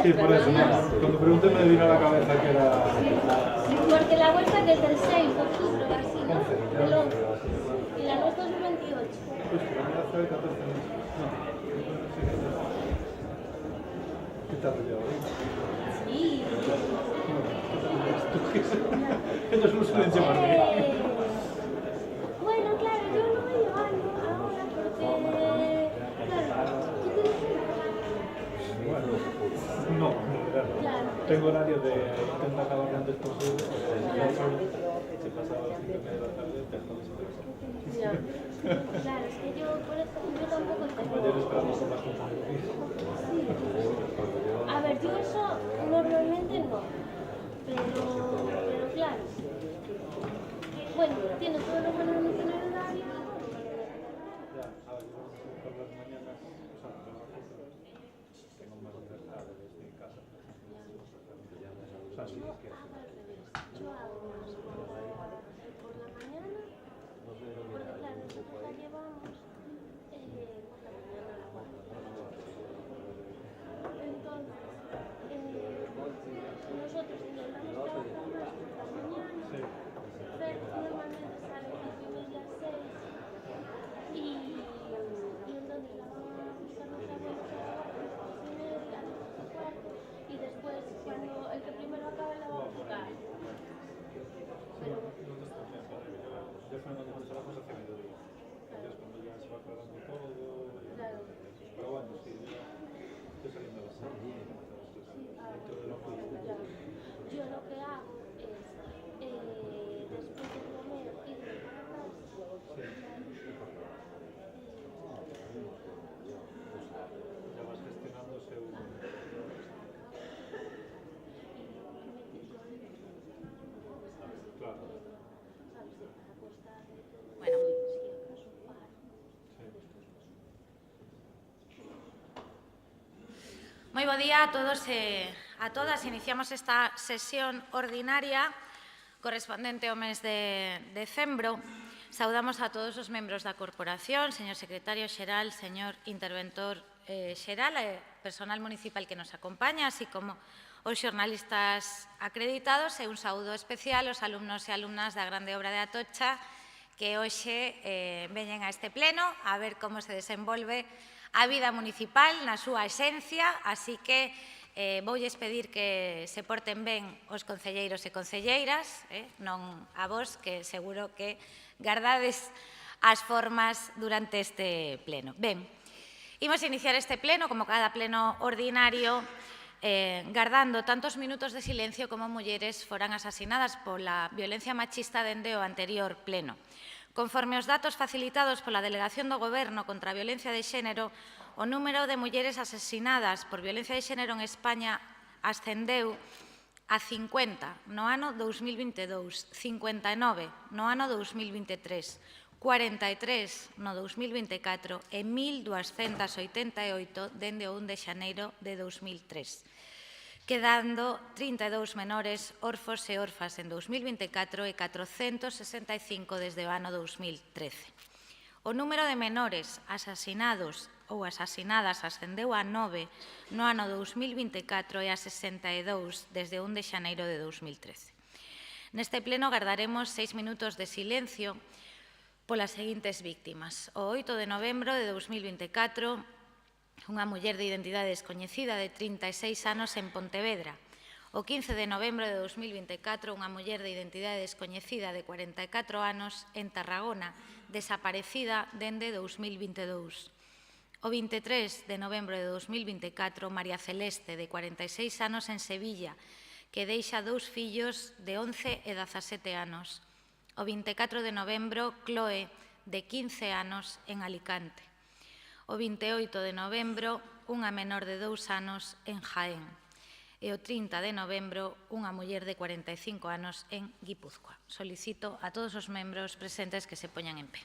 Sí, por eso, ¿no? Cuando pregunté me vino a la cabeza que era... Porque la vuestra que es del 6 de octubre, así, ¿no? Del 11. Y la nuestra es del 28. Pues la mía fue el 14 de marzo. No, ¿qué tal lo llevo? Sí. Ellos no suelen llamarme. Bueno, claro, yo no me llevo ahora porque... Claro, ¿tú tienes un Bueno, no, en verdad no. Claro. Tengo horario de intentar acabar lo antes posible. Si pasaba a las 5:30 de la tarde, dejo de saber. Ya. Claro, es que yo por eso yo tampoco tengo... Ayer esperamos por las cosas. Sí. A ver, yo eso normalmente no. Pero claro. Bueno, tiene todo lo bueno de tener horario. Ya, a ver, yo por las mañanas, o sea, tengo más libertad desde casa. O sea, sí, es que... Yo hago más por la mañana, porque claro, nosotros la llevamos por la mañana a la guardia. Entonces, nosotros intentamos trabajar más por la mañana, pero normalmente sale 5:30, 6, y entonces la vamos a buscar los abuelos a las 4:30, a las 4:15, y después cuando el que primero acabe la va a buscar. Yo fue cuando los trabajos hace mediodía. Es cuando ya se va aclarando todo. Claro. Pero bueno, sí, ya estoy saliendo a las 6. Yo lo que hago es, después de comer, irme para casa. Ya vas gestionando según... Claro. Bueno. Moi bo día a todos e a todas. Iniciamos esta sesión ordinaria correspondente ao mes de decembro. Saudamos a todos os membros da corporación, señor secretario xeral, señor interventor xeral e personal municipal que nos acompaña, así como os xornalistas acreditados, e un saúdo especial aos alumnos e alumnas da grande obra de Atocha que hoxe veñen a este pleno a ver como se desenvolve a vida municipal na súa esencia, así que voulles pedir que se porten ben os concelleiros e concelleiras, non a vos, que seguro que gardades as formas durante este pleno. Ben, imos iniciar este pleno, como cada pleno ordinario, gardando tantos minutos de silencio como mulleres foran asasinadas pola violencia machista dende o anterior pleno. Conforme os datos facilitados pola Delegación do Goberno contra a Violencia de Xénero, o número de mulleres asasinadas por violencia de xénero en España ascendeu a 50 no ano 2022, 59 no ano 2023, 43 no 2024 e 1.288 dende o 1 de xaneiro de 2003. Quedando 32 menores orfos e orfas en 2024 e 465 desde o ano 2013. O número de menores asasinados ou asasinadas ascendeu a 9 no ano 2024 e a 62 desde o 1 de xaneiro de 2013. Neste pleno gardaremos 6 minutos de silencio polas seguintes víctimas. O 8 de novembro de 2024, unha muller de identidade descoñecida de 36 anos en Pontevedra. O 15 de novembro de 2024, unha muller de identidade descoñecida de 44 anos en Tarragona, desaparecida dende 2022. O 23 de novembro de 2024, María Celeste, de 46 anos en Sevilla, que deixa 2 fillos de 11 e 17 anos. O 24 de novembro, Chloe, de 15 anos en Alicante. O 28 de novembro, unha menor de 2 anos en Jaén. E o 30 de novembro, unha muller de 45 anos en Guipúzcoa. Solicito a todos os membros presentes que se poñan en pé.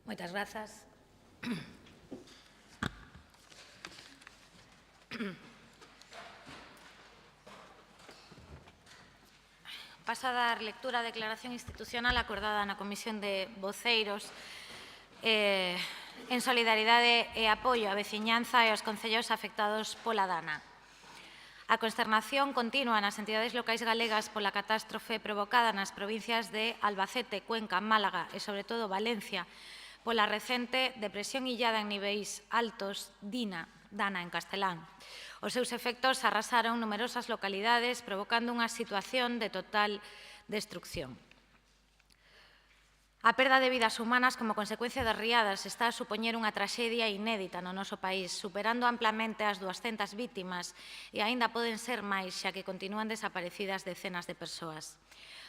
Moitas grazas. Paso a dar lectura á declaración institucional acordada na Comisión de Voceiros en solidaridade e apoio á veciñanza e aos concellos afectados pola dana. A consternación continua nas entidades locais galegas pola catástrofe provocada nas provincias de Albacete, Cuenca, Málaga e, sobre todo, Valencia, pola recente depresión illada en niveis altos Dana en castelán. Os seus efectos arrasaron numerosas localidades, provocando unha situación de total destrucción. A perda de vidas humanas como consecuencia das riadas está a supoñer unha traxedia inédita no noso país, superando amplamente as 200 vítimas e aínda poden ser máis, xa que continúan desaparecidas decenas de persoas.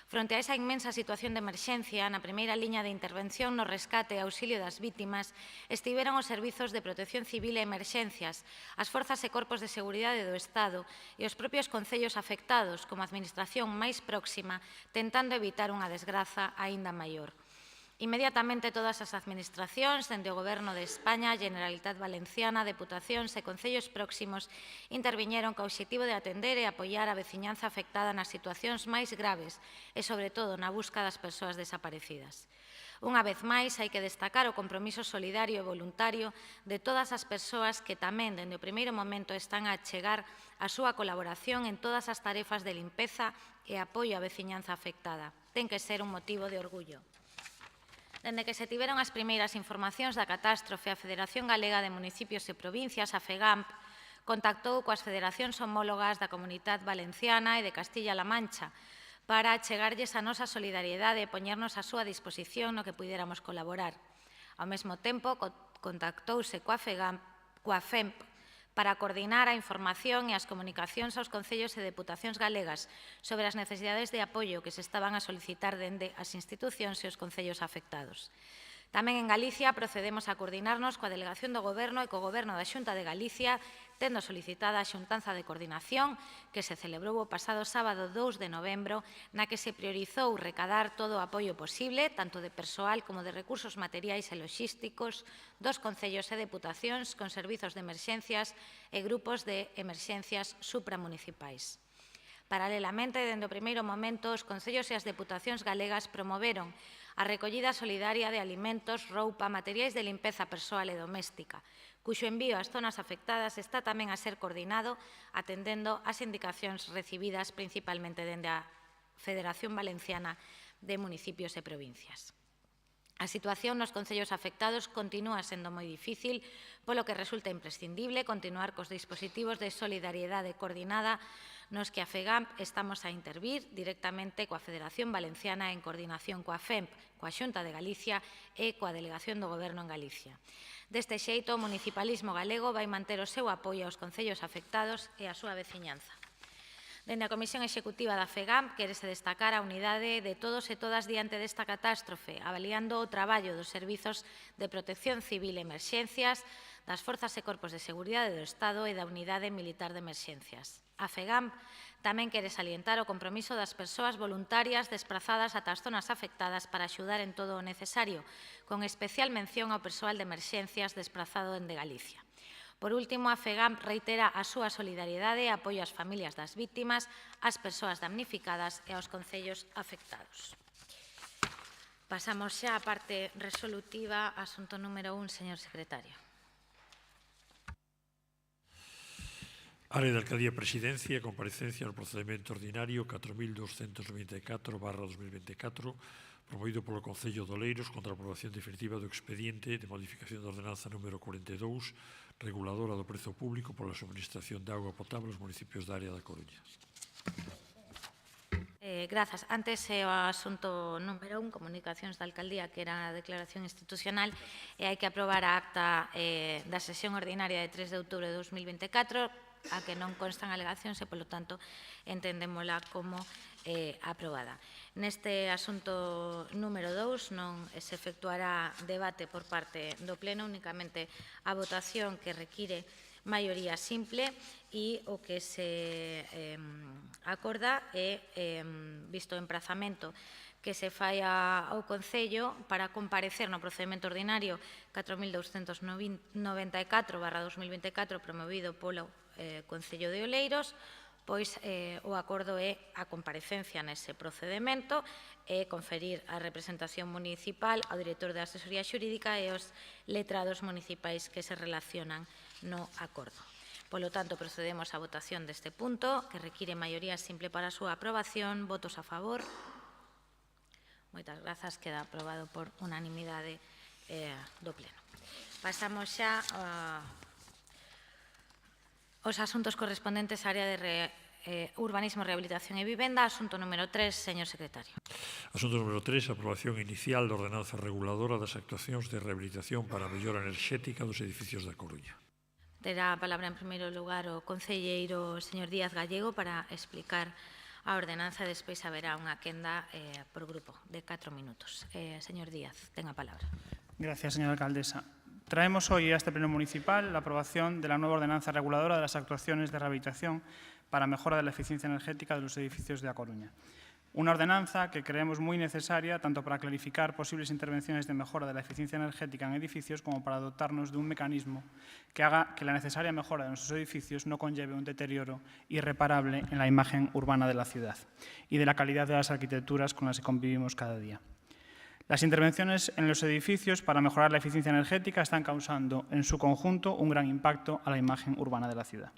Fronte a esa inmensa situación de emerxencia, na primeira liña de intervención no rescate e auxilio das vítimas estiveron os servizos de protección civil e emerxencias, as forzas e corpos de seguridade do Estado e os propios concellos afectados como administración máis próxima, tentando evitar unha desgraza aínda maior. Inmediatamente todas as administracións, dende o Goberno de España, Generalitat Valenciana, Deputacións e concellos próximos, interviñeron co obxectivo de atender e apoiar a veciñanza afectada nas situacións máis graves e, sobre todo, na busca das persoas desaparecidas. Unha vez máis, hai que destacar o compromiso solidario e voluntario de todas as persoas que tamén, dende o primeiro momento, están a achegar a súa colaboración en todas as tarefas de limpeza e apoio á veciñanza afectada. Ten que ser un motivo de orgullo. Dende que se tiveron as primeiras informacións da catástrofe, a Federación Galega de Municipios e Provincias, a FEGAMP, contactou coas federacións homólogas da Comunidade Valenciana e de Castilla-La Mancha para achegarlles a nosa solidariedade e poñernos a súa disposición no que puidéramos colaborar. Ao mesmo tempo, contactouse coa FEMP para coordinar a información e as comunicacións aos concellos e deputacións galegas sobre as necesidades de apoio que se estaban a solicitar dende as institucións e os concellos afectados. Tamén en Galicia procedemos a coordinarnos coa Delegación do Goberno e co Goberno da Xunta de Galicia, tendo solicitada a xuntanza de coordinación que se celebrou o pasado sábado 2 de novembro, na que se priorizou recadar todo o apoio posible, tanto de persoal como de recursos materiais e logísticos, dos concellos e deputacións con servizos de emerxencias e grupos de emerxencias supramunicipais. Paralelamente, dende o primeiro momento, os concellos e as deputacións galegas promoveron a recollida solidaria de alimentos, roupa, materiais de limpeza persoal e doméstica, cuxo envío ás zonas afectadas está tamén a ser coordinado atendendo as indicacións recibidas principalmente dende a Federación Valenciana de Municipios e Provincias. A situación nos concellos afectados continúa sendo moi difícil, polo que resulta imprescindible continuar cos dispositivos de solidariedade coordinada nos que a FEGAMP estamos a intervir directamente coa Federación Valenciana en coordinación coa FEMP, coa Xunta de Galicia e coa Delegación do Goberno en Galicia. Deste xeito, o municipalismo galego vai manter o seu apoio aos concellos afectados e á súa veciñanza. Dende a Comisión Executiva da FEGAMP quérese destacar a unidade de todos e todas diante desta catástrofe, avaliando o traballo dos servizos de protección civil e emerxencias, das forzas e corpos de seguridade do Estado e da Unidade Militar de Emerxencias. A FEGAMP tamén quere salientar o compromiso das persoas voluntarias desprazadas ata as zonas afectadas para axudar en todo o necesario, con especial mención ao persoal de emerxencias desprazado dende Galicia. Por último, a FEGAMP reitera a súa solidariedade e apoio ás familias das vítimas, ás persoas damnificadas e aos concellos afectados. Pasamos xa á parte resolutiva, asunto número 1, señor secretario. Área de Alcaldía e Presidencia, comparecencia no procedimento ordinario 4294/2024, promovido polo Concello de Oleiros contra a aprobación definitiva do expediente de modificación da ordenanza número 42, reguladora do prezo público pola suministración de auga potable aos municipios da área da Coruña. Grazas. Antes o asunto número 1, comunicacións da Alcaldía, que era a declaración institucional, e hai que aprobar a acta da sesión ordinaria de 3 de outubro de 2024, a que non constan alegacións e, polo tanto, entendémola como aprobada. Neste asunto número 2 non se efectuará debate por parte do Pleno, únicamente a votación que require maioría simple e o que se acorda é, visto o emprazamento que se fai ao Concello para comparecer no procedimento ordinario 4.294/2024 promovido polo Concello de Oleiros, pois o acordo é a comparecencia nese procedimento e conferir a representación municipal ao director de asesoría xurídica e aos letrados municipais que se relacionan no acordo. Polo tanto, procedemos á votación deste punto, que require maioría simple para a súa aprobación. Votos a favor. Moitas grazas. Queda aprobado por unanimidade do Pleno. Pasamos xa os asuntos correspondentes á área de Urbanismo, Rehabilitación e Vivenda. Asunto número 3, señor secretario. Asunto número 3, aprobación inicial da ordenanza reguladora das actuacións de rehabilitación para a mellora enerxética dos edificios da Coruña. Terá a palabra en primeiro lugar o concelleiro señor Díaz Gallego para explicar a ordenanza e despois haberá unha quenda por grupo de 4 minutos. Señor Díaz, ten a palabra. Gracias, señora alcaldesa. Traemos hoy a este Pleno Municipal la aprobación de la nueva ordenanza reguladora de las actuaciones de rehabilitación para mejora de la eficiencia energética de los edificios de A Coruña. Una ordenanza que creemos muy necesaria tanto para clarificar posibles intervenciones de mejora de la eficiencia energética en edificios como para dotarnos de un mecanismo que haga que la necesaria mejora de nuestros edificios no conlleve un deterioro irreparable en la imagen urbana de la ciudad y de la calidad de las arquitecturas con las que convivimos cada día. Las intervenciones en los edificios para mejorar la eficiencia energética están causando, en su conjunto, un gran impacto a la imagen urbana de la ciudad.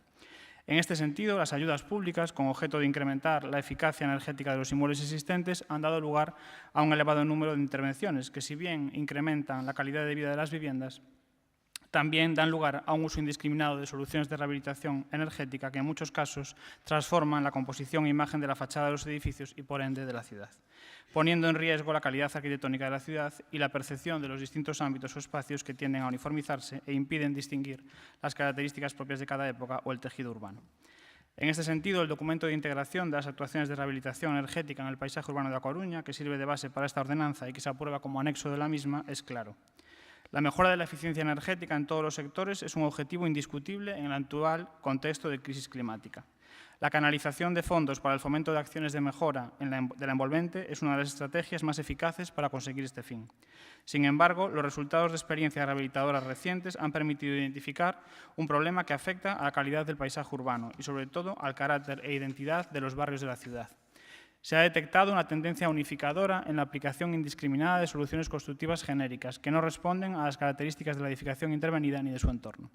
En este sentido, las ayudas públicas, con objeto de incrementar la eficacia energética de los inmuebles existentes, han dado lugar a un elevado número de intervenciones que, si bien incrementan la calidad de vida de las viviendas, también dan lugar a un uso indiscriminado de soluciones de rehabilitación energética que, en muchos casos, transforman la composición e imagen de la fachada de los edificios y, por ende, de la ciudad, poniendo en riesgo la calidad arquitectónica de la ciudad y la percepción de los distintos ámbitos o espacios que tienden a uniformizarse e impiden distinguir las características propias de cada época o el tejido urbano. En este sentido, el documento de integración de las actuaciones de rehabilitación energética en el paisaje urbano de A Coruña, que sirve de base para esta ordenanza y que se aprueba como anexo de la misma, es claro. La mejora de la eficiencia energética en todos los sectores es un objetivo indiscutible en el actual contexto de crisis climática. La canalización de fondos para el fomento de acciones de mejora de la envolvente es una de las estrategias más eficaces para conseguir este fin. Sin embargo, los resultados de experiencias rehabilitadoras recientes han permitido identificar un problema que afecta a la calidad del paisaje urbano y, sobre todo, al carácter e identidad de los barrios de la ciudad. Se ha detectado una tendencia unificadora en la aplicación indiscriminada de soluciones constructivas genéricas que no responden a las características de la edificación intervenida ni de su entorno.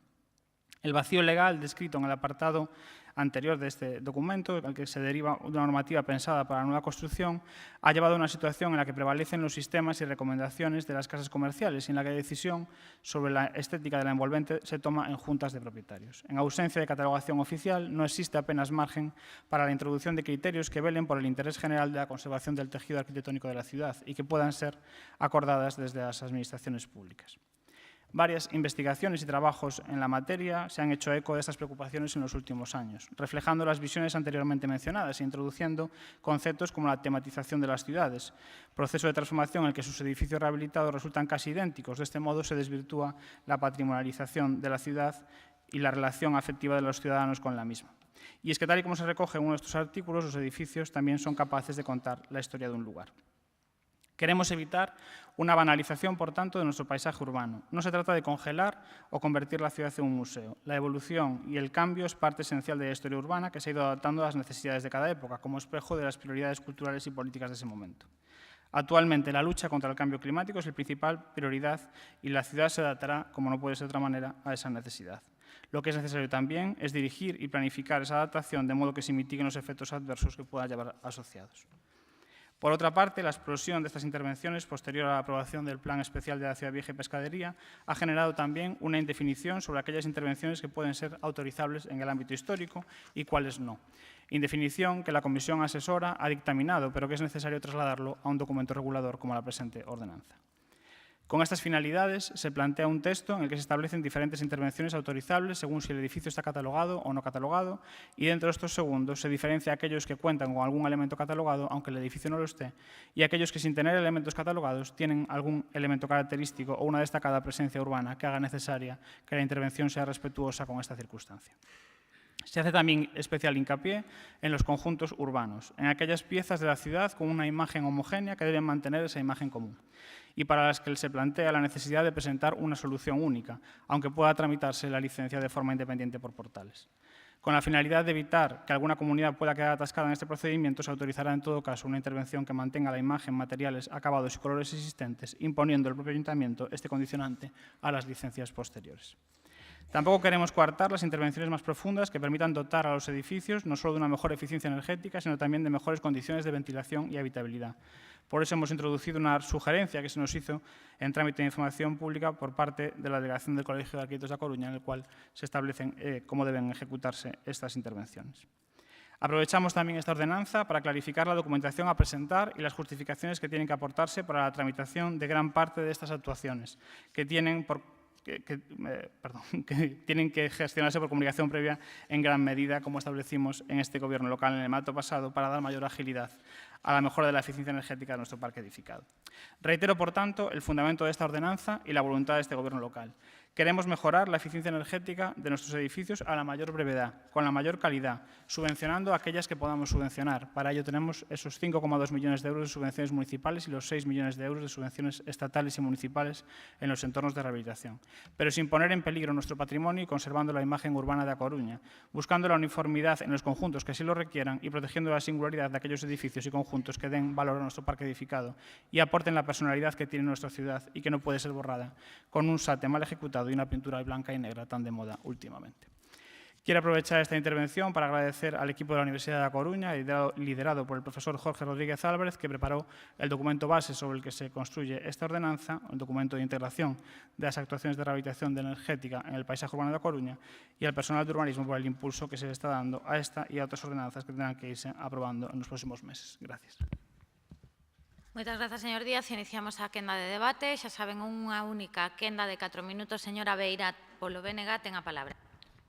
El vacío legal descrito en el apartado anterior de este documento, al que se deriva una normativa pensada para la nueva construcción, ha llevado a una situación en la que prevalecen los sistemas y recomendaciones de las casas comerciales y en la que la decisión sobre la estética de la envolvente se toma en juntas de propietarios. En ausencia de catalogación oficial, no existe apenas margen para la introducción de criterios que velen por el interés general de la conservación del tejido arquitectónico de la ciudad y que puedan ser acordadas desde las administraciones públicas. Varias investigaciones y trabajos en la materia se han hecho eco de estas preocupaciones en los últimos años, reflejando las visiones anteriormente mencionadas e introduciendo conceptos como la tematización de las ciudades, proceso de transformación en el que sus edificios rehabilitados resultan casi idénticos. De este modo se desvirtúa la patrimonialización de la ciudad y la relación afectiva de los ciudadanos con la misma. Y es que, tal y como se recoge en uno de estos artículos, los edificios también son capaces de contar la historia de un lugar. Queremos evitar una banalización, por tanto, de nuestro paisaje urbano. No se trata de congelar o convertir la ciudad en un museo. La evolución y el cambio es parte esencial de la historia urbana que se ha ido adaptando a las necesidades de cada época, como espejo de las prioridades culturales y políticas de ese momento. Actualmente, la lucha contra el cambio climático es la principal prioridad y la ciudad se adaptará, como no puede ser de otra manera, a esa necesidad. Lo que es necesario también es dirigir y planificar esa adaptación de modo que se mitiguen los efectos adversos que puedan llevar asociados. Por otra parte, la explosión de estas intervenciones, posterior a la aprobación del Plan Especial de la Ciudad Vieja y Pescadería, ha generado también una indefinición sobre aquellas intervenciones que pueden ser autorizables en el ámbito histórico y cuáles no. Indefinición que la Comisión Asesora ha dictaminado, pero que es necesario trasladarlo a un documento regulador como la presente ordenanza. Con estas finalidades, se plantea un texto en el que se establecen diferentes intervenciones autorizables según si el edificio está catalogado o no catalogado, y dentro de estos segundos se diferencia aquellos que cuentan con algún elemento catalogado, aunque el edificio no lo esté, y aquellos que sin tener elementos catalogados tienen algún elemento característico o una destacada presencia urbana que haga necesaria que la intervención sea respetuosa con esta circunstancia. Se hace también especial hincapié en los conjuntos urbanos, en aquellas piezas de la ciudad con una imagen homogénea que deben mantener esa imagen común, y para las que se plantea la necesidad de presentar una solución única, aunque pueda tramitarse la licencia de forma independiente por portales. Con la finalidad de evitar que alguna comunidad pueda quedar atascada en este procedimiento, se autorizará en todo caso una intervención que mantenga la imagen, materiales, acabados y colores existentes, imponiendo el propio ayuntamiento este condicionante a las licencias posteriores. Tampoco queremos coartar las intervenciones más profundas que permitan dotar a los edificios no solo de una mejor eficiencia energética, sino también de mejores condiciones de ventilación y habitabilidad. Por eso hemos introducido una sugerencia que se nos hizo en trámite de información pública por parte de la delegación del Colegio de Arquitectos de A Coruña, en el cual se establecen cómo deben ejecutarse estas intervenciones. Aprovechamos también esta ordenanza para clarificar la documentación a presentar y las justificaciones que tienen que aportarse para la tramitación de gran parte de estas actuaciones, que tienen que gestionarse por comunicación previa en gran medida, como establecimos en este Gobierno local en el mandato pasado, para dar mayor agilidad a la mejora de la eficiencia energética de nuestro parque edificado. Reitero, por tanto, el fundamento de esta ordenanza y la voluntad de este Gobierno local. Queremos mejorar la eficiencia energética de nuestros edificios a la mayor brevedad, con la mayor calidad, subvencionando aquellas que podamos subvencionar. Para ello tenemos esos 5,2 millones de euros de subvenciones municipales y los 6 millones de euros de subvenciones estatales y municipales en los entornos de rehabilitación, pero sin poner en peligro nuestro patrimonio y conservando la imagen urbana de A Coruña, buscando la uniformidad en los conjuntos que así lo requieran y protegiendo la singularidad de aquellos edificios y conjuntos que den valor a nuestro parque edificado y aporten la personalidad que tiene nuestra ciudad y que no puede ser borrada con un SATE mal ejecutado y una pintura blanca y negra tan de moda últimamente. Quiero aprovechar esta intervención para agradecer al equipo de la Universidad de A Coruña, liderado por el profesor Jorge Rodríguez Álvarez, que preparó el documento base sobre el que se construye esta ordenanza, el documento de integración de las actuaciones de rehabilitación energética en el paisaje urbano de A Coruña, y al personal de urbanismo por el impulso que se le está dando a esta y a otras ordenanzas que tendrán que irse aprobando en los próximos meses. Gracias. Moitas grazas, señor Díaz. Iniciamos a quenda de debate. Xa saben, unha única quenda de 4 minutos. Señora Beira, polo BNG, ten a palabra.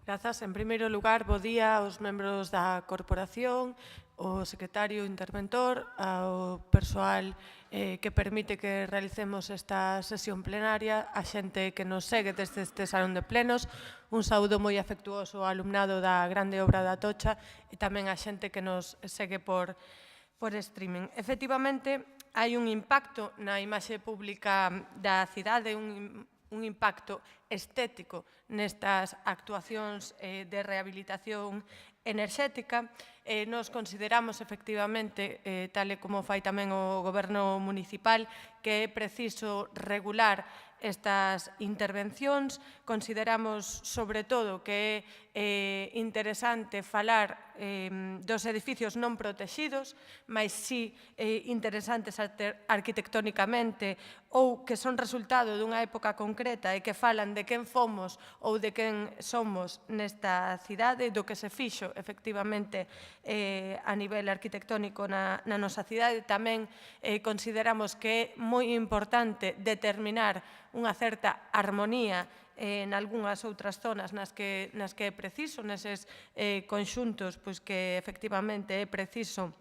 Grazas. En primeiro lugar, bo día aos membros da corporación, ao secretario interventor, ao persoal que permite que realicemos esta sesión plenaria, a xente que nos segue desde este salón de plenos, un saúdo moi afectuoso ao alumnado da grande obra da Atocha e tamén a xente que nos segue por streaming. Efectivamente, hai un impacto na imaxe pública da cidade, un impacto estético nestas actuacións de rehabilitación enerxética. Nos consideramos, efectivamente, tal e como fai tamén o Goberno municipal, que é preciso regular estas intervencións. Consideramos, sobre todo, que é interesante falar dos edificios non protegidos, mas sí interesantes arquitectónicamente ou que son resultado dunha época concreta e que falan de quen fomos ou de quen somos nesta cidade, do que se fixo, efectivamente, a nivel arquitectónico na nosa cidade. Tamén consideramos que é moi importante determinar unha certa armonía en algunhas outras zonas nas que é preciso, neses conxuntos que efectivamente é preciso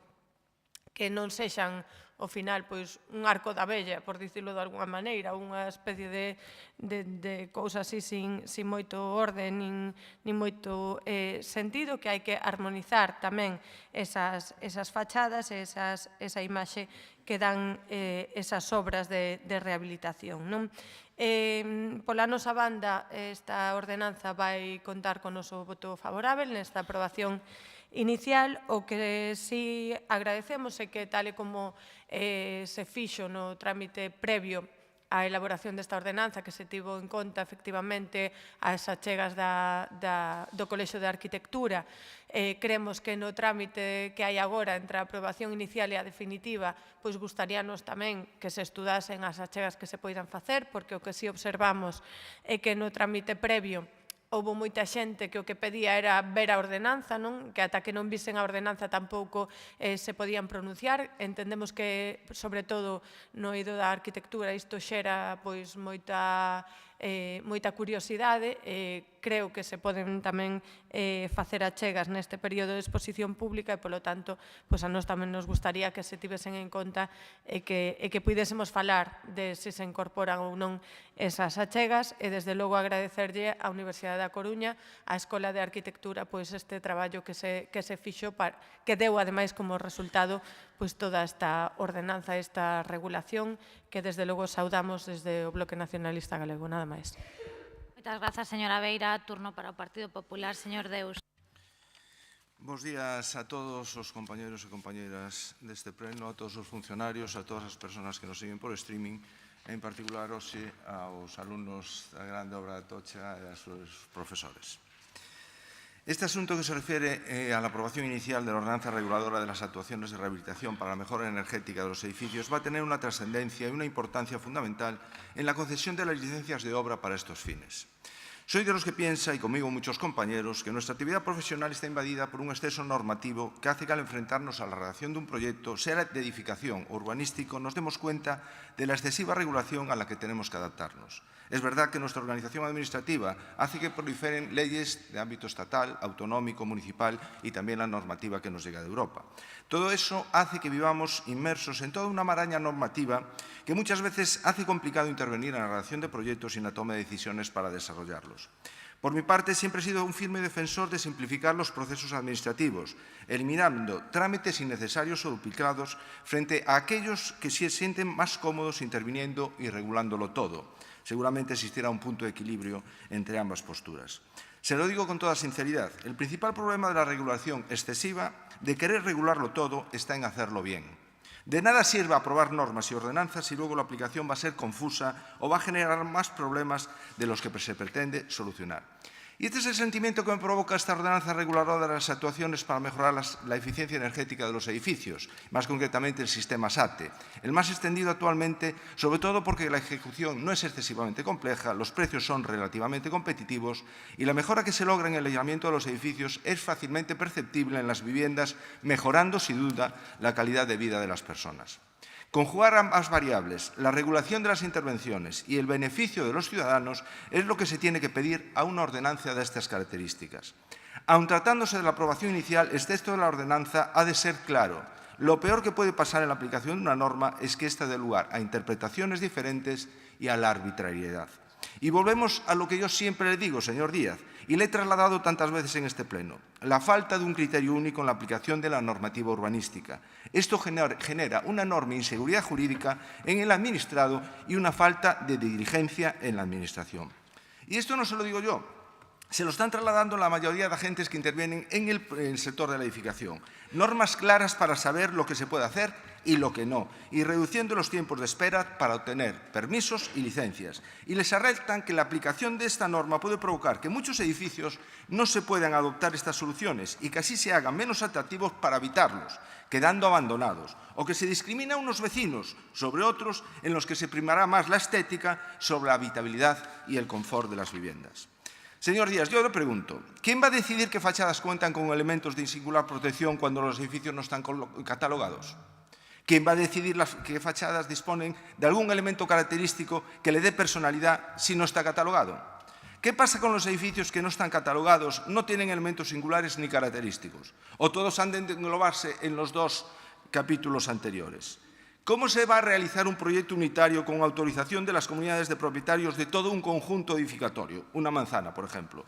que non sexan, ao final, un arco da vella, por dicirlo de alguna maneira, unha especie de cousa así sin moito orde nin moito sentido, que hai que armonizar tamén esas fachadas, esa imaxe que dan esas obras de rehabilitación. Pola nosa banda, esta ordenanza vai contar con o noso voto favorável nesta aprobación inicial. O que sí agradecemos é que, tal e como se fixo no trámite previo á elaboración desta ordenanza, que se tivo en conta, efectivamente, as achegas do Colexio de Arquitectura, creemos que no trámite que hai agora entre a aprobación inicial e a definitiva, gustaríanos tamén que se estudasen as achegas que se poidan facer, porque o que sí observamos é que no trámite previo houbo moita xente que o que pedía era ver a ordenanza, non? Que ata que non visen a ordenanza tampouco se podían pronunciar. Entendemos que, sobre todo, no eido da arquitectura, isto xera pois moita curiosidade. Creo que se poden tamén facer achegas neste período de exposición pública e, polo tanto, pois a nós tamén nos gustaría que se tivesen en conta e que puidésemos falar de se se incorporan ou non esas achegas e, desde logo, agradecerlle á Universidade da Coruña, á Escola de Arquitectura, pois este traballo que se fixo, que deu, ademais, como resultado pois toda esta ordenanza, esta regulación, que, desde logo, saudamos desde o Bloque Nacionalista Galego. Nada máis. Moitas grazas, señora Beira. Turno para o Partido Popular, señor Deus. Bos días a todos os compañeros e compañeras deste pleno, a todos os funcionarios, a todas as persoas que nos siguen por streaming, en particular hoxe aos alumnos da grande obra de Atocha e aos seus profesores. Este asunto que se refiere a la aprobación inicial de la ordenanza reguladora de las actuaciones de rehabilitación para la mejora energética de los edificios va a tener una trascendencia y una importancia fundamental en la concesión de las licencias de obra para estos fines. Soy de los que piensa, y conmigo muchos compañeros, que nuestra actividad profesional está invadida por un exceso normativo que hace que al enfrentarnos a la redacción de un proyecto, sea de edificación o urbanístico, nos demos cuenta de la excesiva regulación a la que tenemos que adaptarnos. Es verdad que nuestra organización administrativa hace que proliferen leyes de ámbito estatal, autonómico, municipal y también la normativa que nos llega de Europa. Todo eso hace que vivamos inmersos en toda una maraña normativa que muchas veces hace complicado intervenir en la redacción de proyectos y en la toma de decisiones para desarrollarlos. Por mi parte, siempre he sido un firme defensor de simplificar los procesos administrativos, eliminando trámites innecesarios o duplicados frente a aquellos que se sienten más cómodos interviniendo y regulándolo todo. Seguramente existirá un punto de equilibrio entre ambas posturas. Se lo digo con toda sinceridad, el principal problema de la regulación excesiva, de querer regularlo todo, está en hacerlo bien. De nada sirve aprobar normas y ordenanzas si luego la aplicación va a ser confusa o va a generar más problemas de los que se pretende solucionar. Y este es el sentimiento que me provoca esta ordenanza reguladora de las actuaciones para mejorar la eficiencia energética de los edificios, más concretamente el sistema SATE, el más extendido actualmente, sobre todo porque la ejecución no es excesivamente compleja, los precios son relativamente competitivos y la mejora que se logra en el aislamiento de los edificios es fácilmente perceptible en las viviendas, mejorando sin duda la calidad de vida de las personas. Conjugar ambas variables, la regulación de las intervenciones y el beneficio de los ciudadanos, es lo que se tiene que pedir a una ordenanza de estas características. Aun tratándose de la aprobación inicial, el texto de la ordenanza ha de ser claro. Lo peor que puede pasar en la aplicación de una norma es que ésta dé lugar a interpretaciones diferentes y a la arbitrariedad. Y volvemos a lo que yo siempre le digo, señor Díaz, y le he trasladado tantas veces en este pleno, la falta de un criterio único en la aplicación de la normativa urbanística. Esto genera una enorme inseguridad jurídica en el administrado y una falta de diligencia en la administración. Y esto no se lo digo yo, se lo están trasladando la mayoría de agentes que intervienen en el sector de la edificación. Normas claras para saber lo que se puede hacer y lo que no, y reduciendo los tiempos de espera para obtener permisos y licencias. Y les alertan que la aplicación de esta norma puede provocar que muchos edificios no se puedan adoptar estas soluciones y que así se hagan menos atractivos para habitarlos, quedando abandonados, o que se discrimina a unos vecinos sobre otros en los que se primará más la estética sobre la habitabilidad y el confort de las viviendas. Señor Díaz, yo le pregunto, ¿quién va a decidir qué fachadas cuentan con elementos de singular protección cuando los edificios no están catalogados? ¿Quién va a decidir qué fachadas disponen de algún elemento característico que le dé personalidad si no está catalogado? ¿Qué pasa con los edificios que no están catalogados, no tienen elementos singulares ni característicos? ¿O todos han de englobarse en los dos capítulos anteriores? ¿Cómo se va a realizar un proyecto unitario con autorización de las comunidades de propietarios de todo un conjunto edificatorio? Una manzana, por ejemplo.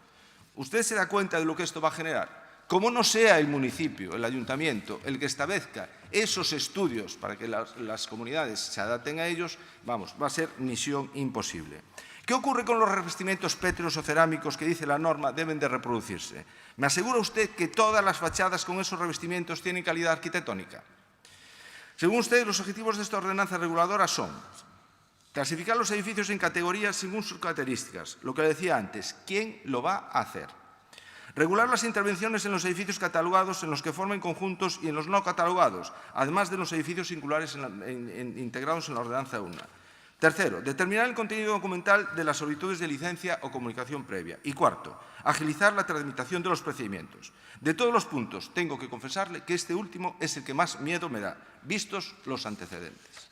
¿Usted se da cuenta de lo que esto va a generar? Como no sea el municipio, el ayuntamiento, el que establezca esos estudios para que las comunidades se adapten a ellos, vamos, va a ser misión imposible. ¿Qué ocurre con los revestimientos pétreos o cerámicos que dice la norma deben de reproducirse? ¿Me asegura usted que todas las fachadas con esos revestimientos tienen calidad arquitectónica? Según usted, los objetivos de esta ordenanza reguladora son clasificar los edificios en categorías según sus características. Lo que le decía antes, ¿quién lo va a hacer? Regular las intervenciones en los edificios catalogados, en los que formen conjuntos y en los no catalogados, además de los edificios singulares integrados en la ordenanza 1. Tercero, determinar el contenido documental de las solicitudes de licencia o comunicación previa. Y cuarto, agilizar la tramitación de los procedimientos. De todos los puntos, tengo que confesarle que este último es el que más miedo me da, vistos los antecedentes.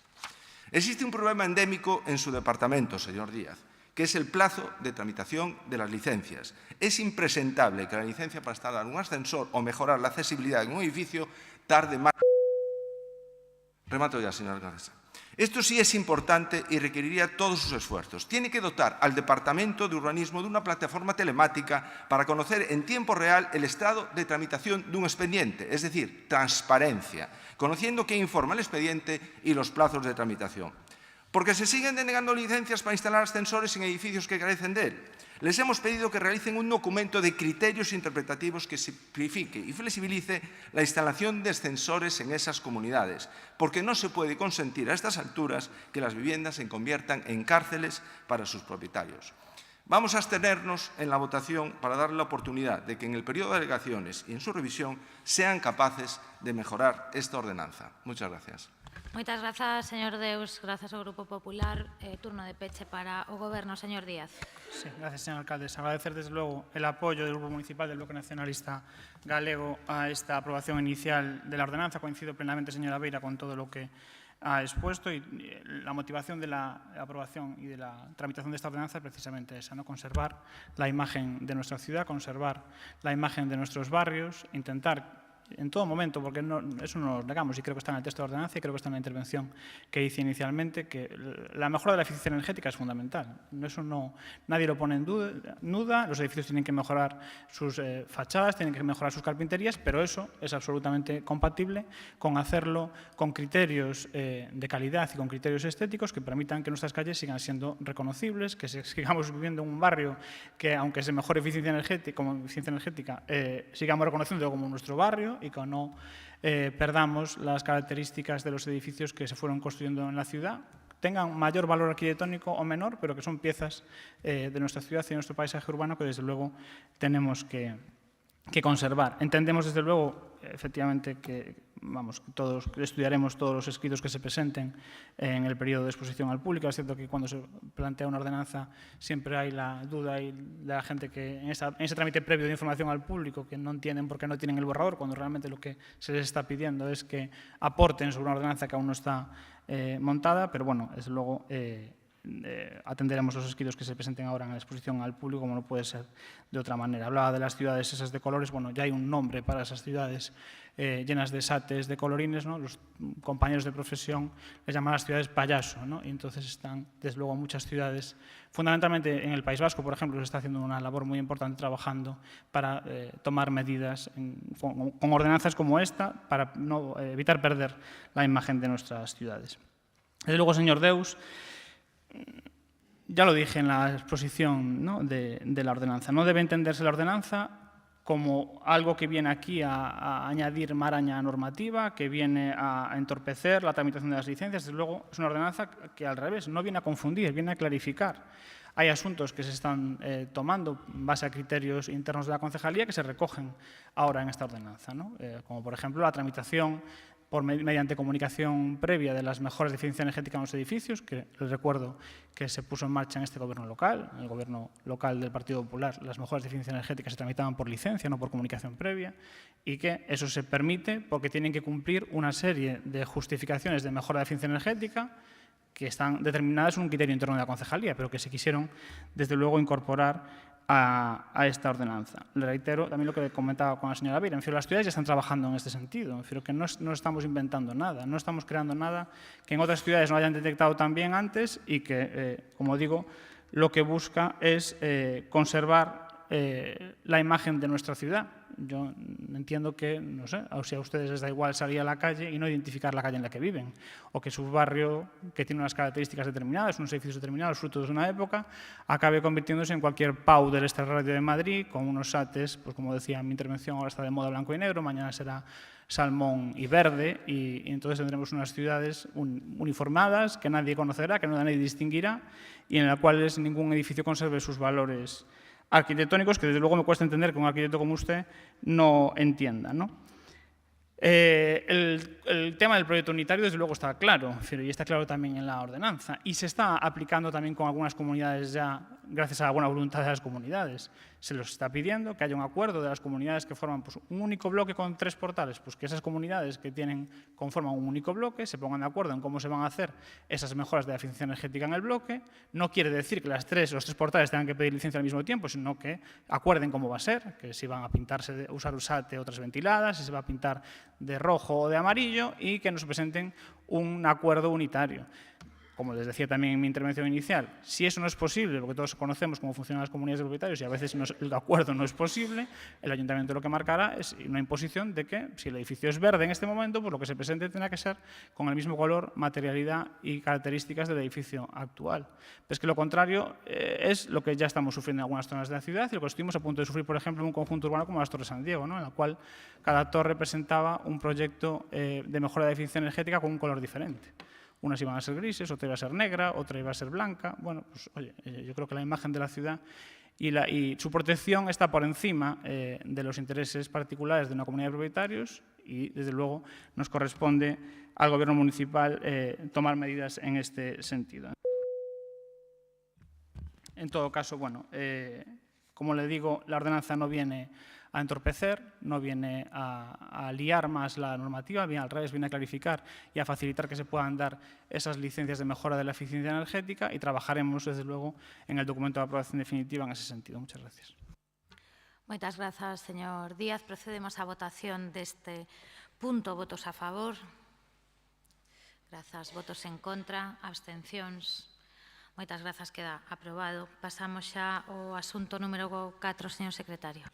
Existe un problema endémico en su departamento, señor Díaz, que es el plazo de tramitación de las licencias. Es impresentable que la licencia para instalar un ascensor o mejorar la accesibilidad en un edificio tarde más. Remato ya, señora alcaldesa. Esto sí es importante y requeriría todos sus esfuerzos. Tiene que dotar al Departamento de Urbanismo de una plataforma telemática para conocer en tiempo real el estado de tramitación de un expediente, es decir, transparencia, conociendo qué informa el expediente y los plazos de tramitación. Porque se siguen denegando licencias para instalar ascensores en edificios que carecen de él. Les hemos pedido que realicen un documento de criterios interpretativos que simplifique y flexibilice la instalación de ascensores en esas comunidades, porque no se puede consentir a estas alturas que las viviendas se conviertan en cárceles para sus propietarios. Vamos a abstenernos en la votación para darle la oportunidad de que en el periodo de alegaciones y en su revisión sean capaces de mejorar esta ordenanza. Muchas gracias. Moitas grazas, señor Deus. Grazas ao Grupo Popular. Turno de peche para o Goberno, señor Díaz. Sí, gracias, señor alcalde. Agradecer, desde luego, el apoyo del Grupo Municipal del Bloque Nacionalista Galego a esta aprobación inicial de la ordenanza. Coincido plenamente, señora Beira, con todo lo que ha expuesto y la motivación de la aprobación y de la tramitación de esta ordenanza es precisamente esa, ¿no? Conservar la imagen de nuestra ciudad, conservar la imagen de nuestros barrios, intentar en todo momento, porque eso no lo negamos y creo que está en el texto de ordenanza y creo que está en la intervención que hice inicialmente, que la mejora de la eficiencia energética es fundamental. Eso nadie lo pone en duda. Los edificios tienen que mejorar sus fachadas, tienen que mejorar sus carpinterías, pero eso es absolutamente compatible con hacerlo con criterios de calidad y con criterios estéticos que permitan que nuestras calles sigan siendo reconocibles, que sigamos viviendo en un barrio que, aunque se mejore eficiencia energética, sigamos reconociéndolo como nuestro barrio y que no perdamos las características de los edificios que se fueron construyendo en la ciudad, tengan mayor valor arquitectónico o menor, pero que son piezas de nuestra ciudad y de nuestro paisaje urbano que, desde luego, tenemos que conservar. Entendemos, desde luego, efectivamente, que todos estudiaremos todos los escritos que se presenten en el periodo de exposición al público. Es cierto que cuando se plantea una ordenanza siempre hay la duda y la gente que en ese trámite previo de información al público que no entienden por qué no tienen el borrador, cuando realmente lo que se les está pidiendo es que aporten sobre una ordenanza que aún no está montada, pero bueno, desde luego atenderemos los escritos que se presenten ahora en la exposición al público, como no puede ser de otra manera. Hablaba de las ciudades esas de colores. Bueno, ya hay un nombre para esas ciudades llenas de sates, de colorines, ¿no? Los compañeros de profesión les llaman las ciudades payaso, ¿no? Y entonces están, desde luego, muchas ciudades, fundamentalmente en el País Vasco, por ejemplo, se está haciendo una labor muy importante trabajando para tomar medidas con ordenanzas como esta para evitar perder la imagen de nuestras ciudades. Desde luego, señor Deus, ya lo dije en la exposición, ¿no?, de la ordenanza. No debe entenderse la ordenanza como algo que viene aquí a añadir maraña normativa, que viene a entorpecer la tramitación de las licencias. Desde luego, es una ordenanza que, al revés, no viene a confundir, viene a clarificar. Hay asuntos que se están tomando en base a criterios internos de la concejalía que se recogen ahora en esta ordenanza, ¿no? Como, por ejemplo, la tramitación mediante comunicación previa de las mejoras de eficiencia energética en los edificios, que les recuerdo que se puso en marcha en este gobierno local, en el gobierno local del Partido Popular. Las mejoras de eficiencia energética se tramitaban por licencia, no por comunicación previa, y que eso se permite porque tienen que cumplir una serie de justificaciones de mejora de eficiencia energética que están determinadas en un criterio interno de la concejalía, pero que se quisieron, desde luego, incorporar a esta ordenanza. Le reitero también lo que comentaba con la señora Beira. Las ciudades ya están trabajando en este sentido. Que no estamos inventando nada, no estamos creando nada que en otras ciudades no hayan detectado también antes y que, como digo, lo que busca es conservar la imagen de nuestra ciudad. Yo entiendo que, no sé, si a ustedes les da igual salir a la calle y no identificar la calle en la que viven, o que su barrio, que tiene unas características determinadas, unos edificios determinados, frutos de una época, acabe convirtiéndose en cualquier PAU del extrarradio de Madrid, con unos sates, pues como decía en mi intervención, ahora está de moda blanco y negro, mañana será salmón y verde, y entonces tendremos unas ciudades uniformadas que nadie conocerá, que nadie distinguirá, y en las cuales ningún edificio conserve sus valores arquitectónicos, que desde luego me cuesta entender que un arquitecto como usted no entienda, ¿no? El tema del proyecto unitario, desde luego, está claro, y está claro también en la ordenanza, y se está aplicando también con algunas comunidades ya, gracias a la buena voluntad de las comunidades. Se les está pidiendo que haya un acuerdo de las comunidades que forman pues, un único bloque con 3 portales, pues que esas comunidades que conforman un único bloque se pongan de acuerdo en cómo se van a hacer esas mejoras de la eficiencia energética en el bloque. No quiere decir que los 3 portales tengan que pedir licencia al mismo tiempo, sino que acuerden cómo va a ser, que si van a pintarse, usar USAT o otras ventiladas, si se va a pintar de rojo o de amarillo, y que nos presenten un acuerdo unitario. Como les decía también en mi intervención inicial, si eso no es posible, porque todos conocemos cómo funcionan las comunidades de propietarios y a veces el acuerdo no es posible, el ayuntamiento lo que marcará es una imposición de que si el edificio es verde en este momento, pues lo que se presente tendrá que ser con el mismo color, materialidad y características del edificio actual. Pero es que lo contrario es lo que ya estamos sufriendo en algunas zonas de la ciudad y lo que estuvimos a punto de sufrir, por ejemplo, en un conjunto urbano como las Torres San Diego, ¿no? En la cual cada torre presentaba un proyecto de mejora de eficiencia energética con un color diferente. Unas iban a ser grises, otra iba a ser negra, otra iba a ser blanca. Bueno, pues oye, yo creo que la imagen de la ciudad y su protección está por encima de los intereses particulares de una comunidad de propietarios y, desde luego, nos corresponde al Gobierno municipal tomar medidas en este sentido. En todo caso, bueno, como le digo, la ordenanza no viene a entorpecer, no viene a liar más la normativa, bien al revés, viene a clarificar y a facilitar que se puedan dar esas licencias de mejora de la eficiencia energética y trabajaremos, desde luego, en el documento de aprobación definitiva en ese sentido. Muchas gracias. Moitas grazas, señor Díaz. Procedemos á votación deste punto. Votos a favor. Grazas. Votos en contra. Abstencións. Moitas grazas. Queda aprobado. Pasamos xa ao asunto número 4, señor secretario.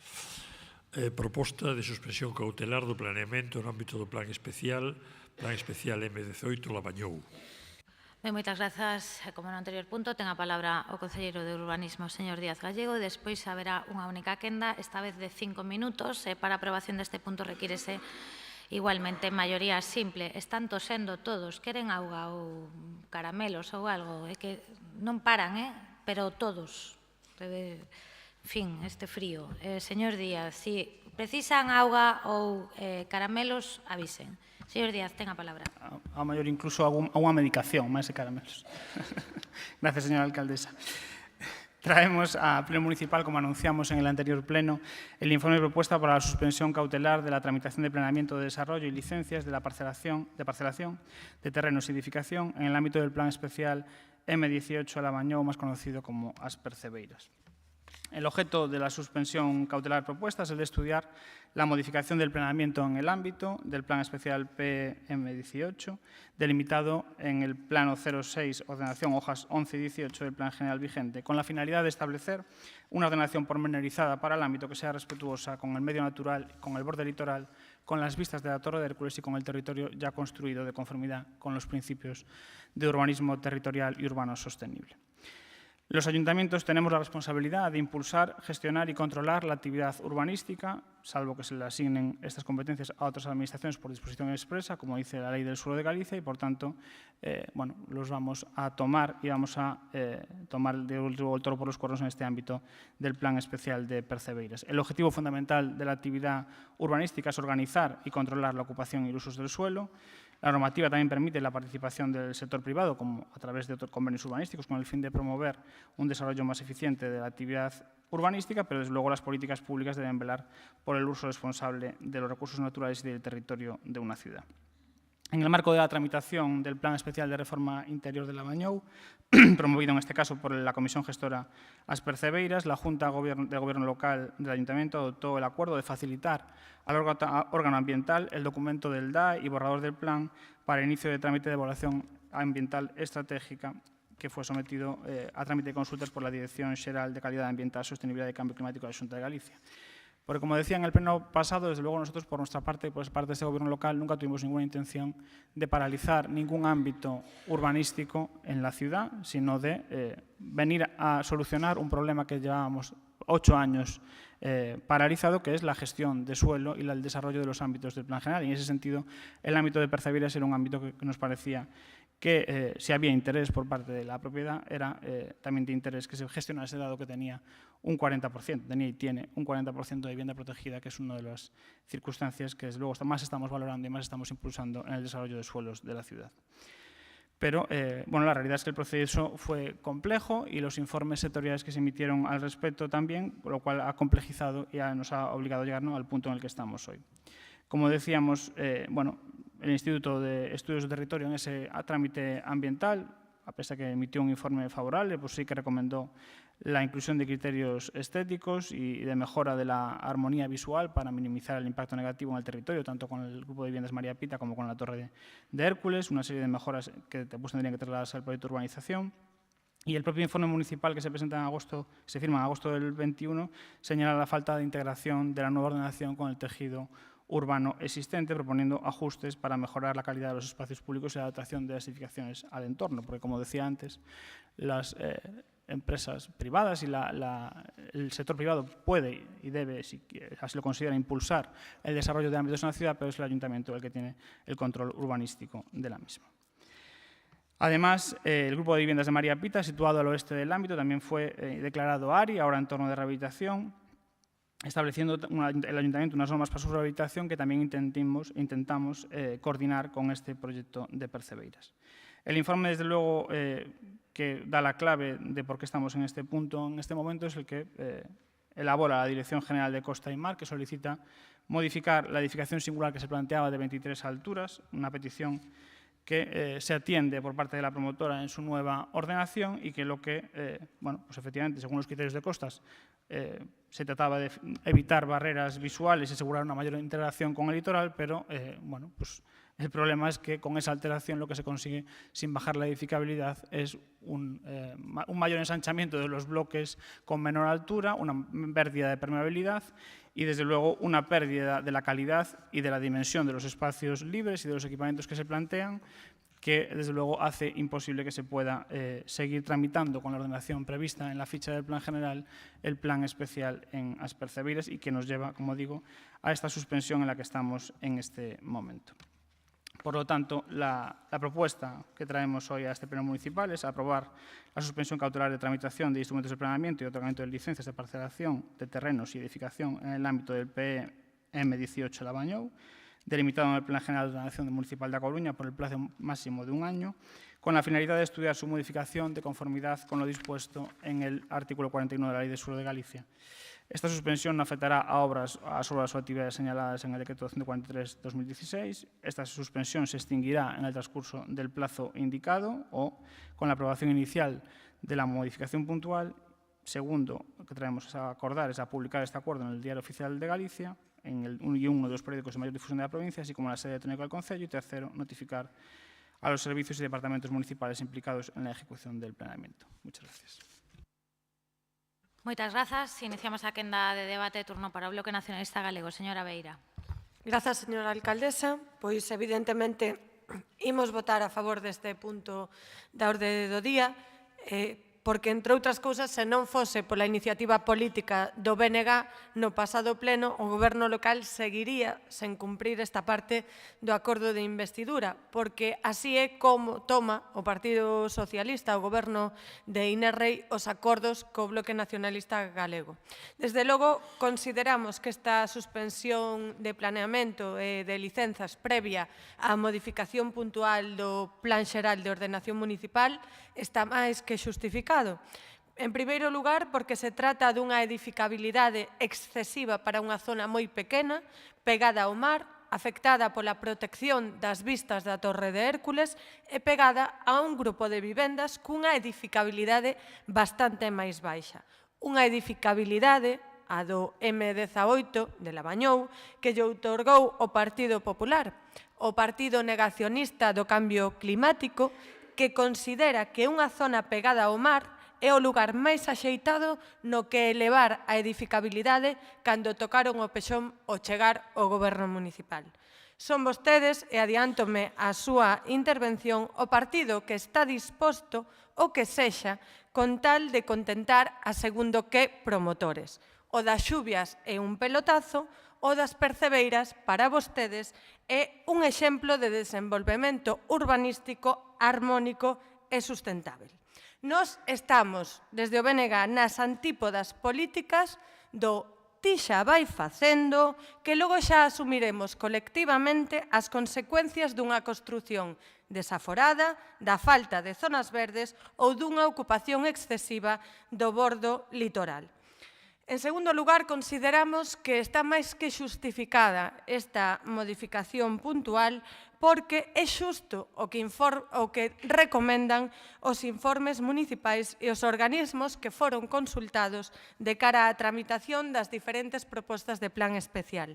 Proposta de suspensión cautelar do planeamento no ámbito do Plan Especial M18 Lavañou. Ben, moitas grazas. Como no anterior punto, ten a palabra o concelleiro de Urbanismo, señor Díaz Gallego, e despois haberá unha única quenda, esta vez de 5 minutos. Para a aprobación deste punto requírese igualmente maioría simple. Están tosendo todos, queren auga ou caramelos ou algo, é que non paran, pero todos. En fin, este frío. Señor Díaz, si precisan auga ou caramelos, avisen. Señor Díaz, ten a palabra. A maior incluso unha medicación, máis de caramelos. Gracias, señora alcaldesa. Traemos a Pleno Municipal, como anunciamos en el anterior pleno, el informe de propuesta para la suspensión cautelar de la tramitación de planeamiento de desarrollo y licencias de la parcelación de terrenos y edificación en el ámbito del Plan Especial M18 Lavañou, más conocido como as Percebeiras. El objeto de la suspensión cautelar propuesta es el de estudiar la modificación del planeamiento en el ámbito del Plan Especial PM18, delimitado en el Plano 06, ordenación hojas 11 y 18 del Plan General vigente, con la finalidad de establecer una ordenación pormenorizada para el ámbito que sea respetuosa con el medio natural, con el borde litoral, con las vistas de la Torre de Hércules y con el territorio ya construido de conformidad con los principios de urbanismo territorial y urbano sostenible. Los ayuntamientos tenemos la responsabilidad de impulsar, gestionar y controlar la actividad urbanística, salvo que se le asignen estas competencias a otras administraciones por disposición expresa, como dice la Ley del Suelo de Galicia, y por tanto, los vamos a tomar y vamos a tomar el toro por los cuernos en este ámbito del Plan Especial de Percebeiras. El objetivo fundamental de la actividad urbanística es organizar y controlar la ocupación y los usos del suelo. La normativa también permite la participación del sector privado, como a través de otros convenios urbanísticos, con el fin de promover un desarrollo más eficiente de la actividad urbanística, pero desde luego las políticas públicas deben velar por el uso responsable de los recursos naturales y del territorio de una ciudad. En el marco de la tramitación del Plan Especial de Reforma Interior de Lavañou, promovido en este caso por la Comisión Gestora As Percebeiras, la Junta de Gobierno Local del Ayuntamiento adoptó el acuerdo de facilitar al órgano ambiental el documento del DAE y borrador del plan para inicio de trámite de evaluación ambiental estratégica que fue sometido a trámite de consultas por la Dirección Xeral de Calidad Ambiental, Sostenibilidad y Cambio Climático de la Xunta de Galicia. Porque, como decía en el pleno pasado, desde luego nosotros, por nuestra parte y por parte de este Gobierno local, nunca tuvimos ninguna intención de paralizar ningún ámbito urbanístico en la ciudad, sino de venir a solucionar un problema que llevábamos 8 años paralizado, que es la gestión de suelo y el desarrollo de los ámbitos del Plan General. Y en ese sentido, el ámbito de Percebeiras era un ámbito que nos parecía que si había interés por parte de la propiedad, era también de interés que se gestionase, dado que tenía un 40%, tenía y tiene un 40% de vivienda protegida, que es una de las circunstancias que desde luego más estamos valorando y más estamos impulsando en el desarrollo de suelos de la ciudad. Pero bueno, la realidad es que el proceso fue complejo y los informes sectoriales que se emitieron al respecto también, lo cual ha complejizado y nos ha obligado a llegar al punto en el que estamos hoy. Como decíamos, bueno, el Instituto de Estudios de Territorio en ese trámite ambiental, a pesar de que emitió un informe favorable, pues sí que recomendó la inclusión de criterios estéticos y de mejora de la armonía visual para minimizar el impacto negativo en el territorio, tanto con el grupo de viviendas María Pita como con la Torre de Hércules, una serie de mejoras que pues, tendrían que trasladarse al proyecto de urbanización. Y el propio informe municipal que se presenta en agosto, se firma en agosto del 21, señala la falta de integración de la nueva ordenación con el tejido urbano existente, proponiendo ajustes para mejorar la calidad de los espacios públicos y la adaptación de las edificaciones al entorno, porque, como decía antes, las empresas privadas y el sector privado puede y debe, si así lo considera, impulsar el desarrollo de ámbitos en la ciudad, pero es el ayuntamiento el que tiene el control urbanístico de la misma. Además, el grupo de viviendas de María Pita, situado al oeste del ámbito, también fue declarado ARI, ahora entorno de rehabilitación, estableciendo el ayuntamiento unas normas para su rehabilitación que también intentamos coordinar con este proyecto de Percebeiras. El informe, desde luego, que da la clave de por qué estamos en este punto, en este momento, es el que elabora la Dirección General de Costa y Mar, que solicita modificar la edificación singular que se planteaba de 23 alturas, una petición que se atiende por parte de la promotora en su nueva ordenación y que lo que, bueno, pues efectivamente, según los criterios de costas, se trataba de evitar barreras visuales y asegurar una mayor integración con el litoral, pero, bueno, pues el problema es que con esa alteración lo que se consigue sin bajar la edificabilidad es un mayor ensanchamiento de los bloques con menor altura, una pérdida de permeabilidad y, desde luego, una pérdida de la calidad y de la dimensión de los espacios libres y de los equipamientos que se plantean, que, desde luego, hace imposible que se pueda seguir tramitando con la ordenación prevista en la ficha del Plan General el Plan Especial en As Percebeiras y que nos lleva, como digo, a esta suspensión en la que estamos en este momento. Por lo tanto, la propuesta que traemos hoy a este pleno municipal es aprobar la suspensión cautelar de tramitación de instrumentos de planeamiento y otorgamiento de licencias de parcelación de terrenos y edificación en el ámbito del PM 18 La Bañou, delimitado en el Plan General de Ordenación Municipal de A Coruña por el plazo máximo de 1 año, con la finalidad de estudiar su modificación de conformidad con lo dispuesto en el artículo 41 de la Ley de Suelo de Galicia. Esta suspensión no afectará a obras o actividades señaladas en el decreto 143/2016. Esta suspensión se extinguirá en el transcurso del plazo indicado o con la aprobación inicial de la modificación puntual. Segundo, lo que traemos a acordar es a publicar este acuerdo en el Diario Oficial de Galicia y uno de los periódicos de mayor difusión de la provincia, así como la sede electrónica del Concello. Y tercero, notificar a los servicios y departamentos municipales implicados en la ejecución del planeamiento. Muchas gracias. Moitas grazas. Iniciamos a quenda de debate, turno para o Bloque Nacionalista Galego. Señora Beira. Grazas, señora alcaldesa. Pois, evidentemente, imos votar a favor deste punto da orde do día, porque, entre outras cousas, se non fose pola iniciativa política do BNG no pasado pleno, o Goberno local seguiría sen cumprir esta parte do acordo de investidura, porque así é como toma o Partido Socialista, o Goberno de Inés Rei, os acordos co Bloque Nacionalista Galego. Desde logo, consideramos que esta suspensión de planeamento e de licenzas previa á modificación puntual do Plan Xeral de Ordenación Municipal está máis que xustificado. En primeiro lugar, porque se trata dunha edificabilidade excesiva para unha zona moi pequena, pegada ao mar, afectada pola protección das vistas da Torre de Hércules e pegada a un grupo de vivendas cunha edificabilidade bastante máis baixa. Unha edificabilidade, a do M18 de La Bañou, que lle outorgou o Partido Popular, o partido negacionista do cambio climático, que considera que unha zona pegada ao mar é o lugar máis axeitado no que elevar a edificabilidade cando tocaron o pexón ao chegar ao Goberno municipal. Son vostedes, e adiántome a súa intervención, o partido que está disposto o que sexa con tal de contentar a segundo que promotores. O das xuvias é un pelotazo, o das percebeiras, para vostedes, é un exemplo de desenvolvemento urbanístico armónico e sustentável. Nós estamos, desde o BNG, nas antípodas políticas do ti xa vai facendo, que logo xa asumiremos colectivamente as consecuencias dunha construción desaforada, da falta de zonas verdes ou dunha ocupación excesiva do bordo litoral. En segundo lugar, consideramos que está máis que xustificada esta modificación puntual porque é xusto o que recomendan os informes municipais e os organismos que foron consultados de cara á tramitación das diferentes propostas de plan especial.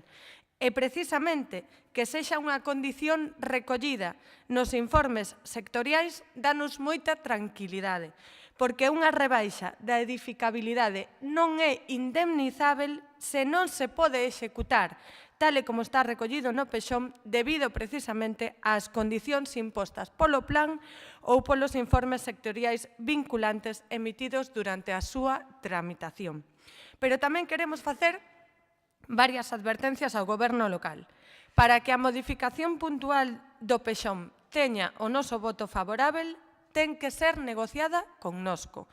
E precisamente que sexa unha condición recollida nos informes sectoriais danos moita tranquilidade, porque unha rebaixa da edificabilidade non é indemnizável se non se pode executar, tal e como está recollido no PEXOM, debido precisamente ás condicións impostas polo plan ou polos informes sectoriais vinculantes emitidos durante a súa tramitación. Pero tamén queremos facer varias advertencias ao Goberno local. Para que a modificación puntual do PEXOM teña o noso voto favorável, ten que ser negociada connosco.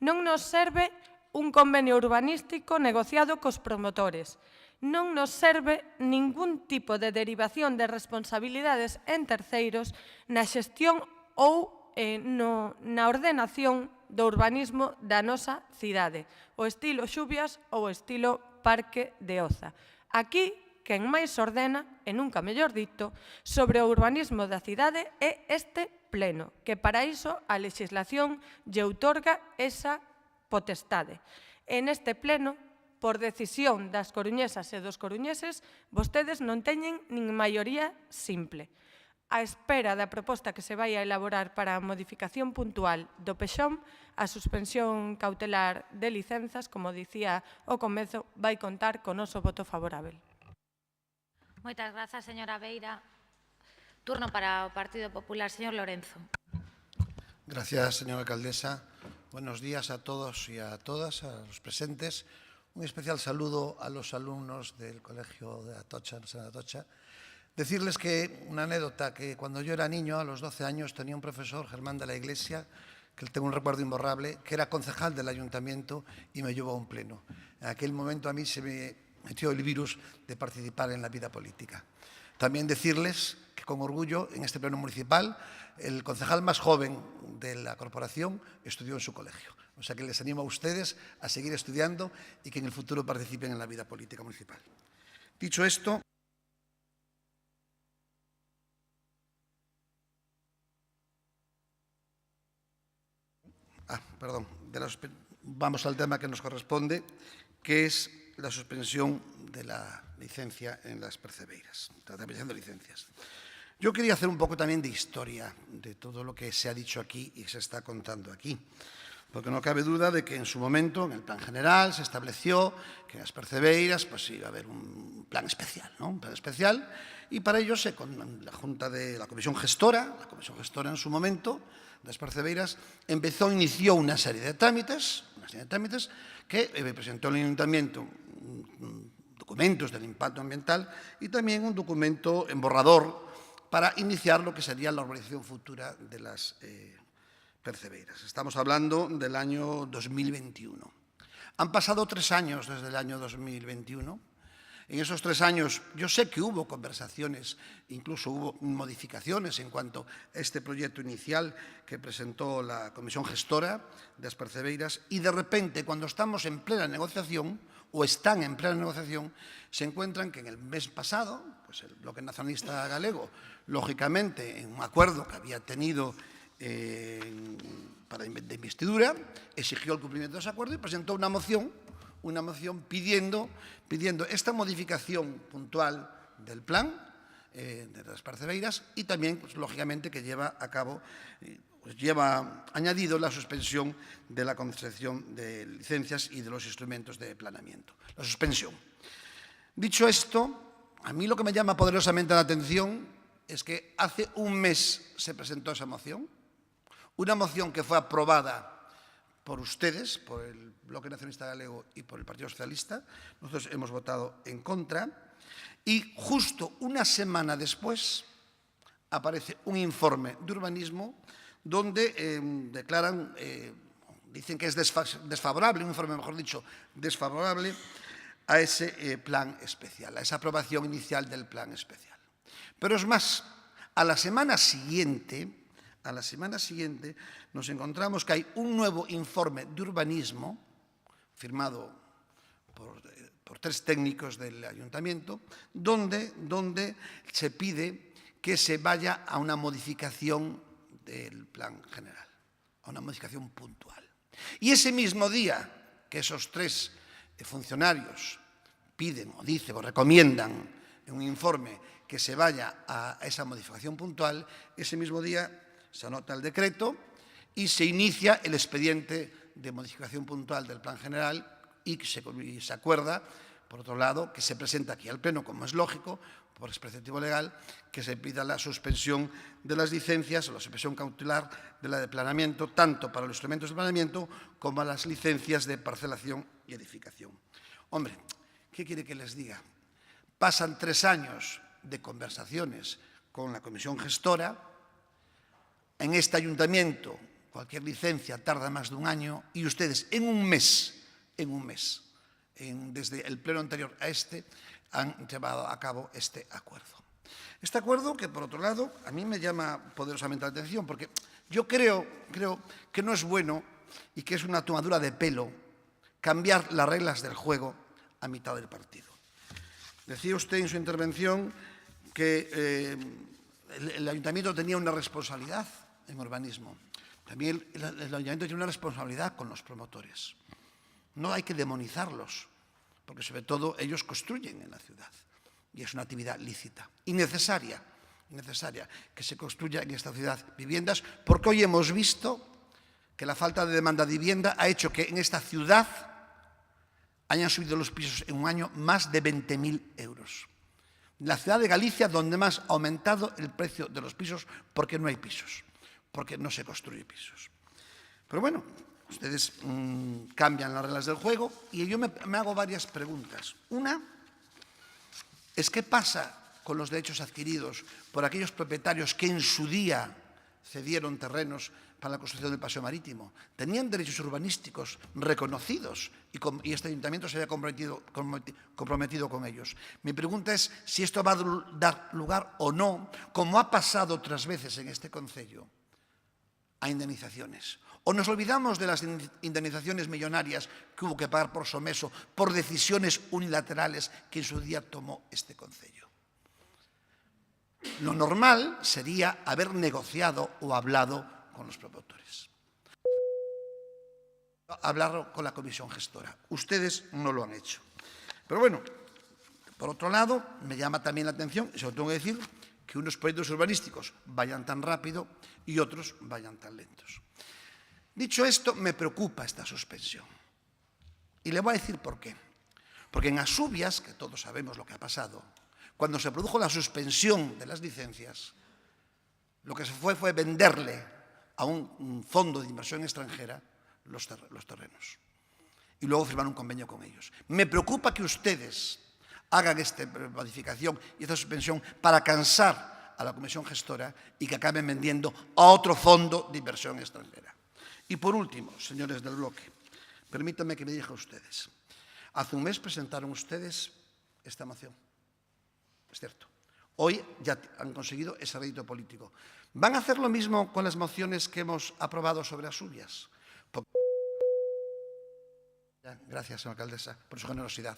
Non nos serve un convenio urbanístico negociado cos promotores. Non nos serve ningún tipo de derivación de responsabilidades en terceiros na xestión ou na ordenación do urbanismo da nosa cidade, o estilo Xubias ou o estilo Parque de Oza. Aquí, quen máis ordena, e nunca mellor dito, sobre o urbanismo da cidade é este pleno, que para iso a legislación lle outorga esa potestade. En este pleno, por decisión das coruñesas e dos coruñeses, vostedes non teñen nin maioría simple. A espera da proposta que se vai a elaborar para a modificación puntual do PEXOM, a suspensión cautelar de licenzas, como dicía ao comezo, vai contar co noso voto favorável. Moitas grazas, señora Beira. Turno para o Partido Popular, señor Lorenzo. Gracias, señora alcaldesa. Buenos días a todos y a todas, a los presentes. Un especial saludo a los alumnos del Colegio de Atocha, de Atocha. Decirles que una anécdota, que cuando yo era niño, a los 12 años, tenía un profesor, Germán de la Iglesia, que tengo un recuerdo imborrable, que era concejal del ayuntamiento y me llevó a un pleno. En aquel momento a mí se me metió el virus de participar en la vida política. También decirles que con orgullo en este pleno municipal el concejal más joven de la corporación estudió en su colegio. O sea que les animo a ustedes a seguir estudiando y que en el futuro participen en la vida política municipal. Dicho esto, vamos al tema que nos corresponde, que es la suspensión de la licencia en las percebeiras, la tramitación de licencias. Yo quería hacer un poco también de historia de todo lo que se ha dicho aquí y se está contando aquí, porque no cabe duda de que en su momento, en el plan general, se estableció que en las percebeiras pues, iba a haber un plan especial, ¿no? Un plan especial, y para ello la Junta de la Comisión Gestora en su momento, de las percebeiras, inició una serie de trámites que presentó el Ayuntamiento documentos del impacto ambiental y también un documento en borrador para iniciar lo que sería la urbanización futura de las percebeiras. Estamos hablando del año 2021. Han pasado 3 años desde el año 2021. En esos 3 años yo sé que hubo conversaciones, incluso hubo modificaciones en cuanto a este proyecto inicial que presentó la Comisión Gestora de las Percebeiras y de repente, cuando estamos en plena negociación o están en plena negociación, se encuentran que en el mes pasado, pues el Bloque Nacionalista Galego, lógicamente, en un acuerdo que había tenido de investidura, exigió el cumplimiento de ese acuerdo y presentó una moción pidiendo esta modificación puntual del plan de las percebeiras y también, pues, lógicamente, que lleva añadido la suspensión de la concesión de licencias y de los instrumentos de planeamiento. La suspensión. Dicho esto, a mí lo que me llama poderosamente la atención es que hace un mes se presentó esa moción, una moción que fue aprobada por ustedes, por el Bloque Nacionalista Galego y por el Partido Socialista. Nosotros hemos votado en contra Y justo una semana después aparece un informe de urbanismo donde declaran, dicen que es desfavorable, un informe, mejor dicho, desfavorable a ese plan especial, a esa aprobación inicial del plan especial. Pero es más, a la semana siguiente nos encontramos que hay un nuevo informe de urbanismo firmado por 3 técnicos del ayuntamiento, donde se pide que se vaya a una modificación del plan general, a una modificación puntual. Y ese mismo día que esos 3 funcionarios piden o dicen o recomiendan en un informe que se vaya a esa modificación puntual, ese mismo día se anota el decreto y se inicia el expediente de modificación puntual del plan general y se acuerda, por otro lado, que se presenta aquí al Pleno, como es lógico, por preceptivo legal, que se pida la suspensión de las licencias o la suspensión cautelar de la de planeamiento, tanto para los instrumentos de planeamiento como a las licencias de parcelación y edificación. Hombre, ¿qué quiere que les diga? Pasan 3 años de conversaciones con la comisión gestora. En este ayuntamiento cualquier licencia tarda más de un año y ustedes en un mes, desde el pleno anterior a este, han llevado a cabo este acuerdo. Este acuerdo que, por otro lado, a mí me llama poderosamente la atención porque yo creo que no es bueno y que es una tomadura de pelo cambiar las reglas del juego a mitad del partido. Decía usted en su intervención que el ayuntamiento tenía una responsabilidad en urbanismo. También el ayuntamiento tiene una responsabilidad con los promotores. No hay que demonizarlos, porque sobre todo ellos construyen en la ciudad y es una actividad lícita y necesaria que se construya en esta ciudad viviendas, porque hoy hemos visto que la falta de demanda de vivienda ha hecho que en esta ciudad hayan subido los pisos en un año más de 20.000 euros. La ciudad de Galicia donde más ha aumentado el precio de los pisos porque no hay pisos, porque no se construyen pisos. Pero bueno, ustedes cambian las reglas del juego y yo me hago varias preguntas. Una es qué pasa con los derechos adquiridos por aquellos propietarios que en su día cedieron terrenos para la construcción del paseo marítimo. Tenían derechos urbanísticos reconocidos y este ayuntamiento se había comprometido con ellos. Mi pregunta es si esto va a dar lugar o no, como ha pasado otras veces en este concello, a indemnizaciones. O nos olvidamos de las indemnizaciones millonarias que hubo que pagar por Someso por decisiones unilaterales que en su día tomó este concello. Lo normal sería haber negociado o hablado con los promotores. Hablarlo con la comisión gestora. Ustedes no lo han hecho. Pero bueno, por otro lado, me llama también la atención, y se lo tengo que decir, que unos proyectos urbanísticos vayan tan rápido y otros vayan tan lentos. Dicho esto, me preocupa esta suspensión. Y le voy a decir por qué. Porque en Asubias, que todos sabemos lo que ha pasado, cuando se produjo la suspensión de las licencias, lo que se fue venderle a un fondo de inversión extranjera los terrenos. Y luego firmar un convenio con ellos. Me preocupa que ustedes hagan esta modificación y esta suspensión para cansar a la comisión gestora y que acaben vendiendo a otro fondo de inversión extranjera. Y por último, señores del bloque, permítanme que me diga a ustedes. Hace un mes presentaron ustedes esta moción. Es cierto. Hoy ya han conseguido ese rédito político. ¿Van a hacer lo mismo con las mociones que hemos aprobado sobre Asubias? Gracias, señora alcaldesa, por su generosidad.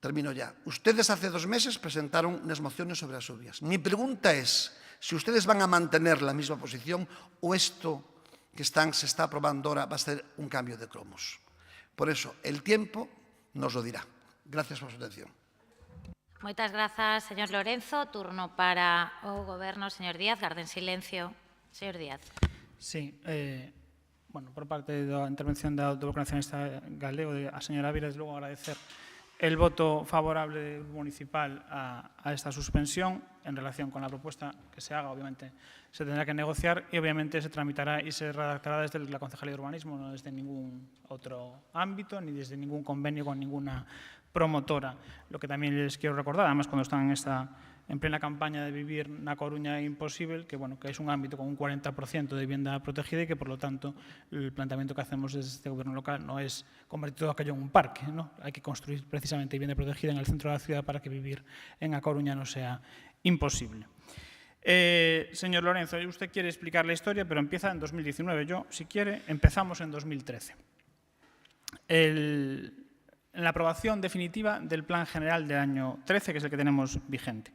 Termino ya. Ustedes hace 2 meses presentaron unas mociones sobre Asubias. Mi pregunta es si ustedes van a mantener la misma posición o esto que se está aprobando ahora va a ser un cambio de cromos. Por eso, el tiempo nos lo dirá. Gracias por su atención. Moitas grazas, señor Lorenzo. Turno para o Goberno, señor Díaz. Garden silencio. Señor Díaz. Sí, bueno, por parte da intervención do Bloque Nacionalista Galego, a señora Ávila, desde logo agradecer el voto favorable municipal a esta suspensión en relación con la propuesta que se haga. Obviamente se tendrá que negociar y obviamente se tramitará y se redactará desde la Concejalía de Urbanismo, no desde ningún otro ámbito ni desde ningún convenio con ninguna promotora. Lo que también les quiero recordar, además cuando están en plena campaña de vivir na Coruña é imposible, que es un ámbito con un 40% de vivienda protegida y que, por lo tanto, el planteamiento que hacemos desde este gobierno local no es convertir todo aquello en un parque, ¿no? Hay que construir precisamente vivienda protegida en el centro de la ciudad para que vivir en A Coruña no sea imposible. Señor Lorenzo, usted quiere explicar la historia, pero empieza en 2019. Yo, si quiere, empezamos en 2013. En la aprobación definitiva del Plan General del año 13, que es el que tenemos vigente.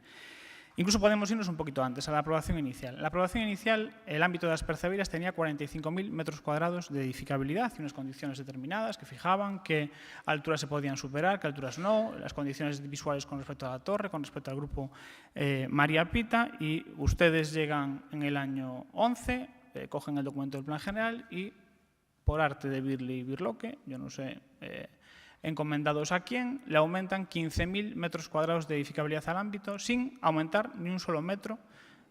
Incluso podemos irnos un poquito antes, a la aprobación inicial. En la aprobación inicial, el ámbito de las percebeiras tenía 45.000 metros cuadrados de edificabilidad y unas condiciones determinadas que fijaban qué alturas se podían superar, qué alturas no, las condiciones visuales con respecto a la torre, con respecto al grupo María Pita, y ustedes llegan en el año 11, cogen el documento del Plan General y, por arte de Birli y Birloque, yo no sé encomendados a quién, le aumentan 15.000 metros cuadrados de edificabilidad al ámbito sin aumentar ni un solo metro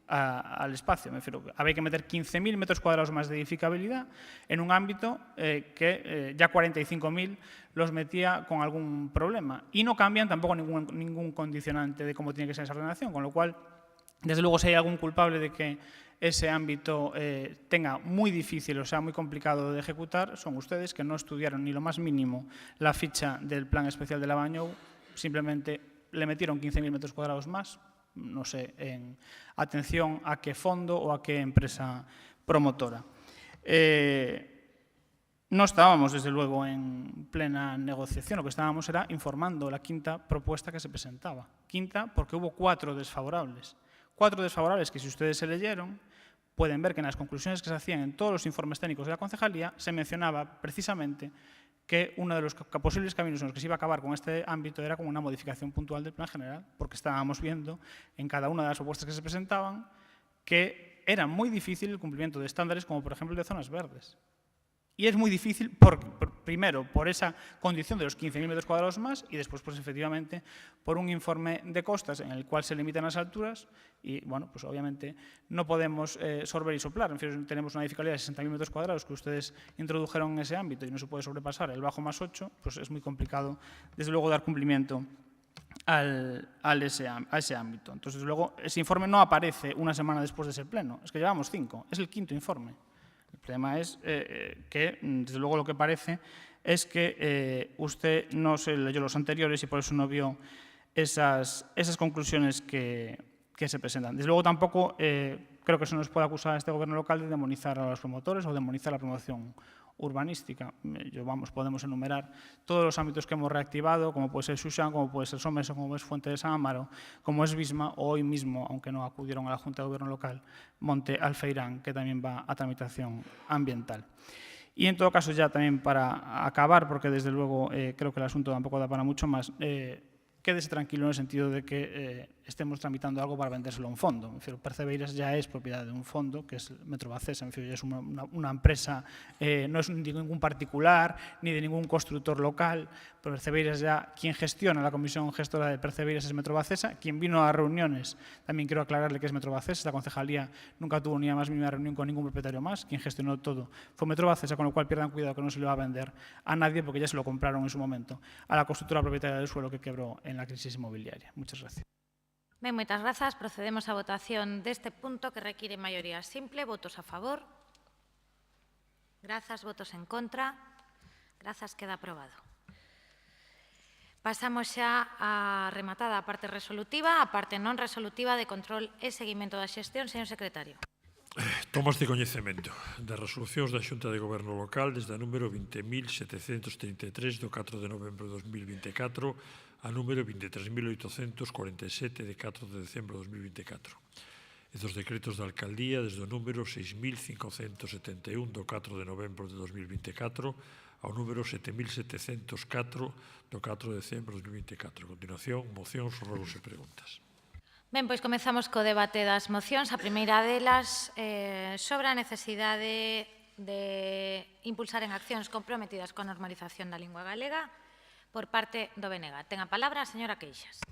al espacio. Me refiero, había que meter 15.000 metros cuadrados más de edificabilidad en un ámbito que ya 45.000 los metía con algún problema. Y no cambian tampoco ningún condicionante de cómo tiene que ser esa ordenación, con lo cual, desde luego, si hay algún culpable de que ese ámbito tenga muy difícil, o sea, muy complicado de ejecutar, son ustedes, que no estudiaron ni lo más mínimo la ficha del Plan Especial de Lavagnou, simplemente le metieron 15.000 metros cuadrados más, no sé, en atención a qué fondo o a qué empresa promotora. No estábamos, desde luego, en plena negociación, lo que estábamos era informando la quinta propuesta que se presentaba. Quinta porque hubo 4 desfavorables. 4 desfavorables que, si ustedes se leyeron, pueden ver que en las conclusiones que se hacían en todos los informes técnicos de la concejalía se mencionaba precisamente que uno de los posibles caminos en los que se iba a acabar con este ámbito era con una modificación puntual del Plan General, porque estábamos viendo en cada una de las propuestas que se presentaban que era muy difícil el cumplimiento de estándares como, por ejemplo, el de zonas verdes. Y es muy difícil, primero, por esa condición de los 15.000 metros cuadrados más y después, pues efectivamente, por un informe de costas en el cual se limitan las alturas y, bueno, pues obviamente no podemos sorber y soplar. En fin, tenemos una edificabilidad de 60.000 metros cuadrados que ustedes introdujeron en ese ámbito y no se puede sobrepasar el bajo más 8, pues es muy complicado, desde luego, dar cumplimiento a ese ámbito. Entonces, desde luego, ese informe no aparece una semana después de ese pleno, es que llevamos 5, es el 5º informe. El problema es que, desde luego, lo que parece es que usted no se leyó los anteriores y por eso no vio esas conclusiones que se presentan. Desde luego, tampoco creo que se nos puede acusar a este gobierno local de demonizar a los promotores o demonizar la promoción urbanística. Podemos enumerar todos los ámbitos que hemos reactivado, como puede ser Xuxán, como puede ser Someso, como es Fuente de San Amaro, como es Visma, o hoy mismo, aunque no acudieron a la Junta de Gobierno local, Monte Alfeirán, que también va a tramitación ambiental. Y en todo caso, ya también para acabar, porque desde luego creo que el asunto tampoco da para mucho más, quédese tranquilo en el sentido de que estemos tramitando algo para vendérselo a un fondo. Percebeiras ya es propiedad de un fondo, que es Metrobacesa, ya es una empresa, no es de ningún particular ni de ningún constructor local. Percebeiras ya, quien gestiona la comisión gestora de Percebeiras es Metrobacesa. Quien vino a reuniones, también quiero aclararle que es Metrobacesa. La concejalía nunca tuvo ni la más mínima reunión con ningún propietario más. Quien gestionó todo fue Metrobacesa, con lo cual pierdan cuidado que no se le va a vender a nadie porque ya se lo compraron en su momento a la constructora propietaria del suelo que quebró en la crisis inmobiliaria. Muchas gracias. Ben, moitas grazas. Procedemos á votación deste punto que require maioría simple. Votos a favor. Grazas. Votos en contra. Grazas. Queda aprobado. Pasamos xa a rematada a parte resolutiva, a parte non resolutiva de control e seguimento da xestión. Señor secretario. Tomas de coñecemento das resolucións da Xunta de Goberno Local desde a número 20.733 do 4 de novembro de 2024 a número 23.847 de 4 de decembro de 2024 e dos decretos da Alcaldía desde o número 6.571 do 4 de novembro de 2024 ao número 7.704 do 4 de decembro de 2024. A continuación, mocións, rogos e preguntas. Ben, pois comezamos co debate das mocións. A primeira delas sobre a necesidade de impulsar en accións comprometidas coa normalización da lingua galega por parte do BNG. Ten a palabra a señora Queixas.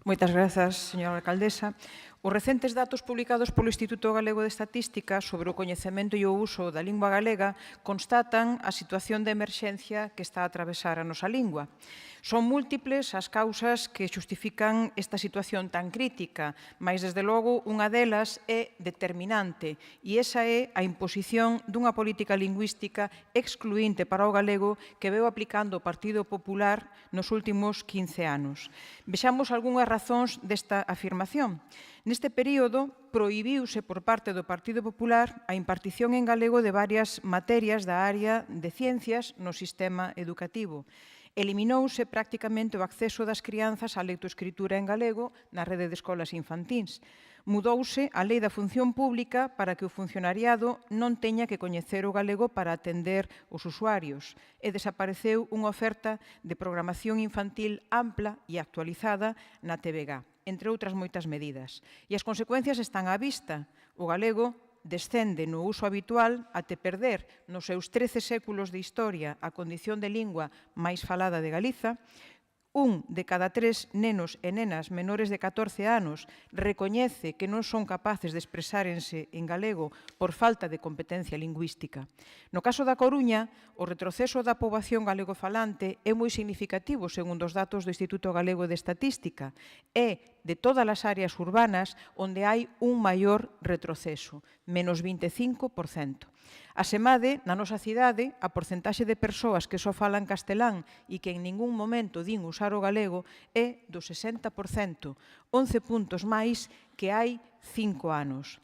Moitas grazas, señora alcaldesa. Os recentes datos publicados polo Instituto Galego de Estatística sobre o coñecemento e o uso da lingua galega constatan a situación de emerxencia que está a atravesar a nosa lingua. Son múltiples as causas que xustifican esta situación tan crítica, mas, desde logo, unha delas é determinante, e esa é a imposición dunha política lingüística excluinte para o galego que veu aplicando o Partido Popular nos últimos 15 anos. Vexamos algunhas razóns desta afirmación. Neste período, prohibiuse por parte do Partido Popular a impartición en galego de varias materias da área de ciencias no sistema educativo. Eliminouse prácticamente o acceso das crianzas á lectoescritura en galego na rede de escolas infantís. Mudouse a Lei da Función Pública para que o funcionariado non teña que coñecer o galego para atender os usuarios e desapareceu unha oferta de programación infantil ampla e actualizada na TVG, entre outras moitas medidas. E as consecuencias están á vista. O galego descende no uso habitual até perder nos seus 13 séculos de historia a condición de lingua máis falada de Galiza. Un de cada 3 nenos e nenas menores de 14 anos recoñece que non son capaces de expresárense en galego por falta de competencia lingüística. No caso da Coruña, o retroceso da poboación galegofalante é moi significativo segundo os datos do Instituto Galego de Estatística. É de todas as áreas urbanas onde hai un maior retroceso, menos 25%. Asemade, na nosa cidade, a porcentaxe de persoas que só falan castelán e que en ningún momento din usar o galego é do 60%, 11 puntos máis que hai 5 anos.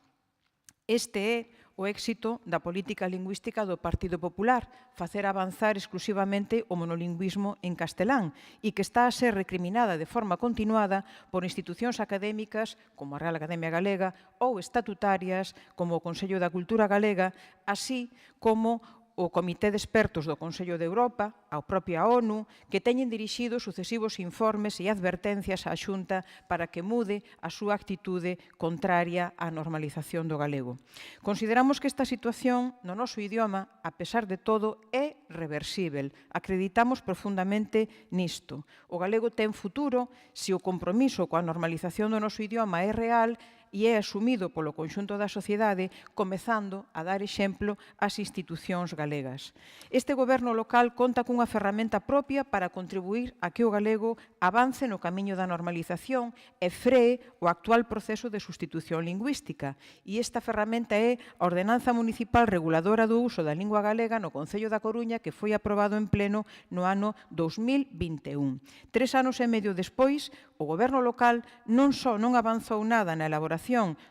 Este é o éxito da política lingüística do Partido Popular, facer avanzar exclusivamente o monolingüismo en castelán e que está a ser recriminada de forma continuada por institucións académicas como a Real Academia Galega ou estatutarias como o Consello da Cultura Galega, así como o Comité de Expertos do Consello de Europa, a propia ONU, que teñen dirixido sucesivos informes e advertencias á Xunta para que mude a súa actitude contraria á normalización do galego. Consideramos que esta situación no noso idioma, a pesar de todo, é reversible. Acreditamos profundamente nisto. O galego ten futuro se o compromiso coa normalización do noso idioma é real e é asumido polo conxunto da sociedade, comezando a dar exemplo ás institucións galegas. Este goberno local conta cunha ferramenta propia para contribuir a que o galego avance no camiño da normalización e free o actual proceso de sustitución lingüística. E esta ferramenta é a Ordenanza Municipal Reguladora do Uso da Lingua Galega no Concello da Coruña, que foi aprobado en pleno no ano 2021. 3 anos e medio despois, o goberno local non só non avanzou nada na elaboración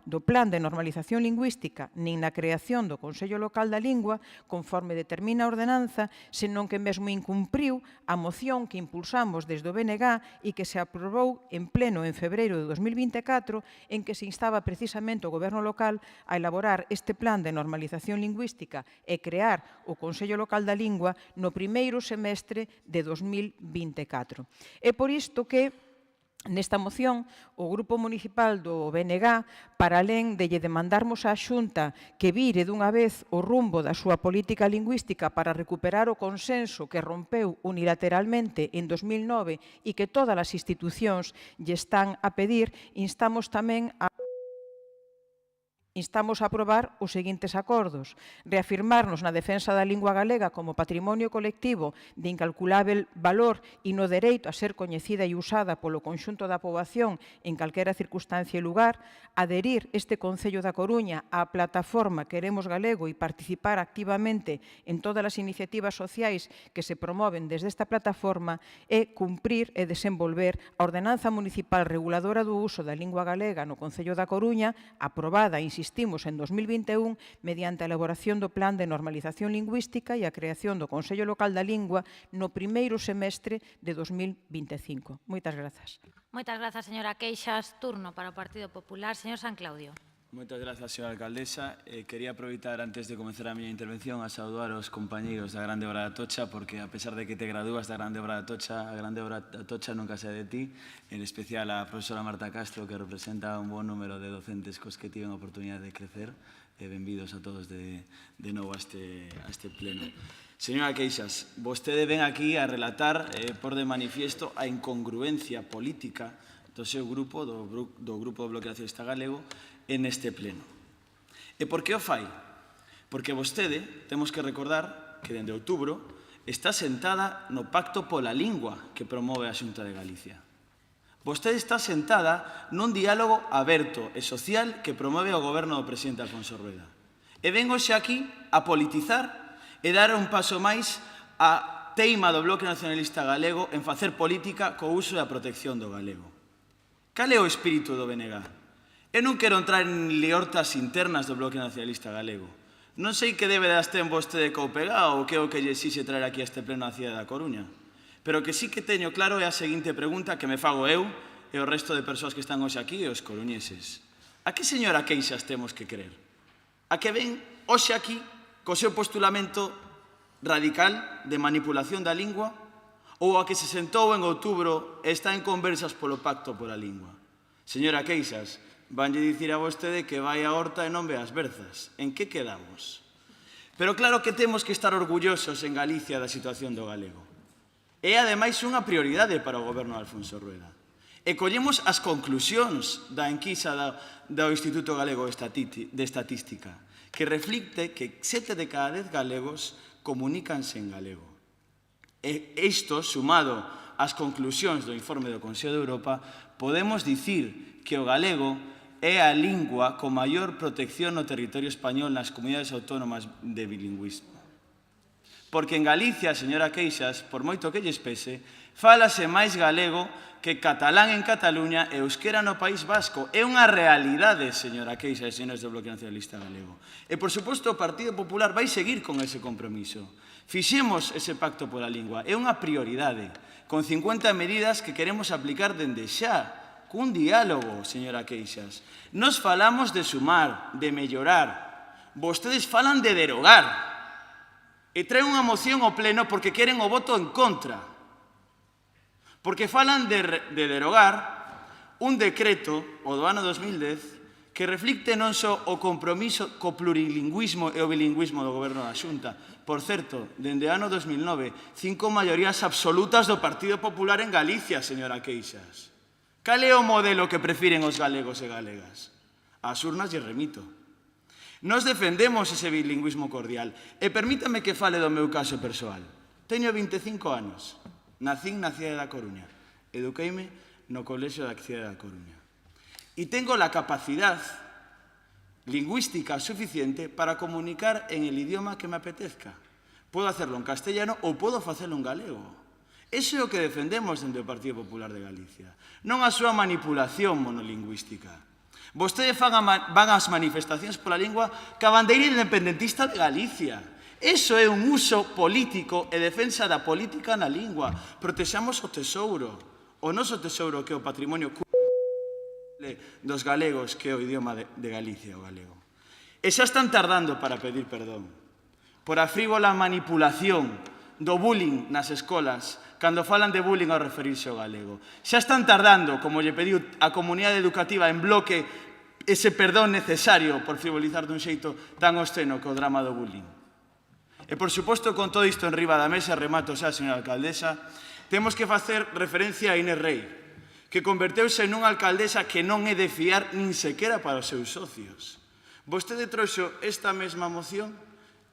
do Plan de Normalización Lingüística nin na creación do Consello Local da Lingua, conforme determina a ordenanza, senón que mesmo incumpriu a moción que impulsamos desde o BNG e que se aprobou en pleno en febreiro de 2024, en que se instaba precisamente o goberno local a elaborar este Plan de Normalización Lingüística e crear o Consello Local da Lingua no primeiro semestre de 2024. É por isto que nesta moción, o Grupo Municipal do BNG, para alén de lle demandarmos á Xunta que vire dunha vez o rumbo da súa política lingüística para recuperar o consenso que rompeu unilateralmente en 2009 e que todas as institucións lle están a pedir, instamos tamén a aprobar os seguintes acordos: reafirmarnos na defensa da lingua galega como patrimonio colectivo de incalculável valor e no dereito a ser coñecida e usada polo conxunto da poboación en calquera circunstancia e lugar, adherir este Concello da Coruña á plataforma Queremos Galego e participar activamente en todas as iniciativas sociais que se promoven desde esta plataforma e cumprir e desenvolver a Ordenanza Municipal Reguladora do Uso da Lingua Galega no Concello da Coruña, aprobada, insistimos, en 2021, mediante a elaboración do Plan de Normalización Lingüística e a creación do Consello Local da Lingua no primeiro semestre de 2025. Moitas grazas. Moitas grazas, señora Queixas. Turno para o Partido Popular. Señor San Claudio. Moitas grazas, señora alcaldesa. Quería aproveitar, antes de comenzar a miña intervención, a saudar aos compañeiros da Grande Obra da Atocha, porque, a pesar de que te gradúas da Grande Obra da Atocha, a Grande Obra da Atocha nunca sae de ti, en especial a profesora Marta Castro, que representa un bon número de docentes cos que tiven a oportunidade de crecer. Benvidos a todos de novo a este pleno. Señora Queixas, vostede ven aquí a relatar, por de manifiesto, a incongruencia política do seu grupo, do Grupo do Bloque Nacionalista Galego, en este pleno. E por que o fai? Porque vostede, temos que recordar que dende outubro está sentada no Pacto pola Lingua que promove a Xunta de Galicia. Vostede está sentada nun diálogo aberto e social que promove o goberno do presidente Alfonso Rueda. E vengo xe aquí a politizar e dar un paso máis a teima do Bloque Nacionalista Galego en facer política co uso e a protección do galego. Cal é o espírito do BNG? Eu non quero entrar en liortas internas do Bloque Nacionalista Galego. Non sei que débedas ten vostede co UPG ou que é o que lle exixe traer aquí a este pleno a cidade da Coruña. Pero o que sí que teño claro é a seguinte pregunta que me fago eu e o resto de persoas que están hoxe aquí e os coruñeses. A que señora Queixas temos que creer? A que ven hoxe aquí co seu postulamento radical de manipulación da lingua ou a que se sentou en outubro e está en conversas polo Pacto pola Lingua? Señora Queixas, vanlle dicir a vostede que vai a horta e non ve as berzas. En que quedamos? Pero claro que temos que estar orgullosos en Galicia da situación do galego. É ademais unha prioridade para o goberno de Alfonso Rueda. E collemos as conclusións da enquisa do Instituto Galego de Estatística, que reflicte que 7 de cada 10 galegos comunícanse en galego. E isto, sumado ás conclusións do informe do Consello de Europa, podemos dicir que o galego é a lingua con maior protección no territorio español nas comunidades autónomas de bilingüismo. Porque en Galicia, señora Queixas, por moito que lles pese, fálase máis galego que catalán en Cataluña e euskera no País Vasco. É unha realidade, señora Queixas e señores do Bloque Nacionalista Galego. E, por suposto, o Partido Popular vai seguir con ese compromiso. Fixemos ese pacto pola lingua. É unha prioridade, con 50 medidas que queremos aplicar dende xa, cun diálogo, señora Queixas. Nos falamos de sumar, de mellorar. Vostedes falan de derogar. E traen unha moción ao pleno porque queren o voto en contra. Porque falan de derogar un decreto, o do ano 2010, que reflicte non só o compromiso co plurilingüismo e o bilingüismo do goberno da Xunta. Por certo, dende o ano 2009, 5 maiorías absolutas do Partido Popular en Galicia, señora Queixas. Cal é o modelo que prefiren os galegos e galegas? As urnas lle remito. Nos defendemos ese bilingüismo cordial. E permítame que fale do meu caso persoal. Teño 25 anos. Nacín na cidade da Coruña. Eduqueime no colexio da cidade da Coruña. E tengo la capacidad lingüística suficiente para comunicar en el idioma que me apetezca. Puedo hacerlo en castellano ou puedo facelo en galego. Eso é o que defendemos dentro do Partido Popular de Galicia. Non a súa manipulación monolingüística. Vostedes van ás manifestacións pola lingua ca bandeira independentista de Galicia. Eso é un uso político e defensa da política na lingua. Protexamos o tesouro. O noso tesouro que é o patrimonio dos galegos, que é o idioma de Galicia, o galego. E xa están tardando para pedir perdón por a frívola manipulación do bullying nas escolas, cando falan de bullying ao referirse ao galego. Xa están tardando, como lle pediu a comunidade educativa en bloque, ese perdón necesario por frivolizar dun xeito tan obsceno que o drama do bullying. E, por suposto, con todo isto en riba da mesa, remato xa, señora alcaldesa, temos que facer referencia a Inés Rei, que converteuse nunha alcaldesa que non é de fiar nin sequera para os seus socios. Vostede trouxo esta mesma moción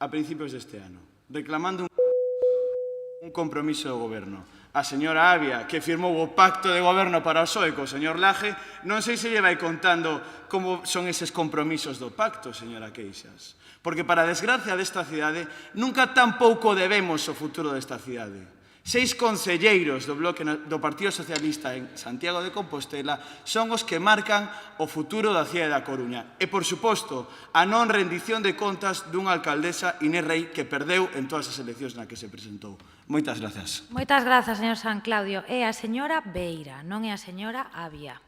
a principios deste ano, reclamando un compromiso do goberno. A señora Avia, que firmou o pacto de goberno para o PSOE co señor Laje, non sei se lle vai contando como son eses compromisos do pacto, señora Queixas. Porque, para a desgracia desta cidade, nunca tampouco debemos o futuro desta cidade. 6 concelleiros do Partido Socialista en Santiago de Compostela son os que marcan o futuro da cidade da Coruña. E, por suposto, a non rendición de contas dunha alcaldesa, Inés Rei, que perdeu en todas as eleccións na que se presentou. Moitas grazas. Moitas grazas, señor San Claudio. É a señora Beira, non é a señora Avia.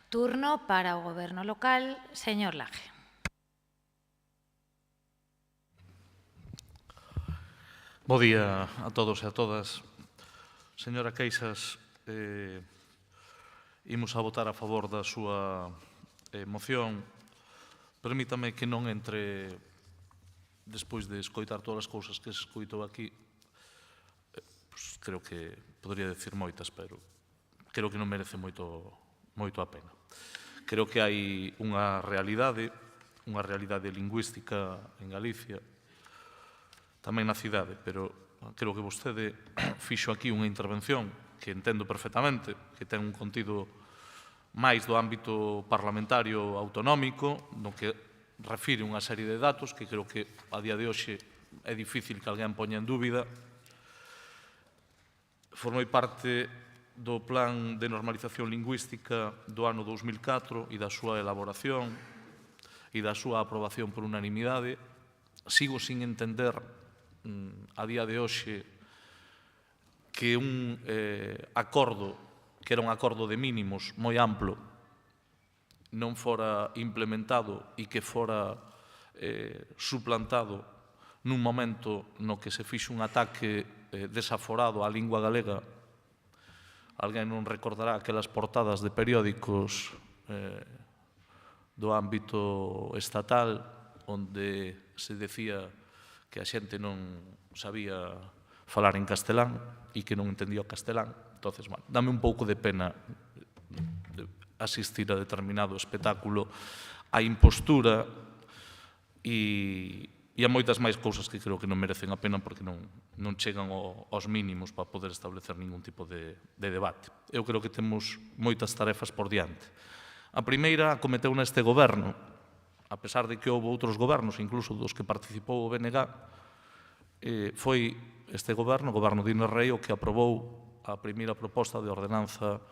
Turno para o Goberno local, señor Laje. Bo día a todos e a todas. Señora Queixas, imos a votar a favor da súa moción. Permítame que non entre, despois de escoitar todas as cousas que se escoitou aquí, creo que podría decir moitas, pero creo que non merece moito moito a pena. Creo que hai unha realidade lingüística en Galicia, tamén na cidade, pero creo que vostede fixo aquí unha intervención que entendo perfectamente, que ten un contido máis do ámbito parlamentario autonómico, no que refire unha serie de datos que creo que a día de hoxe é difícil que alguén poña en dúbida. Formei parte do Plan de Normalización Lingüística do ano 2004 e da súa elaboración e da súa aprobación por unanimidade. Sigo sin entender a día de hoxe que un acordo, que era un acordo de mínimos moi amplo, non fora implementado e que fora suplantado nun momento no que se fixo un ataque desaforado á lingua galega. Alguén non recordará aquelas portadas de periódicos do ámbito estatal onde se decía que a xente non sabía falar en castelán e que non entendía o castelán. Entonces, bueno, dame un pouco de pena asistir a determinado espectáculo, a impostura e a moitas máis cousas que creo que non merecen a pena porque non chegan aos mínimos para poder establecer ningún tipo de debate. Eu creo que temos moitas tarefas por diante. A primeira acometeu neste goberno, a pesar de que houve outros gobernos, incluso dos que participou o BNG, foi este goberno, o goberno de Inés Rei, o que aprobou a primeira proposta de ordenanza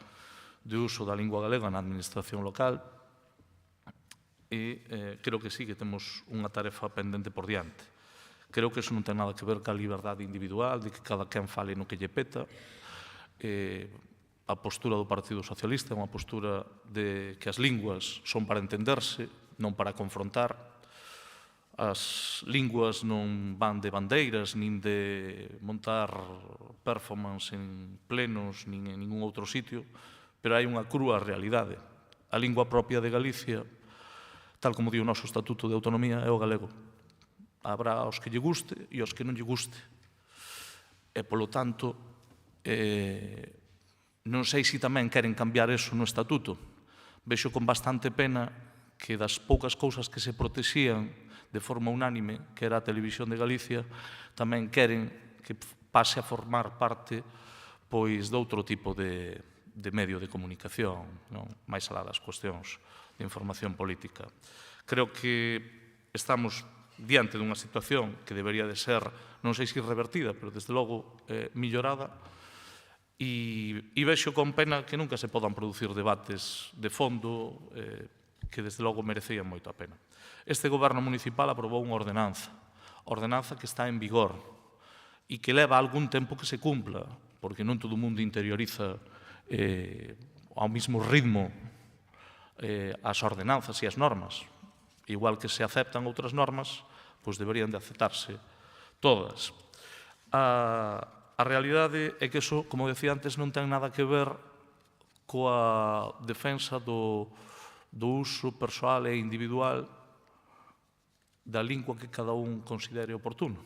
de uso da lingua galega na administración local, e creo que sí que temos unha tarefa pendente por diante. Creo que iso non ten nada que ver ca liberdade individual, de que cada quen fale no que lle peta. A postura do Partido Socialista é unha postura de que as linguas son para entenderse, non para confrontar. As linguas non van de bandeiras, nin de montar performance en plenos, nin en ningún outro sitio, pero hai unha crúa realidade. A lingua propia de Galicia, tal como di o noso Estatuto de Autonomía, é o galego. Habrá os que lle guste e os que non lle guste. E, polo tanto, non sei se tamén queren cambiar eso no Estatuto. Vexo con bastante pena que das poucas cousas que se protexían de forma unánime, que era a Televisión de Galicia, tamén queren que pase a formar parte pois doutro tipo de medio de comunicación, máis alá das cuestións de información política. Creo que estamos diante dunha situación que debería de ser, non sei se revertida, pero desde logo millorada, e vexo con pena que nunca se podan producir debates de fondo que desde logo merecían moito a pena. Este goberno municipal aprobou unha ordenanza que está en vigor e que leva algún tempo que se cumpla, porque non todo o mundo interioriza ao mesmo ritmo as ordenanzas e as normas. Igual que se aceptan outras normas, pois deberían de aceptarse todas. A realidade é que iso, como decía antes, non ten nada que ver coa defensa do uso persoal e individual da lingua que cada un considere oportuno.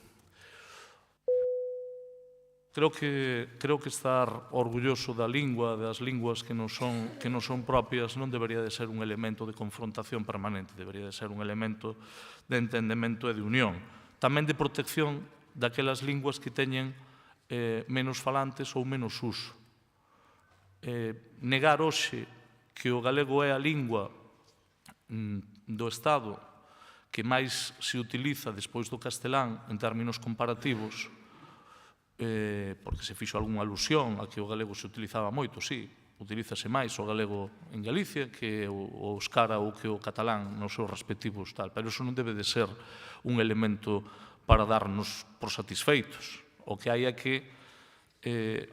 Creo que estar orgulloso da lingua, das linguas que non son propias, non debería de ser un elemento de confrontación permanente, debería de ser un elemento de entendemento e de unión. Tamén de protección daquelas linguas que teñen menos falantes ou menos uso. Negar hoxe que o galego é a lingua do Estado que máis se utiliza despois do castelán en términos comparativos, porque se fixo algunha alusión a que o galego se utilizaba moito, sí, utilízase máis o galego en Galicia que o euskara ou que o catalán nos seus respectivos tal, pero iso non debe de ser un elemento para darnos por satisfeitos. O que hai é que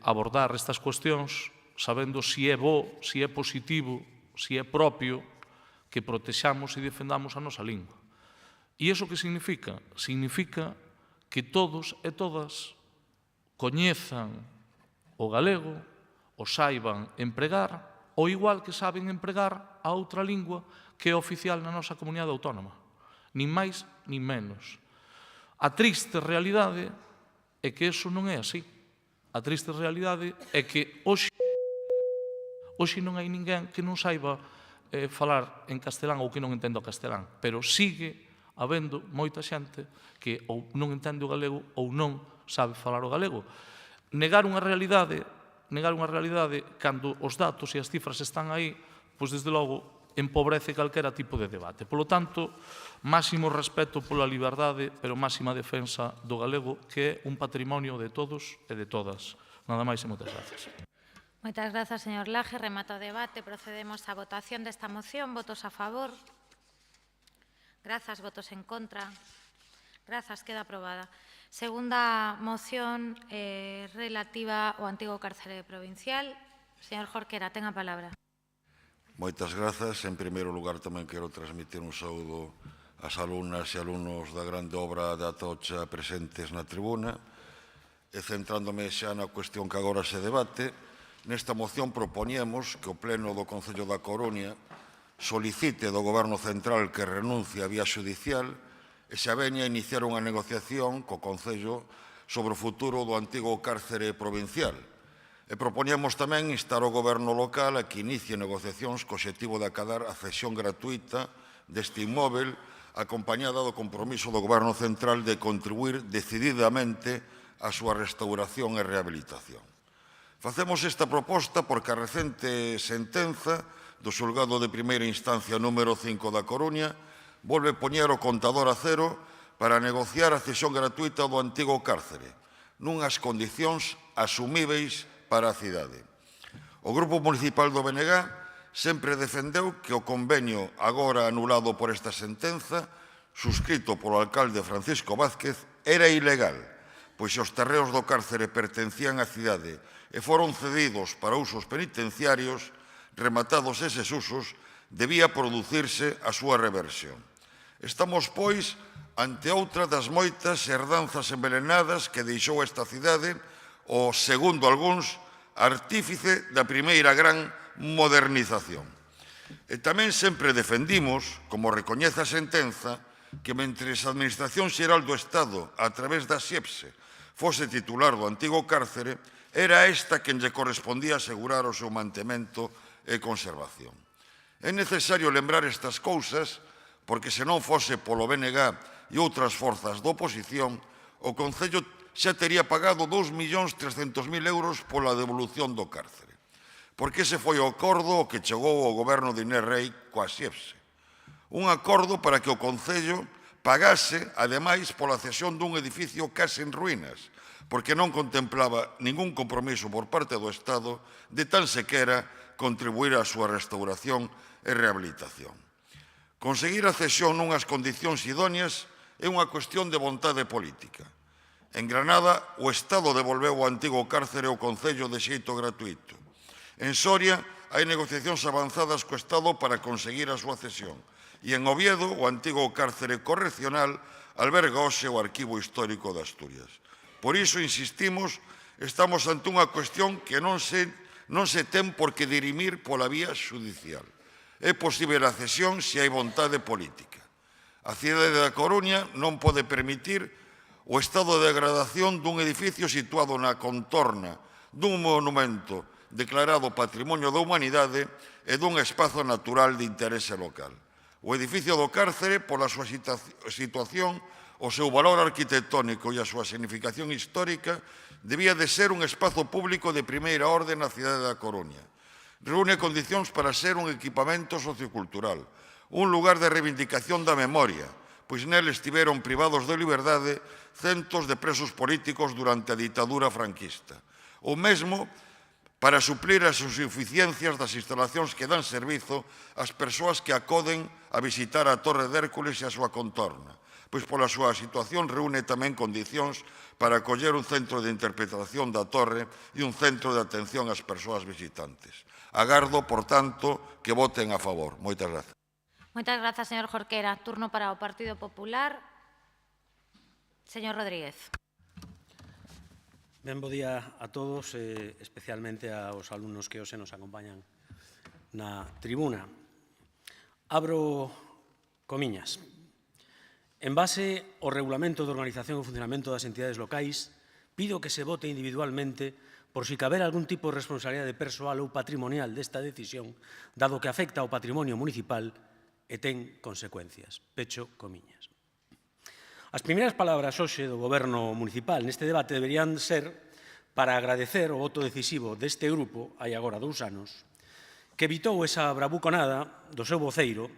abordar estas cuestións sabendo se é bo, se é positivo, se é propio que protexamos e defendamos a nosa lingua. E iso que significa? Significa que todos e todas coñezan o galego, o saiban empregar, ou igual que saben empregar a outra lingua que é oficial na nosa comunidade autónoma. Nin máis, nin menos. A triste realidade é que iso non é así. A triste realidade é que hoxe Hoxe non hai ninguén que non saiba falar en castelán ou que non entenda o castelán, pero sigue habendo moita xente que ou non entende o galego ou non sabe falar o galego. Negar unha realidade cando os datos e as cifras están aí, pois desde logo empobrece calquera tipo de debate. Polo tanto, máximo respeto pola liberdade, pero máxima defensa do galego, que é un patrimonio de todos e de todas. Nada máis e moitas gracias. Moitas grazas, señor Laje. Remata o debate. Procedemos á votación desta moción. Votos a favor. Grazas. Votos en contra. Grazas. Queda aprobada. Segunda moción relativa ao antigo cárcere provincial. Señor Jorquera, ten a palabra. Moitas grazas. En primeiro lugar, tamén quero transmitir un saúdo ás alumnas e alumnos da grande obra da Atocha presentes na tribuna. E centrándome xa na cuestión que agora se debate, nesta moción propoñemos que o Pleno do Concello da Coruña solicite do Goberno Central que renuncie a vía xudicial e se aveña a iniciar unha negociación co Concello sobre o futuro do antigo cárcere provincial. E propoñemos tamén instar o Goberno local a que inicie negociacións co obxectivo de acadar a cesión gratuita deste inmóvel acompañada do compromiso do Goberno Central de contribuir decididamente a súa restauración e rehabilitación. Facemos esta proposta porque a recente sentenza do xulgado de primeira instancia número 5 da Coruña volve poñer o contador a cero para negociar a cesión gratuita do antigo cárcere, nunhas condicións asumíveis para a cidade. O Grupo Municipal do BNG sempre defendeu que o convenio agora anulado por esta sentenza, suscrito polo alcalde Francisco Vázquez, era ilegal, pois os terreos do cárcere pertencían á cidade e foron cedidos para usos penitenciarios, rematados eses usos, debía producirse a súa reversión. Estamos, pois, ante outra das moitas herdanzas envenenadas que deixou esta cidade o, segundo algúns, artífice da primeira gran modernización. E tamén sempre defendimos, como recoñece a sentenza, que mentres a Administración Xeral do Estado, a través da XEPSE, fose titular do antigo cárcere, era esta quen lle correspondía asegurar o seu mantemento e conservación. É necesario lembrar estas cousas porque se non fose polo BNG e outras forzas da oposición, o Concello xa tería pagado 2.300.000 euros pola devolución do cárcere. Porque ese foi o acordo que chegou ao goberno de Inés Rei coa XEPSE. Un acordo para que o Concello pagase, ademais, pola cesión dun edificio case en ruínas, porque non contemplaba ningún compromiso por parte do Estado de tan sequera contribuir á súa restauración e rehabilitación. Conseguir a cesión nunhas condicións idóneas é unha cuestión de vontade política. En Granada, o Estado devolveu o antigo cárcere ao Concello de xeito gratuito. En Soria, hai negociacións avanzadas co Estado para conseguir a súa cesión. E en Oviedo, o antigo cárcere correccional alberga hoxe o Arquivo Histórico de Asturias. Por iso, insistimos, estamos ante unha cuestión que non se ten por que dirimir pola vía xudicial. É posible a cesión se hai vontade política. A cidade da Coruña non pode permitir o estado de degradación dun edificio situado na contorna dun monumento declarado Patrimonio da Humanidade e dun espazo natural de interese local. O edificio do cárcere, pola súa situación, o seu valor arquitectónico e a súa significación histórica, debía de ser un espazo público de primeira orde na cidade da Coruña. Reúne condicións para ser un equipamento sociocultural, un lugar de reivindicación da memoria, pois nel estiveron privados de liberdade centos de presos políticos durante a ditadura franquista. O mesmo para suplir as insuficiencias das instalacións que dan servizo ás persoas que acoden a visitar a Torre de Hércules e a súa contorna, pois pola súa situación reúne tamén condicións para acoller un centro de interpretación da Torre e un centro de atención ás persoas visitantes. Agardo, por tanto, que voten a favor. Moitas grazas. Moitas grazas, señor Jorquera. Turno para o Partido Popular. Señor Rodríguez. Ben, bo día a todos, especialmente aos alumnos que hoxe nos acompañan na tribuna. Abro comiñas. En base ao Regulamento de Organización e Funcionamento das Entidades Locais, pido que se vote individualmente por si caber algún tipo de responsabilidade persoal ou patrimonial desta decisión, dado que afecta ao patrimonio municipal e ten consecuencias. Pecho comiñas. As primeiras palabras hoxe do Goberno municipal neste debate deberían ser para agradecer o voto decisivo deste grupo, hai agora 2 anos, que evitou esa bravuconada do seu voceiro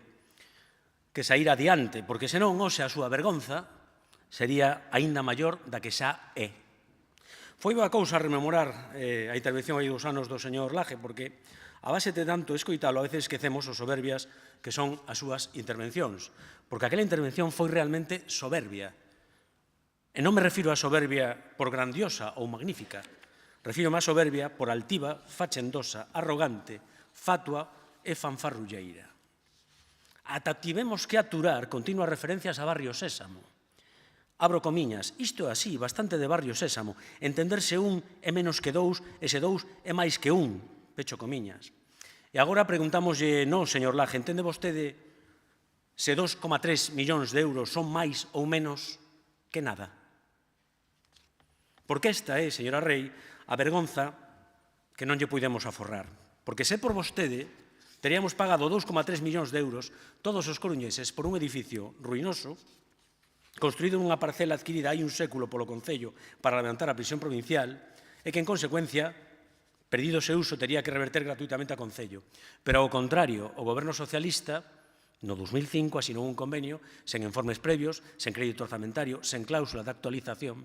que saíra adiante, porque senón hoxe a súa vergonza sería aínda maior da que xa é. Foi boa cousa rememorar a intervención hai 2 anos do señor Laje, porque a base de tanto escoitalo, a veces esquecemos os soberbias que son as súas intervencións, porque aquela intervención foi realmente soberbia. E non me refiro a soberbia por grandiosa ou magnífica, refiro a soberbia por altiva, fachendosa, arrogante, fatua e fanfarrulleira. Ata tivemos que aturar continuas referencias a Barrio Sésamo. Abro comiñas, isto é así, bastante de Barrio Sésamo, entenderse un é menos que 2 e se 2 é máis que 1, pecho comiñas. E agora preguntámoslle, non, señor Laje, entende vostede se 2,3 millóns de euros son máis ou menos que nada? Porque esta é, señora Rei, a vergonza que non lle puidemos aforrar. Porque se por vostede teríamos pagado 2,3 millóns de euros todos os coruñeses por un edificio ruinoso, construído nunha parcela adquirida hai un século polo Concello para levantar a prisión provincial e que, en consecuencia, perdido ese uso, tería que reverter gratuitamente a Concello. Pero, ao contrario, o Goberno socialista, no 2005, asinou un convenio sen informes previos, sen crédito orzamentario, sen cláusula de actualización,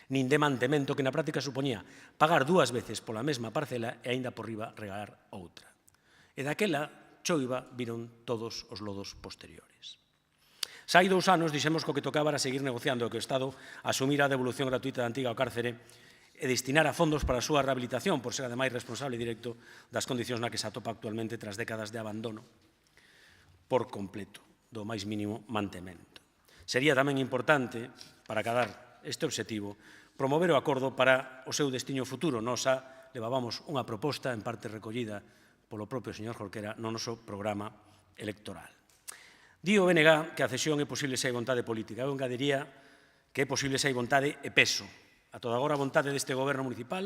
nin de mantemento, que na práctica supoñía pagar 2 veces pola mesma parcela e aínda por riba regalar outra. E daquela choiva viron todos os lodos posteriores. Xa hai 2 anos dixemos que o que tocaba era seguir negociando que o Estado asumira a devolución gratuita da antiga ao cárcere e destinara fondos para a súa rehabilitación, por ser ademais responsable directo das condicións na que se atopa actualmente tras décadas de abandono por completo do máis mínimo mantemento. Sería tamén importante, para acadar este obxectivo, promover o acordo para o seu destino futuro. Nos xa levávamos unha proposta, en parte recollida polo propio señor Jorquera, no noso programa electoral. Di o BNG que a cesión é posible se hai vontade política. Eu engadiría que é posible se hai vontade e peso. A toda agora a vontade deste goberno municipal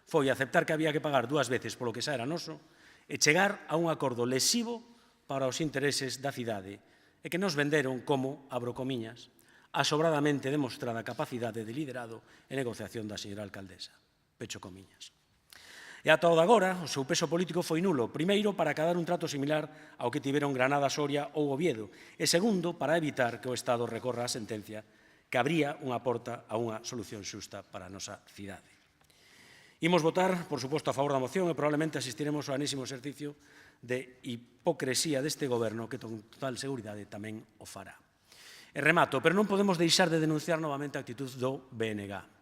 foi aceptar que había que pagar 2 veces polo que xa era noso e chegar a un acordo lesivo para os intereses da cidade e que nos venderon como, abro comiñas, a sobradamente demostrada capacidade de liderado e negociación da señora alcaldesa. Pecho comiñas. E ata o de agora, o seu peso político foi nulo. Primeiro, para acadar un trato similar ao que tiveron Granada, Soria ou Oviedo. E segundo, para evitar que o Estado recorra a sentencia que abría unha porta a unha solución xusta para a nosa cidade. Imos votar, por suposto, a favor da moción e probablemente asistiremos ao enésimo exercicio de hipocresía deste goberno que con total seguridade tamén o fará. E remato, pero non podemos deixar de denunciar novamente a actitud do BNG.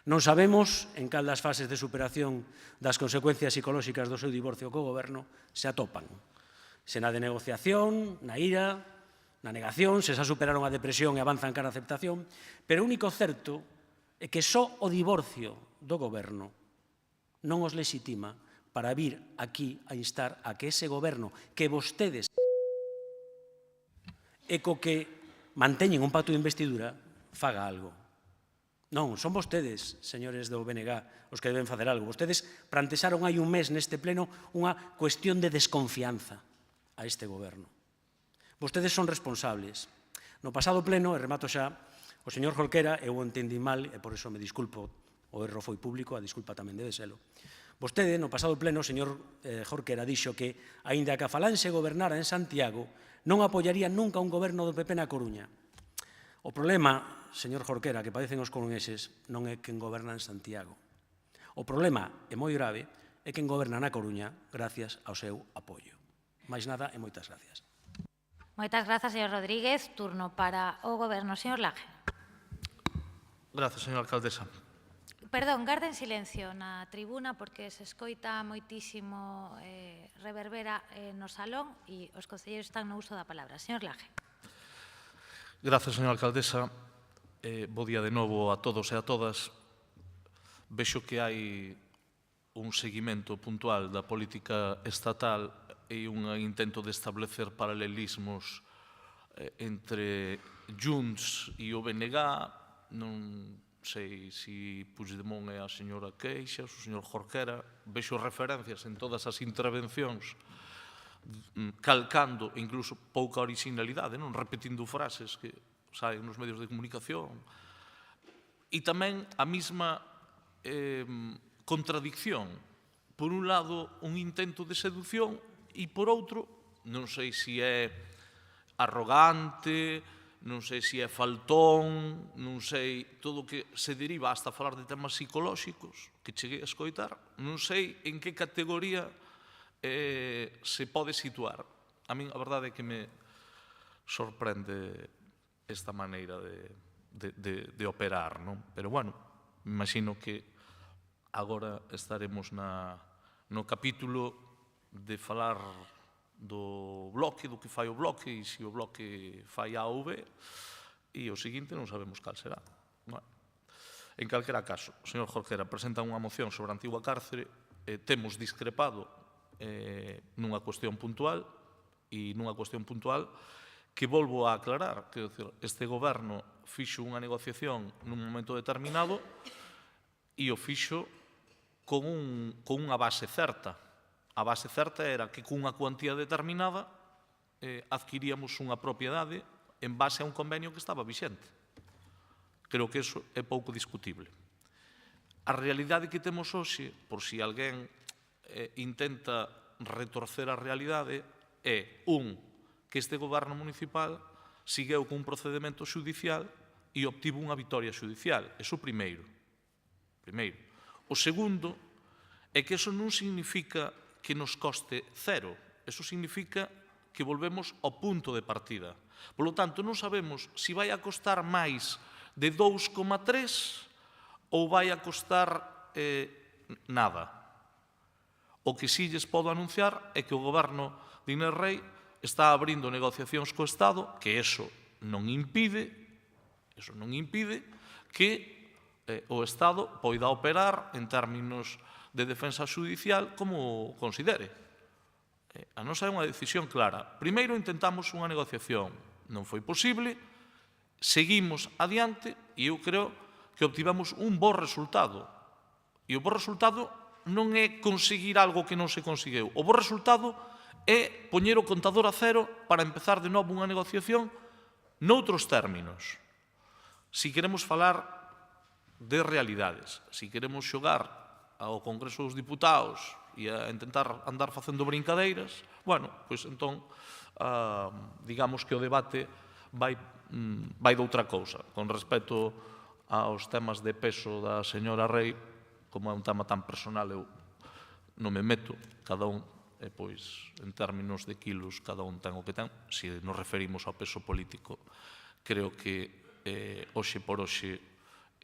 Non sabemos en cal das fases de superación das consecuencias psicolóxicas do seu divorcio co goberno se atopan. Se na de negociación, na ira, na negación, se xa superaron a depresión e avanzan cara a aceptación, pero o único certo é que só o divorcio do goberno non os legitima para vir aquí a instar a que ese goberno que vostedes e co que manteñen un pacto de investidura, faga algo. Non, son vostedes, señores do BNG, os que deben facer algo. Vostedes plantexaron hai un mes neste pleno unha cuestión de desconfianza a este goberno. Vostedes son responsables. No pasado pleno, e remato xa, o señor Jorquera, eu o entendí mal, e por eso me disculpo, o erro foi público, a disculpa tamén debe selo. Vostede, no pasado pleno, o señor Jorquera dixo que, aínda que a Falanxe gobernara en Santiago, non apoiaría nunca un goberno do PP na Coruña. O problema, señor Jorquera, que padecen os coruñeses non é quen goberna en Santiago. O problema, é moi grave, é quen goberna na Coruña gracias ao seu apoio. Máis nada e moitas gracias. Moitas grazas, señor Rodríguez. Turno para o goberno. Señor Laje. Gracias, señora alcaldesa. Perdón, garden silencio na tribuna porque se escoita moitísimo reverbera no salón e os concelleiros están no uso da palabra. Señor Laje. Gracias, señora alcaldesa. Bo día de novo a todos e a todas. Vexo que hai un seguimento puntual da política estatal e un intento de establecer paralelismos entre Junts e o BNG. Non sei se Puigdemont é a señora Queixas, o señor Jorquera, vexo referencias en todas as intervencións calcando incluso pouca originalidade, non repetindo frases que saen nos medios de comunicación, e tamén a mesma contradicción. Por un lado, un intento de seducción e por outro, non sei se é arrogante, non sei se é faltón, non sei todo o que se deriva hasta falar de temas psicolóxicos que cheguei a escoitar, non sei en que categoría se pode situar. A min a verdade é que me sorprende esta maneira de operar, non? Pero, bueno, imagino que agora estaremos no capítulo de falar do bloque, do que fai o bloque, e se o bloque fai A ou B, e o seguinte non sabemos cal será. Bueno, en calquera caso, o señor Jorquera presenta unha moción sobre a antigua cárcere, temos discrepado nunha cuestión puntual, e nunha cuestión puntual que volvo a aclarar, que este goberno fixo unha negociación nun momento determinado e o fixo con unha base certa. A base certa era que cunha cuantía determinada adquiríamos unha propiedade en base a un convenio que estaba vixente. Creo que iso é pouco discutible. A realidade que temos hoxe, por si alguén intenta retorcer a realidade, é que este goberno municipal segueu cun procedimento xudicial e obtivo unha vitoria xudicial. Iso primeiro. O segundo é que iso non significa que nos coste cero. Iso significa que volvemos ao punto de partida. Por lo tanto, non sabemos se vai a costar máis de 2,3 ou vai a costar nada. O que si lles podo anunciar é que o goberno de Inés Rei está abrindo negociacións co Estado, que iso non impide que o Estado poida operar en términos de defensa judicial como considere. A nosa é unha decisión clara. Primeiro intentamos unha negociación, non foi posible, seguimos adiante e eu creo que obtivemos un bo resultado. E o bo resultado non é conseguir algo que non se conseguiu. O bo resultado é poñer o contador a cero para empezar de novo unha negociación noutros términos. Si queremos falar de realidades, si queremos xogar ao Congreso dos Diputados e a intentar andar facendo brincadeiras, bueno, pois entón, digamos que o debate vai de outra cousa. Con respecto aos temas de peso da señora Rei, como é un tema tan personal, eu non me meto, cada un, pois, en términos de kilos, cada un ten o que ten. Se nos referimos ao peso político, creo que hoxe por hoxe,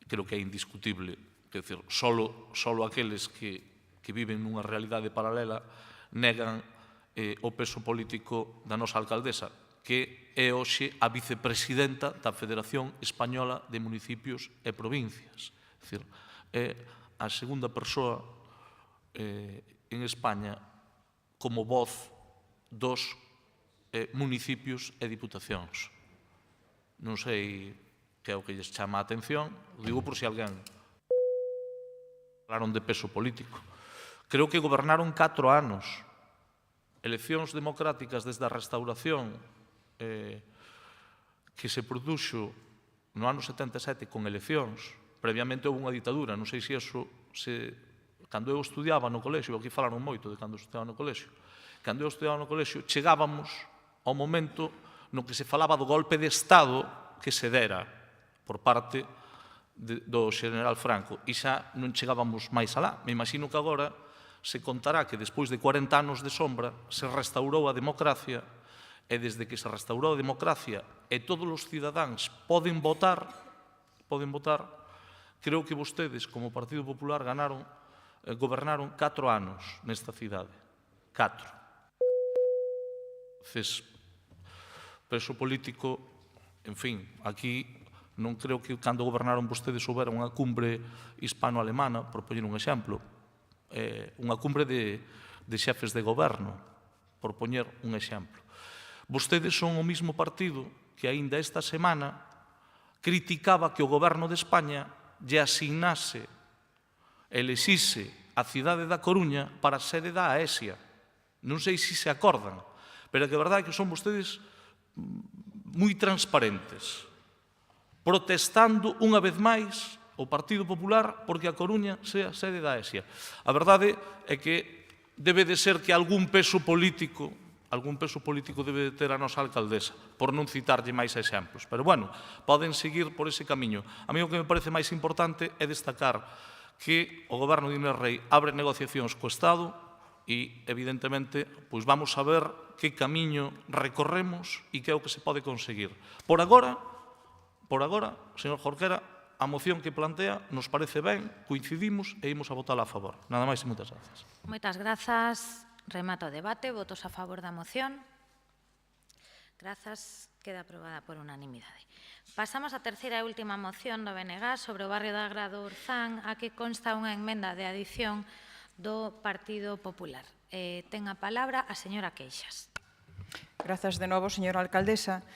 creo que é indiscutible. Quer dizer, solo aqueles que viven nunha realidade paralela negan o peso político da nosa alcaldesa, que é hoxe a vicepresidenta da Federación Española de Municipios e Provincias. É dicir, é a segunda persoa en España como voz dos municipios e diputacións. Non sei que é o que lles chama a atención, digo por si alguén falaron de peso político. Creo que gobernaron 4 anos, eleccións democráticas desde a restauración que se produxo no ano 77 con eleccións. Previamente houve unha ditadura, non sei se iso cando eu estudiaba no colexio, aquí falaron moito de cando eu estudiaba no colexio, cando eu estudiaba no colexio chegábamos ao momento no que se falaba do golpe de Estado que se dera por parte do xeneral Franco, e xa non chegábamos máis alá. Me imagino que agora se contará que despois de 40 anos de sombra se restaurou a democracia, e desde que se restaurou a democracia e todos os cidadáns poden votar, creo que vostedes, como Partido Popular, gobernaron 4 anos nesta cidade. 4. Peso político, en fin, aquí non creo que cando gobernaron vostedes houbera unha cumbre hispano-alemana, por poñer un exemplo, unha cumbre de xefes de goberno, por poñer un exemplo. Vostedes son o mismo partido que aínda esta semana criticaba que o goberno de España lle asignase, elexise a cidade da Coruña para a sede da AESIA. Non sei se se acordan, pero que a verdade é que son vostedes moi transparentes, protestando unha vez máis o Partido Popular porque a Coruña sea sede da AESIA. A verdade é que debe de ser que algún peso político debe de ter a nosa alcaldesa, por non citarlle máis exemplos. Pero, bueno, poden seguir por ese camiño. A mí o que me parece máis importante é destacar que o goberno de Inés Rei abre negociacións co Estado e, evidentemente, pois vamos a ver que camiño recorremos e que é o que se pode conseguir. Por agora, señor Jorquera, a moción que plantea nos parece ben, coincidimos e imos a votala a favor. Nada máis e moitas gracias. Moitas grazas. Remata o debate. Votos a favor da moción. Grazas. Queda aprobada por unanimidade. Pasamos á terceira e última moción do BNG sobre o barrio da Agra do Orzán, a que consta unha enmenda de adición do Partido Popular. Ten a palabra a señora Queixas. Grazas de novo, señora alcaldesa.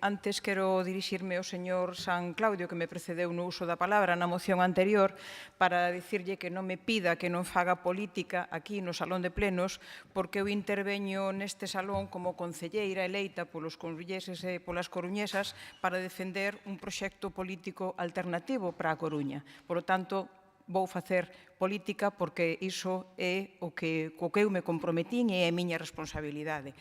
Antes quero dirixirme ao señor San Claudio, que me precedeu no uso da palabra na moción anterior, para dicirlle que non me pida que non faga política aquí no Salón de Plenos, porque eu interveño neste salón como concelleira eleita polos coruñeses e polas coruñesas para defender un proxecto político alternativo para a Coruña. Por lo tanto, vou facer política porque iso é o que eu me comprometín e é a miña responsabilidade.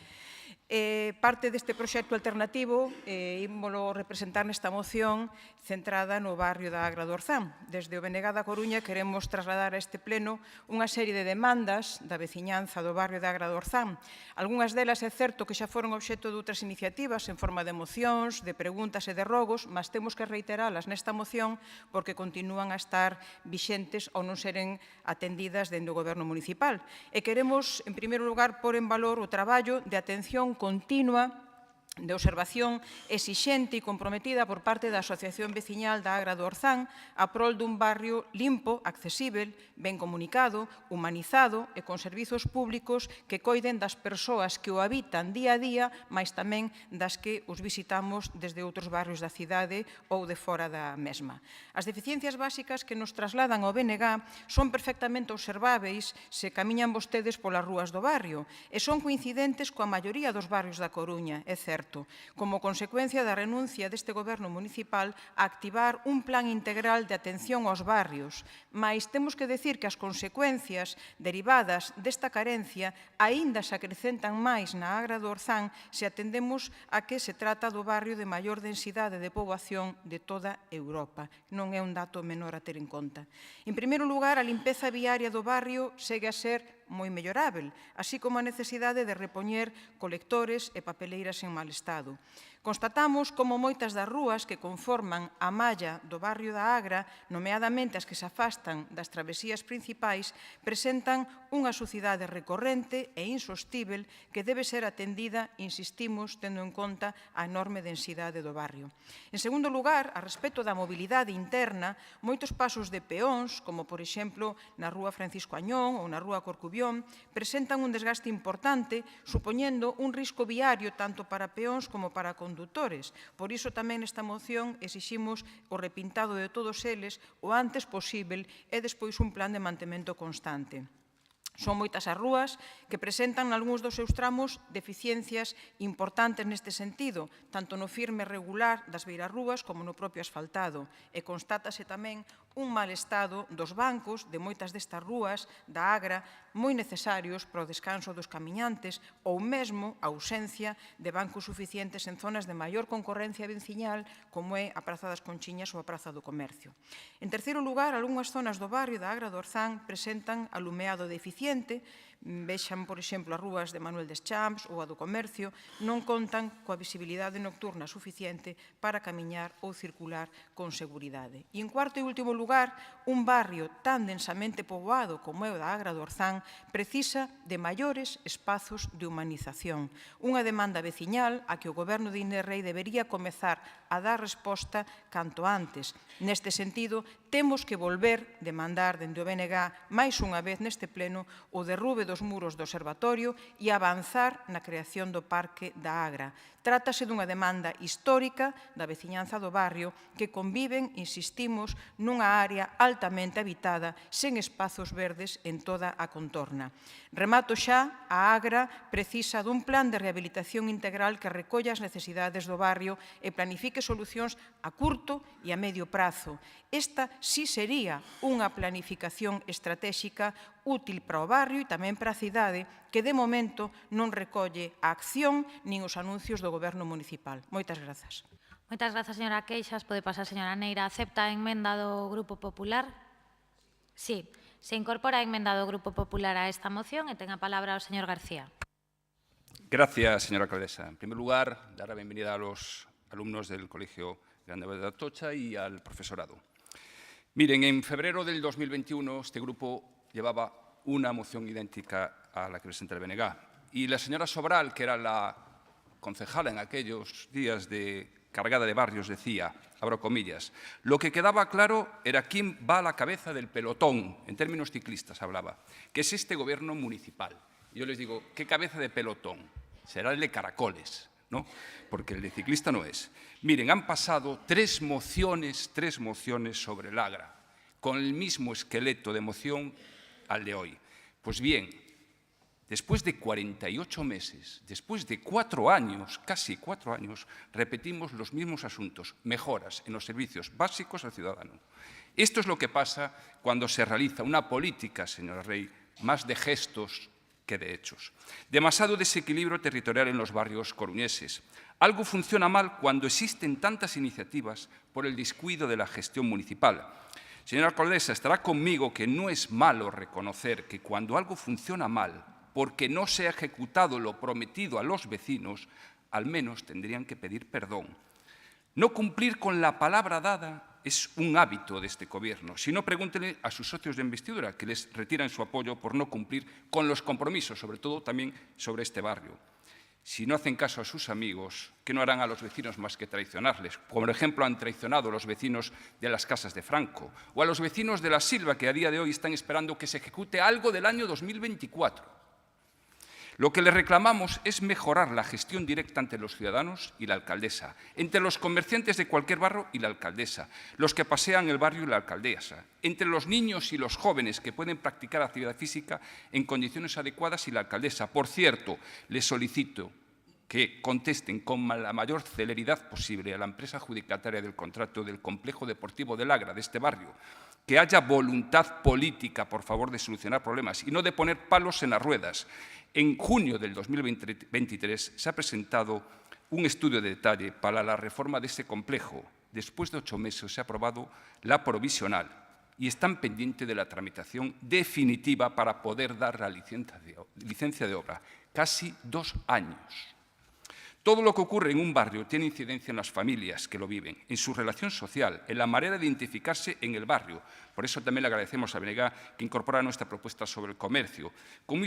Parte deste proxecto alternativo ímolo representar nesta moción centrada no barrio da Agra do Orzán. Desde o BNG da Coruña queremos trasladar a este pleno unha serie de demandas da veciñanza do barrio da Agra do Orzán. Algúnas delas é certo que xa foron obxecto de outras iniciativas en forma de mocións, de preguntas e de rogos, mas temos que reiteralas nesta moción porque continúan a estar vixentes ou non seren atendidas dende o Goberno municipal. E queremos, en primeiro lugar, pôr en valor o traballo de atención continua, de observación exixente e comprometida por parte da Asociación Veciñal da Agra do Orzán a prol dun barrio limpo, accesível, ben comunicado, humanizado e con servizos públicos que coiden das persoas que o habitan día a día, mas tamén das que os visitamos desde outros barrios da cidade ou de fora da mesma. As deficiencias básicas que nos trasladan ao BNG son perfectamente observáveis se camiñan vostedes polas rúas do barrio e son coincidentes coa maioría dos barrios da Coruña, é certo, como consecuencia da renuncia deste Goberno municipal a activar un plan integral de atención aos barrios. Mais temos que decir que as consecuencias derivadas desta carencia aínda se acrecentan máis na Agra do Orzán se atendemos a que se trata do barrio de maior densidade de poboación de toda Europa. Non é un dato menor a ter en conta. En primeiro lugar, a limpeza viaria do barrio segue a ser moi mellorável, así como a necesidade de repoñer colectores e papeleiras en mal estado. Constatamos como moitas das rúas que conforman a malla do barrio da Agra, nomeadamente as que se afastan das travesías principais, presentan unha sucidade recorrente e insostível que debe ser atendida, insistimos, tendo en conta a enorme densidade do barrio. En segundo lugar, a respecto da mobilidade interna, moitos pasos de peóns, como por exemplo na rúa Francisco Añón ou na rúa Corcubión, presentan un desgaste importante, supoñendo un risco viario tanto para peóns como para condutores. Por iso tamén nesta moción exiximos o repintado de todos eles o antes posível e despois un plan de mantemento constante. Son moitas as rúas que presentan nalgúns dos seus tramos deficiencias importantes neste sentido, tanto no firme regular das beirarrúas como no propio asfaltado, e constátase tamén un mal estado dos bancos de moitas destas rúas da Agra moi necesarios para o descanso dos camiñantes ou mesmo a ausencia de bancos suficientes en zonas de maior concorrencia veciñal como é a Praza das Conchiñas ou a Praza do Comercio. En terceiro lugar, algunhas zonas do barrio da Agra do Orzán presentan alumeado deficiente. Vexan, por exemplo, as rúas de Manuel Deschamps ou a do Comercio, non contan coa visibilidade nocturna suficiente para camiñar ou circular con seguridade. E, en cuarto e último lugar, un barrio tan densamente poboado como é o da Agra do Orzán precisa de maiores espazos de humanización. Unha demanda veciñal a que o Goberno de Inés Rei debería comezar a dar resposta canto antes. Neste sentido, temos que volver demandar dende o BNG máis unha vez neste pleno o derrube dos dos muros do observatorio e avanzar na creación do Parque da Agra. Trátase dunha demanda histórica da veciñanza do barrio que conviven, insistimos, nunha área altamente habitada sen espazos verdes en toda a contorna. Remato xa, a Agra precisa dun plan de rehabilitación integral que recolla as necesidades do barrio e planifique solucións a curto e a medio prazo. Esta sí sería unha planificación estratéxica útil para o barrio e tamén para a cidade que de momento non recolle a acción nin os anuncios do Goberno municipal. Moitas grazas. Moitas grazas, señora Queixas. Pode pasar, señora Neira. Acepta a emenda do Grupo Popular? Sí. Se incorpora a emenda do Grupo Popular a esta moción e ten a palabra o señor García. Gracias, señora alcaldesa. En primer lugar, dar la bienvenida a los alumnos del Colegio Grande Obra de Atocha y al profesorado. Miren, en febrero del 2021 este grupo llevaba una moción idéntica a la que presenta el BNG. Y la señora Sobral, que era la concejala en aquellos días de cargada de barrios, decía, abro comillas, lo que quedaba claro era quién va a la cabeza del pelotón, en términos ciclistas hablaba, que es este gobierno municipal. Y yo les digo, ¿qué cabeza de pelotón? Será el de caracoles, ¿no? Porque el de ciclista no es. Miren, han pasado tres mociones sobre el Agra, con el mismo esqueleto de moción al de hoy. Pues bien, después de 48 meses, después de 4 años, casi 4 años, repetimos los mismos asuntos, mejoras en los servicios básicos al ciudadano. Esto es lo que pasa cuando se realiza una política, señora Rey, más de gestos que de hechos. Demasiado desequilibrio territorial en los barrios coruñeses. Algo funciona mal cuando existen tantas iniciativas por el descuido de la gestión municipal. Señora alcaldesa, estará conmigo que no es malo reconocer que cuando algo funciona mal, porque no se ha ejecutado lo prometido a los vecinos, al menos tendrían que pedir perdón. No cumplir con la palabra dada es un hábito de este gobierno. Si no, pregúntenle a sus socios de investidura, que les retiran su apoyo por no cumplir con los compromisos, sobre todo también sobre este barrio. Si no hacen caso a sus amigos, ¿qué no harán a los vecinos más que traicionarles? Por ejemplo, han traicionado a los vecinos de las Casas de Franco o a los vecinos de La Silva, que a día de hoy están esperando que se ejecute algo del año 2024. Lo que le reclamamos es mejorar la gestión directa ante los ciudadanos y la alcaldesa, entre los comerciantes de cualquier barrio y la alcaldesa, los que pasean el barrio y la alcaldesa, entre los niños y los jóvenes que pueden practicar actividad física en condiciones adecuadas y la alcaldesa. Por cierto, les solicito que contesten con la mayor celeridad posible a la empresa adjudicataria del contrato del complejo deportivo del Agra, de este barrio, que haya voluntad política, por favor, de solucionar problemas y no de poner palos en las ruedas. En junio del 2023 se ha presentado un estudio de detalle para la reforma de ese complejo. Después de 8 meses se ha aprobado la provisional y están pendientes de la tramitación definitiva para poder dar la licencia de obra. Casi 2 años. Todo lo que ocurre en un barrio tiene incidencia en las familias que lo viven, en su relación social, en la manera de identificarse en el barrio. Por eso también le agradecemos a BNG que incorpora nuestra propuesta sobre el comercio, como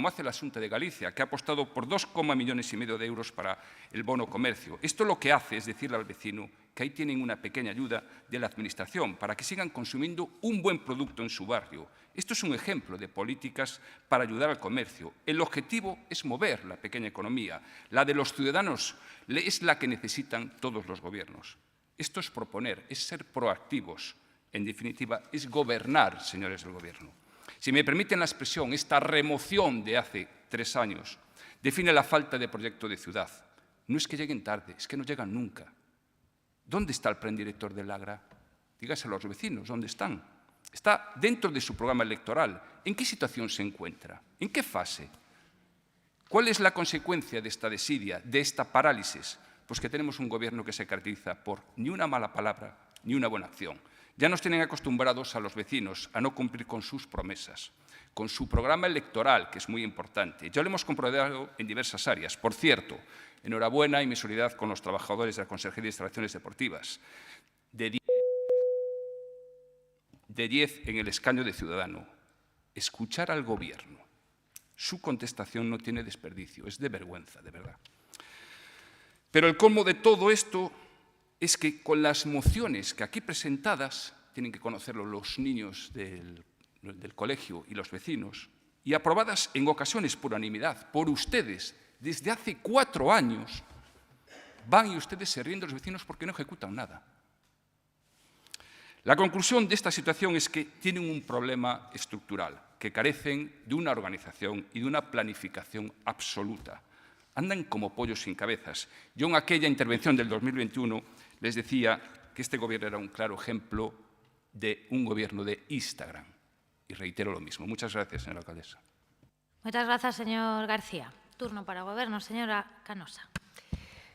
hace la Xunta de Galicia, que ha apostado por 2,5 millones de euros para el bono comercio. Esto lo que hace es decirle al vecino que ahí tienen una pequeña ayuda de la Administración para que sigan consumiendo un buen producto en su barrio. Esto es un ejemplo de políticas para ayudar al comercio. El objetivo es mover la pequeña economía. La de los ciudadanos es la que necesitan todos los gobiernos. Esto es proponer, es ser proactivos. En definitiva, es gobernar, señores del Gobierno. Si me permiten la expresión, esta remoción de hace 3 años define la falta de proyecto de ciudad. No es que lleguen tarde, es que no llegan nunca. ¿Dónde está el plan director del Agra? Dígaselo a los vecinos, ¿dónde están? Está dentro de su programa electoral. ¿En qué situación se encuentra? ¿En qué fase? ¿Cuál es la consecuencia de esta desidia, de esta parálisis? Pues que tenemos un gobierno que se caracteriza por ni una mala palabra ni una buena acción. Ya nos tienen acostumbrados a los vecinos a no cumplir con sus promesas, con su programa electoral, que es muy importante. Ya lo hemos comprobado en diversas áreas. Por cierto, enhorabuena y mi solidaridad con los trabajadores de la Consejería de Instalaciones Deportivas. De 10 en el escaño de ciudadano. Escuchar al Gobierno. Su contestación no tiene desperdicio, es de vergüenza, de verdad. Pero el colmo de todo esto es que con las mociones que aquí presentadas, tienen que conocerlo los niños del colegio y los vecinos, y aprobadas en ocasiones por unanimidad, por ustedes, desde hace 4 años, van y ustedes se ríen de los vecinos porque no ejecutan nada. La conclusión de esta situación es que tienen un problema estructural, que carecen de una organización y de una planificación absoluta. Andan como pollos sin cabezas. Yo en aquella intervención del 2021 les decía que este gobierno era un claro ejemplo de un gobierno de Instagram. Y reitero lo mismo. Muchas gracias, señora alcaldesa. Muchas gracias, señor García. Turno para o Goberno, señora Canosa.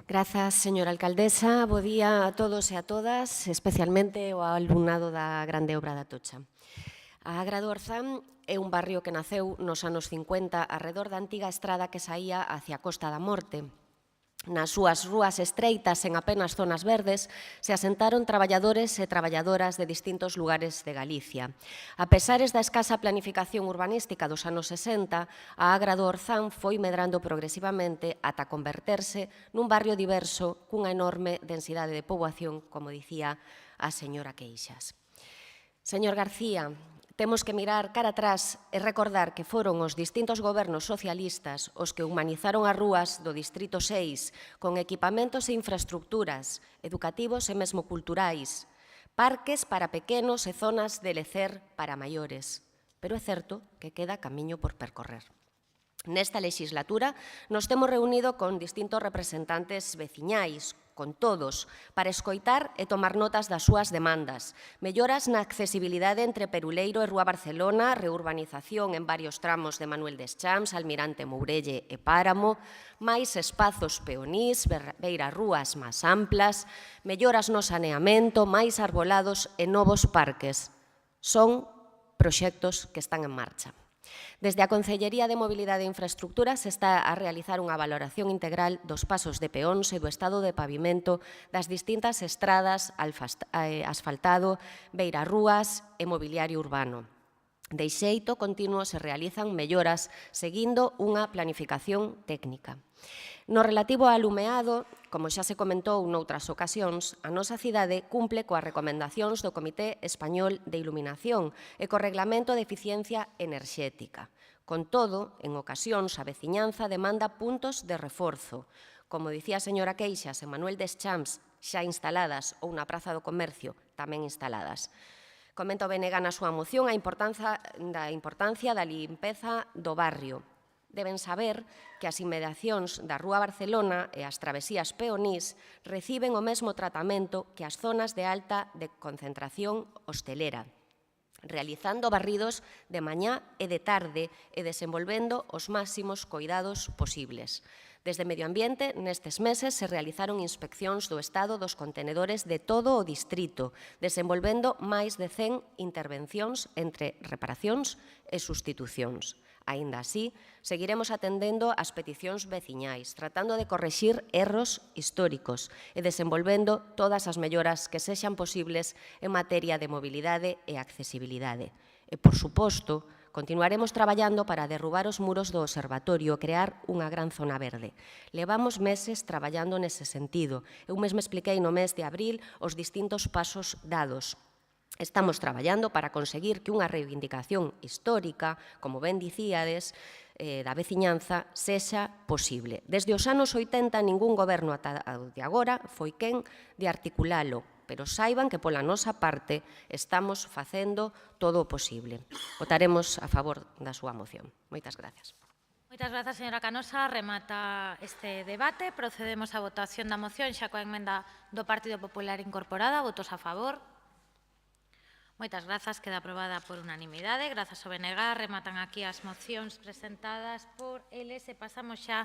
Grazas, señora alcaldesa. Bo día a todos e a todas, especialmente ao alumnado da Grande Obra da Atocha. A Agra do Orzán é un barrio que naceu nos anos 50 arredor da antiga estrada que saía hacia a Costa da Morte. Nas súas rúas estreitas, en apenas zonas verdes, se asentaron traballadores e traballadoras de distintos lugares de Galicia. A pesares da escasa planificación urbanística dos anos 60, a Agra do Orzán foi medrando progresivamente ata converterse nun barrio diverso cunha enorme densidade de poboación, como dicía a señora Queixas. Señor García, temos que mirar cara atrás e recordar que foron os distintos gobernos socialistas os que humanizaron as rúas do Distrito 6 con equipamentos e infraestructuras educativos e mesmo culturais, parques para pequenos e zonas de lecer para maiores. Pero é certo que queda camiño por percorrer. Nesta legislatura nos temos reunido con distintos representantes veciñais, con todos, para escoitar e tomar notas das súas demandas. Melloras na accesibilidade entre Peruleiro e Rúa Barcelona, reurbanización en varios tramos de Manuel Deschamps, Almirante Mourelle e Páramo, máis espazos peonís, beirarrúas máis amplas, melloras no saneamento, máis arbolados e novos parques. Son proxectos que están en marcha. Desde a Concellería de Mobilidade e Infraestructuras se está a realizar unha valoración integral dos pasos de peóns e do estado de pavimento das distintas estradas, asfaltado, beirarrúas e mobiliario urbano. De xeito continuo se realizan melloras seguindo unha planificación técnica. No relativo ao alumeado, como xa se comentou noutras ocasións, a nosa cidade cumple coas recomendacións do Comité Español de Iluminación e co Reglamento de Eficiencia Enerxética. Con todo, en ocasións, a veciñanza demanda puntos de reforzo. Como dicía a señora Queixas e Manuel Deschamps, xa instaladas, ou na Praza do Comercio, tamén instaladas. Comenta o BNG na súa moción a importancia da limpeza do barrio. Deben saber que as inmediacións da Rúa Barcelona e as travesías peonís reciben o mesmo tratamento que as zonas de alta de concentración hostelera, realizando barridos de mañá e de tarde e desenvolvendo os máximos coidados posibles. Desde Medio Ambiente, nestes meses, se realizaron inspeccións do estado dos contenedores de todo o distrito, desenvolvendo máis de 100 intervencións entre reparacións e sustitucións. Aínda así, seguiremos atendendo as peticións veciñais, tratando de correxir erros históricos e desenvolvendo todas as melloras que sexan posibles en materia de mobilidade e accesibilidade. E, por suposto, continuaremos traballando para derrubar os muros do observatorio e crear unha gran zona verde. Levamos meses traballando nese sentido. Eu mesmo expliquei no mes de abril os distintos pasos dados. Estamos traballando para conseguir que unha reivindicación histórica, como ben dicíades, da veciñanza, sexa posible. Desde os anos 80, ningún goberno ata o de agora foi quen de articulalo, pero saiban que pola nosa parte estamos facendo todo o posible. Votaremos a favor da súa moción. Moitas gracias. Moitas grazas, señora Canosa. Remata este debate. Procedemos á votación da moción xa coa emenda do Partido Popular incorporada. Votos a favor. Moitas grazas, queda aprobada por unanimidade. Grazas ao BNG, rematan aquí as mocións presentadas por eles e pasamos xa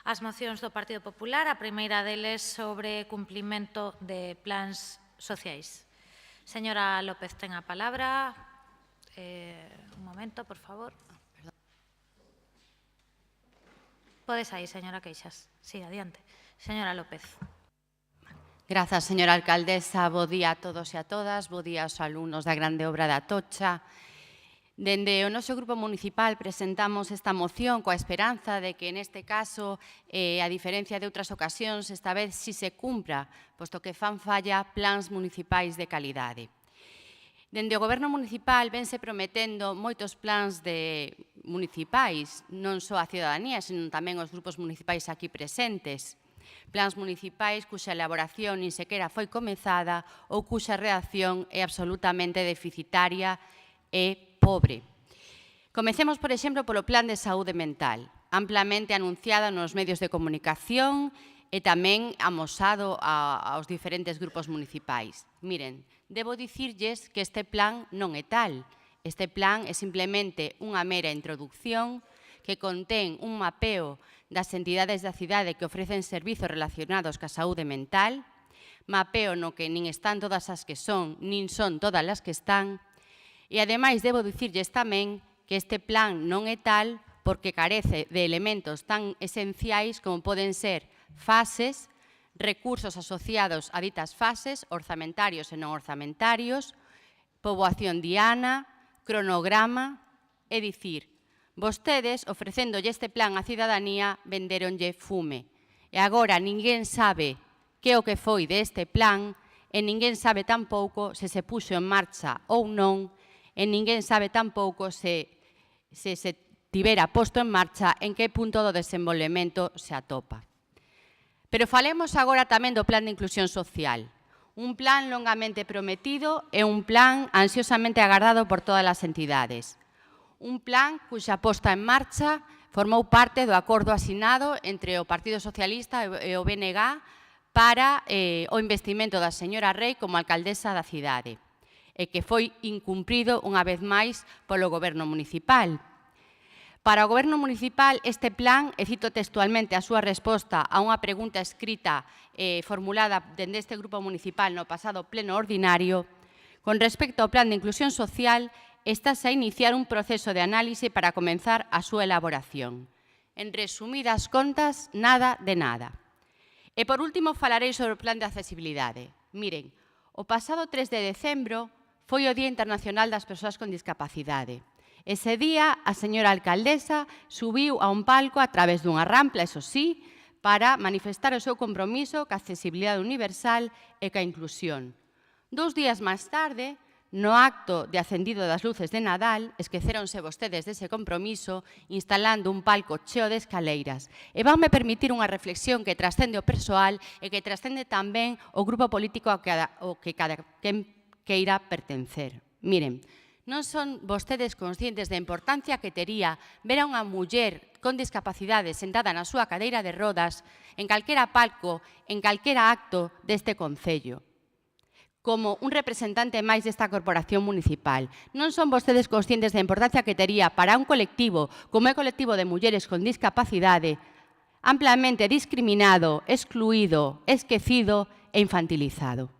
ás mocións do Partido Popular. A primeira deles sobre cumplimento de plans sociais. Señora López, ten a palabra. Un momento, por favor. Podes aí, señora Queixas. Sí, adiante. Señora López. Grazas, señora alcaldesa. Bo día a todos e a todas. Bo día aos alumnos da Grande Obra da Atocha. Dende o noso grupo municipal presentamos esta moción coa esperanza de que neste caso, a diferencia de outras ocasións, esta vez si se cumpra, posto que fan falla plans municipais de calidade. Dende o Goberno municipal vense prometendo moitos plans de municipais, non só a cidadanía, senón tamén os grupos municipais aquí presentes. Plans municipais cuxa elaboración nin sequera foi comezada ou cuxa redacción é absolutamente deficitaria e pobre. Comecemos, por exemplo, polo Plan de Saúde Mental, amplamente anunciado nos medios de comunicación e tamén amosado aos diferentes grupos municipais. Miren, debo dicirlles que este plan non é tal. Este plan é simplemente unha mera introducción que contén un mapeo das entidades da cidade que ofrecen servizos relacionados ca saúde mental, mapeo no que nin están todas as que son, nin son todas as que están, e ademais debo dicirlles tamén que este plan non é tal porque carece de elementos tan esenciais como poden ser fases, recursos asociados a ditas fases, orzamentarios e non orzamentarios, poboación diana, cronograma, é dicir, vostedes, ofrecéndolle este plan á cidadanía, venderonlle fume. E agora ninguén sabe que o que foi deste plan e ninguén sabe tampouco se se puxo en marcha ou non e ninguén sabe tampouco se tivera posto en marcha en que punto do desenvolvemento se atopa. Pero falemos agora tamén do Plan de Inclusión Social. Un plan longamente prometido e un plan ansiosamente agardado por todas as entidades. Un plan cuxa posta en marcha formou parte do acordo asinado entre o Partido Socialista e o BNG para o investimento da señora Rei como alcaldesa da cidade e que foi incumprido unha vez máis polo Goberno municipal. Para o Goberno municipal, este plan, e cito textualmente a súa resposta a unha pregunta escrita formulada dende este grupo municipal no pasado pleno ordinario, con respecto ao plan de inclusión social, estase a iniciar un proceso de análise para comenzar a súa elaboración. En resumidas contas, nada de nada. E por último, falarei sobre o plan de accesibilidade. Miren, o pasado 3 de decembro foi o Día Internacional das Persoas con Discapacidade. Ese día, a señora alcaldesa subiu a un palco a través dunha rampla, eso sí, para manifestar o seu compromiso ca accesibilidade universal e ca inclusión. 2 días máis tarde, no acto de acendido das luces de Nadal, esqueceronse vostedes dese compromiso instalando un palco cheo de escaleiras. E vanme permitir unha reflexión que trascende o persoal e que trascende tamén o grupo político ao que cada quen queira pertencer. Miren, non son vostedes conscientes da importancia que tería ver a unha muller con discapacidade sentada na súa cadeira de rodas en calquera palco, en calquera acto deste concello, como un representante máis desta corporación municipal. Non son vostedes conscientes da importancia que tería para un colectivo como é o colectivo de mulleres con discapacidade amplamente discriminado, excluído, esquecido e infantilizado.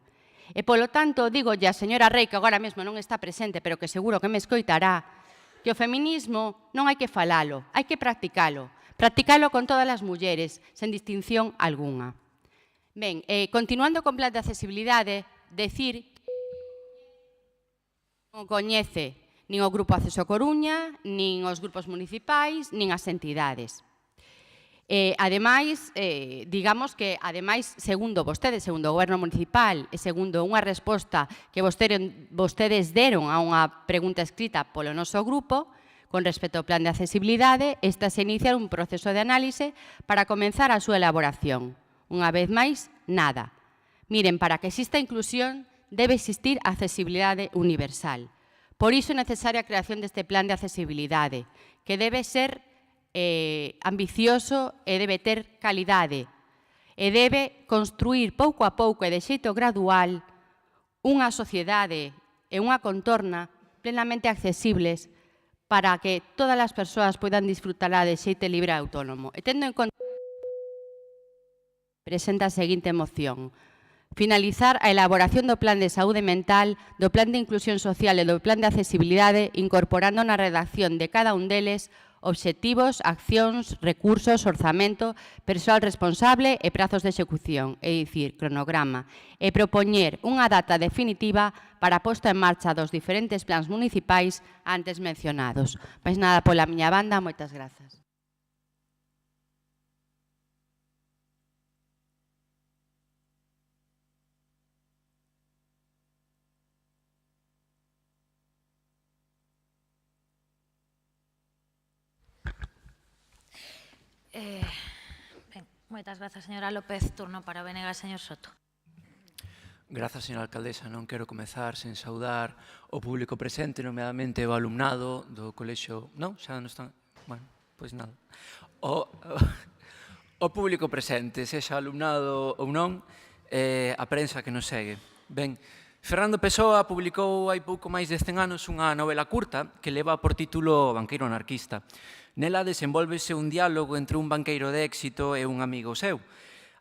E, polo tanto, digolle a señora Rei, que agora mesmo non está presente, pero que seguro que me escoitará, que o feminismo non hai que falalo, hai que practicalo. Practicalo con todas as mulleres, sen distinción algunha. Ben, continuando con plan de accesibilidade, decir que non coñece nin o Grupo Acceso Coruña, nin os grupos municipais, nin as entidades. Ademais, digamos que, ademais, segundo vostedes, segundo o Goberno municipal e segundo unha resposta que vostedes deron a unha pregunta escrita polo noso grupo, con respecto ao plan de accesibilidade, esta se inicia un proceso de análise para comenzar a súa elaboración. Unha vez máis, nada. Miren, para que exista inclusión, debe existir accesibilidade universal. Por iso é necesaria a creación deste plan de accesibilidade, que debe ser ambicioso e debe ter calidade e debe construir pouco a pouco e de xeito gradual unha sociedade e unha contorna plenamente accesibles para que todas as persoas poidan disfrutará de xeito libre e autónomo. E tendo en conta presenta a seguinte moción: finalizar a elaboración do Plan de Saúde Mental, do Plan de Inclusión Social e do Plan de Accesibilidade, incorporando na redacción de cada un deles obxectivos, accións, recursos, orzamento, persoal responsable e prazos de execución, é dicir, cronograma, e propoñer unha data definitiva para a posta en marcha dos diferentes plans municipais antes mencionados. Pois nada, pola miña banda, moitas grazas. Moitas grazas, señora López. Turno para o BNG, señor Soto. Grazas, señora alcaldesa. Non quero comezar sen saudar o público presente, nomeadamente o alumnado do colexio... Non? Xa non están... Bueno, pois nada. O público presente, sexa alumnado ou non, a prensa que nos segue. Ben, Fernando Pessoa publicou hai pouco máis de 100 anos unha novela curta que leva por título Banqueiro anarquista. Nela desenvólvese un diálogo entre un banqueiro de éxito e un amigo seu,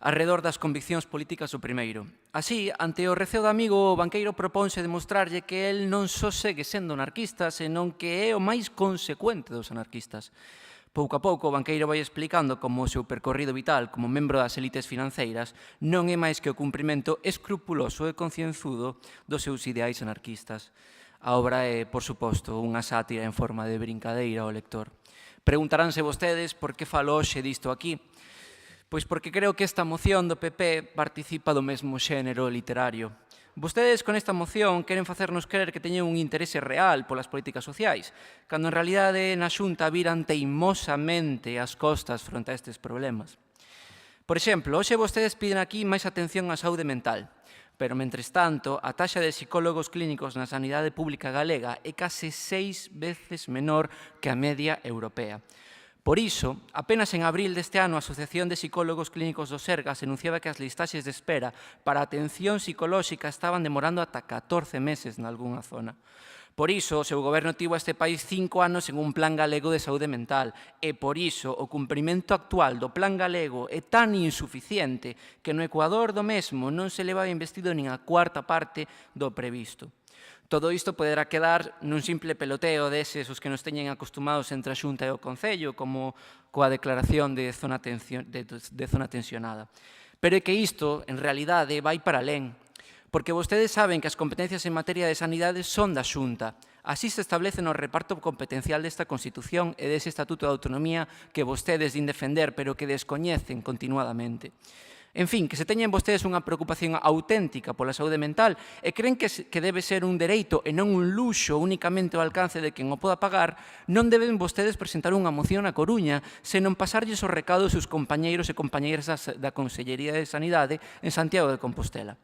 arredor das conviccións políticas do primeiro. Así, ante o receo do amigo, o banqueiro proponse demostrarlle que el non só segue sendo anarquista, senón que é o máis consecuente dos anarquistas. Pouco a pouco, o banqueiro vai explicando como o seu percorrido vital como membro das élites financeiras non é máis que o cumprimento escrupuloso e concienzudo dos seus ideais anarquistas. A obra é, por suposto, unha sátira en forma de brincadeira ao lector. Preguntaránse vostedes por que falo hoxe disto aquí. Pois porque creo que esta moción do PP participa do mesmo xénero literario. Vostedes con esta moción queren facernos crer que teñen un interese real polas políticas sociais, cando en realidade na Xunta viran teimosamente as costas fronte a estes problemas. Por exemplo, hoxe vostedes piden aquí máis atención á saúde mental, pero, mentres tanto, a taxa de psicólogos clínicos na sanidade pública galega é case 6 veces menor que a media europea. Por iso, apenas en abril deste ano, a Asociación de Psicólogos Clínicos do Sergas anunciaba que as listaxes de espera para a atención psicolóxica estaban demorando ata 14 meses nalgúnha zona. Por iso, o seu goberno tivo a este país 5 anos en un plan galego de saúde mental e, por iso, o cumprimento actual do plan galego é tan insuficiente que no Ecuador do mesmo non se leva investido nin a cuarta parte do previsto. Todo isto poderá quedar nun simple peloteo deses os que nos teñen acostumados entre a Xunta e o Concello, como coa declaración de zona tensionada. Pero é que isto, en realidade, vai para alén. Porque vostedes saben que as competencias en materia de sanidade son da Xunta. Así se establece no reparto competencial desta Constitución e dese Estatuto de Autonomía que vostedes din defender, pero que descoñecen continuadamente. En fin, que se teñen vostedes unha preocupación auténtica pola saúde mental e creen que debe ser un dereito e non un luxo únicamente ao alcance de quen o poda pagar, non deben vostedes presentar unha moción na Coruña, senón pasarlles os recados aos compañeiros e compañeiras da Consellería de Sanidade en Santiago de Compostela.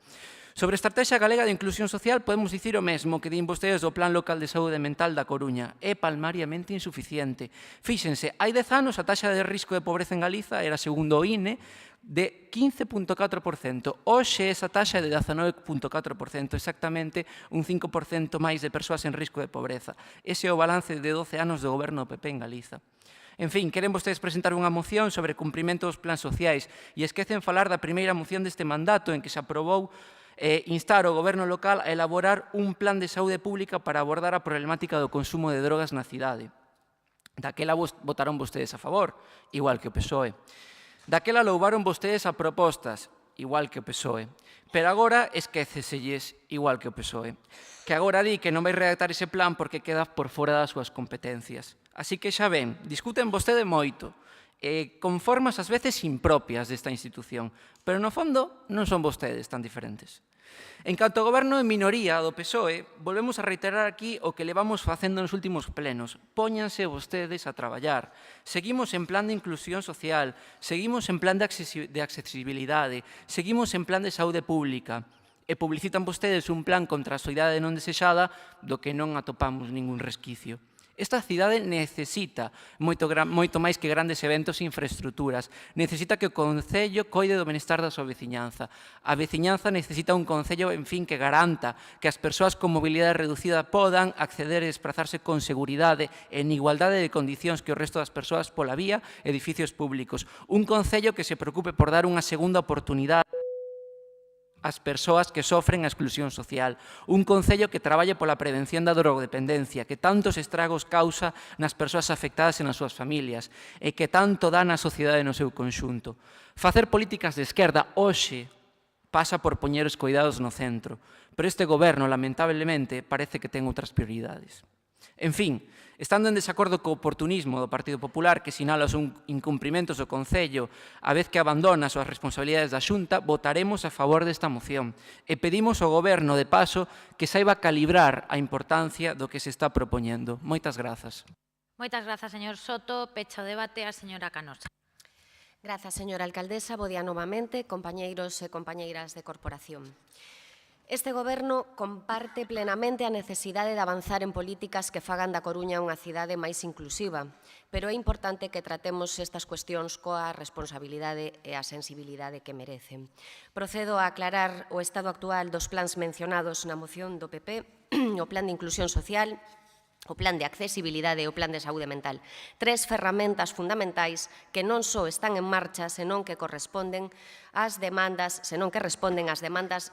Sobre a Estrategia Galega de Inclusión Social podemos dicir o mesmo que din vostedes do Plan Local de Saúde Mental da Coruña. É palmariamente insuficiente. Fíxense, hai 10 anos a taxa de risco de pobreza en Galiza era, segundo o INE, de 15,4%. Hoxe esa taxa é de 19,4%, exactamente un 5% máis de persoas en risco de pobreza. Ese é o balance de 12 anos do goberno do PP en Galiza. En fin, queren vostedes presentar unha moción sobre cumprimento dos plans sociais e esquecen falar da primeira moción deste mandato en que se aprobou instar o goberno local a elaborar un plan de saúde pública para abordar a problemática do consumo de drogas na cidade. Daquela votaron vostedes a favor, igual que o PSOE. Daquela louvaron vostedes a propostas, igual que o PSOE. Pero agora esquéceselles, igual que o PSOE. Que agora di que non vai redactar ese plan porque queda por fora das súas competencias. Así que xa ven, discuten vostede moito, con formas ás veces impropias desta institución, pero no fondo non son vostedes tan diferentes. En canto ao goberno en minoría do PSOE, volvemos a reiterar aquí o que levamos facendo nos últimos plenos. Póñanse vostedes a traballar. Seguimos en plan de inclusión social, seguimos en plan de accesibilidade, seguimos en plan de saúde pública e publicitan vostedes un plan contra a soidade non desexada do que non atopamos ningún resquicio. Esta cidade necesita moito máis que grandes eventos e infraestructuras. Necesita que o Concello coide do benestar da súa veciñanza. A veciñanza necesita un Concello, en fin, que garanta que as persoas con mobilidade reducida podan acceder e desplazarse con seguridade en igualdade de condicións que o resto das persoas pola vía edificios públicos. Un Concello que se preocupe por dar unha segunda oportunidade as persoas que sofren a exclusión social. Un Concello que traballe pola prevención da drogodependencia, que tantos estragos causa nas persoas afectadas e nas súas familias, e que tanto dá na sociedade no seu conxunto. Facer políticas de esquerda hoxe pasa por poñer os cuidados no centro, pero este goberno, lamentablemente, parece que ten outras prioridades. En fin, estando en desacordo co oportunismo do Partido Popular que sinala os incumprimentos do Concello a vez que abandona as súas responsabilidades da Xunta, votaremos a favor desta moción e pedimos ao Goberno, de paso, que saiba calibrar a importancia do que se está propoñendo. Moitas grazas. Moitas grazas, señor Soto. Pecha o debate a señora Canosa. Grazas, señora alcaldesa. Bo día novamente, compañeiros e compañeiras de corporación. Este Goberno comparte plenamente a necesidade de avanzar en políticas que fagan da Coruña unha cidade máis inclusiva, pero é importante que tratemos estas cuestións coa responsabilidade e a sensibilidade que merecen. Procedo a aclarar o estado actual dos plans mencionados na moción do PP, o Plan de Inclusión Social, o Plan de Accesibilidade e o Plan de Saúde Mental. 3 ferramentas fundamentais que non só están en marcha, senón que responden ás demandas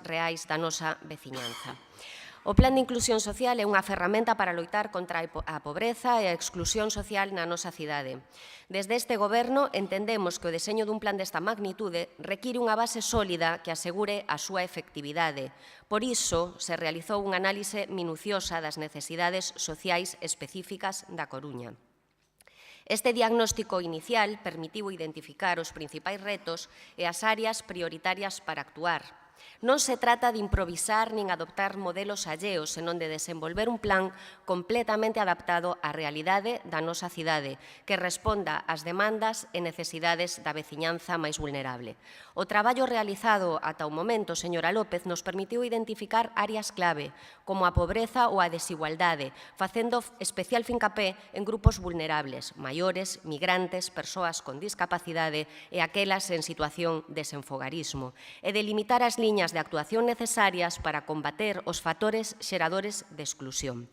reais da nosa veciñanza. O Plan de Inclusión Social é unha ferramenta para loitar contra a pobreza e a exclusión social na nosa cidade. Desde este Goberno entendemos que o deseño dun plan desta magnitude require unha base sólida que asegure a súa efectividade. Por iso, se realizou unha análise minuciosa das necesidades sociais específicas da Coruña. Este diagnóstico inicial permitiu identificar os principais retos e as áreas prioritarias para actuar. Non se trata de improvisar nin adoptar modelos alleos, senón de desenvolver un plan completamente adaptado á realidade da nosa cidade, que responda ás demandas e necesidades da veciñanza máis vulnerable. O traballo realizado ata o momento, señora López, nos permitiu identificar áreas clave, como a pobreza ou a desigualdade, facendo especial fincapé en grupos vulnerables, maiores, migrantes, persoas con discapacidade e aquelas en situación de desenfogarismo, e delimitar as liñas de actuación necesarias para combater os factores xeradores de exclusión.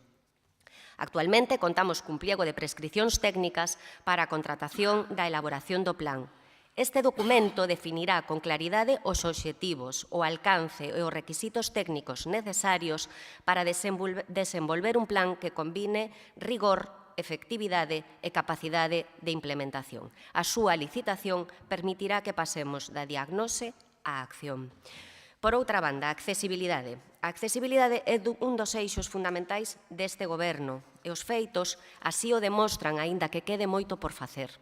Actualmente contamos cun pliego de prescricións técnicas para a contratación da elaboración do plan. Este documento definirá con claridade os obxectivos, o alcance e os requisitos técnicos necesarios para desenvolver un plan que combine rigor, efectividade e capacidade de implementación. A súa licitación permitirá que pasemos da diagnose á acción. Por outra banda, a accesibilidade. A accesibilidade é un dos eixos fundamentais deste Goberno e os feitos así o demostran, aínda que quede moito por facer.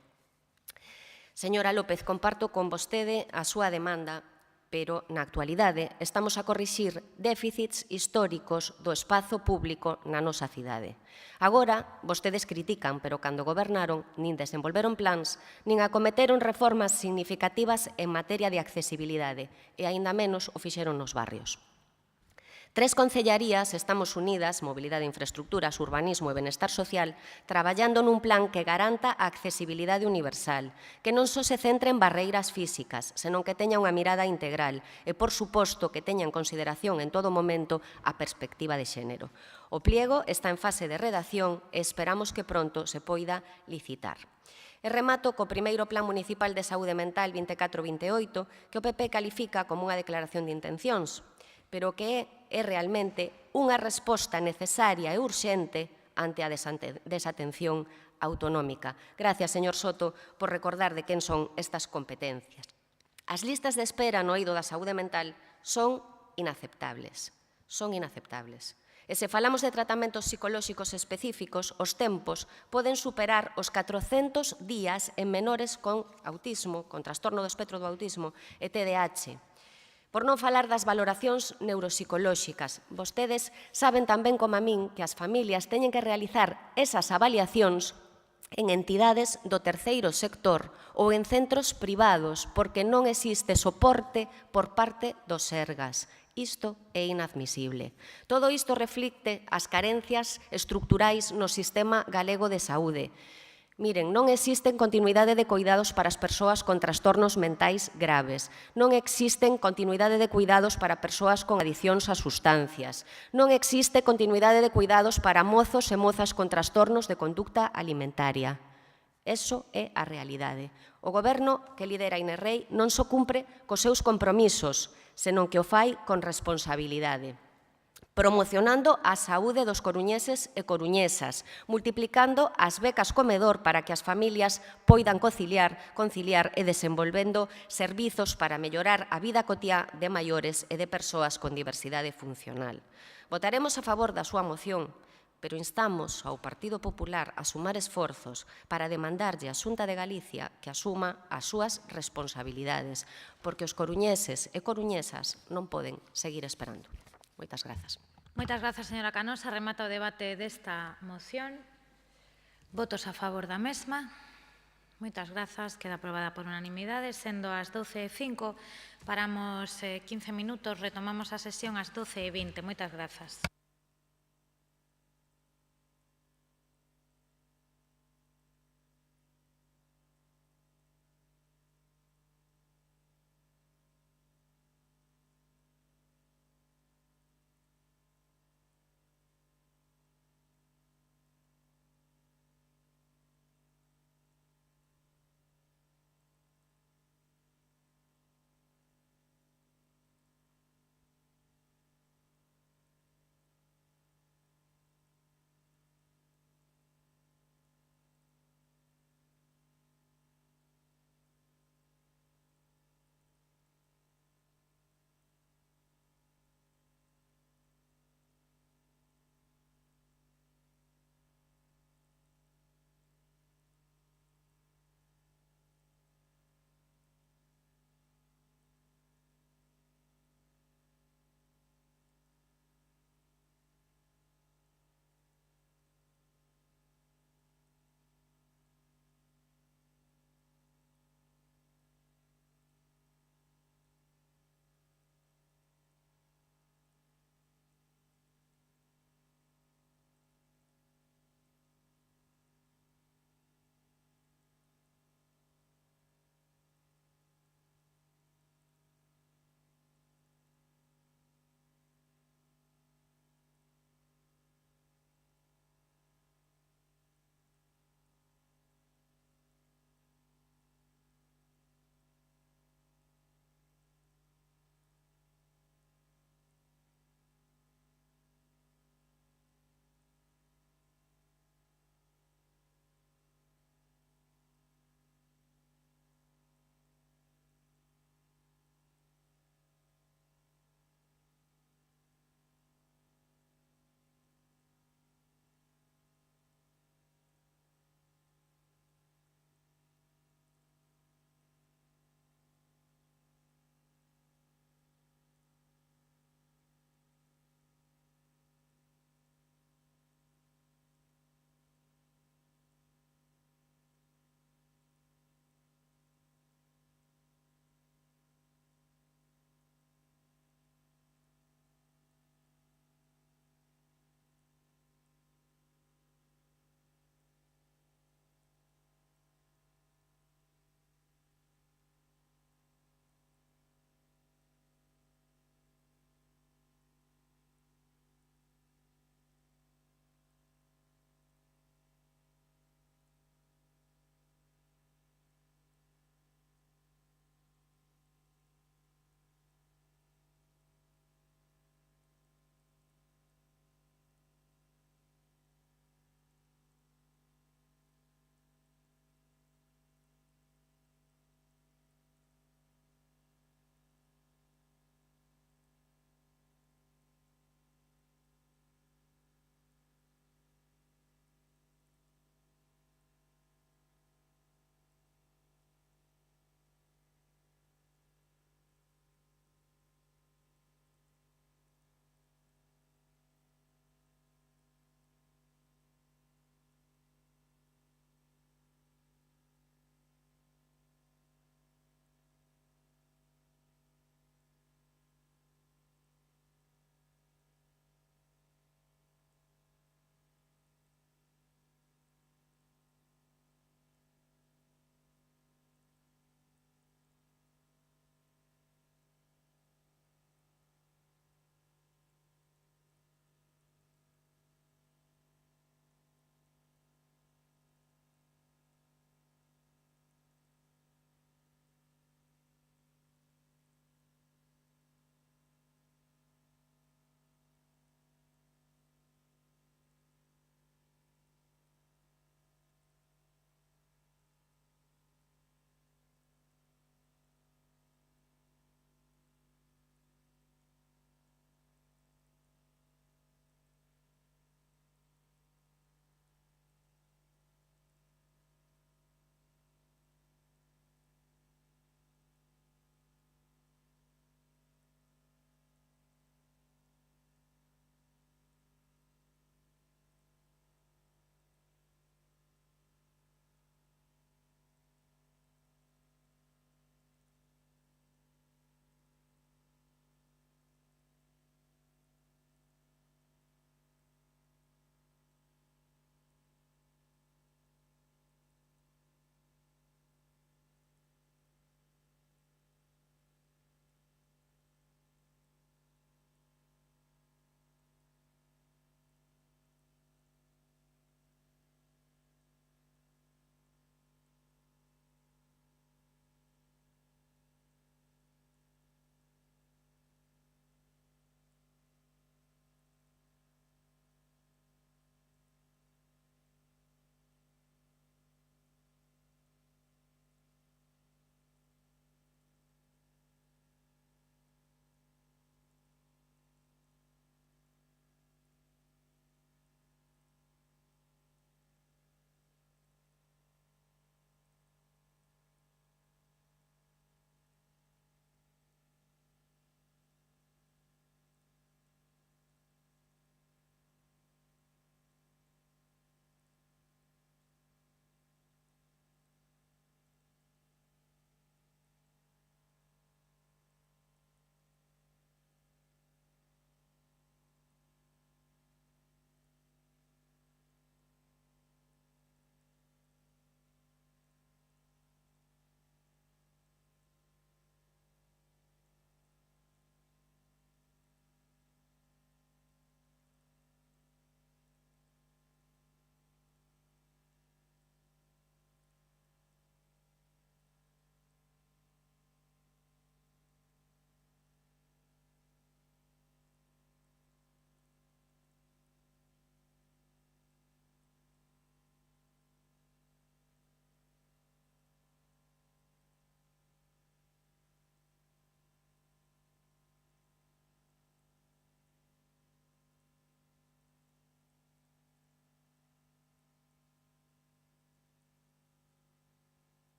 Señora López, comparto con vostede a súa demanda, pero na actualidade estamos a corrixir déficits históricos do espazo público na nosa cidade. Agora, vostedes critican, pero cando gobernaron nin desenvolveron plans, nin acometeron reformas significativas en materia de accesibilidade e aínda menos o fixeron nos barrios. 3 concellarías estamos unidas, Mobilidade e Infraestructuras, Urbanismo e Benestar Social, traballando nun plan que garanta a accesibilidade universal, que non só se centre en barreiras físicas, senón que teña unha mirada integral e, por suposto, que teña en consideración en todo momento a perspectiva de xénero. O pliego está en fase de redacción e esperamos que pronto se poida licitar. E remato co primeiro Plan Municipal de Saúde Mental 24-28, que o PP califica como unha declaración de intencións, pero que é realmente unha resposta necesaria e urxente ante a desatención autonómica. Gracias, señor Soto, por recordar de quen son estas competencias. As listas de espera no eido da saúde mental son inaceptables. Son inaceptables. E se falamos de tratamentos psicolóxicos específicos, os tempos poden superar os 400 días en menores con autismo, con trastorno do espectro do autismo e TDAH. Por non falar das valoracións neuropsicolóxicas. Vostedes saben tamén como a min que as familias teñen que realizar esas avaliacións en entidades do terceiro sector ou en centros privados porque non existe soporte por parte dos Sergas. Isto é inadmisible. Todo isto reflicte as carencias estructurais no sistema galego de saúde. Miren, non existen continuidade de cuidados para as persoas con trastornos mentais graves. Non existen continuidade de cuidados para persoas con adiccións a sustancias. Non existe continuidade de cuidados para mozos e mozas con trastornos de conducta alimentaria. Eso é a realidade. O Goberno que lidera Inés Rei non só cumpre cos seus compromisos, senón que o fai con responsabilidade, promocionando a saúde dos coruñeses e coruñesas, multiplicando as becas comedor para que as familias poidan conciliar e desenvolvendo servizos para mellorar a vida cotiá de maiores e de persoas con diversidade funcional. Votaremos a favor da súa moción, pero instamos ao Partido Popular a sumar esforzos para demandarlle á Xunta de Galicia que asuma as súas responsabilidades, porque os coruñeses e coruñesas non poden seguir esperando. Moitas grazas. Moitas grazas, señora Canosa. Remata o debate desta moción. Votos a favor da mesma. Moitas grazas. Queda aprobada por unanimidade. Sendo as 12:05, paramos 15 minutos, retomamos a sesión ás 12:20. Moitas grazas.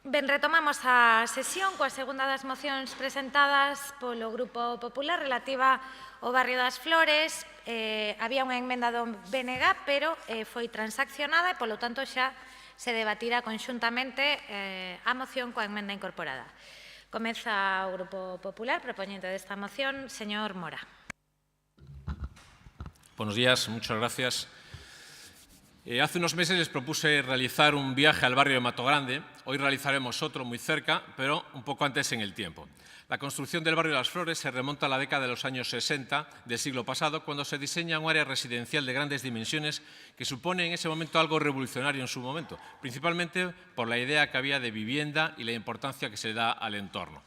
Ben, retomamos a sesión coa segunda das mocións presentadas polo Grupo Popular relativa ao barrio das Flores. Había unha emenda do BNG, pero foi transaccionada e, polo tanto, xa se debatirá conxuntamente a moción coa emenda incorporada. Comeza o Grupo Popular, propoñente desta moción, señor Mora. Buenos días, muchas gracias. Hace unos meses les propuse realizar un viaje al barrio de Matogrande. Hoy realizaremos otro muy cerca, pero un poco antes en el tiempo. La construcción del barrio de las Flores se remonta a la década de los años 60 del siglo pasado, cuando se diseña un área residencial de grandes dimensiones que supone en ese momento algo revolucionario en su momento, principalmente por la idea que había de vivienda y la importancia que se da al entorno.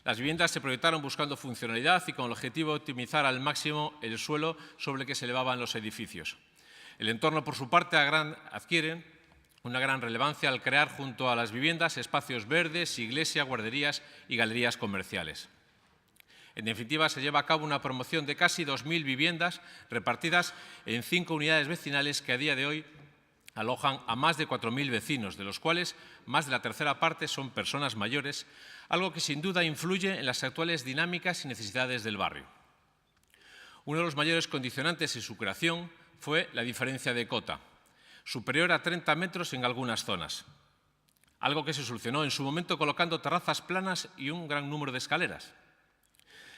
Las viviendas se proyectaron buscando funcionalidad y con el objetivo de optimizar al máximo el suelo sobre el que se elevaban los edificios. El entorno, por su parte, adquiere una gran relevancia al crear junto a las viviendas espacios verdes, iglesia, guarderías y galerías comerciales. En definitiva, se lleva a cabo una promoción de casi 2.000 viviendas repartidas en 5 unidades vecinales que a día de hoy alojan a más de 4.000 vecinos, de los cuales más de la tercera parte son personas mayores, algo que sin duda influye en las actuales dinámicas y necesidades del barrio. Uno de los mayores condicionantes en su creación fue la diferencia de cota, superior a 30 metros en algunas zonas, algo que se solucionó en su momento colocando terrazas planas y un gran número de escaleras.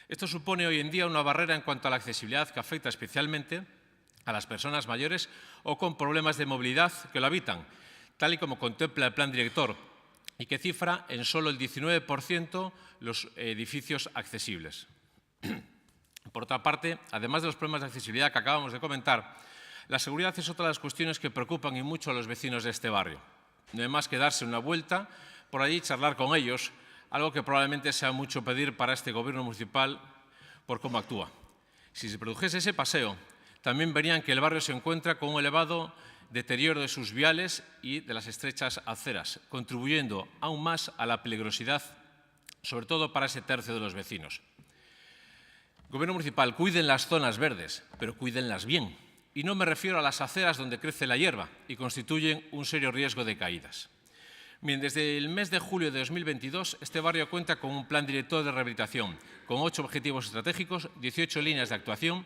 Esto supone hoy en día una barrera en cuanto a la accesibilidad que afecta especialmente a las personas mayores o con problemas de movilidad que lo habitan, tal y como contempla el plan director, y que cifra en solo el 19% los edificios accesibles. Por otra parte, además de los problemas de accesibilidad que acabamos de comentar, la seguridad es otra de las cuestiones que preocupan y mucho a los vecinos de este barrio. No hay más que darse una vuelta por allí y charlar con ellos, algo que probablemente sea mucho pedir para este gobierno municipal por cómo actúa. Si se produjese ese paseo, también verían que el barrio se encuentra con un elevado deterioro de sus viales y de las estrechas aceras, contribuyendo aún más a la peligrosidad, sobre todo para ese tercio de los vecinos. Gobierno municipal, cuiden las zonas verdes, pero cuídenlas bien. Y no me refiero a las aceras donde crece la hierba y constituyen un serio riesgo de caídas. Bien, desde el mes de julio de 2022, este barrio cuenta con un plan director de rehabilitación, con 8 objetivos estratégicos, 18 líneas de actuación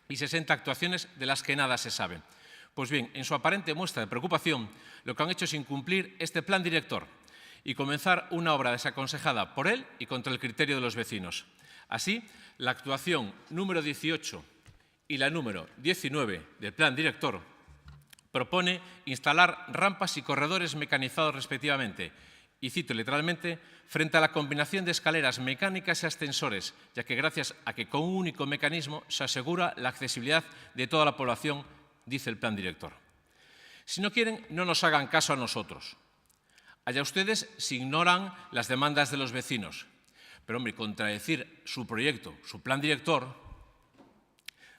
y 60 actuaciones de las que nada se sabe. Pues bien, en su aparente muestra de preocupación, lo que han hecho es incumplir este plan director y comenzar una obra desaconsejada por él y contra el criterio de los vecinos. Así, la actuación número 18 y la número 19 del plan director propone instalar rampas y corredores mecanizados respectivamente, y cito literalmente, frente a la combinación de escaleras mecánicas y ascensores, ya que gracias a que con un único mecanismo se asegura la accesibilidad de toda la población, dice el plan director. Si no quieren, no nos hagan caso a nosotros. Allá ustedes si ignoran las demandas de los vecinos. Pero, hombre, contradecir su proyecto, su plan director.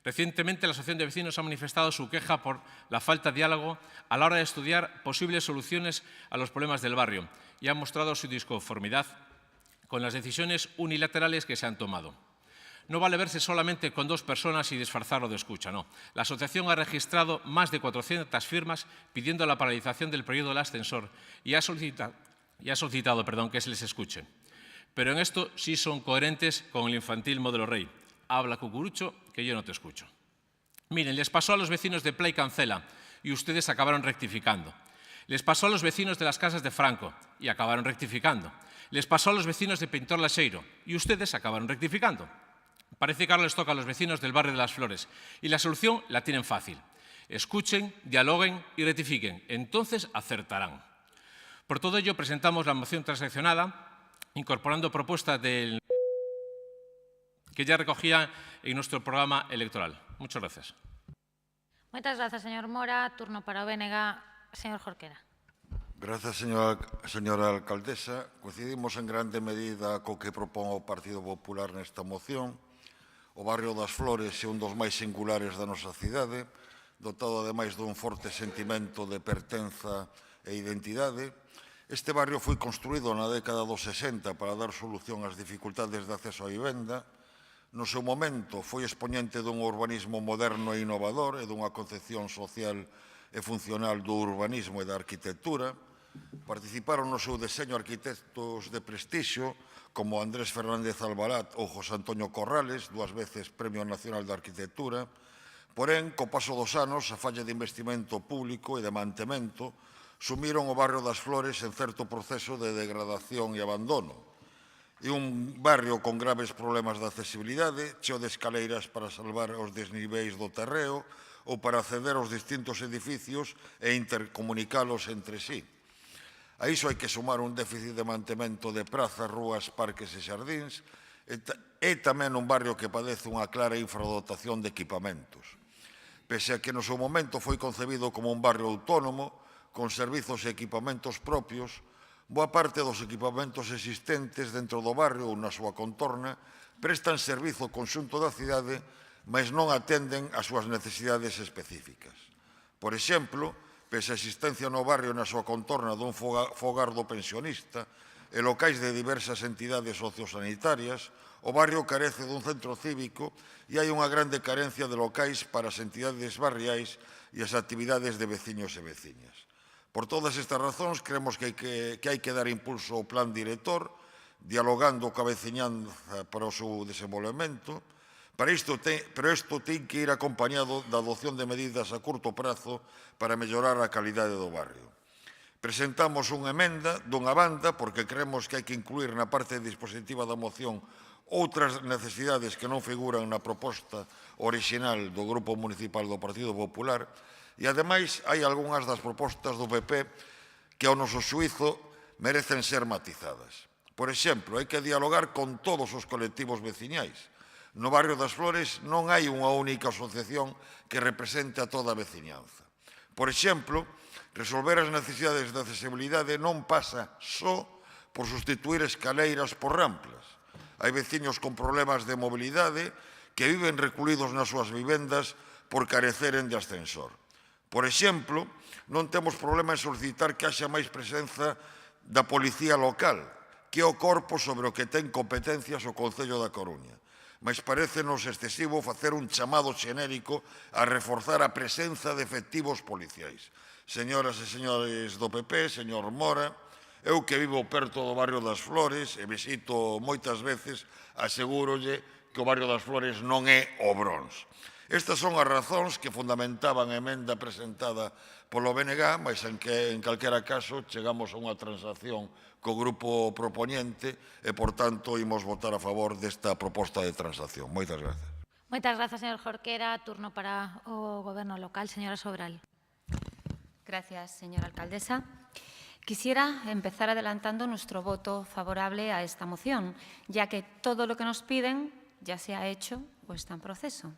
Recientemente, la Asociación de Vecinos ha manifestado su queja por la falta de diálogo a la hora de estudiar posibles soluciones a los problemas del barrio y ha mostrado su disconformidad con las decisiones unilaterales que se han tomado. No vale verse solamente con 2 personas y disfrazarlo de escucha, no. La asociación ha registrado más de 400 firmas pidiendo la paralización del proyecto del ascensor y ha solicitado que se les escuche. Pero en esto sí son coherentes con el infantil modelo rey. Habla cucurucho, que yo no te escucho. Miren, les pasó a los vecinos de Play Cancela y ustedes acabaron rectificando. Les pasó a los vecinos de las casas de Franco y acabaron rectificando. Les pasó a los vecinos de Pintor Laseiro y ustedes acabaron rectificando. Parece que ahora les toca a los vecinos del barrio de las Flores y la solución la tienen fácil. Escuchen, dialoguen y rectifiquen. Entonces acertarán. Por todo ello presentamos la moción transaccionada incorporando propuestas que ya recogía en nuestro programa electoral. Muchas gracias. Muchas gracias, señor Mora. Turno para o BNG. Señor Jorquera. Grazas, señora alcaldesa. Coincidimos en grande medida co que propón o Partido Popular nesta moción. O barrio das Flores é un dos máis singulares da nosa cidade, dotado ademais dun forte sentimento de pertenza e identidade. Este barrio foi construído na década dos 60 para dar solución ás dificultades de acceso á vivenda. No seu momento foi expoñente dun urbanismo moderno e innovador e dunha concepción social e funcional do urbanismo e da arquitectura. Participaron no seu deseño arquitectos de prestixio como Andrés Fernández Albalat ou José Antonio Corrales, 2 veces Premio Nacional de Arquitectura. Porén, co paso dos anos, a falla de investimento público e de mantemento sumiron o barrio das Flores en certo proceso de degradación e abandono. É un barrio con graves problemas de accesibilidade, cheo de escaleiras para salvar os desniveis do terreo ou para acceder aos distintos edificios e intercomunicalos entre sí. A iso hai que sumar un déficit de mantemento de prazas, rúas, parques e xardíns, e tamén un barrio que padece unha clara infradotación de equipamentos. Pese a que no seu momento foi concebido como un barrio autónomo, con servizos e equipamentos propios, boa parte dos equipamentos existentes dentro do barrio ou na súa contorna prestan servizo ao conxunto da cidade, mas non atenden ás súas necesidades específicas. Por exemplo, pese a existencia no barrio na súa contorna dun fogar do pensionista e locais de diversas entidades sociosanitarias, o barrio carece dun centro cívico e hai unha grande carencia de locais para as entidades barriais e as actividades de veciños e veciñas. Por todas estas razóns, creemos que hai que dar impulso ao plan director, dialogando coa veciñanza para o seu desenvolvemento, pero isto ten que ir acompañado da adopción de medidas a curto prazo para mellorar a calidade do barrio. Presentamos unha emenda dunha banda porque creemos que hai que incluir na parte dispositiva da moción outras necesidades que non figuran na proposta orixinal do Grupo Municipal do Partido Popular. E, ademais, hai algunhas das propostas do PP que, ao noso xuízo, merecen ser matizadas. Por exemplo, hai que dialogar con todos os colectivos veciñais. No barrio das Flores non hai unha única asociación que represente a toda a veciñanza. Por exemplo, resolver as necesidades de accesibilidade non pasa só por sustituir escaleiras por ramplas. Hai veciños con problemas de mobilidade que viven recluídos nas súas vivendas por careceren de ascensor. Por exemplo, non temos problema en solicitar que haxa máis presenza da policía local, que é o corpo sobre o que ten competencias o Concello da Coruña. Mas parécenos excesivo facer un chamado xenérico a reforzar a presenza de efectivos policiais. Señoras e señores do PP, señor Mora, eu que vivo perto do barrio das Flores e visito moitas veces, asegúrolle que o barrio das Flores non é Obrons. Estas son as razóns que fundamentaban a emenda presentada polo BNG, mas en calquera caso chegamos a unha transacción co grupo propoñente e, por tanto, imos votar a favor desta proposta de transacción. Moitas grazas. Moitas grazas, señor Jorquera. Turno para o Goberno local. Señora Sobral. Gracias, señora alcaldesa. Quisiera empezar adelantando nuestro voto favorable a esta moción, ya que todo lo que nos piden ya se ha hecho o está en proceso.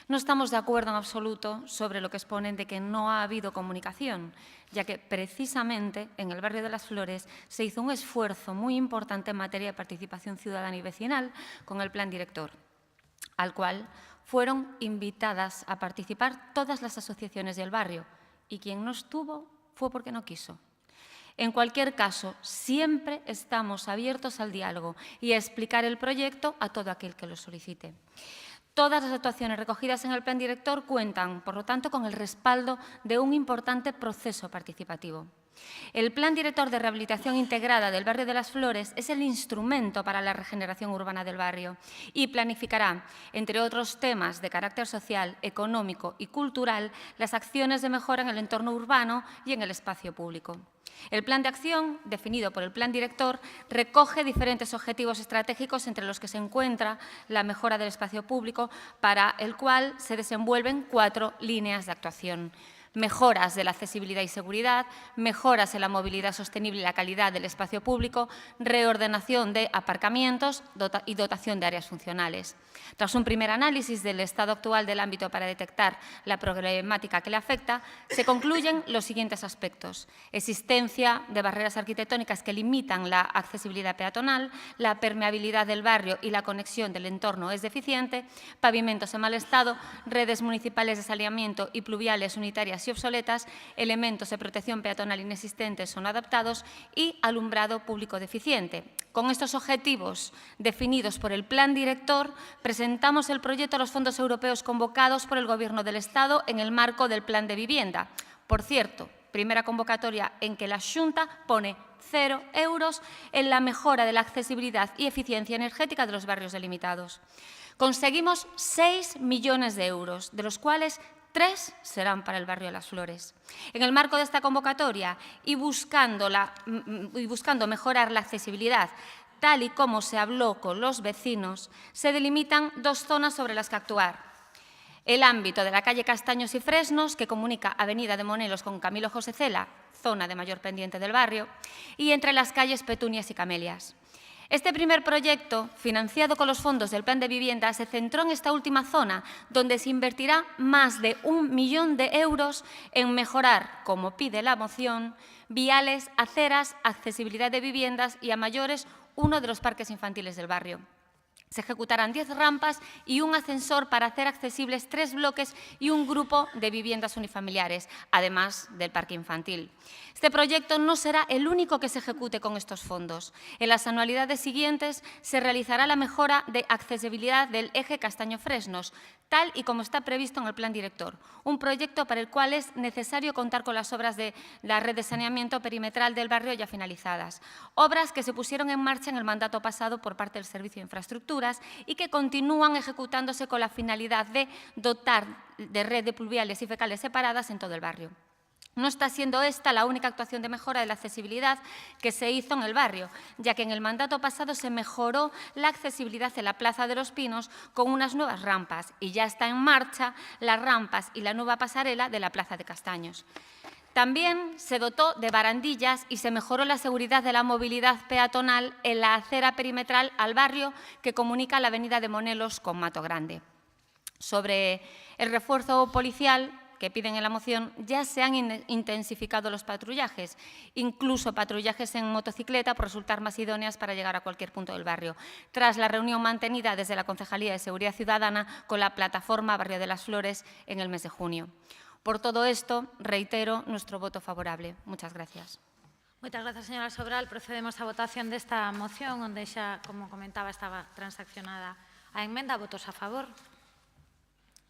No estamos de acuerdo en absoluto sobre lo que exponen de que no ha habido comunicación, ya que precisamente en el barrio de las Flores se hizo un esfuerzo muy importante en materia de participación ciudadana y vecinal con el plan director, al cual fueron invitadas a participar todas las asociaciones del barrio y quien no estuvo fue porque no quiso. En cualquier caso, siempre estamos abiertos al diálogo y a explicar el proyecto a todo aquel que lo solicite. Todas las actuaciones recogidas en el plan director cuentan, por lo tanto, con el respaldo de un importante proceso participativo. El Plan Director de Rehabilitación Integrada del Barrio de las Flores es el instrumento para la regeneración urbana del barrio y planificará, entre otros temas de carácter social, económico y cultural, las acciones de mejora en el entorno urbano y en el espacio público. El plan de acción, definido por el plan director, recoge diferentes objetivos estratégicos entre los que se encuentra la mejora del espacio público, para el cual se desenvuelven 4 líneas de actuación. Mejoras de la accesibilidad y seguridad, mejoras en la movilidad sostenible y la calidad del espacio público, reordenación de aparcamientos y dotación de áreas funcionales. Tras un primer análisis del estado actual del ámbito para detectar la problemática que le afecta, se concluyen los siguientes aspectos: existencia de barreras arquitectónicas que limitan la accesibilidad peatonal, la permeabilidad del barrio y la conexión del entorno es deficiente, pavimentos en mal estado, redes municipales de saneamiento y pluviales unitarias y obsoletas, elementos de protección peatonal inexistentes o no adaptados y alumbrado público deficiente. Con estos objetivos definidos por el plan director, presentamos el proyecto a los fondos europeos convocados por el Gobierno del Estado en el marco del Plan de Vivienda. Por cierto, primera convocatoria en que la Xunta pone 0 euros en la mejora de la accesibilidad y eficiencia energética de los barrios delimitados. Conseguimos 6 millones de euros, de los cuales 3 serán para el barrio de Las Flores. En el marco de esta convocatoria y buscando mejorar la accesibilidad, tal y como se habló con los vecinos, se delimitan 2 zonas sobre las que actuar. El ámbito de la calle Castaños y Fresnos, que comunica Avenida de Monelos con Camilo José Cela, zona de mayor pendiente del barrio, y entre las calles Petunias y Camelias. Este primer proyecto, financiado con los fondos del Plan de Vivienda, se centró en esta última zona, donde se invertirá más de 1 millón de euros en mejorar, como pide la moción, viales, aceras, accesibilidad de viviendas y, a mayores, uno de los parques infantiles del barrio. Se ejecutarán 10 rampas y un ascensor para hacer accesibles 3 bloques y un grupo de viviendas unifamiliares, además del parque infantil. Este proyecto no será el único que se ejecute con estos fondos. En las anualidades siguientes se realizará la mejora de accesibilidad del eje Castaño-Fresnos, tal y como está previsto en el Plan Director, un proyecto para el cual es necesario contar con las obras de la red de saneamiento perimetral del barrio ya finalizadas, obras que se pusieron en marcha en el mandato pasado por parte del Servicio de Infraestructuras y que continúan ejecutándose con la finalidad de dotar de red de pluviales y fecales separadas en todo el barrio. No está siendo esta la única actuación de mejora de la accesibilidad que se hizo en el barrio, ya que en el mandato pasado se mejoró la accesibilidad en la Plaza de los Pinos con unas nuevas rampas y ya está en marcha las rampas y la nueva pasarela de la Plaza de Castaños. También se dotó de barandillas y se mejoró la seguridad de la movilidad peatonal en la acera perimetral al barrio que comunica la Avenida de Monelos con Mato Grande. Sobre el refuerzo policial que piden en la moción, ya se han intensificado los patrullajes, incluso patrullajes en motocicleta por resultar más idóneas para llegar a cualquier punto del barrio, tras la reunión mantenida desde la Concejalía de Seguridad Ciudadana con la plataforma Barrio de las Flores en el mes de junio. Por todo esto, reitero nuestro voto favorable. Muchas gracias. Moitas grazas, señora Sobral. Procedemos á votación desta moción, onde xa, como comentaba, estaba transaccionada a enmenda. Votos a favor.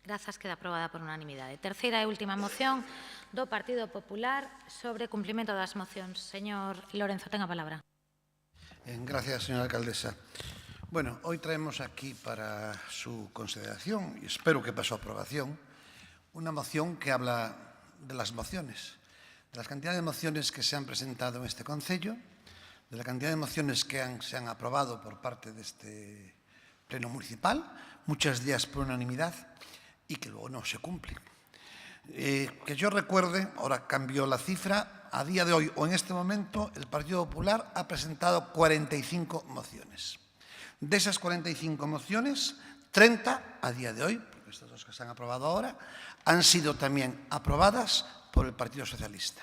Grazas, queda aprobada por unanimidade. Terceira e última moción do Partido Popular sobre cumprimento das mocións. Señor Lorenzo, ten a palabra. Gracias, señora alcaldesa. Bueno, hoy traemos aquí para su consideración, y espero que para su aprobación, una moción que habla de las mociones, de las cantidades de mociones que se han presentado en este concello, de la cantidad de mociones que se han aprobado por parte de este pleno municipal, muchas de ellas por unanimidad, y que luego no se cumplen. Que yo recuerde, ahora cambió la cifra, a día de hoy o en este momento el Partido Popular ha presentado 45 mociones. De esas 45 mociones, 30 a día de hoy, porque estas dos que se han aprobado ahora, han sido también aprobadas por el Partido Socialista.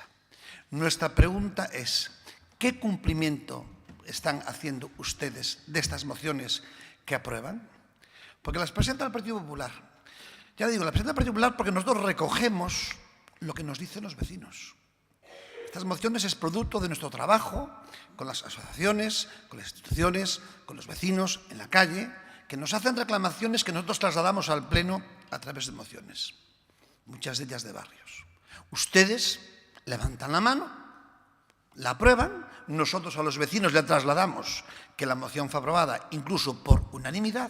Nuestra pregunta es, ¿qué cumplimiento están haciendo ustedes de estas mociones que aprueban? Porque las presenta el Partido Popular. Ya digo, la presenta el Partido Popular porque nosotros recogemos lo que nos dicen los vecinos. Estas mociones es producto de nuestro trabajo con las asociaciones, con las instituciones, con los vecinos en la calle, que nos hacen reclamaciones que nosotros trasladamos al Pleno a través de mociones, muchas de ellas de barrios. Ustedes levantan la mano, la aprueban, nosotros a los vecinos le trasladamos que la moción fue aprobada incluso por unanimidad,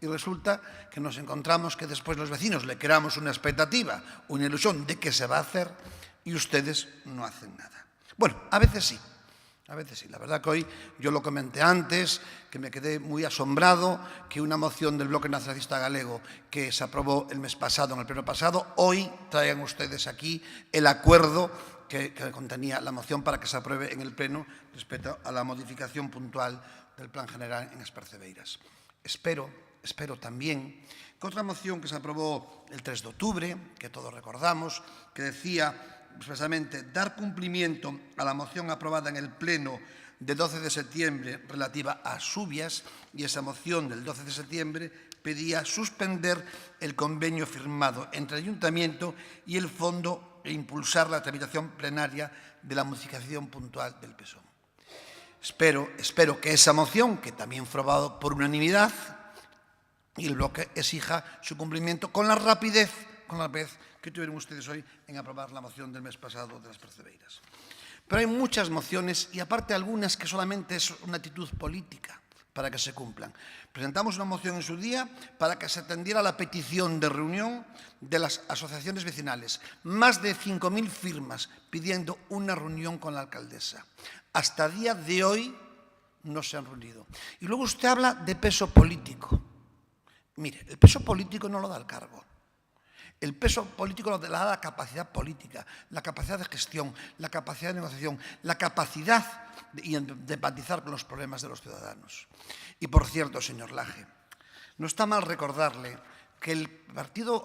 y resulta que nos encontramos que después los vecinos le creamos una expectativa, una ilusión de que se va a hacer y ustedes no hacen nada. Bueno, a veces sí. A veces sí. La verdad que hoy, yo lo comenté antes, que me quedé muy asombrado que una moción del Bloque Nacionalista Galego que se aprobó el mes pasado, en el pleno pasado, hoy traigan ustedes aquí el acuerdo que contenía la moción para que se apruebe en el pleno respecto a la modificación puntual del Plan General en as Percebeiras. Espero también que otra moción que se aprobó el 3 de octubre, que todos recordamos, que decía expresamente dar cumplimiento a la moción aprobada en el Pleno de 12 de septiembre relativa a Subias, y esa moción del 12 de septiembre pedía suspender el convenio firmado entre el Ayuntamiento y el Fondo e impulsar la tramitación plenaria de la modificación puntual del PSOE. Espero que esa moción, que también fue aprobada por unanimidad, y el bloque exija su cumplimiento con la rapidez con la vez que tuvieron ustedes hoy en aprobar la moción del mes pasado de las percebeiras. Pero hay muchas mociones y aparte algunas que solamente es una actitud política para que se cumplan. Presentamos una moción en su día para que se atendiera la petición de reunión de las asociaciones vecinales. Más de 5.000 firmas pidiendo una reunión con la alcaldesa. Hasta el día de hoy no se han reunido. Y luego usted habla de peso político. Mire, el peso político no lo da el cargo. El peso político lo da la capacidad política, la capacidad de gestión, la capacidad de negociación, la capacidad de empatizar con los problemas de los ciudadanos. Y por cierto, señor Laje, no está mal recordarle que el Partido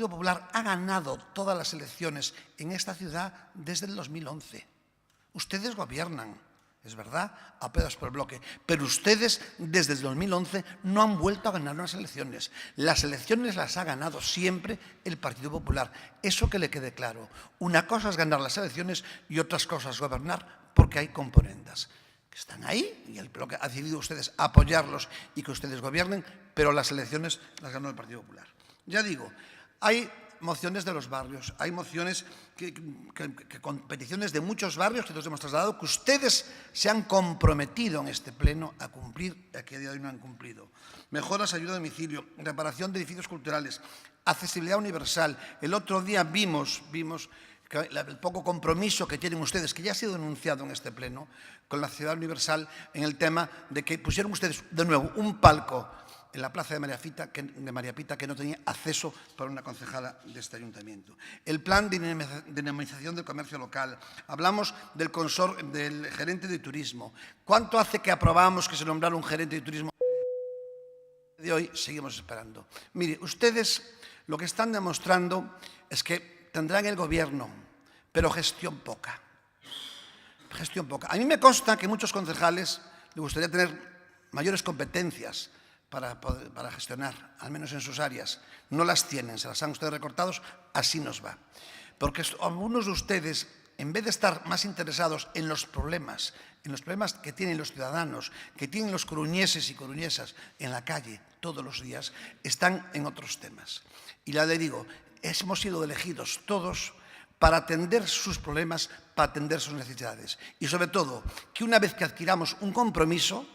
Popular ha ganado todas las elecciones en esta ciudad desde el 2011. Ustedes gobiernan, es verdad, apoyados por el bloque, pero ustedes desde el 2011 no han vuelto a ganar unas elecciones. Las elecciones las ha ganado siempre el Partido Popular. Eso que le quede claro. Una cosa es ganar las elecciones y otras cosas gobernar porque hay componendas que están ahí y el bloque ha decidido ustedes apoyarlos y que ustedes gobiernen, pero las elecciones las ganó el Partido Popular. Ya digo, hay mociones de los barrios, hay mociones con peticiones de muchos barrios que nos hemos trasladado, que ustedes se han comprometido en este pleno a cumplir, a que a día de hoy no han cumplido. Mejoras, ayuda a domicilio, reparación de edificios culturales, accesibilidad universal. El otro día vimos el poco compromiso que tienen ustedes, que ya ha sido denunciado en este pleno, con la accesibilidad universal en el tema de que pusieron ustedes de nuevo un palco en la plaza de María Pita que no tenía acceso para una concejala de este ayuntamiento. El plan de dinamización del comercio local. Hablamos del gerente de turismo. ¿Cuánto hace que aprobamos que se nombrara un gerente de turismo? De hoy seguimos esperando. Mire, ustedes lo que están demostrando es que tendrán el gobierno, pero gestión poca. Gestión poca. A mí me consta que muchos concejales les gustaría tener mayores competencias para gestionar, al menos en sus áreas. No las tienen, se las han ustedes recortados, así nos va. Porque algunos de ustedes, en vez de estar más interesados en los problemas que tienen los ciudadanos, que tienen los coruñeses y coruñesas en la calle todos los días, están en otros temas. Y ya le digo, hemos sido elegidos todos para atender sus problemas, para atender sus necesidades. Y sobre todo, que una vez que adquiramos un compromiso,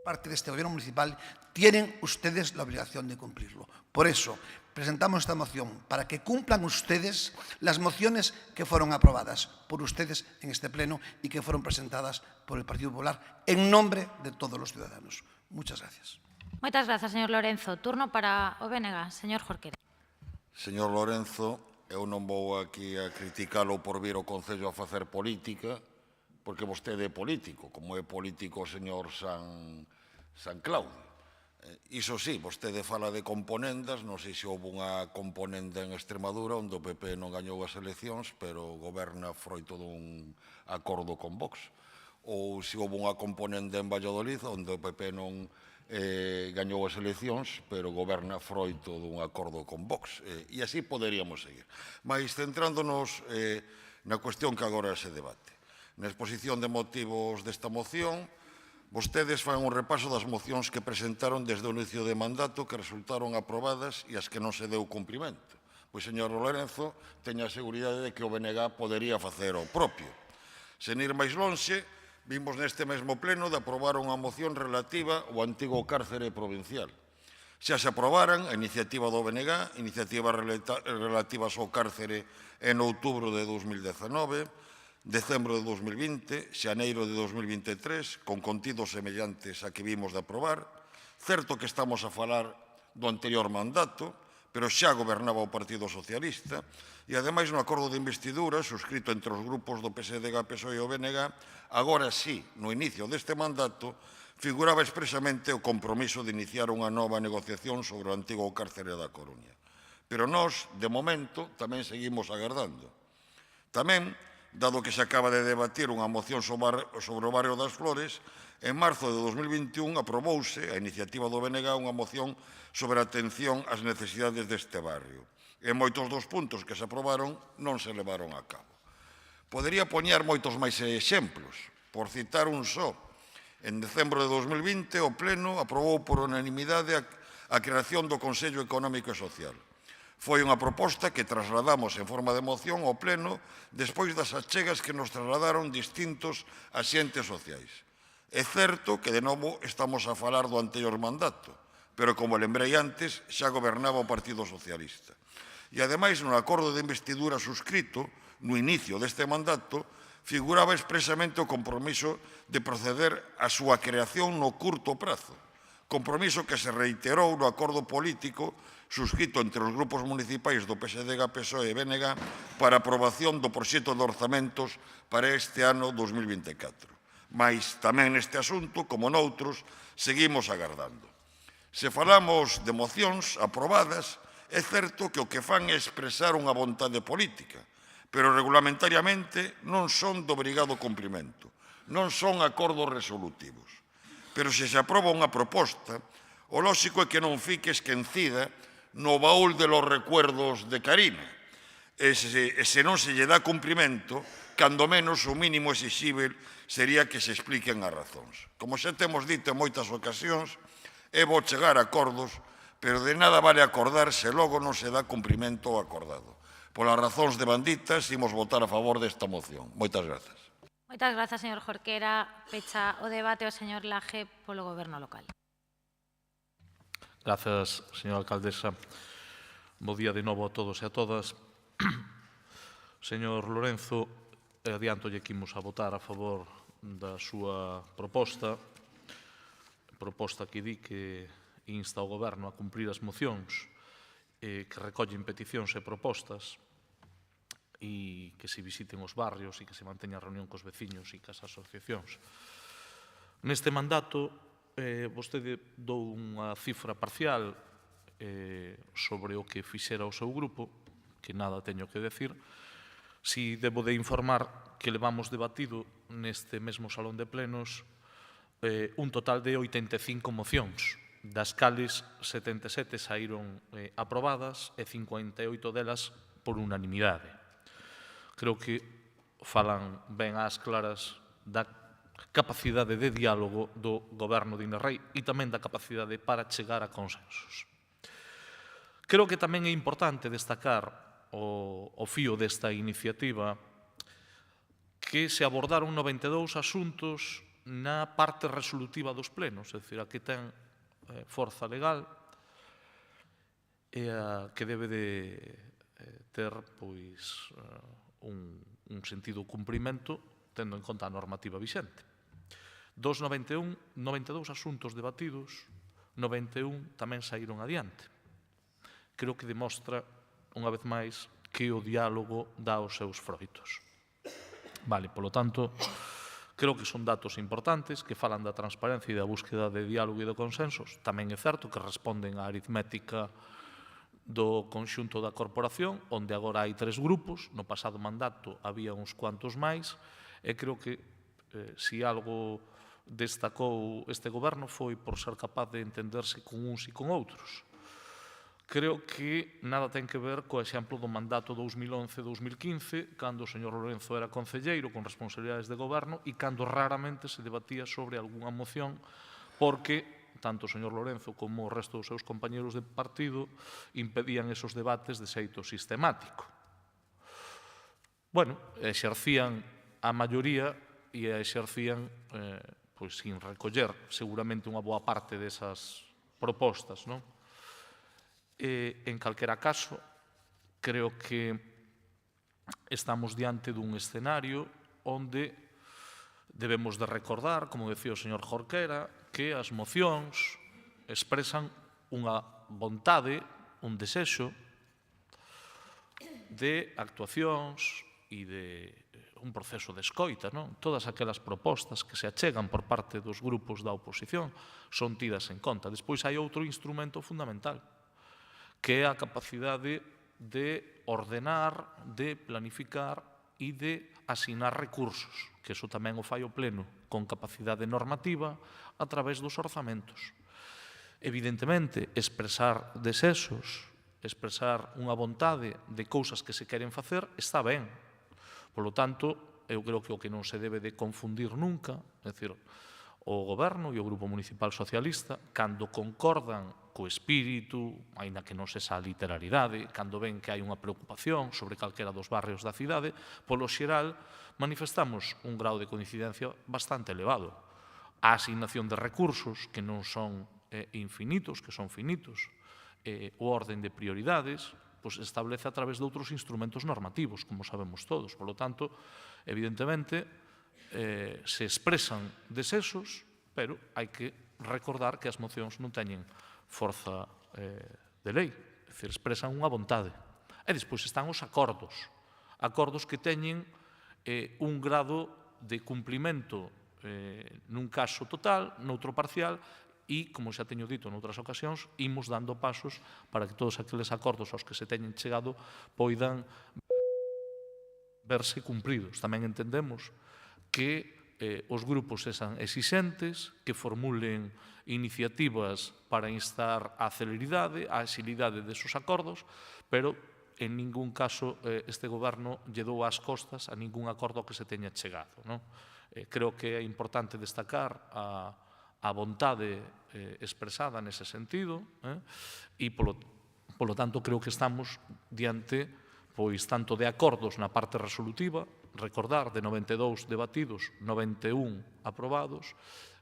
parte de este gobierno municipal, tienen ustedes la obligación de cumplirlo. Por eso, presentamos esta moción, para que cumplan ustedes las mociones que fueron aprobadas por ustedes en este pleno y que fueron presentadas por el Partido Popular en nombre de todos los ciudadanos. Muchas gracias. Muchas gracias, señor Lorenzo. Turno para o BNG, señor Jorquera. Señor Lorenzo, eu non vou aquí a criticalo por vir ao Concello a facer política, porque vostede é político, como é político o señor San Claudio. Iso sí, vostede fala de componendas, non sei se houve unha componenda en Extremadura onde o PP non gañou as eleccións, pero goberna froito dun acordo con Vox. Ou se houve unha componenda en Valladolid onde o PP non gañou as eleccións, pero goberna froito dun acordo con Vox. E así poderíamos seguir. Mais centrándonos na cuestión que agora se debate. Na exposición de motivos desta moción, vostedes fan un repaso das mocións que presentaron desde o inicio de mandato que resultaron aprobadas e as que non se deu cumprimento. Pois, señor Lorenzo, teña a seguridade de que o BNG podería facer o propio. Sen ir máis lonxe, vimos neste mesmo pleno de aprobar unha moción relativa ao antigo cárcere provincial. Xa se aprobaran a iniciativa do BNG, iniciativas relativas ao cárcere en outubro de 2019, decembro de 2020, xaneiro de 2023, con contidos semellantes a que vimos de aprobar. Certo que estamos a falar do anterior mandato, pero xa gobernaba o Partido Socialista, e ademais no acordo de investidura, suscrito entre os grupos do PSDG, PSOE e o BNG, agora sí, no inicio deste mandato, figuraba expresamente o compromiso de iniciar unha nova negociación sobre o antigo cárcere da Coruña. Pero nós, de momento, tamén seguimos agardando. Tamén, dado que se acaba de debatir unha moción sobre o barrio das Flores, en marzo de 2021 aprobouse, a iniciativa do BNG, unha moción sobre a atención ás necesidades deste barrio. E moitos dos puntos que se aprobaron non se levaron a cabo. Podería poñer moitos máis exemplos. Por citar un só, en decembro de 2020 o Pleno aprobou por unanimidade a creación do Consello Económico e Social. Foi unha proposta que trasladamos en forma de moción ao Pleno despois das achegas que nos trasladaron distintos axentes sociais. É certo que, de novo, estamos a falar do anterior mandato, pero, como lembrei antes, xa gobernaba o Partido Socialista. E, ademais, no acordo de investidura suscrito, no inicio deste mandato, figuraba expresamente o compromiso de proceder á súa creación no curto prazo, compromiso que se reiterou no acordo político suscrito entre os grupos municipais do PSDG, PSOE e BNG para a aprobación do proxecto de orzamentos para este ano 2024. Mais tamén neste asunto, como noutros, seguimos agardando. Se falamos de mocións aprobadas, é certo que o que fan é expresar unha vontade política, pero regulamentariamente non son de obrigado cumprimento, non son acordos resolutivos. Pero se se aproba unha proposta, o lóxico é que non fique esquecida no baúl de los recuerdos de Karina, e se non se lle dá cumprimento, cando menos o mínimo exixible sería que se expliquen as razóns. Como xa temos dito en moitas ocasións, é bo chegar a acordos, pero de nada vale acordar se logo non se dá cumprimento ao acordado. Polas razóns devanditas, imos votar a favor desta moción. Moitas grazas. Moitas grazas, señor Jorquera. Pecha o debate o señor Laje polo Goberno local. Grazas, señora alcaldesa. Bo día de novo a todos e a todas. Señor Lorenzo, adiantolle que imos a votar a favor da súa proposta que di que insta o Goberno a cumprir as mocións que recollen peticións e propostas e que se visiten os barrios e que se manteña a reunión cos veciños e cas asociacións. Neste mandato, vostede dou unha cifra parcial sobre o que fixera o seu grupo, que nada teño que decir. Si debo de informar que levamos debatido neste mesmo salón de plenos un total de 85 mocións, das cales 77 saíron aprobadas e 58 delas por unanimidade. Creo que falan ben ás claras da capacidade de diálogo do Goberno de Inés Rei e tamén da capacidade para chegar a consensos. Creo que tamén é importante destacar o fío desta iniciativa que se abordaron 92 asuntos na parte resolutiva dos plenos, é dicir, a que ten forza legal e a que debe de ter un sentido cumprimento tendo en conta a normativa vixente. Dos 92 asuntos debatidos, 91 tamén saíron adiante. Creo que demostra, unha vez máis, que o diálogo dá os seus froitos. Vale, polo tanto, creo que son datos importantes que falan da transparencia e da búsqueda de diálogo e de consensos. Tamén é certo que responden á aritmética do conxunto da corporación, onde agora hai 3 grupos, no pasado mandato había uns cuantos máis, e creo que se algo destacou este goberno foi por ser capaz de entenderse con uns e con outros. Creo que nada ten que ver co exemplo do mandato 2011-2015, cando o señor Lorenzo era concelleiro con responsabilidades de goberno e cando raramente se debatía sobre algunha moción, porque tanto o señor Lorenzo como o resto dos seus compañeros de partido impedían esos debates de xeito sistemático. Bueno, exercían a maioría e a exercían sin recoller seguramente unha boa parte desas propostas, non? En calquera caso, creo que estamos diante dun escenario onde debemos de recordar, como decía o señor Jorquera, que as mocións expresan unha vontade, un desexo de actuacións e de un proceso de escoita, non? Todas aquelas propostas que se achegan por parte dos grupos da oposición son tidas en conta. Despois hai outro instrumento fundamental, que é a capacidade de ordenar, de planificar e de asignar recursos, que iso tamén o fai o Pleno, con capacidade normativa a través dos orzamentos. Evidentemente, expresar desexos, expresar unha vontade de cousas que se queren facer, está ben. Polo tanto, eu creo que o que non se debe de confundir nunca, é dicir, o Goberno e o Grupo Municipal Socialista, cando concordan co espírito, aínda que non se esa literalidade, cando ven que hai unha preocupación sobre calquera dos barrios da cidade, polo xeral manifestamos un grau de coincidencia bastante elevado. A asignación de recursos, que non son infinitos, que son finitos, o orden de prioridades, pois establece a través de outros instrumentos normativos, como sabemos todos. Por lo tanto, evidentemente, se expresan desesos, pero hai que recordar que as mocións non teñen forza de lei, é dicir, expresan unha vontade. E despois están os acordos, acordos que teñen un grado de cumplimento nun caso total, noutro parcial, e, como xa teño dito noutras ocasións, imos dando pasos para que todos aqueles acordos aos que se teñen chegado poidan verse cumpridos. Tamén entendemos que os grupos sean exixentes, que formulen iniciativas para instar a celeridade, a agilidade desos acordos, pero en ningún caso este goberno lle dou as costas a ningún acordo que se teña chegado. Creo que é importante destacar a vontade expresada nese sentido e, polo tanto, creo que estamos diante pois tanto de acordos na parte resolutiva, recordar de 92 debatidos, 91 aprobados,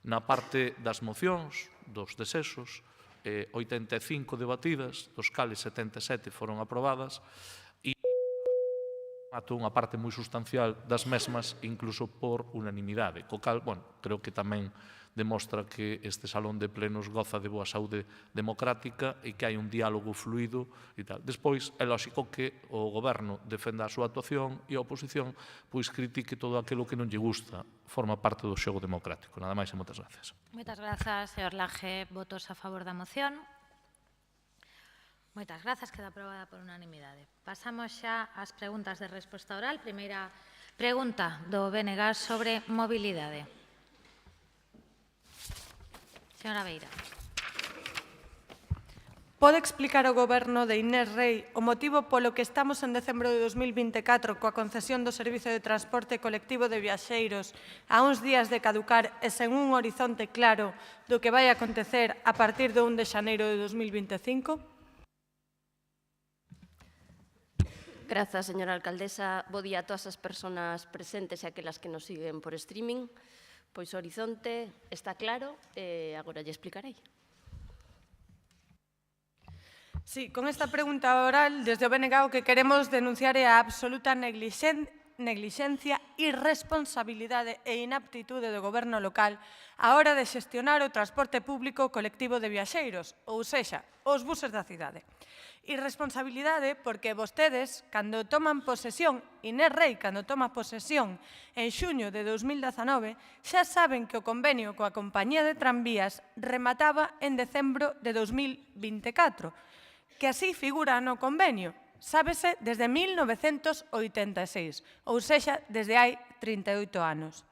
na parte das mocións, dos desesos, 85 debatidas, dos cales 77 foron aprobadas, e unha parte moi sustancial das mesmas, incluso por unanimidade, co cal, creo que tamén demostra que este salón de plenos goza de boa saúde democrática e que hai un diálogo fluido e tal. Despois, é lógico que o goberno defenda a súa actuación e a oposición pois critique todo aquilo que non lle gusta. Forma parte do xogo democrático. Nada máis e moitas gracias. Moitas grazas, señor Laje. Votos a favor da moción. Moitas grazas, queda aprobada por unanimidade. Pasamos xa ás preguntas de resposta oral. Primeira pregunta do BNG sobre mobilidade. Señora Beira. Pode explicar o Goberno de Inés Rei o motivo polo que estamos en decembro de 2024 coa concesión do Servizo de Transporte Colectivo de Viaxeiros a uns días de caducar e sen un horizonte claro do que vai acontecer a partir do 1 de xaneiro de 2025? Grazas, señora alcaldesa. Bo día a todas as persoas presentes e aquelas que nos siguen por streaming. Pois o horizonte está claro e agora lle explicarei. Sí, con esta pregunta oral, desde o BNG o que queremos denunciar é a absoluta neglixencia, irresponsabilidade e inaptitude do goberno local á hora de xestionar o transporte público colectivo de viaxeiros, ou sexa, os buses da cidade. Irresponsabilidade porque vostedes, cando toman posesión, Inés Rei, cando toma posesión en xuño de 2019, xa saben que o convenio coa compañía de tranvías remataba en decembro de 2024, que así figura no convenio, sábese desde 1986, ou sexa, desde hai 38 anos.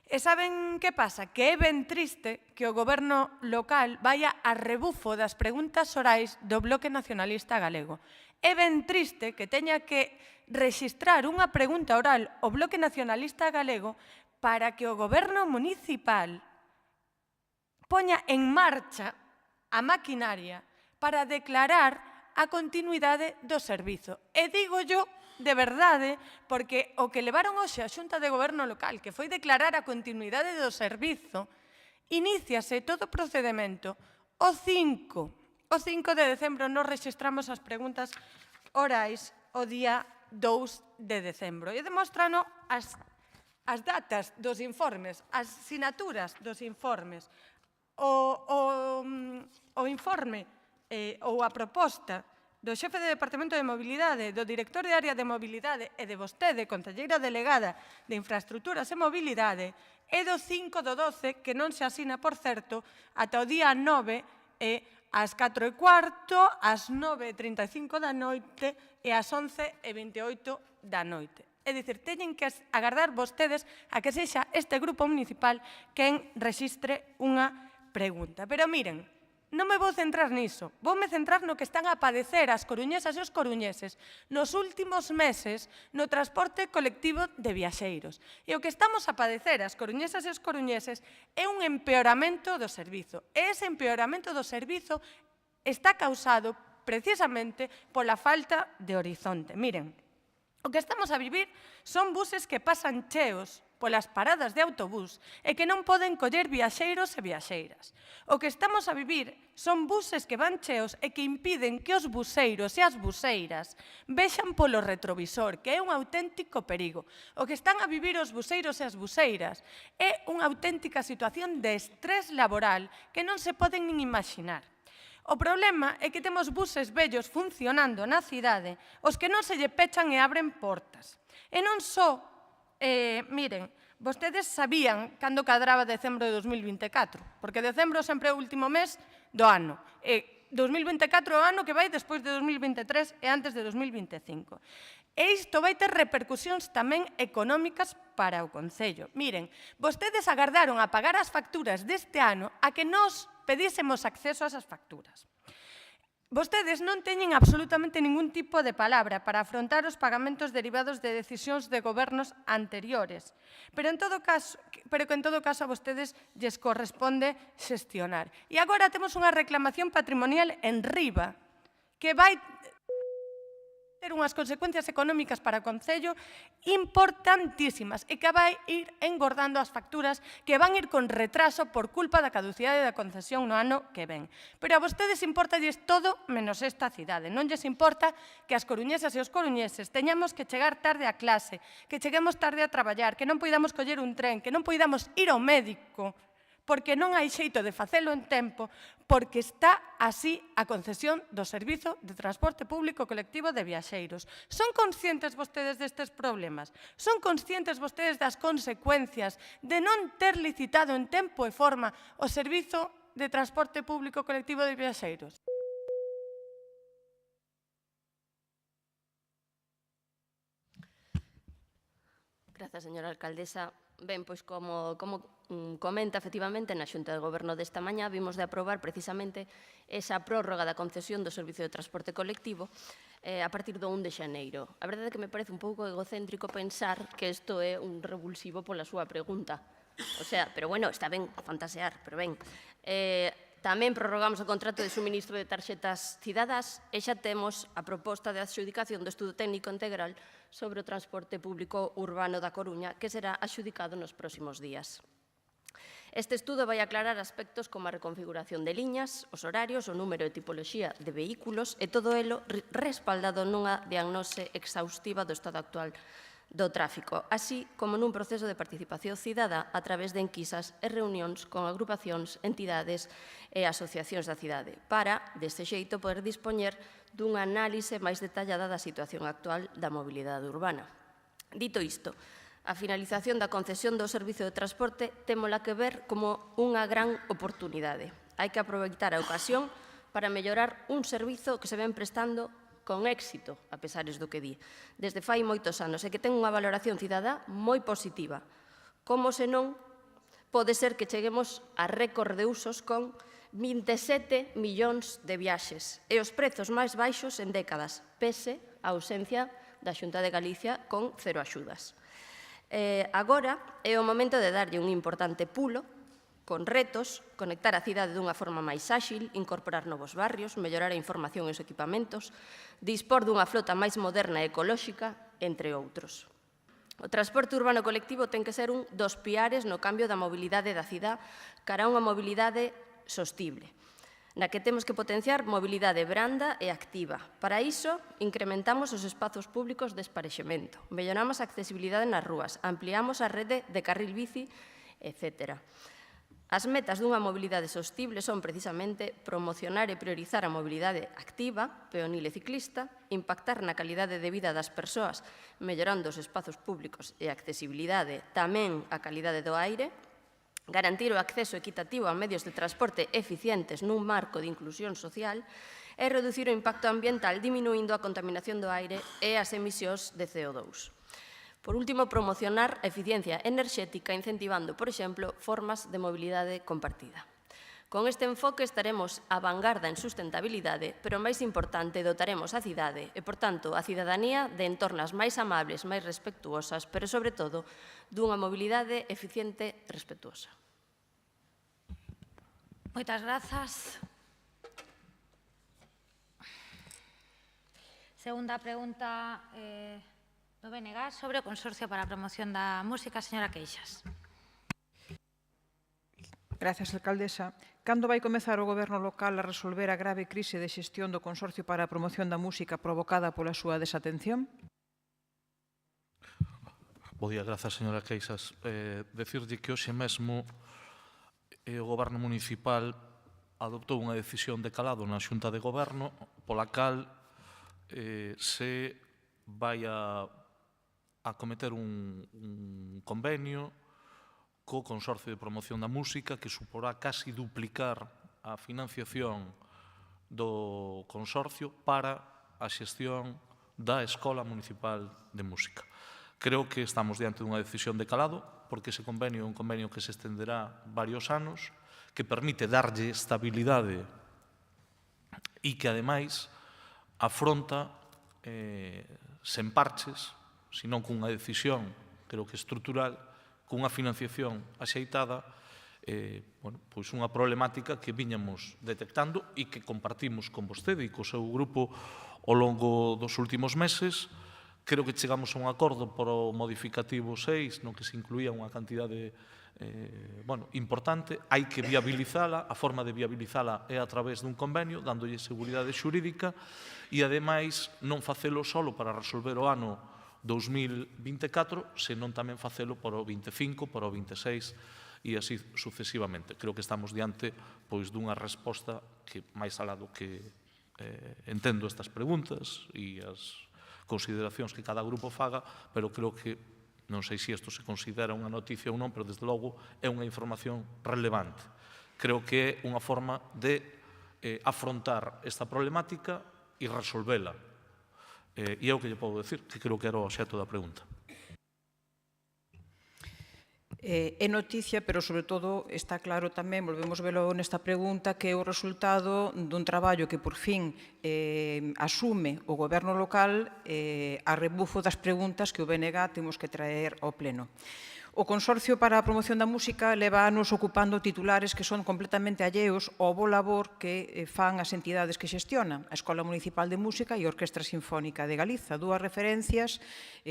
E saben que pasa? Que é ben triste que o goberno local vaya a rebufo das preguntas orais do Bloque Nacionalista Galego. É ben triste que teña que rexistrar unha pregunta oral ao Bloque Nacionalista Galego para que o goberno municipal poña en marcha a maquinaria para declarar a continuidade do servizo. E digo yo de verdade, porque o que levaron hoxe a Xunta de Goberno Local, que foi declarar a continuidade do servizo, iníciase todo o procedemento o 5 de decembro. Nos registramos as preguntas orais o día 2 de decembro. E demostrano as datas dos informes, as sinaturas dos informes, o informe ou a proposta do xefe de Departamento de Mobilidade, do director de Área de Mobilidade e de vostede, concelleira delegada de Infraestructuras e Mobilidade, é do 5 do 12, que non se asina, por certo, ata o día 9 e ás 4:15, ás 9:35 da noite e ás 11:28 da noite. É dicir, teñen que agardar vostedes a que sexa este grupo municipal quen rexistre unha pregunta. Pero miren, non me vou centrar niso, voume centrar no que están a padecer as coruñesas e os coruñeses nos últimos meses no transporte colectivo de viaxeiros. E o que estamos a padecer as coruñesas e os coruñeses é un empeoramento do servizo. E ese empeoramento do servizo está causado precisamente pola falta de horizonte. Miren, o que estamos a vivir son buses que pasan cheos polas paradas de autobús e que non poden coller viaxeiros e viaxeiras. O que estamos a vivir son buses que van cheos e que impiden que os buseiros e as buseiras vexan polo retrovisor, que é un auténtico perigo. O que están a vivir os buseiros e as buseiras é unha auténtica situación de estrés laboral que non se poden nin imaginar. O problema é que temos buses vellos funcionando na cidade, os que non se lle pechan e abren portas. E non só, miren, vostedes sabían cando cadraba decembro de 2024, porque decembro sempre é o último mes do ano. E 2024 é o ano que vai despois de 2023 e antes de 2025. E isto vai ter repercusións tamén económicas para o Concello. Miren, vostedes agardaron a pagar as facturas deste ano a que nós pedísemos acceso a esas facturas. Vostedes non teñen absolutamente ningún tipo de palabra para afrontar os pagamentos derivados de decisións de gobernos anteriores, pero que en todo caso a vostedes lles corresponde xestionar. E agora temos unha reclamación patrimonial en riba que vai ter unhas consecuencias económicas para o Concello importantísimas e que vai ir engordando as facturas que van ir con retraso por culpa da caducidade da concesión no ano que ven. Pero a vostedes importalles todo menos esta cidade. Non lles importa que as coruñesas e os coruñeses teñamos que chegar tarde a clase, que cheguemos tarde a traballar, que non poidamos coller un tren, que non poidamos ir ao médico, porque non hai xeito de facelo en tempo, porque está así a concesión do Servizo de Transporte Público Colectivo de Viaxeiros. Son conscientes vostedes destes problemas? Son conscientes vostedes das consecuencias de non ter licitado en tempo e forma o Servizo de Transporte Público Colectivo de Viaxeiros? Grazas, señora alcaldesa. Ben, pois como comenta, efectivamente, na Xunta de Goberno desta mañá vimos de aprobar precisamente esa prórroga da concesión do Servicio de Transporte Colectivo a partir do 1 de xaneiro. A verdade é que me parece un pouco egocéntrico pensar que isto é un revulsivo pola súa pregunta. O sea, pero bueno, está ben fantasear, pero ben. Tamén prorrogamos o contrato de suministro de tarxetas cidadás e xa temos a proposta de adxudicación do estudo técnico integral sobre o transporte público urbano da Coruña, que será adxudicado nos próximos días. Este estudo vai aclarar aspectos como a reconfiguración de liñas, os horarios, o número e tipoloxía de vehículos e todo elo respaldado nunha diagnose exhaustiva do estado actual do tráfico, así como nun proceso de participación cidadá a través de enquisas e reunións con agrupacións, entidades e asociacións da cidade, para, deste xeito, poder dispoñer dunha análise máis detallada da situación actual da mobilidade urbana. Dito isto, a finalización da concesión do servizo de transporte témola que ver como unha gran oportunidade. Hai que aproveitar a ocasión para mellorar un servizo que se ven prestando con éxito, a pesares do que di, desde fai moitos anos, e que ten unha valoración cidadá moi positiva. Como senón pode ser que cheguemos a récord de usos con 27 millóns de viaxes e os prezos máis baixos en décadas, pese a ausencia da Xunta de Galicia con cero axudas. Agora é o momento de darlle un importante pulo con retos, conectar a cidade dunha forma máis áxil, incorporar novos barrios, mellorar a información e os equipamentos, dispor dunha flota máis moderna e ecolóxica, entre outros. O transporte urbano colectivo ten que ser un dos piares no cambio da mobilidade da cidade cara a unha mobilidade sostible, na que temos que potenciar mobilidade branda e activa. Para iso, incrementamos os espazos públicos de esparexemento, melloramos a accesibilidade nas rúas, ampliamos a rede de carril bici, etc. As metas dunha mobilidade sostible son precisamente promocionar e priorizar a mobilidade activa, peonil e ciclista, impactar na calidade de vida das persoas, mellorando os espazos públicos e a accesibilidade, tamén a calidade do aire, garantir o acceso equitativo a medios de transporte eficientes nun marco de inclusión social e reducir o impacto ambiental diminuindo a contaminación do aire e as emisións de CO2. Por último, promocionar a eficiencia enerxética incentivando, por exemplo, formas de mobilidade compartida. Con este enfoque estaremos á vanguarda en sustentabilidade, pero máis importante, dotaremos a cidade e, por tanto, a cidadanía de entornas máis amables, máis respectuosas, pero, sobre todo, dunha mobilidade eficiente e respectuosa. Moitas grazas. Segunda pregunta do BNG sobre o Consorcio para a Promoción da Música, señora Queixas. Gracias, alcaldesa. Cando vai comezar o Goberno local a resolver a grave crise de xestión do Consorcio para a Promoción da Música provocada pola súa desatención? Bo día, grazas, señora Queixas. Decirlle que hoxe mesmo o Goberno municipal adoptou unha decisión de calado na Xunta de Goberno pola cal se vai a cometer un convenio co Consorcio de Promoción da Música que suporá casi duplicar a financiación do Consorcio para a xestión da Escola Municipal de Música. Creo que estamos diante dunha decisión de calado porque ese convenio é un convenio que se estenderá varios anos, que permite darlle estabilidade e que, ademais, afronta sen parches, senón cunha decisión, creo que estrutural, cunha financiación axeitada, pois unha problemática que viñamos detectando e que compartimos con vostede e co seu grupo ao longo dos últimos meses. Creo que chegamos a un acordo por o modificativo 6, no que se incluía unha cantidade importante. Hai que viabilizala, a forma de viabilizala é a través dun convenio, dándolle seguridade xurídica e, ademais, non facelo solo para resolver o ano 2024, senón tamén facelo para o 25, para o 26 e así sucesivamente. Creo que estamos diante dunha resposta que, máis alá do que entendo estas preguntas e as consideracións que cada grupo faga, pero creo que, non sei se isto se considera unha noticia ou non, pero desde logo é unha información relevante. Creo que é unha forma de afrontar esta problemática e resolvela. E é o que lle podo decir, que creo que era o obxecto da pregunta. É noticia, pero sobre todo está claro tamén, volvemos velo nesta pregunta, que é o resultado dun traballo que por fin asume o Goberno local a rebufo das preguntas que o BNG temos que traer ao Pleno. O Consorcio para a Promoción da Música leva anos ocupando titulares que son completamente alleos ao bo labor que fan as entidades que xestionan, a Escola Municipal de Música e a Orquestra Sinfónica de Galiza. Dúas referencias,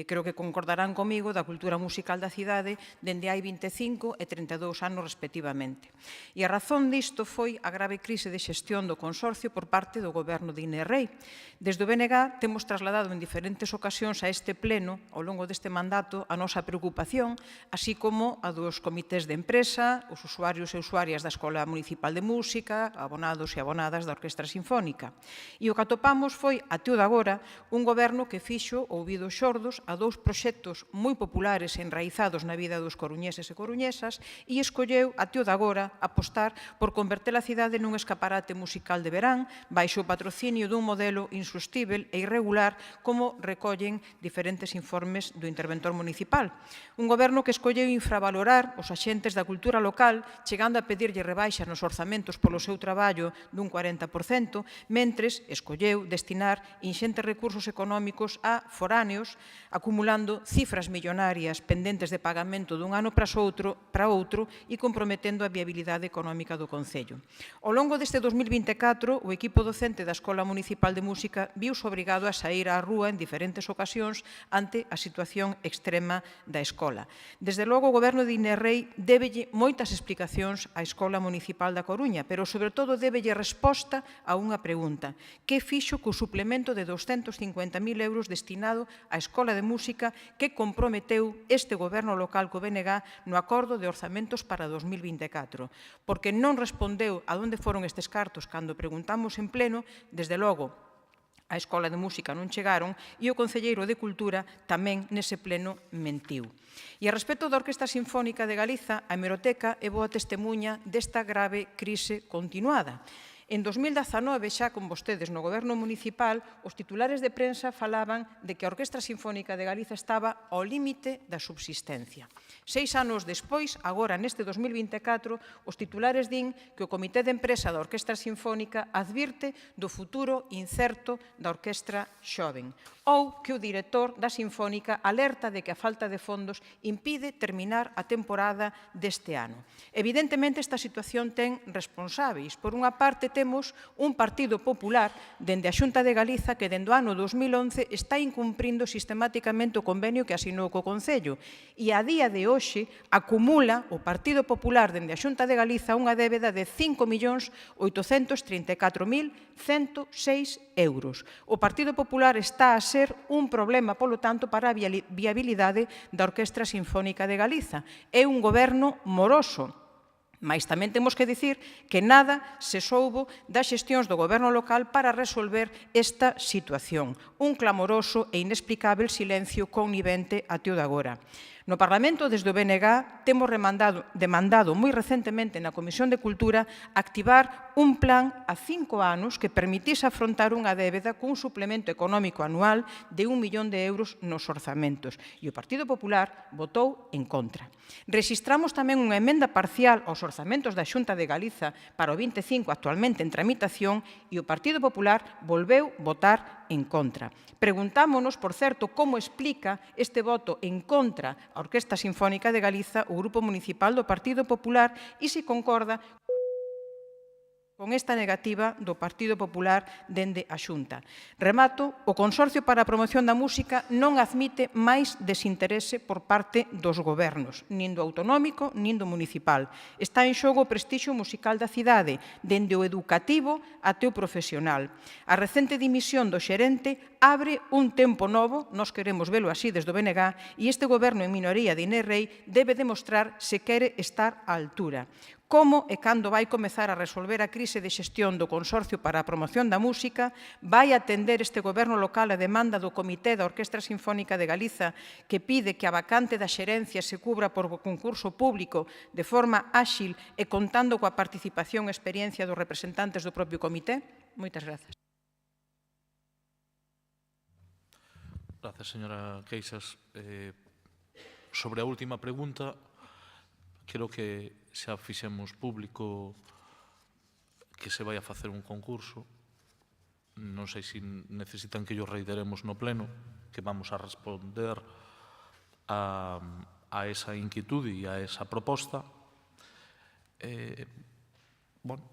creo que concordarán comigo, da cultura musical da cidade dende hai 25 e 32 anos respectivamente. E a razón disto foi a grave crise de xestión do Consorcio por parte do Goberno de Inés Rei. Desde o BNG temos trasladado en diferentes ocasións a este pleno, ao longo deste mandato, a nosa preocupación, así como a dos comités de empresa, os usuarios e usuarias da Escola Municipal de Música, abonados e abonadas da Orquestra Sinfónica. E o que atopamos foi, até o de agora, un goberno que fixo ouvidos xordos a dous proxectos moi populares enraizados na vida dos coruñeses e coruñesas e escolleu, até o de agora, apostar por converter a cidade nun escaparate musical de verán baixo o patrocinio dun modelo insostível e irregular como recollen diferentes informes do interventor municipal. Un goberno que escolleu infravalorar os axentes da cultura local, chegando a pedirlle rebaixas nos orzamentos polo seu traballo dun 40%, mentres escolleu destinar inxentes recursos económicos a foráneos, acumulando cifras millonarias pendentes de pagamento dun ano para outro e comprometendo a viabilidade económica do Concello. Ao longo deste 2024, o equipo docente da Escola Municipal de Música viuse obrigado a sair á rúa en diferentes ocasións ante a situación extrema da escola. Desde logo, o Goberno de Inés Rei débelle moitas explicacións á Escola Municipal da Coruña, pero, sobre todo, débelle resposta a unha pregunta. Que fixo co suplemento de 250.000 euros destinado á Escola de Música que comprometeu este Goberno local co BNG no acordo de orzamentos para 2024? Porque non respondeu a onde foron estes cartos cando preguntamos en pleno, desde logo, a Escola de Música non chegaron e o Concelleiro de Cultura tamén nese pleno mentiu. E a respecto da Orquestra Sinfónica de Galiza, a hemeroteca é boa testemunha desta grave crise continuada. En 2019, xa con vostedes no goberno municipal, os titulares de prensa falaban de que a Orquestra Sinfónica de Galiza estaba ao límite da subsistencia. 6 anos despois, agora neste 2024, os titulares din que o Comité de Empresa da Orquestra Sinfónica advirte do futuro incerto da Orquestra Xoven, ou que o director da Sinfónica alerta de que a falta de fondos impide terminar a temporada deste ano. Evidentemente, esta situación ten responsáveis. Por unha parte, temos un Partido Popular dende a Xunta de Galiza que dende o ano 2011 está incumprindo sistemáticamente o convenio que asinou co Concello e a día de hoxe acumula o Partido Popular dende a Xunta de Galiza unha débeda de 5.834.106 euros. O Partido Popular está a ser un problema, polo tanto, para a viabilidade da Orquestra Sinfónica de Galiza. É un goberno moroso. Mais tamén temos que dicir que nada se soubo das xestións do goberno local para resolver esta situación. Un clamoroso e inexplicável silencio connivente até o de agora. No Parlamento, desde o BNG, temos demandado moi recentemente na Comisión de Cultura activar un plan a 5 anos que permitise afrontar unha débeda cun suplemento económico anual de 1 millón de euros nos orzamentos. E o Partido Popular votou en contra. Rexistramos tamén unha emenda parcial aos orzamentos da Xunta de Galiza para o 25 actualmente en tramitación e o Partido Popular volveu votar en contra. Preguntámonos, por certo, como explica este voto en contra a Orquestra Sinfónica de Galiza o Grupo Municipal do Partido Popular e se concorda con esta negativa do Partido Popular dende a Xunta. Remato, o Consorcio para a Promoción da Música non admite máis desinterese por parte dos gobernos, nin do autonómico, nin do municipal. Está en xogo o prestixio musical da cidade, dende o educativo até o profesional. A recente dimisión do xerente abre un tempo novo, nós queremos velo así desde o BNG, e este goberno en minoría de Inés Rei debe demostrar se quere estar á altura. Como e cando vai comezar a resolver a crise de xestión do Consorcio para a Promoción da Música, vai atender este goberno local a demanda do Comité da Orquestra Sinfónica de Galiza que pide que a vacante da xerencia se cubra por concurso público de forma áxil e contando coa participación e experiencia dos representantes do propio comité? Moitas grazas. Gracias, señora Queixas. Sobre a última pregunta, creo que xa fixemos público que se vai a facer un concurso. Non sei se necesitan que yo reiteremos no pleno, que vamos a responder a esa inquietude e a esa proposta.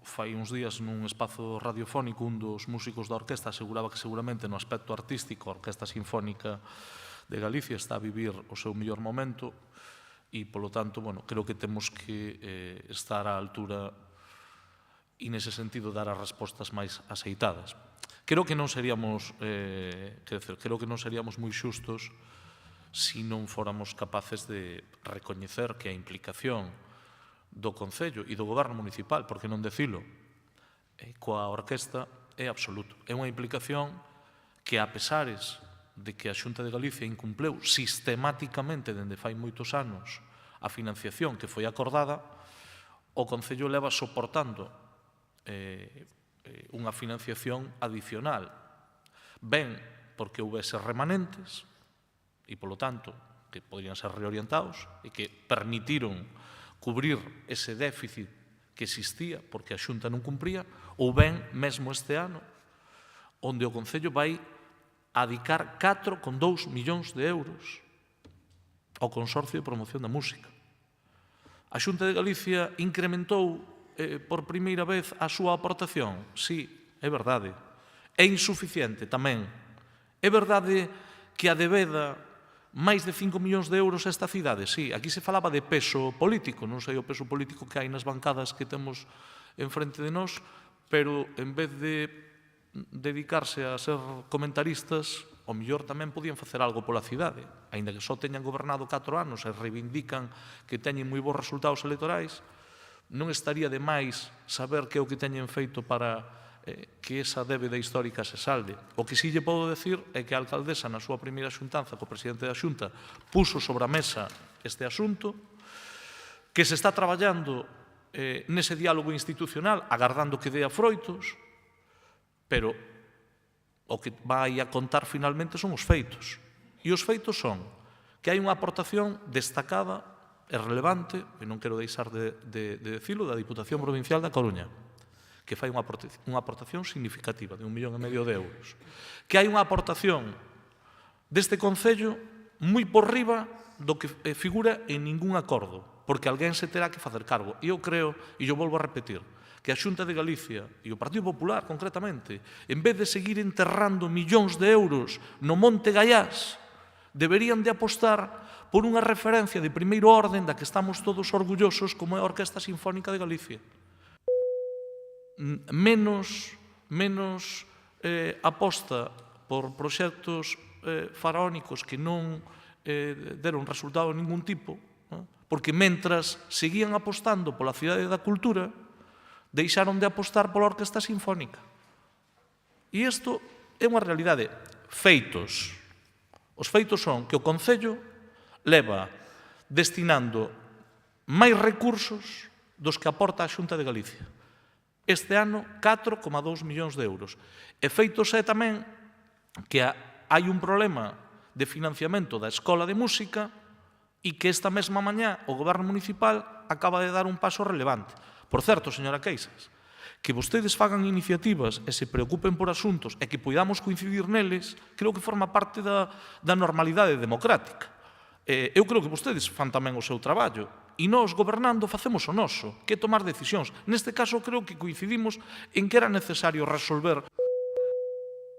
Fai uns días nun espazo radiofónico un dos músicos da orquesta aseguraba que seguramente no aspecto artístico a Orquestra Sinfónica de Galicia está a vivir o seu mellor momento e, polo tanto, creo que temos que estar á altura e, nese sentido, dar as respostas máis aceitadas. Creo que non seríamos moi xustos se non fóramos capaces de recoñecer que a implicación do Concello e do Goberno Municipal, por que non decilo, coa orquesta é absoluto. É unha implicación que, a pesares de que a Xunta de Galicia incumpleu sistemáticamente dende fai moitos anos a financiación que foi acordada, o Concello leva soportando unha financiación adicional. Ben, porque houvese remanentes e, polo tanto, que poderían ser reorientados e que permitiron cubrir ese déficit que existía porque a Xunta non cumpría, ou ben, mesmo este ano, onde o Concello vai adicar 4,2 millóns de euros ao Consorcio de Promoción da Música. A Xunta de Galicia incrementou por primeira vez a súa aportación? Sí, é verdade. É insuficiente tamén. É verdade que a debeda máis de 5 millóns de euros a esta cidade? Sí, aquí se falaba de peso político, non sei o peso político que hai nas bancadas que temos enfrente de nós, pero en vez de dedicarse a ser comentaristas, o mellor tamén podían facer algo pola cidade, aínda que só teñan gobernado 4 anos e reivindican que teñen moi bons resultados electorais, non estaría de máis saber que é o que teñen feito para que esa débeda histórica se salde. O que sí lle podo decir é que a alcaldesa na súa primeira xuntanza co presidente da Xunta puso sobre a mesa este asunto, que se está traballando nese diálogo institucional, agardando que dea froitos, pero o que vai a contar finalmente son os feitos. E os feitos son que hai unha aportación destacada e relevante, e non quero deixar de decirlo, da Diputación Provincial da Coruña, que fai unha aportación significativa de 1,5 millón de euros. Que hai unha aportación deste Concello moi por riba do que figura en ningún acordo, porque alguén se terá que facer cargo. E eu creo, e eu volvo a repetir, que a Xunta de Galicia e o Partido Popular, concretamente, en vez de seguir enterrando millóns de euros no Monte Gaiás, deberían de apostar por unha referencia de primeiro orden da que estamos todos orgullosos como é a Orquesta Sinfónica de Galicia. Menos aposta por proxectos faraónicos que non deron resultado de ningún tipo, porque mentras seguían apostando pola cidade da cultura, deixaron de apostar pola Orquesta Sinfónica. E isto é unha realidade. Feitos. Os feitos son que o Concello leva destinando máis recursos dos que aporta a Xunta de Galicia. Este ano, 4,2 millóns de euros. E feitos é tamén que hai un problema de financiamento da Escola de Música e que esta mesma mañá o Goberno Municipal acaba de dar un paso relevante. Por certo, señora Queixas, que vostedes fagan iniciativas e se preocupen por asuntos e que poidamos coincidir neles, creo que forma parte da normalidade democrática. Eu creo que vostedes fan tamén o seu traballo e nós, gobernando, facemos o noso, que é tomar decisións. Neste caso, creo que coincidimos en que era necesario resolver,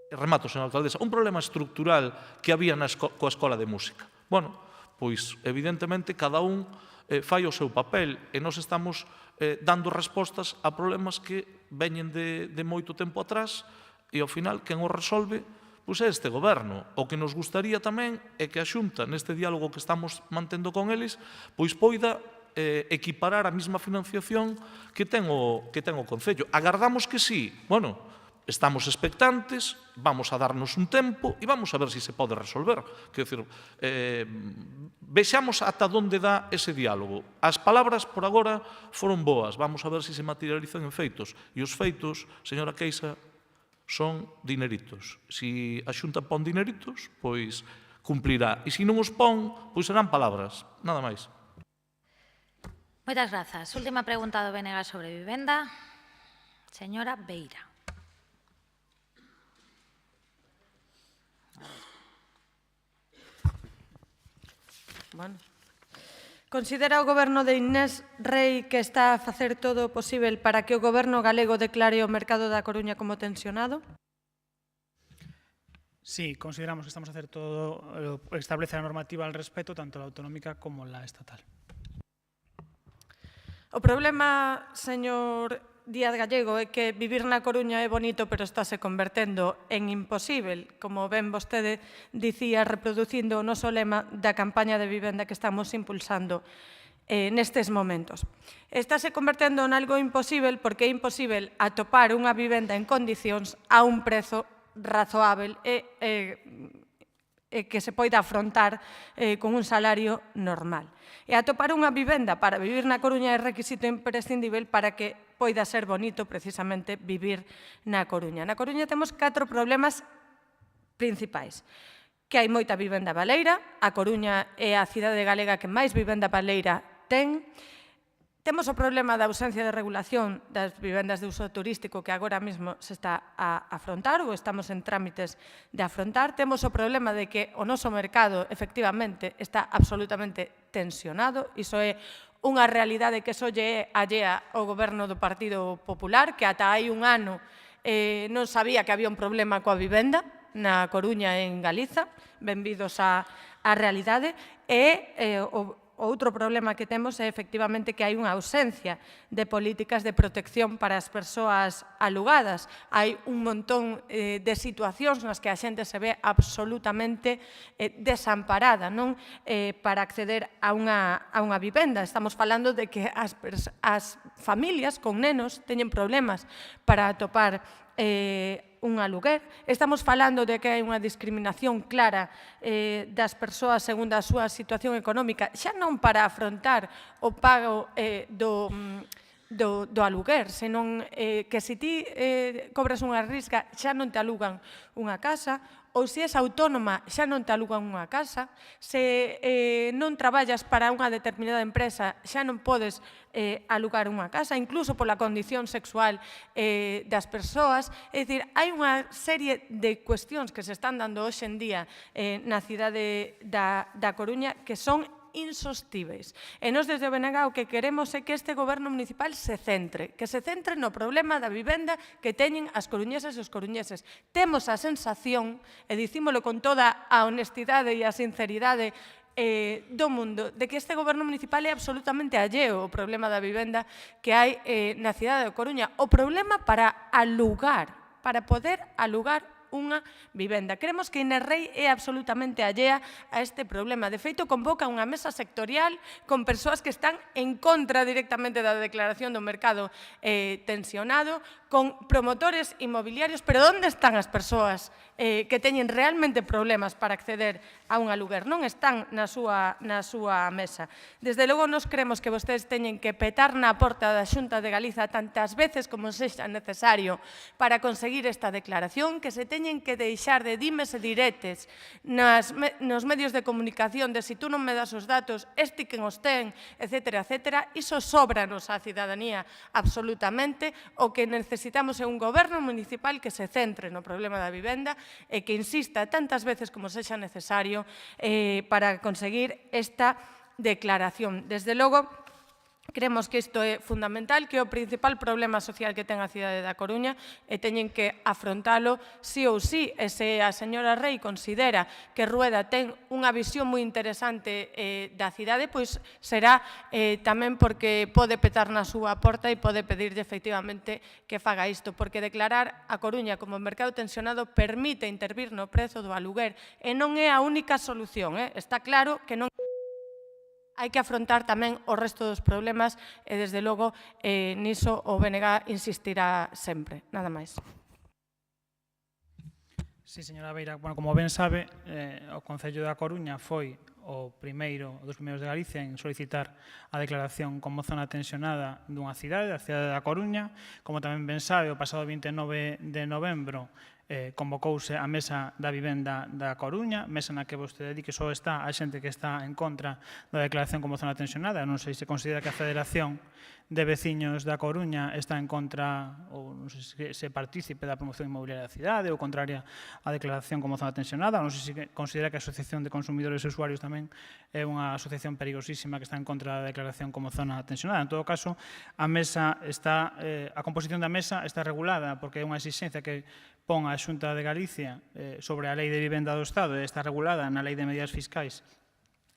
remato, señora alcaldesa, un problema estructural que había coa Escola de Música. Bueno, pois, evidentemente, cada un fai o seu papel e nós estamos dando respostas a problemas que veñen de moito tempo atrás e, ao final, quen os resolve pois é este goberno. O que nos gustaría tamén é que a Xunta, neste diálogo que estamos mantendo con eles, pois poida equiparar a mesma financiación que ten o Concello. Agardamos que sí. Bueno, estamos expectantes, vamos a darnos un tempo e vamos a ver se se pode resolver. Quero dicir, vexamos ata onde dá ese diálogo. As palabras, por agora, foron boas. Vamos a ver se se materializan en feitos. E os feitos, señora Queixa, son dineritos. Se a Xunta pon dineritos, pois cumplirá. E se non os pon, pois serán palabras. Nada máis. Moitas grazas. Última pregunta do BNG sobre vivenda. Señora Beira. Bueno. Considera o Goberno de Inés Rei que está a facer todo o posible para que o Goberno galego declare o mercado da Coruña como tensionado? Sí, consideramos que estamos a hacer todo, establece la normativa al respecto, tanto la autonómica como la estatal. O problema, señor Díaz Gallego, é que vivir na Coruña é bonito, pero estáse convertendo en imposible, como ben vostede dicía, reproducindo o noso lema da campaña de vivenda que estamos impulsando nestes momentos. Estáse convertendo en algo imposible porque é imposible atopar unha vivenda en condicións a un prezo razoável e que se poida afrontar con un salario normal. E atopar unha vivenda para vivir na Coruña é requisito imprescindible para que poida ser bonito precisamente vivir na Coruña. Na Coruña temos 4 problemas principais. Que hai moita vivenda baleira, a Coruña é a cidade galega que máis vivenda baleira ten. Temos o problema da ausencia de regulación das vivendas de uso turístico que agora mesmo se está a afrontar ou estamos en trámites de afrontar. Temos o problema de que o noso mercado efectivamente está absolutamente tensionado. Iso é unha realidade que só lle é allea ao goberno do Partido Popular, que ata hai un ano non sabía que había un problema coa vivenda na Coruña e en Galiza. Benvidos á realidade. E o outro problema que temos é efectivamente que hai unha ausencia de políticas de protección para as persoas alugadas. Hai un montón de situacións nas que a xente se ve absolutamente desamparada, non para acceder a unha vivenda. Estamos falando de que as familias con nenos teñen problemas para atopar un aluguer. Estamos falando de que hai unha discriminación clara das persoas segundo a súa situación económica, xa non para afrontar o pago do aluguer, senón que se ti cobras unha risca xa non te alugan unha casa, ou se és autónoma xa non te alugan unha casa, se non traballas para unha determinada empresa xa non podes alugar unha casa, incluso pola condición sexual das persoas. É dicir, hai unha serie de cuestións que se están dando hoxe en día na cidade da Coruña que son insostíveis. E nós desde o BNG o que queremos é que este goberno municipal se centre no problema da vivenda que teñen as coruñesas e os coruñeses. Temos a sensación, e dicímolo con toda a honestidade e a sinceridade do mundo, de que este goberno municipal é absolutamente alleo ao problema da vivenda que hai na cidade da Coruña. O problema para alugar, para poder alugar unha vivenda. Creemos que Inerrei é absolutamente allea a este problema. De feito, convoca unha mesa sectorial con persoas que están en contra directamente da declaración do mercado tensionado, con promotores inmobiliarios, pero onde están as persoas que teñen realmente problemas para acceder a un aluguer? Non están na súa mesa. Desde logo, nos creemos que vostedes teñen que petar na porta da Xunta de Galiza tantas veces como sexa necesario para conseguir esta declaración, que se teñen que deixar de dimes e diretes nos medios de comunicación de si tú non me das os datos, este que os ten, etcétera, etcétera. Iso sóbranos á cidadanía absolutamente. O que necesitamos é un goberno municipal que se centre no problema da vivenda e que insista tantas veces como sexa necesario para conseguir esta declaración. Desde logo, creemos que isto é fundamental, que é o principal problema social que ten a cidade da Coruña e teñen que afrontalo sí ou sí. E se a señora Rei considera que Rueda ten unha visión moi interesante da cidade, pois será tamén porque pode petar na súa porta e pode pedirlle efectivamente que faga isto, porque declarar a Coruña como mercado tensionado permite intervir no prezo do aluguer e non é a única solución. Está claro que non hai que afrontar tamén o resto dos problemas e, desde logo, niso o BNG insistirá sempre. Nada máis. Sí, señora Beira, como ben sabe, o Concello da Coruña foi o dos primeiros de Galicia en solicitar a declaración como zona tensionada dunha cidade, a cidade da Coruña. Como tamén ben sabe, o pasado 29 de novembro convocouse a Mesa da Vivenda da Coruña, mesa na que vostede di que só está a xente que está en contra da declaración como zona tensionada. Non sei se considera que a Federación de Veciños da Coruña está en contra, ou non sei se partícipe da promoción inmobiliaria da cidade ou contraria á declaración como zona tensionada, ou non sei se considera que a Asociación de Consumidores e Usuarios tamén é unha asociación perigosísima que está en contra da declaración como zona tensionada. En todo caso, a composición da mesa está regulada porque é unha exigencia que pon a Xunta de Galicia sobre a Lei de Vivenda do Estado e está regulada na Lei de Medidas Fiscais,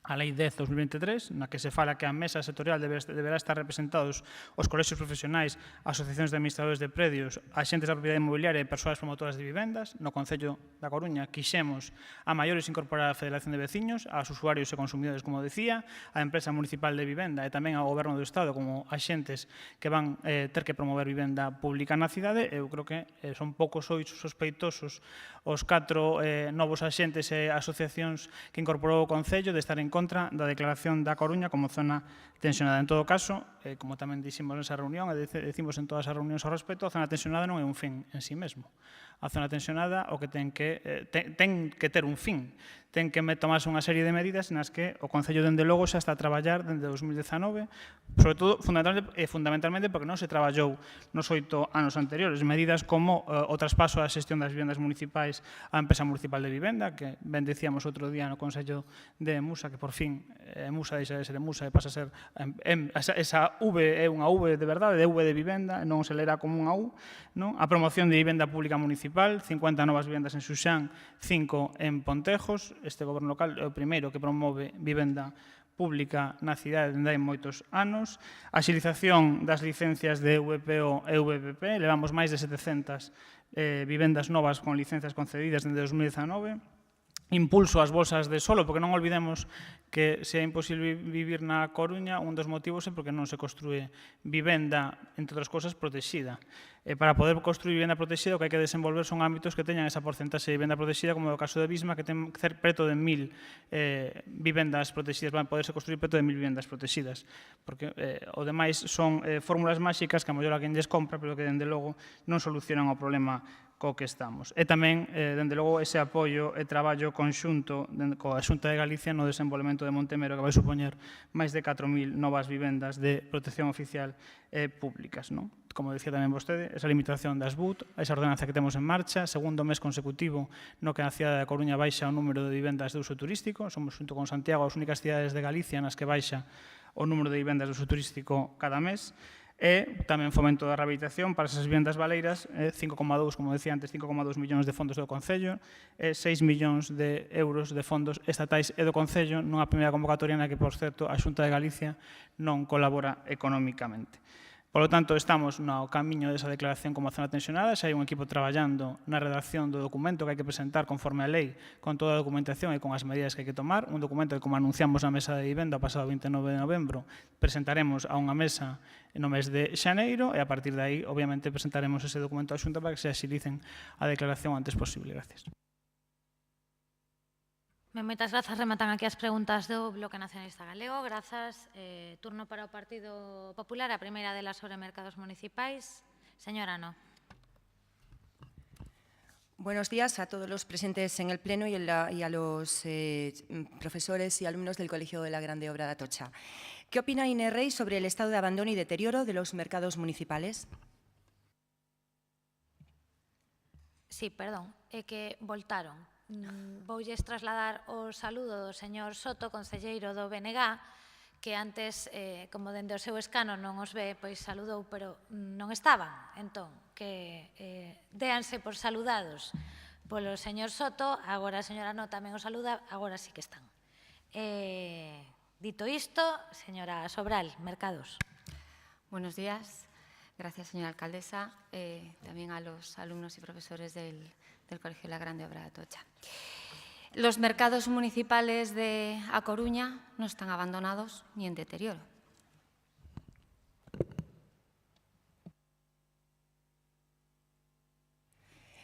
a Lei 10/2023, na que se fala que a mesa sectorial deberá estar representados os colexios profesionais, asociacións de administradores de predios, axentes da propiedade inmobiliaria e persoas promotoras de vivendas. No Concello da Coruña quixemos a maiores incorporar a Federación de Veciños, aos usuarios e consumidores, como decía, a Empresa Municipal de Vivenda e tamén ao Goberno do Estado como axentes que van ter que promover vivenda pública na cidade. Eu creo que son poucos sospeitosos os 4 novos axentes e asociacións que incorporou o Concello de estar en contra da declaración da Coruña como zona tensionada. En todo caso, como tamén dixemos nesa reunión e decimos en todas as reunións ao respecto, a zona tensionada non é un fin en sí mesmo. A zona tensionada o que ten que ter un fin, ten que tomarse unha serie de medidas nas que o Concello, dende logo, xa está a traballar dende 2019, sobre todo, fundamentalmente, porque non se traballou nos 8 anos anteriores. Medidas como o traspaso da xestión das vivendas municipais á Empresa Municipal de Vivenda, que ben decíamos outro día no Consello de Musa, que por fin Musa deixa de ser Musa e pasa a ser esa V é unha V de verdade, de V de vivenda, non se lerá como unha U. A promoción de vivenda pública municipal, 50 novas vivendas en Xuxán, 5 en Pontejos. Este goberno local é o primeiro que promove vivenda pública na cidade dende hai moitos anos. A axilización das licencias de VPO e VPP, levamos máis de 700 vivendas novas con licencias concedidas dende 2019. impulso ás bolsas de solo, porque non olvidemos que se é imposible vivir na Coruña, un dos motivos é porque non se construe vivenda, entre outras cousas, protexida. Para poder construir vivenda protexida, o que hai que desenvolver son ámbitos que teñan esa porcentaxe de vivenda protexida, como é o caso de Visma, que ten preto de 1000 vivendas protegidas, van poderse construir preto de 1000 vivendas protegidas, porque o demais son fórmulas máxicas que a mellor a quen lles compra, pero que, dende logo, non solucionan o problema co que estamos. E tamén, dende logo, ese apoio e traballo conxunto coa Xunta de Galicia no desenvolvemento de Montemero, que vai supoñer máis de 4.000 novas vivendas de protección oficial públicas. Como decía tamén vostede, esa limitación das BUT, esa ordenanza que temos en marcha, segundo mes consecutivo no que a cidade da Coruña baixa o número de vivendas de uso turístico, somos, xunto con Santiago, as únicas cidades de Galicia nas que baixa o número de vivendas de uso turístico cada mes, e tamén fomento da rehabilitación para esas vivendas baleiras, 5,2, como decía antes, 5,2 millóns de fondos do Concello, e 6 millóns de euros de fondos estatais e do Concello, nunha primeira convocatoria na que, por certo, a Xunta de Galicia non colabora económicamente. Por lo tanto, estamos no camiño desa declaración como zona tensionada, xa hai un equipo traballando na redacción do documento que hai que presentar conforme a lei, con toda a documentación e con as medidas que hai que tomar, un documento que, como anunciamos na mesa de vivenda o pasado 29 de novembro, presentaremos a unha mesa no mes de xaneiro e, a partir de aí, obviamente, presentaremos ese documento á Xunta para que se axilicen a declaración o antes posible. Gracias. Moitas grazas, rematan aquí as preguntas do Bloque Nacionalista Galego. Grazas. Turno para o Partido Popular, a primeira delas sobre mercados municipais. Señora No. Buenos días a todos los presentes en el Pleno y a los profesores y alumnos del Colegio de la Grande Obra de Atocha. ¿Qué opina Inés Rey sobre el estado de abandono y deterioro de los mercados municipales? Sí, perdón, é que voltaron. Voulles trasladar o saludo do señor Soto, concelleiro do BNG, que antes, como dende o seu escano non os ve, pois saludou, pero non estaban. Entón, que déanse por saludados polo señor Soto, agora a señora No tamén os saluda, agora sí que están. Dito isto, señora Sobral, mercados. Buenos días. Gracias, señora alcaldesa, también a los alumnos y profesores del Colegio de la Grande Obra de Atocha. Los mercados municipales de A Coruña no están abandonados ni en deterioro.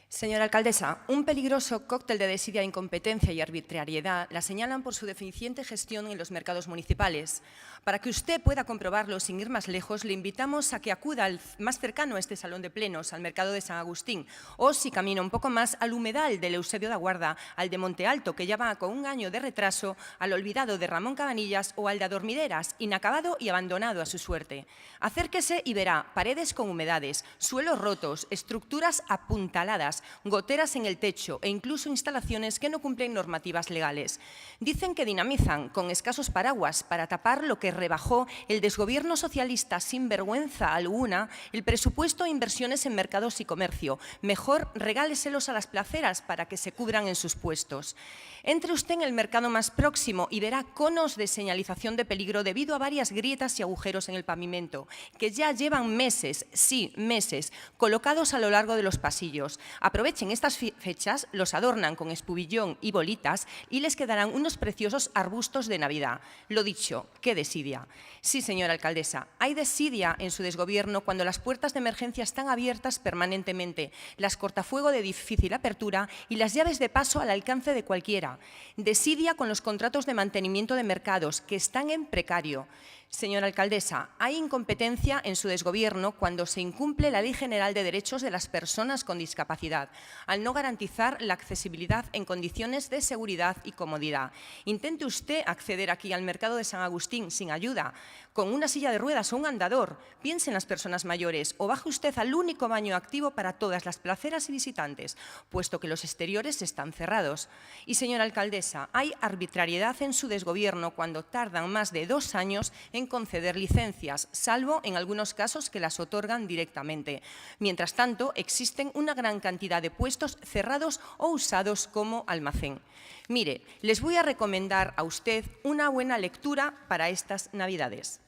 Señora alcaldesa, un peligroso cóctel de desidia, incompetencia y arbitrariedad la señalan por su deficiente gestión en los mercados municipales. Para que usted pueda comprobarlo sin ir más lejos, le invitamos a que acuda al más cercano a este salón de plenos, al mercado de San Agustín, o si camina un poco más, al humedal del Eusebio da Guarda, al de Monte Alto, que ya va con un año de retraso, al olvidado de Ramón Cabanillas o al de Adormideras, inacabado y abandonado a su suerte. Acérquese y verá paredes con humedades, suelos rotos, estructuras apuntaladas, goteras en el techo e incluso instalaciones que no cumplen normativas legales. Dicen que dinamizan con escasos paraguas para tapar lo que rebajó el desgobierno socialista sin vergüenza alguna el presupuesto de inversiones en mercados y comercio. Mejor regáleselos a las placeras para que se cubran en sus puestos. Entre usted en el mercado más próximo y verá conos de señalización de peligro debido a varias grietas y agujeros en el pavimento, que ya llevan meses, sí, meses, colocados a lo largo de los pasillos. Aprovechen estas fechas, los adornan con espubillón y bolitas y les quedarán unos preciosos arbustos de Navidad. Lo dicho, qué desidia. Sí, señora alcaldesa, hay desidia en su desgobierno cuando las puertas de emergencia están abiertas permanentemente, las cortafuego de difícil apertura y las llaves de paso al alcance de cualquiera. Desidia con los contratos de mantenimiento de mercados que están en precario. Señora alcaldesa, hay incompetencia en su desgobierno cuando se incumple la Ley General de Derechos de las Personas con Discapacidad, al no garantizar la accesibilidad en condiciones de seguridad y comodidad. Intente usted acceder aquí al mercado de San Agustín sin ayuda, con una silla de ruedas o un andador. Piense en las personas mayores o baje usted al único baño activo para todas las placeras y visitantes, puesto que los exteriores están cerrados. Y, señora alcaldesa, hay arbitrariedad en su desgobierno cuando tardan más de 2 años en conceder licencias, salvo en algunos casos que las otorgan directamente. Mientras tanto, existen una gran cantidad de puestos cerrados o usados como almacén. Mire, les voy a recomendar a usted una buena lectura para estas Navidades.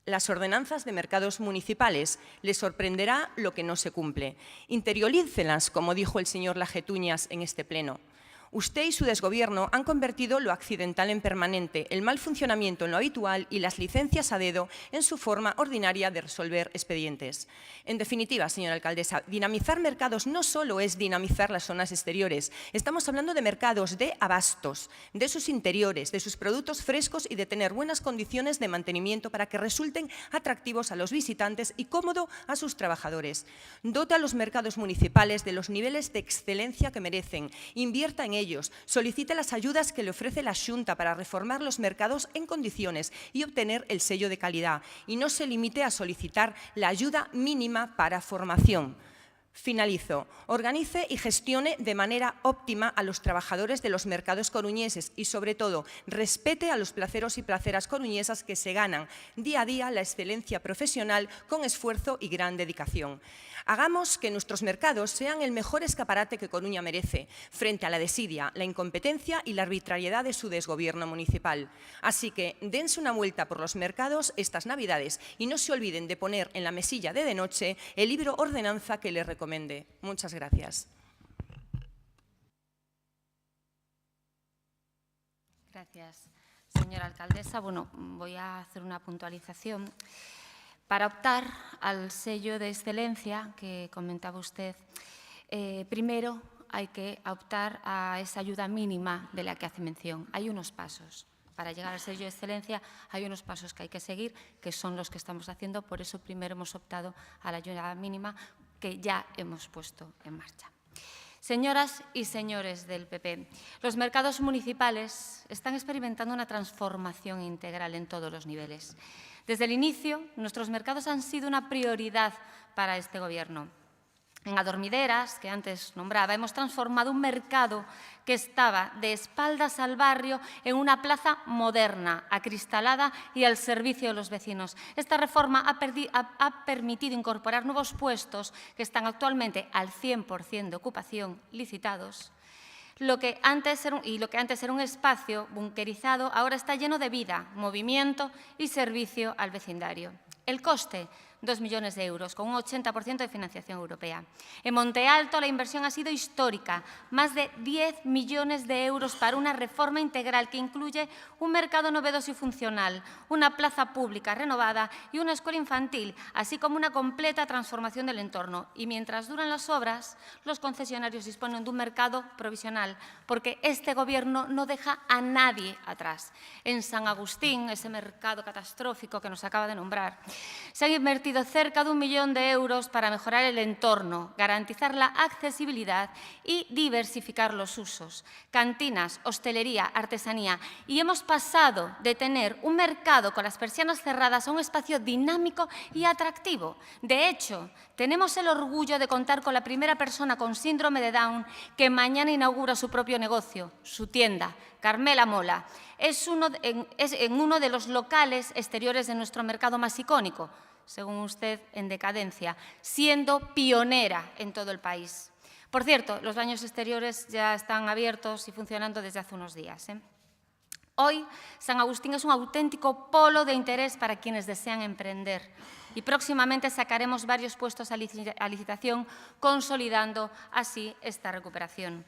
Las ordenanzas de mercados municipales. Les sorprenderá lo que no se cumple. Interiorícelas, como dijo el señor Lajetuñas en este pleno. Usted y su desgobierno han convertido lo accidental en permanente, el mal funcionamiento en lo habitual y las licencias a dedo en su forma ordinaria de resolver expedientes. En definitiva, señora alcaldesa, dinamizar mercados no solo es dinamizar las zonas exteriores. Estamos hablando de mercados de abastos, de sus interiores, de sus productos frescos y de tener buenas condiciones de mantenimiento para que resulten atractivos a los visitantes y cómodo a sus trabajadores. Dote a los mercados municipales de los niveles de excelencia que merecen, invierta en ellos, solicite las ayudas que le ofrece la Xunta para reformar los mercados en condiciones y obtener el sello de calidad, y no se limite a solicitar la ayuda mínima para formación. Finalizo. Organice y gestione de manera óptima a los trabajadores de los mercados coruñeses y, sobre todo, respete a los placeros y placeras coruñesas que se ganan día a día la excelencia profesional con esfuerzo y gran dedicación. Hagamos que nuestros mercados sean el mejor escaparate que Coruña merece frente a la desidia, la incompetencia y la arbitrariedad de su desgobierno municipal. Así que dense una vuelta por los mercados estas Navidades y no se olviden de poner en la mesilla de noche el libro ordenanza que les recomende. Muchas gracias. Gracias, señora alcaldesa. Bueno, voy a hacer una puntualización. Para optar al sello de excelencia que comentaba usted, primero hay que optar a esa ayuda mínima de la que hace mención. Hay unos pasos. Para llegar al sello de excelencia hay unos pasos que hay que seguir, que son los que estamos haciendo. Por eso primero hemos optado a la ayuda mínima que ya hemos puesto en marcha. Señoras y señores del PP, los mercados municipales están experimentando una transformación integral en todos los niveles. Desde el inicio, nuestros mercados han sido una prioridad para este Gobierno. En Adormideras, que antes nombraba, hemos transformado un mercado que estaba de espaldas al barrio en una plaza moderna, acristalada y al servicio de los vecinos. Esta reforma ha permitido incorporar nuevos puestos que están actualmente al 100% de ocupación, licitados. Lo que antes era un espacio bunkerizado ahora está lleno de vida, movimiento y servicio al vecindario. El coste, 2 millones de euros, con un 80% de financiación europea. En Monte Alto la inversión ha sido histórica, más de 10 millones de euros para una reforma integral que incluye un mercado novedoso y funcional, una plaza pública renovada y una escuela infantil, así como una completa transformación del entorno. Y mientras duran las obras, los concesionarios disponen de un mercado provisional, porque este Gobierno no deja a nadie atrás. En San Agustín, ese mercado catastrófico que nos acaba de nombrar, se han invertido cerca de 1 millón de euros para mejorar el entorno, garantizar la accesibilidad y diversificar los usos. Cantinas, hostelería, artesanía. Y hemos pasado de tener un mercado con las persianas cerradas a un espacio dinámico y atractivo. De hecho, tenemos el orgullo de contar con la primera persona con síndrome de Down que mañana inaugura su propio negocio, su tienda, Carmela Mola. Es en uno de los locales exteriores de nuestro mercado más icónico, según usted, en decadencia, siendo pionera en todo el país. Por cierto, los baños exteriores ya están abiertos y funcionando desde hace unos días. Hoy, San Agustín es un auténtico polo de interés para quienes desean emprender y próximamente sacaremos varios puestos a licitación, consolidando así esta recuperación.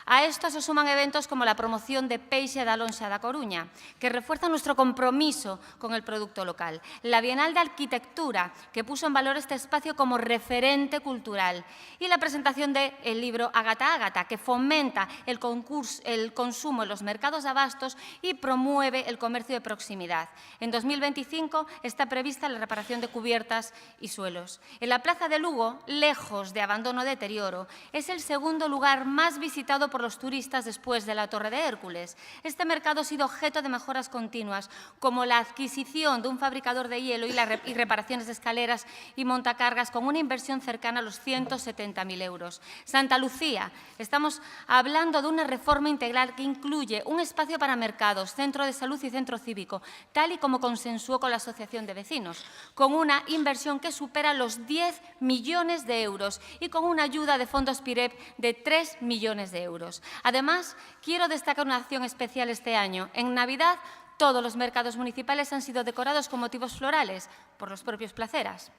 A esto se suman eventos como la promoción de Peixe da Lonxa da Coruña, que refuerza nuestro compromiso con el producto local. La Bienal de Arquitectura, que puso en valor este espacio como referente cultural. Y la presentación del libro Ágata Ágata, que fomenta el consumo en los mercados de abastos y promueve el comercio de proximidad. En 2025 está prevista la reparación de cubiertas y suelos. En la Plaza de Lugo, lejos de abandono o deterioro, es el segundo lugar más visitado por los turistas después de la Torre de Hércules. Este mercado ha sido objeto de mejoras continuas, como la adquisición de un fabricador de hielo y reparaciones de escaleras y montacargas con una inversión cercana a los 170.000 euros. Santa Lucía, estamos hablando de una reforma integral que incluye un espacio para mercados, centro de salud y centro cívico, tal y como consensuó con la Asociación de Vecinos, con una inversión que supera los 10 millones de euros y con una ayuda de fondos PIREP de 3 millones de euros. Además, quiero destacar una acción especial este año. En Navidad, todos los mercados municipales han sido decorados con motivos florales por los propios placeras,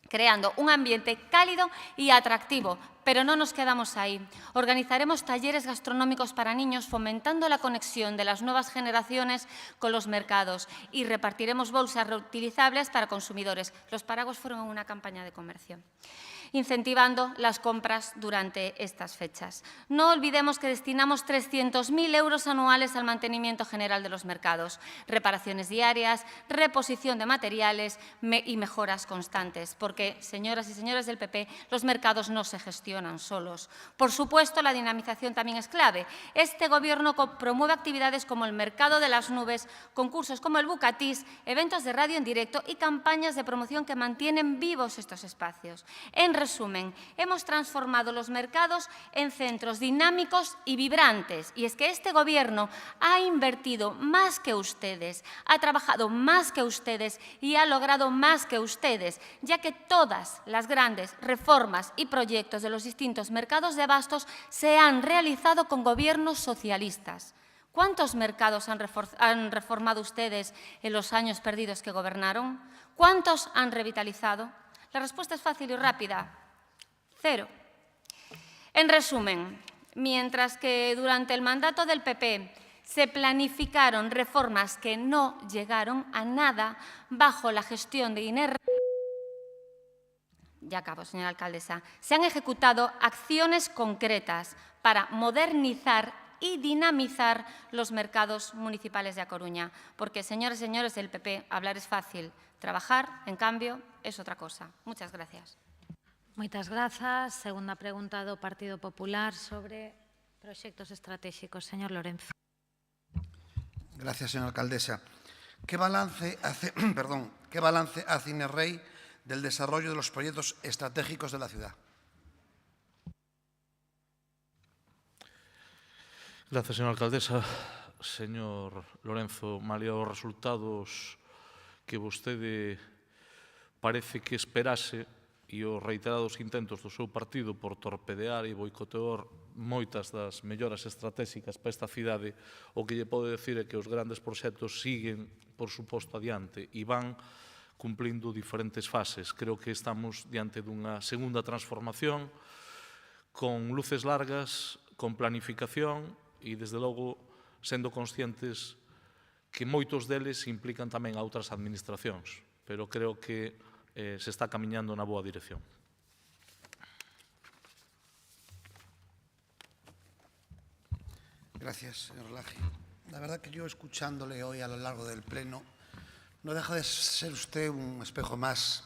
creando un ambiente cálido y atractivo Pero no nos quedamos ahí. Organizaremos talleres gastronómicos para niños fomentando la conexión de las nuevas generaciones con los mercados y repartiremos bolsas reutilizables para consumidores. Los paraguas fueron una campaña de comercio, incentivando las compras durante estas fechas. No olvidemos que destinamos 300.000 euros anuales al mantenimiento general de los mercados, reparaciones diarias, reposición de materiales y mejoras constantes, porque, señoras y señores del PP, los mercados no se gestionan solos. Por supuesto, la dinamización también es clave. Este Gobierno promueve actividades como el Mercado de las Nubes, concursos como el Bucatís, eventos de radio en directo y campañas de promoción que mantienen vivos estos espacios. En resumen, hemos transformado los mercados en centros dinámicos y vibrantes. Y es que este Gobierno ha invertido más que ustedes, ha trabajado más que ustedes y ha logrado más que ustedes, ya que todas las grandes reformas y proyectos de los distintos mercados de abastos se han realizado con gobiernos socialistas. ¿Cuántos mercados han reformado ustedes en los años perdidos que gobernaron? ¿Cuántos han revitalizado? La respuesta es fácil y rápida. 0. En resumen, mientras que durante el mandato del PP se planificaron reformas que no llegaron a nada bajo la gestión de Inés... Ya acabo, señora alcaldesa. Se han ejecutado acciones concretas para modernizar y dinamizar los mercados municipales de A Coruña. Porque, señoras y señores del PP, hablar es fácil. Trabajar, en cambio, es otra cosa. Muchas gracias. Moitas grazas. Segunda pregunta do Partido Popular sobre proxectos estratégicos. Señor Lorenzo. Gracias, señora alcaldesa. ¿Qué balance hace Inés Rey del desarrollo de los proyectos estratégicos de la ciudad? Gracias, señora alcaldesa. Señor Lorenzo, malia os resultados que vostede parece que esperase e os reiterados intentos do seu partido por torpedear e boicotear moitas das melloras estratégicas para esta cidade, o que lle pode decir é que os grandes proxectos siguen, por suposto, adiante e van cumplindo diferentes fases. Creo que estamos diante dunha segunda transformación con luces largas, con planificación e, desde logo, sendo conscientes que moitos deles implican tamén a outras administracións, pero creo que se está camiñando na boa dirección. Gracias, señor Laje. La verdad que yo, escuchándole hoy a lo largo del Pleno, no deja de ser usted un espejo más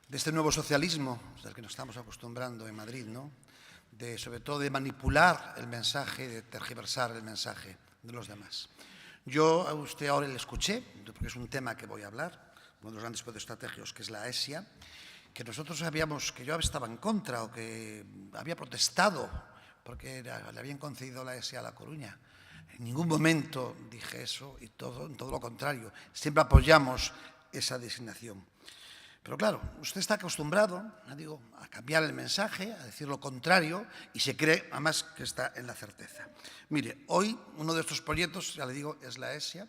de este nuevo socialismo del que nos estamos acostumbrando en Madrid, ¿no? Sobre todo de manipular el mensaje, de tergiversar el mensaje de los demás. Yo a usted ahora le escuché, porque es un tema que voy a hablar, uno de los grandes proyectos estratégicos, que es la ESIA, que que yo estaba en contra o que había protestado porque le habían concedido la ESIA a La Coruña. En ningún momento dije eso y todo lo contrario. Siempre apoyamos esa designación. Pero claro, usted está acostumbrado, a cambiar el mensaje, a decir lo contrario y se cree, además, que está en la certeza. Mire, hoy uno de estos proyectos, ya le digo, es la ESIA,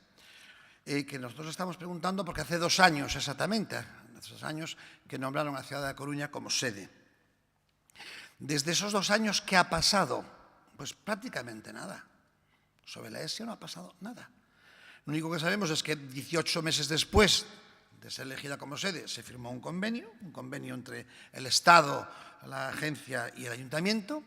que nosotros estamos preguntando porque hace 2 años exactamente, hace 2 años que nombraron a la ciudad de A Coruña como sede. Desde esos 2 años, ¿qué ha pasado? Pues prácticamente nada. Sobre la ESIA no ha pasado nada. Lo único que sabemos es que 18 meses después de ser elegida como sede, se firmó un convenio entre el Estado, la agencia y el Ayuntamiento.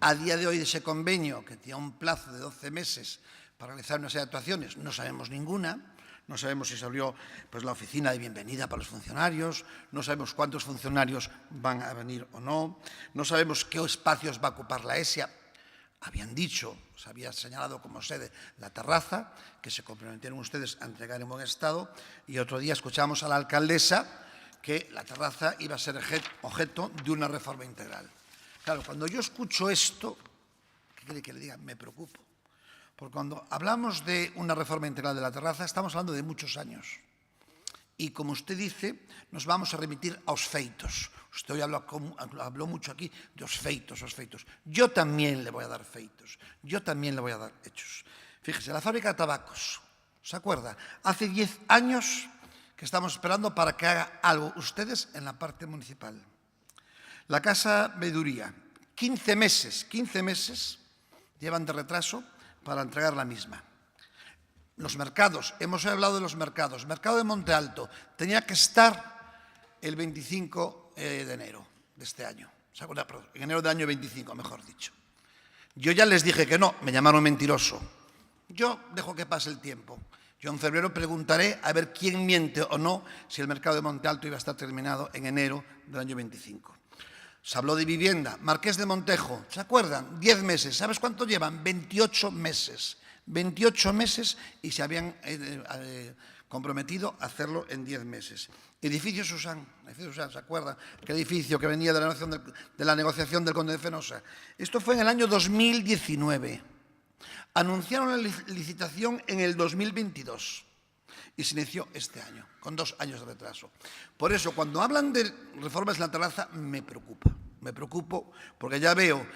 A día de hoy, ese convenio, que tenía un plazo de 12 meses para realizar una serie de actuaciones, no sabemos ninguna. No sabemos si se abrió la oficina de bienvenida para los funcionarios, no sabemos cuántos funcionarios van a venir o no, no sabemos qué espacios va a ocupar la ESIA. Habían dicho, se había señalado como sede la terraza, que se comprometieron ustedes a entregar en buen estado, y otro día escuchamos a la alcaldesa que la terraza iba a ser objeto de una reforma integral. Claro, cuando yo escucho esto, ¿qué quiere que le diga? Me preocupo. Porque cuando hablamos de una reforma integral de la terraza, estamos hablando de muchos años. Y como usted dice, nos vamos a remitir aos feitos. Usted hoy habló mucho aquí de os feitos. Yo también le voy a dar feitos. Yo también le voy a dar hechos. Fíjese, la fábrica de tabacos, ¿se acuerda? Hace 10 años que estamos esperando para que haga algo ustedes en la parte municipal. La Casa Veeduría, 15 meses llevan de retraso para entregar la misma. Los mercados, hemos hablado de los mercados. El mercado de Monte Alto tenía que estar el 25 de enero de este año. En enero del año 25, mejor dicho. Yo ya les dije que no, me llamaron mentiroso. Yo dejo que pase el tiempo. Yo en febrero preguntaré a ver quién miente o no si el mercado de Monte Alto iba a estar terminado en enero del año 25. Se habló de vivienda. Marqués de Montejo, ¿se acuerdan? 10 meses. ¿Sabes cuánto llevan? 28 meses. 28 meses y se habían comprometido a hacerlo en 10 meses. Edificio Susan, ¿se acuerdan? Que edificio que venía de la negociación del Conde de Fenosa. Esto fue en el año 2019. Anunciaron la licitación en el 2022 y se inició este año, con 2 años de retraso. Por eso, cuando hablan de reformas de la terraza, me preocupa. Me preocupo porque ya veo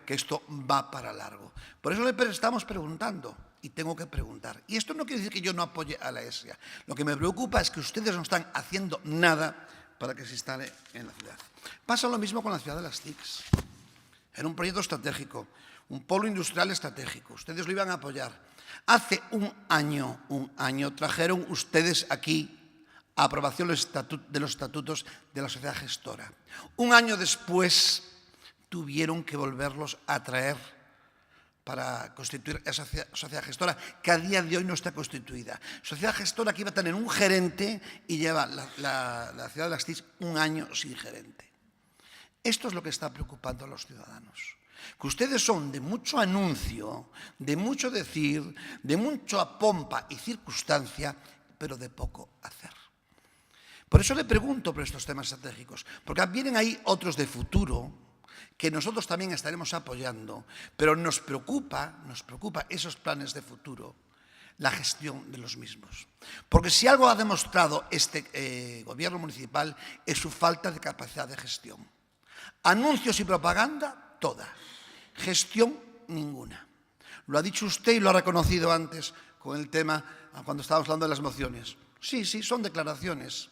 que esto va para largo. Por eso le estamos preguntando, y tengo que preguntar. Y esto no quiere decir que yo no apoye a la ESIA. Lo que me preocupa es que ustedes no están haciendo nada para que se instale en la ciudad. Pasa lo mismo con la ciudad de las TICs. Era un proyecto estratégico, un polo industrial estratégico. Ustedes lo iban a apoyar. Hace un año trajeron ustedes aquí a aprobación de los estatutos de la sociedad gestora. Un año después tuvieron que volverlos a traer para constituir esa sociedad gestora que a día de hoy no está constituida. Sociedad gestora que iba a tener un gerente y lleva la ciudad de las TIC un año sin gerente. Esto es lo que está preocupando a los ciudadanos. Que ustedes son de mucho anuncio, de mucho decir, de mucha pompa y circunstancia, pero de poco hacer. Por eso le pregunto por estos temas estratégicos, porque vienen ahí otros de futuro que nosotros también estaremos apoyando, pero nos preocupa esos planes de futuro, la gestión de los mismos. Porque si algo ha demostrado este gobierno municipal es su falta de capacidad de gestión. Anuncios y propaganda, toda. Gestión, ninguna. Lo ha dicho usted y lo ha reconocido antes con el tema, cuando estábamos hablando de las mociones. Sí, son declaraciones.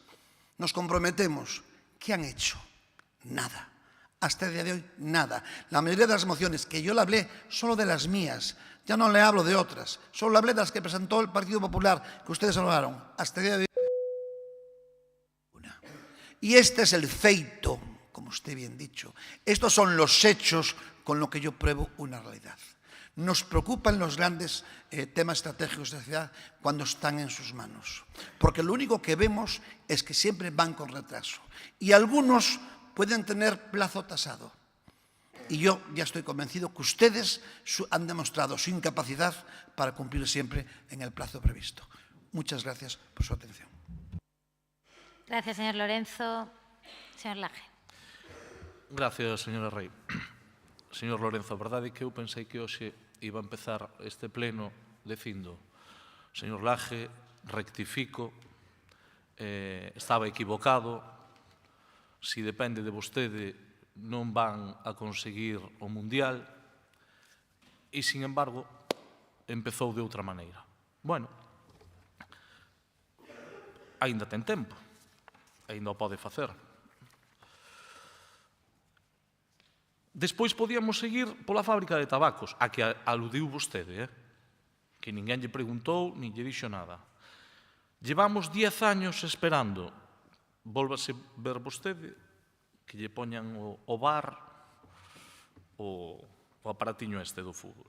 Nos comprometemos. ¿Qué han hecho? Nada. Hasta el día de hoy, nada. La mayoría de las mociones que yo le hablé, solo de las mías. Ya no le hablo de otras. Solo le hablé de las que presentó el Partido Popular, que ustedes hablaron. Hasta el día de hoy, una. Y este es el feito, como usted bien dicho. Estos son los hechos con lo que yo pruebo una realidad. Nos preocupan los grandes temas estratégicos de la ciudad cuando están en sus manos. Porque lo único que vemos es que siempre van con retraso. Y algunos pueden tener plazo tasado. Y yo ya estoy convencido que ustedes han demostrado su incapacidad para cumplir siempre en el plazo previsto. Muchas gracias por su atención. Gracias, señor Lorenzo. Señor Laje. Gracias, señora Rei. Señor Lorenzo, a verdade é que eu pensei que hoxe iba a empezar este pleno dicindo: señor Laje, rectifico, estaba equivocado, si depende de vostede non van a conseguir o Mundial, e, sin embargo, empezou de outra maneira. Bueno, aínda ten tempo, aínda o pode facer. Despois podíamos seguir pola fábrica de tabacos, a que aludiu vostede, que ninguén lle preguntou nin lle dixo nada. Llevamos 10 años esperando, volvase ver vostede, que lle poñan o bar, o aparatiño este do fútbol.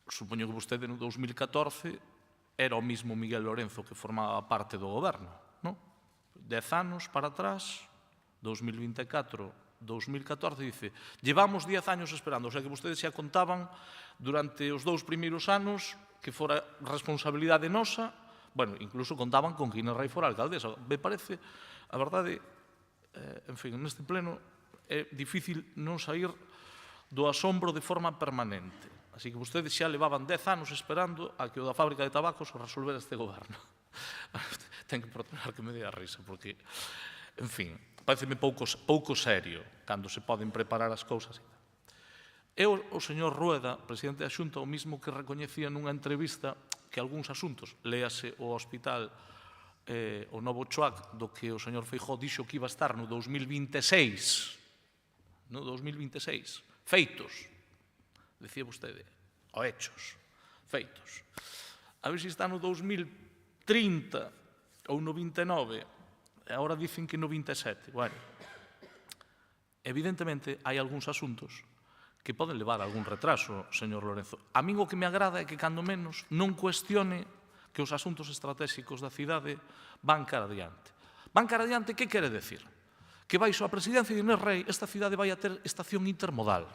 Supoño que vostede no 2014 era o mismo Miguel Lorenzo que formaba parte do goberno, non? 10 anos para atrás, 2024, 2014, dice, llevamos 10 años esperando, o sea que vostedes xa contaban durante os 2 primeiros anos que fora responsabilidade nosa, bueno, incluso contaban con que Inés Rei fora alcaldesa. Me parece, a verdade, en fin, neste pleno é difícil non sair do asombro de forma permanente. Así que vostedes xa levaban 10 anos esperando a que o da fábrica de tabacos o resolvera este goberno. Ten que perdonar que me dé a risa, porque, en fin, pareceme pouco serio cando se poden preparar as cousas. E o señor Rueda, presidente da Xunta, o mismo que recoñecía nunha entrevista que algúns asuntos, léase o hospital, o novo Choac, do que o señor Feijóo dixo que iba a estar no 2026, no 2026. Feitos, decía vostede, o hechos, feitos. A ver se está no 2030 ou no 29, agora dicen que no 27. Bueno, evidentemente hai algúns asuntos que poden levar a algún retraso, señor Lorenzo. A min o que me agrada é que, cando menos, non cuestione que os asuntos estratégicos da cidade van cara adiante. Van cara adiante, que quere decir? Que baixo a presidencia de Inés Rei, esta cidade vai a ter estación intermodal.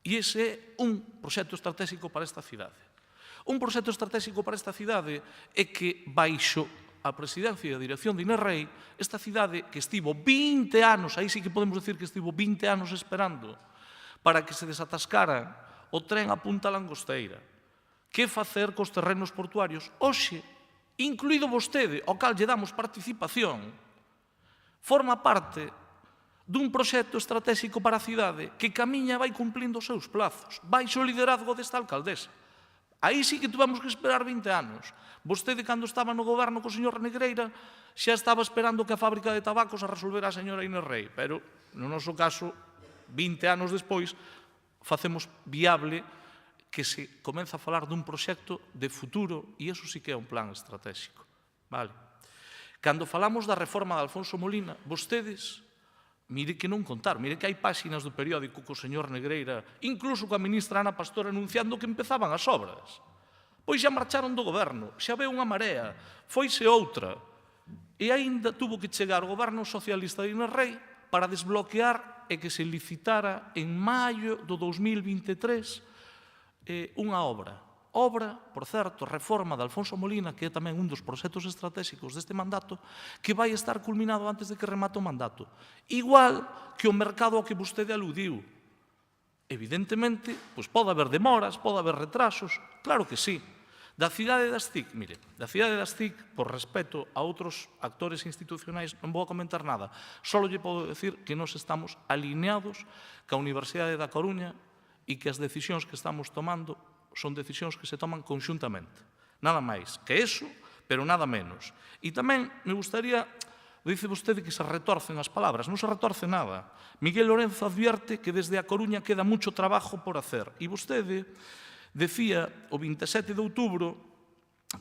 E ese é un proxecto estratégico para esta cidade. Un proxecto estratégico para esta cidade é que baixo a presidencia e a dirección de Inés Rei, esta cidade que estivo 20 anos, aí sí que podemos decir que estivo 20 anos esperando para que se desatascara o tren a Punta Langosteira, que facer cos terrenos portuarios. Hoxe, incluído vostede, ao cal lle damos participación, forma parte dun proxecto estratégico para a cidade que camiña e vai cumplindo os seus plazos, baixo o liderazgo desta alcaldesa. Aí sí que tuvemos que esperar 20 anos. Vostede, cando estaba no goberno co señor Negreira, xa estaba esperando que a fábrica de tabacos a resolvera a señora Inés Rei, pero, no noso caso, 20 anos despois, facemos viable que se comeza a falar dun proxecto de futuro, e iso sí que é un plan estratégico. Vale. Cando falamos da reforma de Alfonso Molina, vostedes, mire que non contar, mire que hai páxinas do periódico co señor Negreira, incluso coa ministra Ana Pastor anunciando que empezaban as obras. Pois xa marcharon do goberno, xa veu unha marea, foise outra, e aínda tuvo que chegar o goberno socialista de Inés Rei para desbloquear e que se licitara en maio do 2023 unha obra. Obra, por certo, reforma de Alfonso Molina, que é tamén un dos proxectos estratégicos deste mandato, que vai estar culminado antes de que remate o mandato. Igual que o mercado ao que vostede aludiu. Evidentemente, pois pode haber demoras, pode haber retrasos, claro que sí. Da cidade das TIC, mire, da cidade das TIC, por respeto a outros actores institucionais, non vou a comentar nada. Só lle podo decir que nós estamos alineados ca Universidade da Coruña e que as decisións que estamos tomando son decisións que se toman conxuntamente. Nada máis que eso, pero nada menos. E tamén me gustaría, dice vostede que se retorcen as palabras, non se retorce nada. Miguel Lorenzo advierte que desde a Coruña queda mucho trabajo por hacer. E vostede decía o 27 de outubro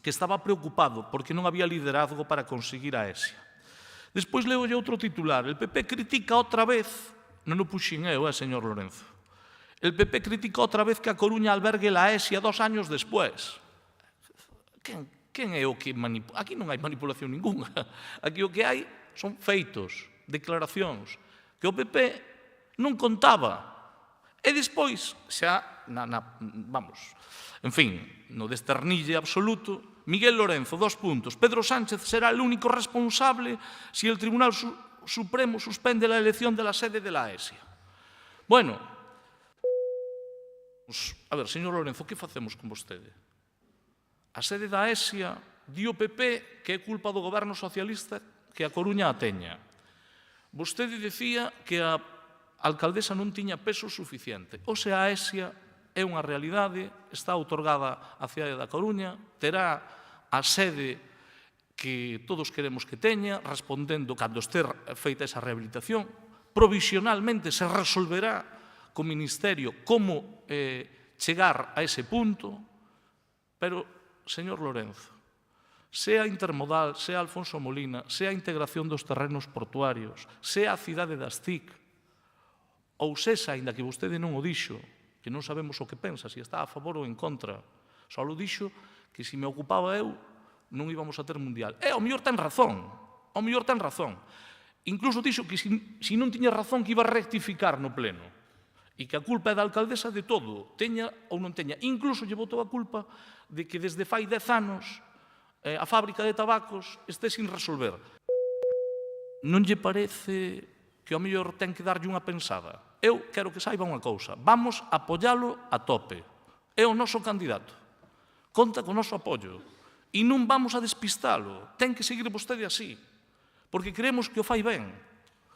que estaba preocupado porque non había liderazgo para conseguir a ESIA. Despois leo outro titular. El PP critica outra vez, non o puxen eu, señor Lorenzo. El PP critica outra vez que a Coruña albergue la ESIA 2 años despois. Quen é o que manipula? Aquí non hai manipulación ninguna. Aquí o que hai son feitos, declaracións, que o PP non contaba. E despois, xa, vamos, en fin, no desternille absoluto, Miguel Lorenzo, 2 puntos. Pedro Sánchez será el único responsable si el Tribunal Supremo suspende la elección de la sede de la ESIA. Bueno, a ver, señor Lorenzo, que facemos con vostede? A sede da ESIA di o PP que é culpa do goberno socialista que a Coruña a teña. Vostede dicía que a alcaldesa non tiña peso suficiente. O sea, a ESIA é unha realidade, está outorgada á cidade da Coruña, terá a sede que todos queremos que teña, respondendo cando este feita esa rehabilitación. Provisionalmente se resolverá co Ministerio como chegar a ese punto, pero, señor Lorenzo, sea intermodal, sea Alfonso Molina, sea a integración dos terrenos portuarios, sea a cidade das TIC, ou sexa, aínda que vostede non o dixo, que non sabemos o que pensa, se está a favor ou en contra, só o dixo que se me ocupaba eu non íbamos a ter mundial. O mellor ten razón, o mellor ten razón. Incluso dixo que se non tiña razón que iba a rectificar no pleno. E que a culpa é da alcaldesa de todo, teña ou non teña. Incluso lle botou a culpa de que desde fai 10 anos a fábrica de tabacos este sin resolver. Non lle parece que ao mellor ten que darlle unha pensada? Eu quero que saiba unha cousa. Vamos a apoialo a tope. É o noso candidato. Conta co noso apoio. E non vamos a despistalo. Ten que seguir vostede así. Porque creemos que o fai ben.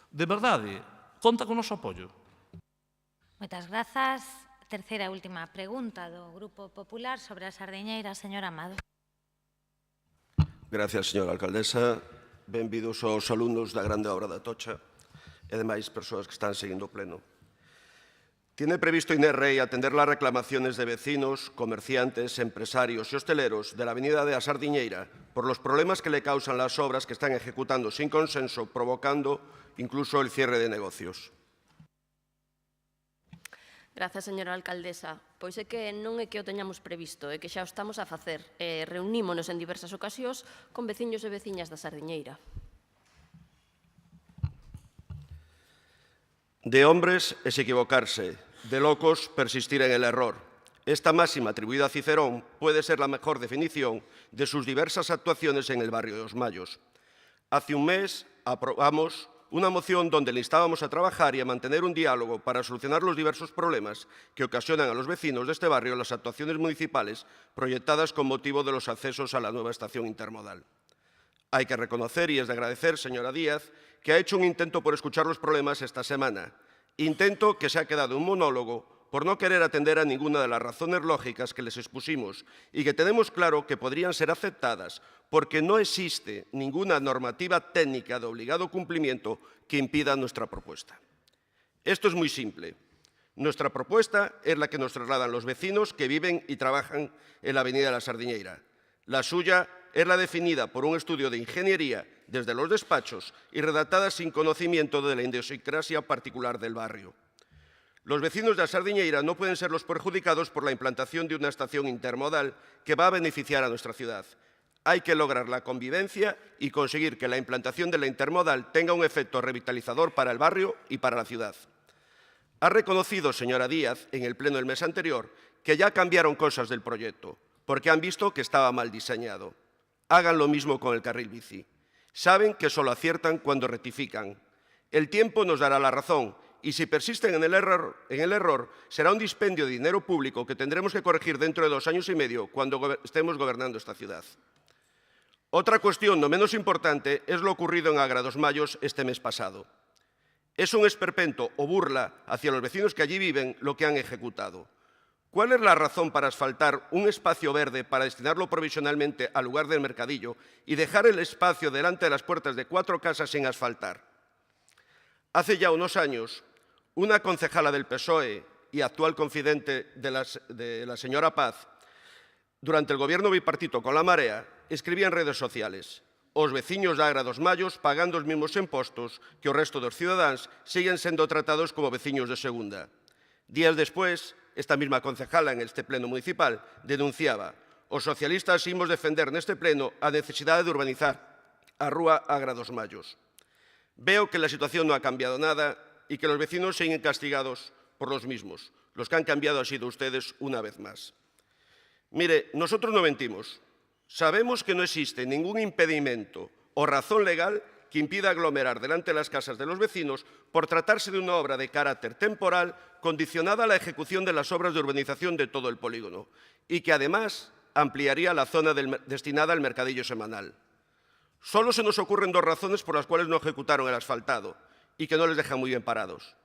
De verdade, conta co noso apoio. Moitas grazas. Terceira e última pregunta do Grupo Popular sobre a Sardiñeira, señor Amado. Gracias, señora alcaldesa. Benvidos aos alumnos da grande obra da Atocha. e demais persoas que están seguindo o pleno. Tiene previsto Inerrey atender las reclamaciones de vecinos, comerciantes, empresarios y hosteleros de la avenida de la Sardiñeira por los problemas que le causan las obras que están ejecutando sin consenso, provocando incluso el cierre de negocios. Grazas, señora alcaldesa. Pois é que non é que o teñamos previsto, é que xa o estamos a facer. Reunímonos en diversas ocasións con veciños e veciñas da Sardiñeira. De hombres es equivocarse, de locos persistir en el error. Esta máxima atribuida a Cicerón puede ser la mejor definición de sus diversas actuaciones en el barrio de Os Mayos. Hace un mes aprobamos una moción donde le instábamos a trabajar y a mantener un diálogo para solucionar los diversos problemas que ocasionan a los vecinos de este barrio las actuaciones municipales proyectadas con motivo de los accesos a la nueva estación intermodal. Hay que reconocer y es de agradecer, señora Díaz, que ha hecho un intento por escuchar los problemas esta semana. Intento que se ha quedado un monólogo por no querer atender a ninguna de las razones lógicas que les expusimos y que tenemos claro que podrían ser aceptadas porque no existe ninguna normativa técnica de obligado cumplimiento que impida nuestra propuesta. Esto es muy simple. Nuestra propuesta es la que nos trasladan los vecinos que viven y trabajan en la avenida de la Sardiñeira. La suya es la definida por un estudio de ingeniería desde los despachos y redactada sin conocimiento de la idiosincrasia particular del barrio. Los vecinos de la Sardiñeira no pueden ser los perjudicados por la implantación de una estación intermodal que va a beneficiar a nuestra ciudad. Hay que lograr la convivencia y conseguir que la implantación de la intermodal tenga un efecto revitalizador para el barrio y para la ciudad. Ha reconocido, señora Díaz, en el pleno del mes anterior, que ya cambiaron cosas del proyecto, porque han visto que estaba mal diseñado. Hagan lo mismo con el carril bici. Saben que solo aciertan cuando rectifican. El tiempo nos dará la razón y si persisten en el error, será un dispendio de dinero público que tendremos que corregir dentro de 2 años y medio cuando estemos gobernando esta ciudad. Otra cuestión no menos importante es lo ocurrido en Agra dos Mayos este mes pasado. Es un esperpento o burla hacia los vecinos que allí viven lo que han ejecutado. ¿Cuál es la razón para asfaltar un espacio verde para destinarlo provisionalmente al lugar del mercadillo y dejar el espacio delante de las puertas de 4 casas sin asfaltar? Hace ya unos años, una concejala del PSOE y actual confidente de la señora Paz, durante el gobierno bipartito con la Marea, escribía en redes sociales: os veciños de Agra dos Mayos pagan os mismos impostos que o resto dos cidadáns siguen sendo tratados como veciños de segunda. Días despois, esta mesma concejala en este pleno municipal denunciaba: os socialistas imos defender neste pleno a necesidade de urbanizar a rúa Agra dos Mayos. Veo que la situación no ha cambiado nada y que los vecinos siguen castigados por los mismos. Los que han cambiado han sido ustedes una vez más. Mire, nosotros no mentimos. Sabemos que no existe ningún impedimento o razón legal que impida aglomerar delante de las casas de los vecinos por tratarse de una obra de carácter temporal condicionada a la ejecución de las obras de urbanización de todo el polígono y que además ampliaría la zona destinada al mercadillo semanal. Solo se nos ocurren 2 razones por las cuales no ejecutaron el asfaltado y que no les dejan muy bien parados.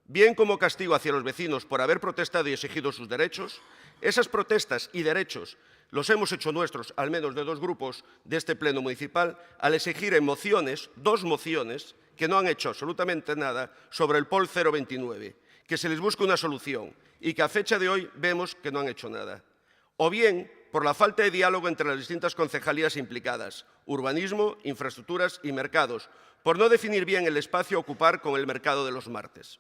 Bien como castigo hacia los vecinos por haber protestado y exigido sus derechos, esas protestas y derechos los hemos hecho nuestros, al menos de 2 grupos de este pleno municipal, al exigir en mociones, 2 mociones, que no han hecho absolutamente nada sobre el POL 029, que se les busque una solución y que a fecha de hoy vemos que no han hecho nada. O bien por la falta de diálogo entre las distintas concejalías implicadas, urbanismo, infraestructuras y mercados, por no definir bien el espacio a ocupar con el mercado de los martes.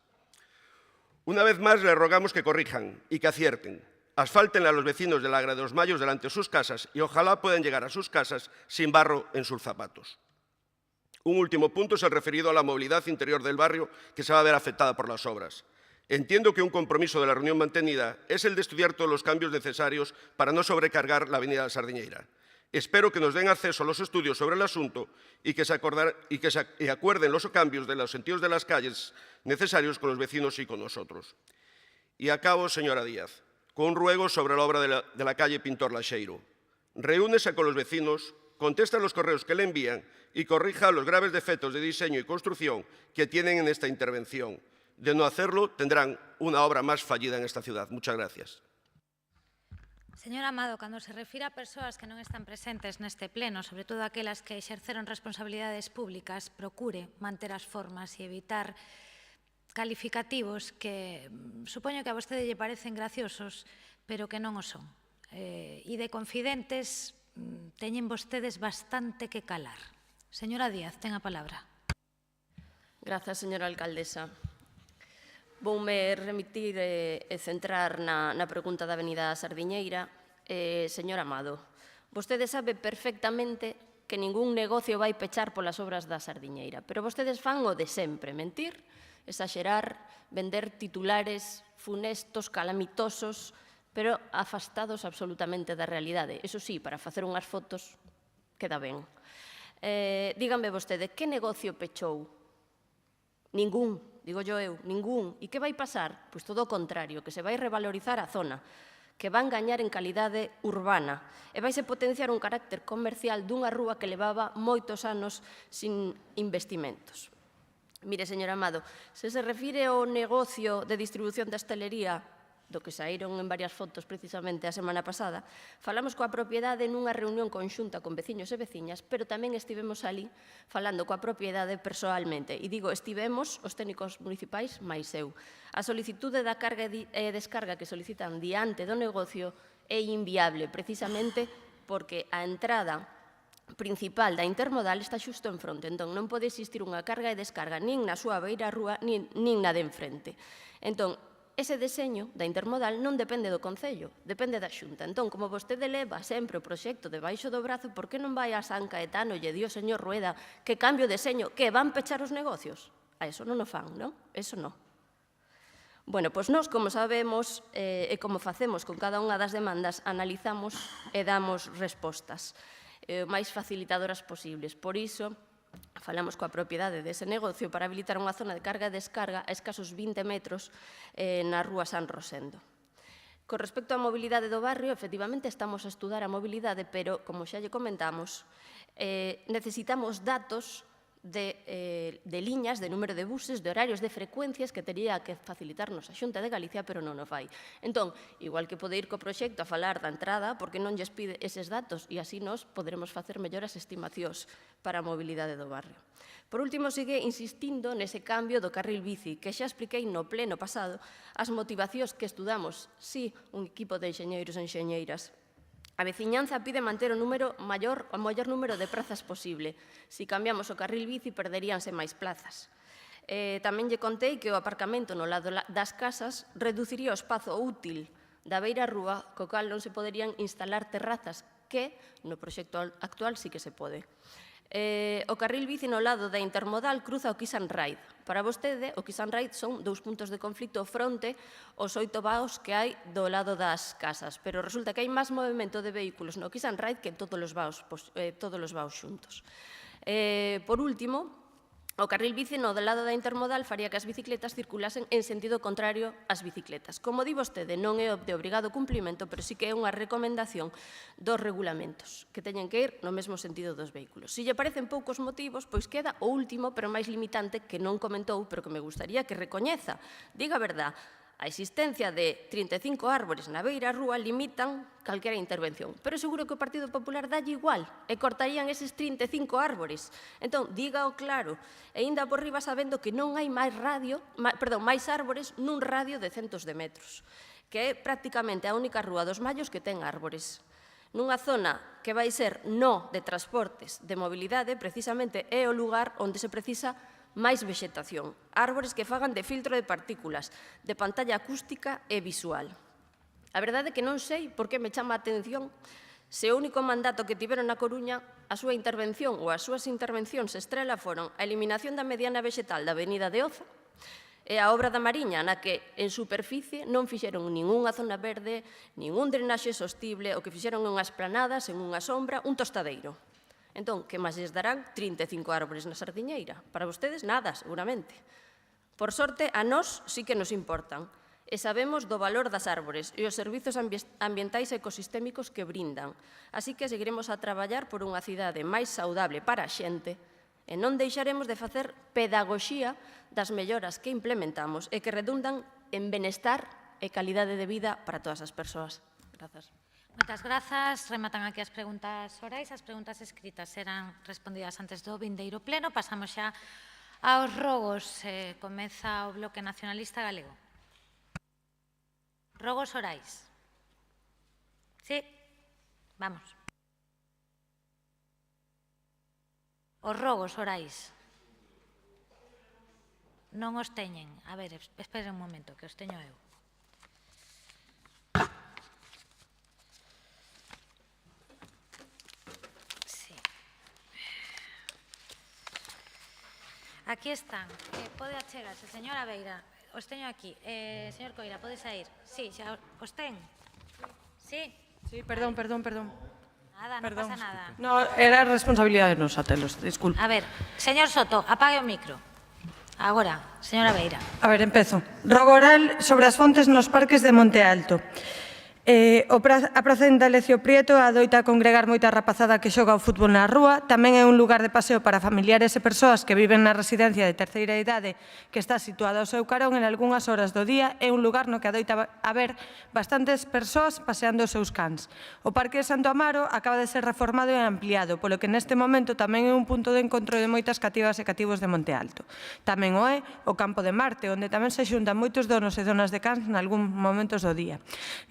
Una vez más les rogamos que corrijan y que acierten. Asfalten a los vecinos de la Agra de los Mayos delante de sus casas y ojalá puedan llegar a sus casas sin barro en sus zapatos. Un último punto es el referido a la movilidad interior del barrio que se va a ver afectada por las obras. Entiendo que un compromiso de la reunión mantenida es el de estudiar todos los cambios necesarios para no sobrecargar la avenida de la Sardiñeira. Espero que nos den acceso a los estudios sobre el asunto y que se acuerden los cambios de los sentidos de las calles necesarios con los vecinos y con nosotros. Y acabo, señora Díaz, con un ruego sobre la obra de la calle Pintor Laxeiro. Reúnese con los vecinos, contesta los correos que le envían y corrija los graves defectos de diseño y construcción que tienen en esta intervención. De no hacerlo, tendrán una obra más fallida en esta ciudad. Muchas gracias. Señor Amado, cando se refira a persoas que non están presentes neste pleno, sobre todo aquelas que exerceron responsabilidades públicas, procure manter as formas e evitar calificativos que supoño que a vostede lle parecen graciosos, pero que non o son. E de confidentes teñen vostedes bastante que calar. Señora Díaz, ten a palabra. Grazas, señora alcaldesa. Voume remitir e centrar na pregunta da Avenida Sardiñeira. Señor Amado, vostede sabe perfectamente que ningún negocio vai pechar polas obras da Sardiñeira, pero vostedes fan o de sempre, mentir, exaxerar, vender titulares funestos, calamitosos, pero afastados absolutamente da realidade. Eso sí, para facer unhas fotos queda ben. Dígame vostede, que negocio pechou? Ningún, digo yo eu, ningún. E que vai pasar? Pois todo o contrario, que se vai revalorizar a zona, que van gañar en calidade urbana e vaise potenciar un carácter comercial dunha rúa que levaba moitos anos sin investimentos. Mire, señor Amado, se se refire ao negocio de distribución da hostelería, do que saíron en varias fotos precisamente a semana pasada, falamos coa propiedade nunha reunión conxunta con veciños e veciñas, pero tamén estivemos ali falando coa propiedade persoalmente. E digo, estivemos os técnicos municipais máis eu. A solicitude da carga e descarga que solicitan diante do negocio é inviable, precisamente porque a entrada principal da intermodal está xusto en fronte, entón non pode existir unha carga e descarga nin na súa beira rúa nin na de enfrente. Entón, ese deseño da intermodal non depende do Concello, depende da Xunta. Entón, como vostede leva sempre o proxecto debaixo do brazo, por que non vai a San Caetano e lle di ao señor Rueda que cambio de deseño, que van pechar os negocios? A eso non o fan, non? Eso non. Bueno, pois nós, como sabemos, e como facemos con cada unha das demandas, analizamos e damos respostas máis facilitadoras posibles. Por iso, falamos coa propiedade dese negocio para habilitar unha zona de carga e descarga a escasos 20 metros na rúa San Rosendo. Con respecto á mobilidade do barrio, efectivamente estamos a estudar a mobilidade, pero, como xa lle comentamos, necesitamos datos de liñas, de número de buses, de horarios, de frecuencias que tería que facilitarnos a Xunta de Galicia, pero non o fai. Entón, igual que pode ir co proxecto a falar da entrada, porque non lles pide eses datos e así nos poderemos facer melloras estimacións para a mobilidade do barrio. Por último, sigue insistindo nese cambio do carril bici, que xa expliquei no pleno pasado as motivacións que estudamos, sí, un equipo de enxeñeiros e enxeñeiras. A veciñanza pide manter o maior número de prazas posible. Se cambiamos o carril bici, perderíanse máis plazas. Tamén lle contei que o aparcamento no lado das casas reduciría o espazo útil da beira rúa, co cal non se poderían instalar terrazas, que no proxecto actual sí que se pode. O carril bici no lado da intermodal cruza o Kiss and Ride. Para vostede, o Kiss and Ride son 2 puntos de conflito fronte aos 8 vaos que hai do lado das casas, pero resulta que hai máis movimento de vehículos no Kiss and Ride que en todos os vaos xuntos. Por último, o carril bici no do lado da intermodal faría que as bicicletas circulasen en sentido contrario ás bicicletas. Como di vostede, non é de obrigado cumplimento, pero sí que é unha recomendación dos regulamentos, que teñen que ir no mesmo sentido dos vehículos. Se lle parecen poucos motivos, pois queda o último, pero máis limitante, que non comentou, pero que me gustaría que recoñeza. Diga a verdad, a existencia de 35 árbores na beira rúa limitan calquera intervención, pero seguro que o Partido Popular dalle igual e cortarían eses 35 árbores. Entón, dígao claro, e ainda por riba sabendo que non hai máis árbores nun radio de centos de metros, que é prácticamente a única rúa dos Mallos que ten árbores. Nunha zona que vai ser no de transportes de mobilidade, precisamente é o lugar onde se precisa máis vexetación, árbores que fagan de filtro de partículas, de pantalla acústica e visual. A verdade é que non sei por que me chama a atención se o único mandato que tiveron na Coruña, a súa intervención ou as súas intervencións estrela foron a eliminación da mediana vexetal da Avenida de Oza e a obra da Mariña, na que en superficie non fixeron ningunha zona verde, ningún drenaxe sostible, o que fixeron en unhas planadas, en unha sombra, un tostadeiro. Entón, que máis lles darán 35 árbores na Sardiñeira? Para vostedes, nada, seguramente. Por sorte, a nós sí que nos importan e sabemos do valor das árbores e os servizos ambientais e ecosistémicos que brindan. Así que seguiremos a traballar por unha cidade máis saudable para a xente e non deixaremos de facer pedagogía das melloras que implementamos e que redundan en benestar e calidade de vida para todas as persoas. Grazas. Moitas grazas. Rematan aquí as preguntas orais. As preguntas escritas serán respondidas antes do vindeiro pleno. Pasamos xa aos rogos. Comeza o Bloque Nacionalista Galego. Rogos orais. Sí? Vamos. Os rogos orais. Non os teñen. A ver, esperen un momento, que os teño eu. Sí. Aquí están. Pode achegarse, señora Beira. Os teño aquí. Señor Coira, pode sair? Sí, xa os ten. Sí? Sí, perdón. Nada, non pasa nada. No, era responsabilidade nosa telos, disculpe. A ver, señor Soto, apague o micro. Agora, señora Beira. A ver, empezo. Rogo oral sobre as fontes nos parques de Monte Alto. A praza de Indalecio Prieto adoita congregar moita rapazada que xoga ao fútbol na rúa. Tamén é un lugar de paseo para familiares e persoas que viven na residencia de terceira idade que está situada ao seu carón en algunhas horas do día. É un lugar no que adoita haber bastantes persoas paseando os seus cans. O Parque de Santo Amaro acaba de ser reformado e ampliado, polo que neste momento tamén é un punto de encontro de moitas cativas e cativos de Monte Alto. Tamén o é o Campo de Marte, onde tamén se xuntan moitos donos e donas de cans nalgún momentos do día.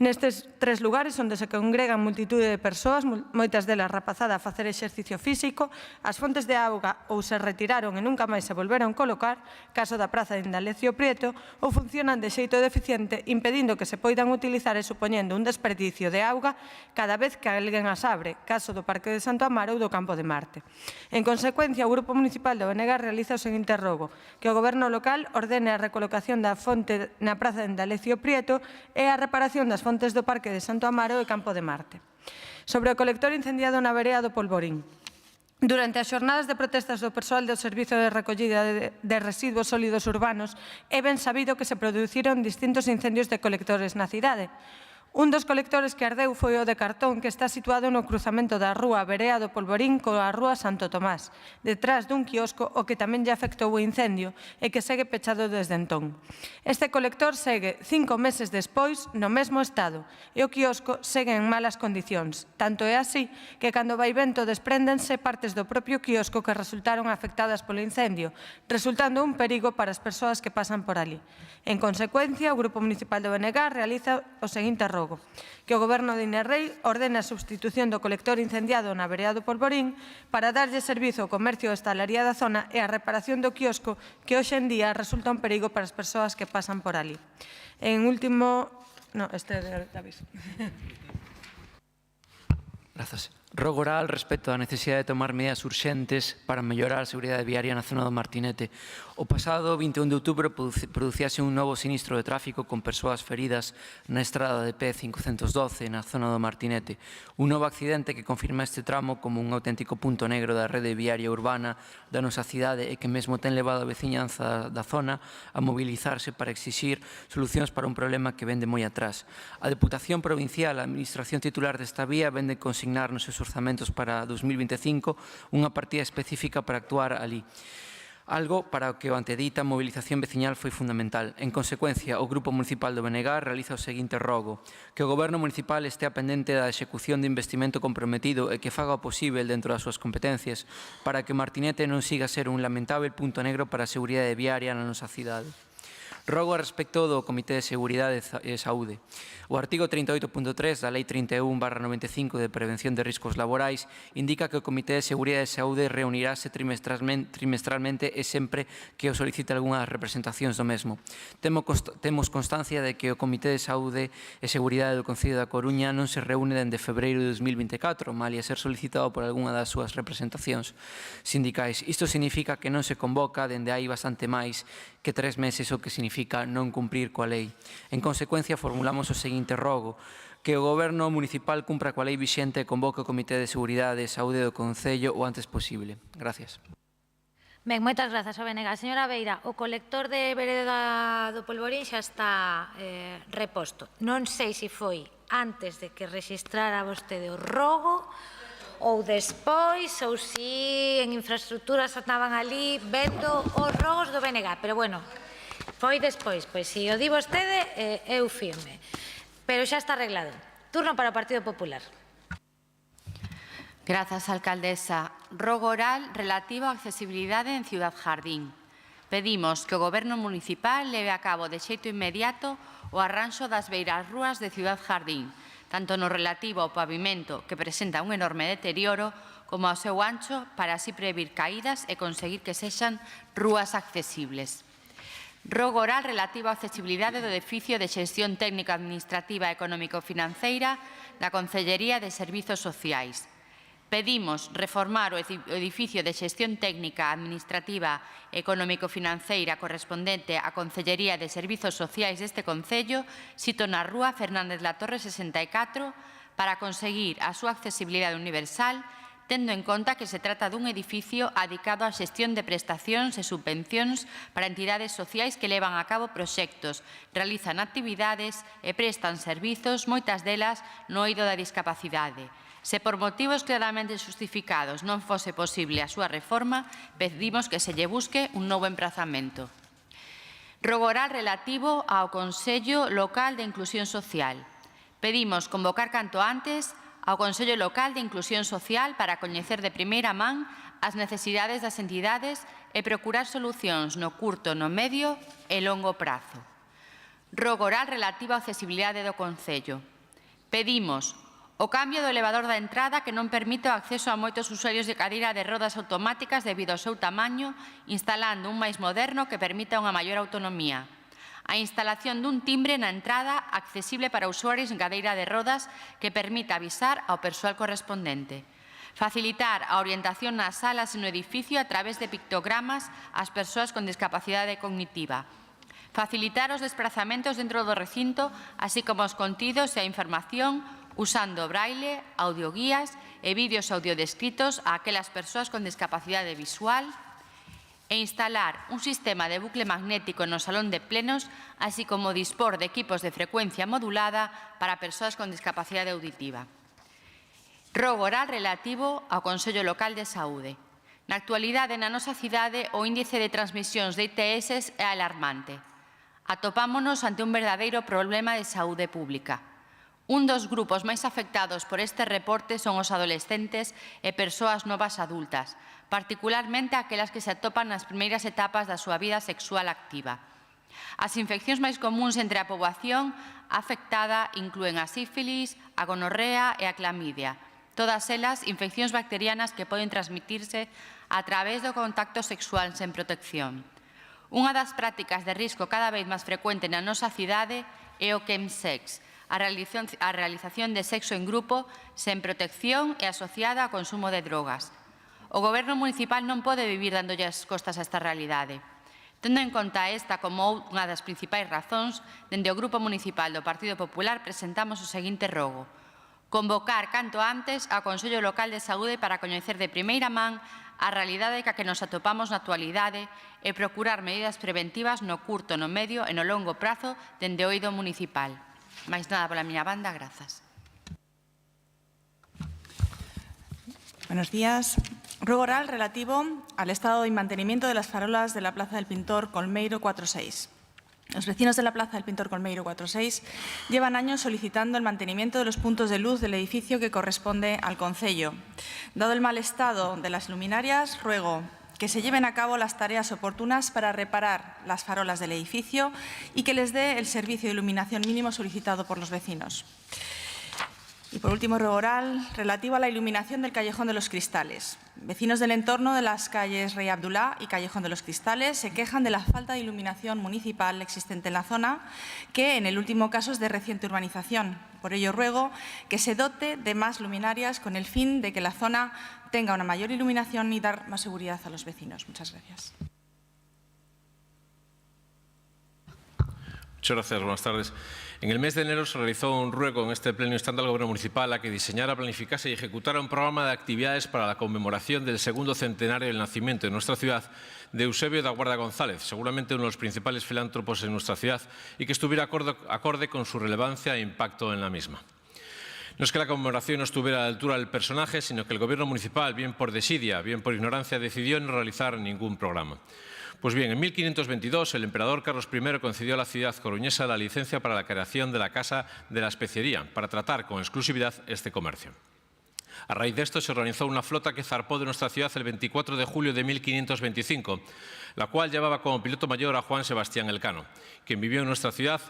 Nestes tres lugares onde se congregan multitude de persoas, moitas delas rapazada a facer exercicio físico, as fontes de auga ou se retiraron e nunca máis se volveron colocar, caso da praza de Indalecio Prieto, ou funcionan de xeito deficiente, impedindo que se poidan utilizar e supoñendo un desperdicio de auga cada vez que alguén as abre, caso do Parque de Santo Amaro ou do Campo de Marte. En consecuencia, o Grupo Municipal do BNG realiza o seguinte rogo, que o Goberno local ordene a recolocación da fonte na praza de Indalecio Prieto e a reparación das fontes do Parque de Santo Amaro e Campo de Marte. Sobre o colector incendiado na verea do Polvorín. Durante as xornadas de protestas do persoal do Servizo de Recollida de Residuos Sólidos Urbanos, é ben sabido que se produciron distintos incendios de colectores na cidade. Un dos colectores que ardeu foi o de cartón que está situado no cruzamento da rúa Verea do Polvorín coa rúa Santo Tomás, detrás dun quiosco o que tamén lle afectou o incendio e que segue pechado desde entón. Este colector segue 5 meses despois no mesmo estado e o quiosco segue en malas condicións. Tanto é así que cando vai vento despréndense partes do propio quiosco que resultaron afectadas polo incendio, resultando un perigo para as persoas que pasan por ali. En consecuencia, o Grupo Municipal do BNG realiza o seguinte rogo, que o Goberno de Inerrei ordene a substitución do colector incendiado na verea do Polvorín para darlle servizo ao comercio e hostalería da zona e a reparación do quiosco que hoxe en día resulta un perigo para as persoas que pasan por ali. En último... No, este é de aviso. Grazas. Rogo oral respecto á necesidade de tomar medidas urxentes para mellorar a seguridade viaria na zona do Martinete. O pasado 21 de outubro producíase un novo sinistro de tráfico con persoas feridas na estrada de P512 na zona do Martinete. Un novo accidente que confirma este tramo como un auténtico punto negro da rede viaria urbana da nosa cidade e que mesmo ten levado a veciñanza da zona a mobilizarse para exixir solucións para un problema que vende moi atrás. A Deputación Provincial, a Administración titular desta vía, vende consignar nos seus orzamentos para 2025 unha partida específica para actuar ali. Algo para o que o antedita mobilización veciñal foi fundamental. En consecuencia, o Grupo Municipal do BNG realiza o seguinte rogo, que o Goberno Municipal estea pendente da execución de investimento comprometido e que faga o posible dentro das súas competencias para que Martinete non siga a ser un lamentável punto negro para a seguridade viaria na nosa cidade. Rogo a respecto do Comité de Seguridade e Saúde. O artigo 38.3 da Lei 31/95 de Prevención de Riscos Laborais indica que o Comité de Seguridade e Saúde reunirase trimestralmente e sempre que o solicite algunha das representacións do mesmo. Temos constancia de que o Comité de Saúde e Seguridade do Concello da Coruña non se reúne dende febreiro de 2024, malia ser solicitado por algunha das súas representacións sindicais. Isto significa que non se convoca dende hai bastante máis que 3 meses, o que significa non cumprir coa lei. En consecuencia, formulamos o seguinte rogo, que o Goberno Municipal cumpra coa lei vixente e convoque o Comité de Seguridade e Saúde do Concello o antes posible. Gracias. Ben, moitas grazas, Obenega. Señora Beira, o colector de vereda do Polvorín xa está reposto. Non sei se foi antes de que registrara vostede o rogo ou despois, ou se en infraestructuras andaban ali vendo os rogos do BNG. Pero, bueno, foi despois. Pois, se o di vostede, eu firme. Pero xa está arreglado. Turno para o Partido Popular. Grazas, alcaldesa. Rogo oral relativo á accesibilidade en Ciudad Jardín. Pedimos que o Goberno municipal leve a cabo de xeito inmediato o arranxo das beiras rúas de Ciudad Jardín, tanto no relativo ao pavimento, que presenta un enorme deterioro, como ao seu ancho, para así previr caídas e conseguir que sexan rúas accesibles. Rogo oral relativo á accesibilidade do edificio de xestión técnica administrativa e económico-financeira da Concellería de Servizos Sociais. Pedimos reformar o edificio de xestión técnica administrativa e económico-financeira correspondente á Concellería de Servizos Sociais deste Concello, sito na Rúa Fernández Latorre 64, para conseguir a súa accesibilidade universal, tendo en conta que se trata dun edificio adicado á xestión de prestacións e subvencións para entidades sociais que levan a cabo proxectos, realizan actividades e prestan servizos, moitas delas no eido da discapacidade. Se por motivos claramente justificados non fose posible a súa reforma, pedimos que se lle busque un novo emprazamento. Rogo oral relativo ao Consello Local de Inclusión Social. Pedimos convocar canto antes ao Consello Local de Inclusión Social para coñecer de primeira man as necesidades das entidades e procurar solucións no curto, no medio e longo prazo. Rogo oral relativo á accesibilidade do Concello. Pedimos o cambio do elevador da entrada que non permite o acceso a moitos usuarios de cadeira de rodas automáticas debido ao seu tamaño, instalando un máis moderno que permita unha maior autonomía. A instalación dun timbre na entrada accesible para usuarios en cadeira de rodas que permita avisar ao persoal correspondente. Facilitar a orientación nas salas e no edificio a través de pictogramas ás persoas con discapacidade cognitiva. Facilitar os desplazamentos dentro do recinto, así como os contidos e a información, usando braille, audioguías e vídeos audiodescritos a aquelas persoas con discapacidade visual, e instalar un sistema de bucle magnético no salón de plenos, así como dispor de equipos de frecuencia modulada para persoas con discapacidade auditiva. Rogo oral relativo ao Consello Local de Saúde. Na actualidade, na nosa cidade, o índice de transmisións de ITS é alarmante. Atopámonos ante un verdadeiro problema de saúde pública. Un dos grupos máis afectados por este reporte son os adolescentes e persoas novas adultas, particularmente aquelas que se atopan nas primeiras etapas da súa vida sexual activa. As infeccións máis comuns entre a poboación afectada inclúen a sífilis, a gonorrea e a clamidia. Todas elas infeccións bacterianas que poden transmitirse a través do contacto sexual sen protección. Unha das prácticas de risco cada vez máis frecuente na nosa cidade é o chemsex, a realización de sexo en grupo sen protección e asociada ao consumo de drogas. O Goberno municipal non pode vivir dándolle as costas a esta realidade. Tendo en conta esta como unha das principais razóns, dende o Grupo Municipal do Partido Popular presentamos o seguinte rogo: convocar canto antes ao Consello Local de Saúde para coñecer de primeira man a realidade ca que nos atopamos na actualidade e procurar medidas preventivas no curto, no medio e no longo prazo dende o eido municipal. Máis nada pola miña banda, grazas. Buenos días. Ruego oral relativo al estado y mantenimiento de las farolas de la Plaza del Pintor Colmeiro 46. Los vecinos de la Plaza del Pintor Colmeiro 46 llevan años solicitando el mantenimiento de los puntos de luz del edificio que corresponde al concello. Dado el mal estado de las luminarias, ruego que se lleven a cabo las tareas oportunas para reparar las farolas del edificio y que les dé el servicio de iluminación mínimo solicitado por los vecinos. Y por último, ruego oral relativo a la iluminación del Callejón de los Cristales. Vecinos del entorno de las calles Rey Abdulá y Callejón de los Cristales se quejan de la falta de iluminación municipal existente en la zona, que en el último caso es de reciente urbanización. Por ello, ruego que se dote de más luminarias con el fin de que la zona tenga una mayor iluminación y dar más seguridad a los vecinos. Muchas gracias. Muchas gracias. Buenas tardes. En el mes de enero se realizó un ruego en este pleno instando al Gobierno municipal a que diseñara, planificase y ejecutara un programa de actividades para la conmemoración del segundo centenario del nacimiento en nuestra ciudad de Eusebio da Guarda González, seguramente uno de los principales filántropos en nuestra ciudad, y que estuviera acorde con su relevancia e impacto en la misma. No es que la conmemoración no estuviera a la altura del personaje, sino que el Gobierno municipal, bien por desidia, bien por ignorancia, decidió no realizar ningún programa. Pues bien, en 1522 el emperador Carlos I concedió a la ciudad coruñesa la licencia para la creación de la Casa de la Especería, para tratar con exclusividad este comercio. A raíz de esto se organizó una flota que zarpó de nuestra ciudad el 24 de julio de 1525, la cual llevaba como piloto mayor a Juan Sebastián Elcano, quien vivió en nuestra ciudad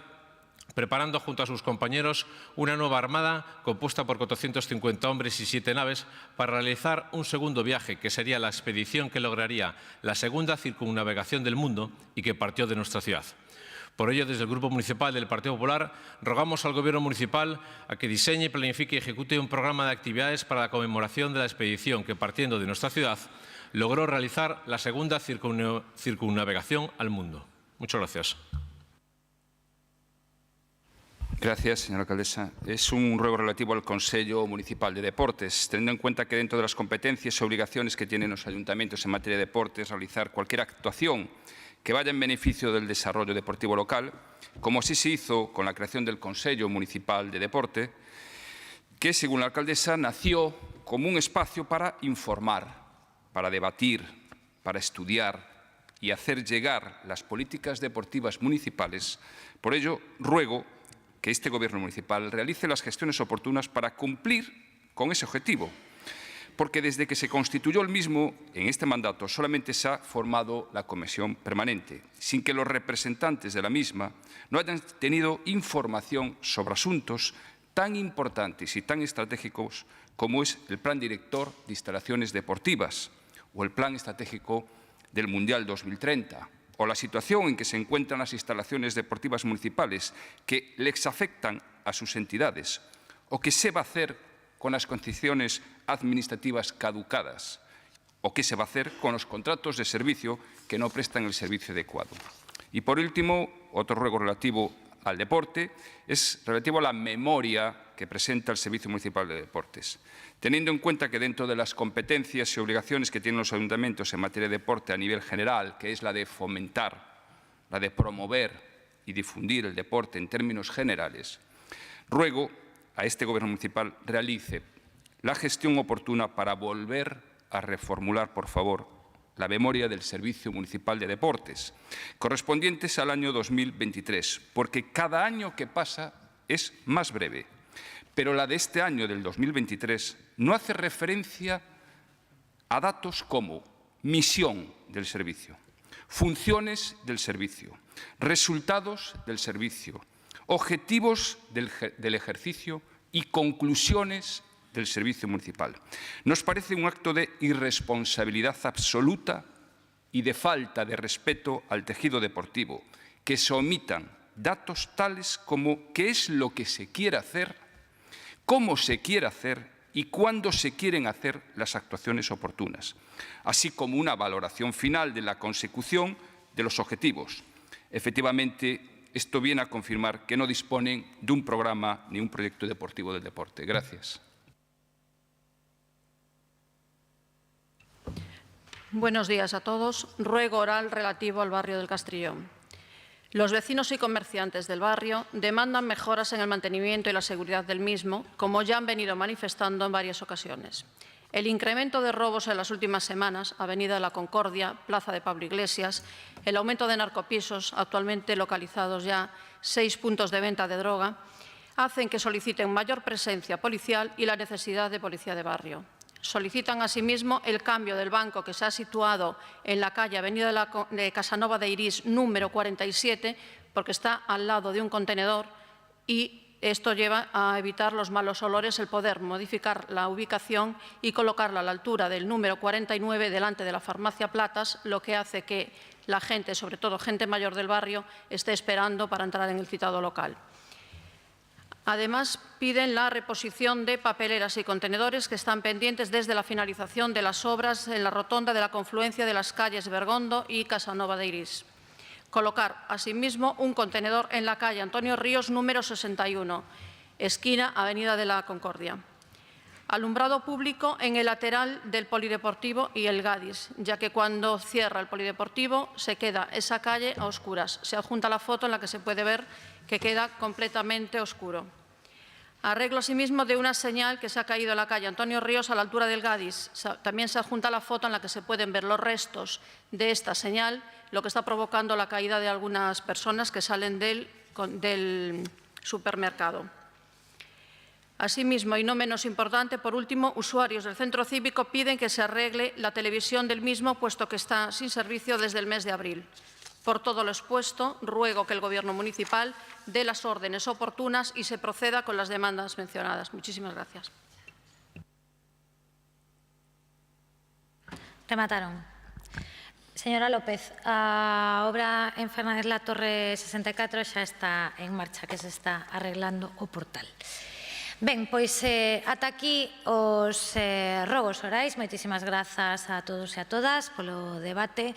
preparando junto a sus compañeros una nueva armada compuesta por 450 hombres y 7 naves para realizar un segundo viaje, que sería la expedición que lograría la segunda circunnavegación del mundo y que partió de nuestra ciudad. Por ello, desde el Grupo Municipal del Partido Popular, rogamos al Gobierno Municipal a que diseñe, planifique y ejecute un programa de actividades para la conmemoración de la expedición que, partiendo de nuestra ciudad, logró realizar la segunda circunnavegación al mundo. Muchas gracias. Gracias, señora alcaldesa. Es un ruego relativo al Consello Municipal de Deportes, teniendo en cuenta que dentro de las competencias y obligaciones que tienen los ayuntamientos en materia de deportes, realizar cualquier actuación que vaya en beneficio del desarrollo deportivo local, como así se hizo con la creación del Consello Municipal de Deporte, que, según la alcaldesa, nació como un espacio para informar, para debatir, para estudiar y hacer llegar las políticas deportivas municipales. Por ello, ruego que este Gobierno municipal realice las gestiones oportunas para cumplir con ese objetivo, porque desde que se constituyó el mismo, en este mandato, solamente se ha formado la comisión permanente, sin que los representantes de la misma no hayan tenido información sobre asuntos tan importantes y tan estratégicos como es el Plan Director de Instalaciones Deportivas o el Plan Estratégico del Mundial 2030, o la situación en que se encuentran las instalaciones deportivas municipales que les afectan a sus entidades, o qué se va a hacer con las concesiones administrativas caducadas, o qué se va a hacer con los contratos de servicio que no prestan el servicio adecuado. Y por último, otro ruego relativo al deporte es relativo a la memoria que presenta el Servicio Municipal de Deportes. Teniendo en cuenta que dentro de las competencias y obligaciones que tienen los ayuntamientos en materia de deporte a nivel general, que es la de fomentar, la de promover y difundir el deporte en términos generales, ruego a este Gobierno municipal realice la gestión oportuna para volver a reformular, por favor, la memoria del Servicio Municipal de Deportes, correspondientes al año 2023, porque cada año que pasa es más breve. Pero la de este año, del 2023, no hace referencia a datos como misión del servicio, funciones del servicio, resultados del servicio, objetivos del ejercicio y conclusiones del servicio municipal. Nos parece un acto de irresponsabilidad absoluta y de falta de respeto al tejido deportivo, que se omitan datos tales como qué es lo que se quiere hacer, cómo se quiere hacer y cuándo se quieren hacer las actuaciones oportunas, así como una valoración final de la consecución de los objetivos. Efectivamente, esto viene a confirmar que no disponen de un programa ni un proyecto deportivo del deporte. Gracias. Buenos días a todos. Ruego oral relativo al barrio del Castrillón. Los vecinos y comerciantes del barrio demandan mejoras en el mantenimiento y la seguridad del mismo, como ya han venido manifestando en varias ocasiones. El incremento de robos en las últimas semanas, Avenida de la Concordia, Plaza de Pablo Iglesias, el aumento de narcopisos, actualmente localizados ya 6 puntos de venta de droga, hacen que soliciten mayor presencia policial y la necesidad de policía de barrio. Solicitan asimismo el cambio del banco que se ha situado en la calle Avenida de Casanova de Irís número 47, porque está al lado de un contenedor y esto lleva a evitar los malos olores, el poder modificar la ubicación y colocarla a la altura del número 49 delante de la farmacia Platas, lo que hace que la gente, sobre todo gente mayor del barrio, esté esperando para entrar en el citado local. Además, piden la reposición de papeleras y contenedores que están pendientes desde la finalización de las obras en la rotonda de la confluencia de las calles Bergondo y Casanova de Irís. Colocar, asimismo, un contenedor en la calle Antonio Ríos, número 61, esquina Avenida de la Concordia. Alumbrado público en el lateral del polideportivo y el Gadis, ya que cuando cierra el polideportivo se queda esa calle a oscuras. Se adjunta la foto en la que se puede ver que queda completamente oscuro. Arreglo asimismo de una señal que se ha caído en la calle Antonio Ríos a la altura del Gadis. También se adjunta la foto en la que se pueden ver los restos de esta señal, lo que está provocando la caída de algunas personas que salen del supermercado. Asimismo, y no menos importante, por último, usuarios del centro cívico piden que se arregle la televisión del mismo, puesto que está sin servicio desde el mes de abril. Por todo lo expuesto, ruego que el Gobierno municipal dé las órdenes oportunas y se proceda con las demandas mencionadas. Muchísimas gracias. Remataron. Señora López, a obra en Fernández La Torre 64 xa está en marcha, que se está arreglando o portal. Ben, pois ata aquí os rogos orais. Moitísimas grazas a todos e a todas polo debate.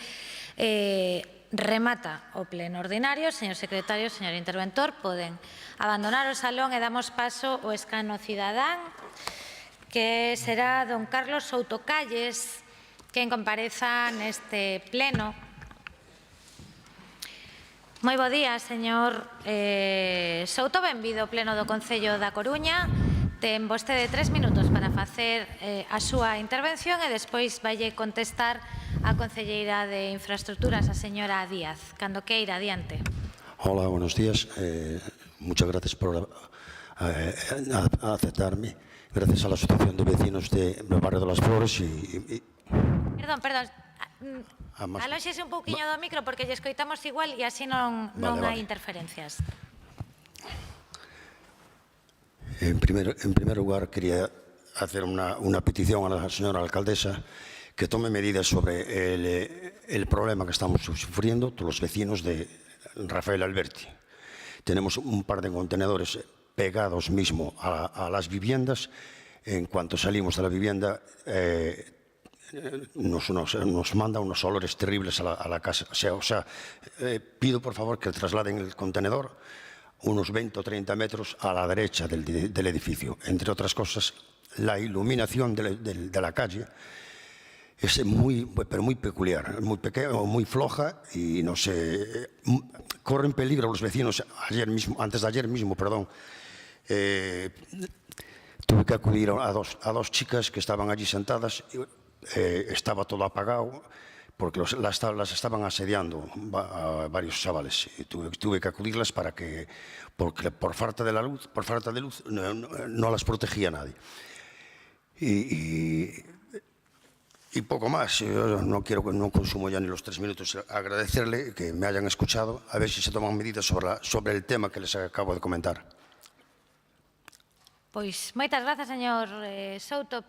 Remata o pleno ordinario. Señor secretario, señor interventor, poden abandonar o salón e damos paso ao escano cidadán, que será don Carlos Souto Calles, quen compareza neste pleno. Moi bo día, señor Souto, benvido ao pleno do Concello da Coruña. Ten vostede 3 minutos para facer a súa intervención e despois vaille contestar a concelleira de Infraestructuras, a señora Díaz. Cando queira, adiante. Hola, buenos días. Muchas gracias por aceptarme. Gracias a la Asociación de Vecinos del Barrio de las Flores y Perdón. Alóxese un pouquiño do micro porque lle escoitamos igual e así non hai interferencias. En primer lugar, quería hacer una petición a la señora alcaldesa que tome medidas sobre el problema que estamos sufriendo todos los vecinos de Rafael Alberti. Tenemos un par de contenedores pegados mismo a las viviendas. En cuanto salimos de la vivienda, nos manda unos olores terribles a la casa. O sea, pido por favor que trasladen el contenedor unos 20 o 30 metros a la derecha del edificio. Entre otras cosas, la iluminación de la calle es muy peculiar, muy pequeña, muy floja y no sé, corren peligro los vecinos. Antes de ayer mismo, tuve que acudir a dos chicas que estaban allí sentadas. Estaba todo apagado porque las tablas estaban asediando a varios chavales. Y tuve que acudirlas porque por falta de luz no las protegía nadie. Y poco más. Yo no consumo ya ni los 3 minutos. Agradecerle que me hayan escuchado, a ver si se toman medidas sobre el tema que les acabo de comentar. Pois moitas grazas, señor Souto.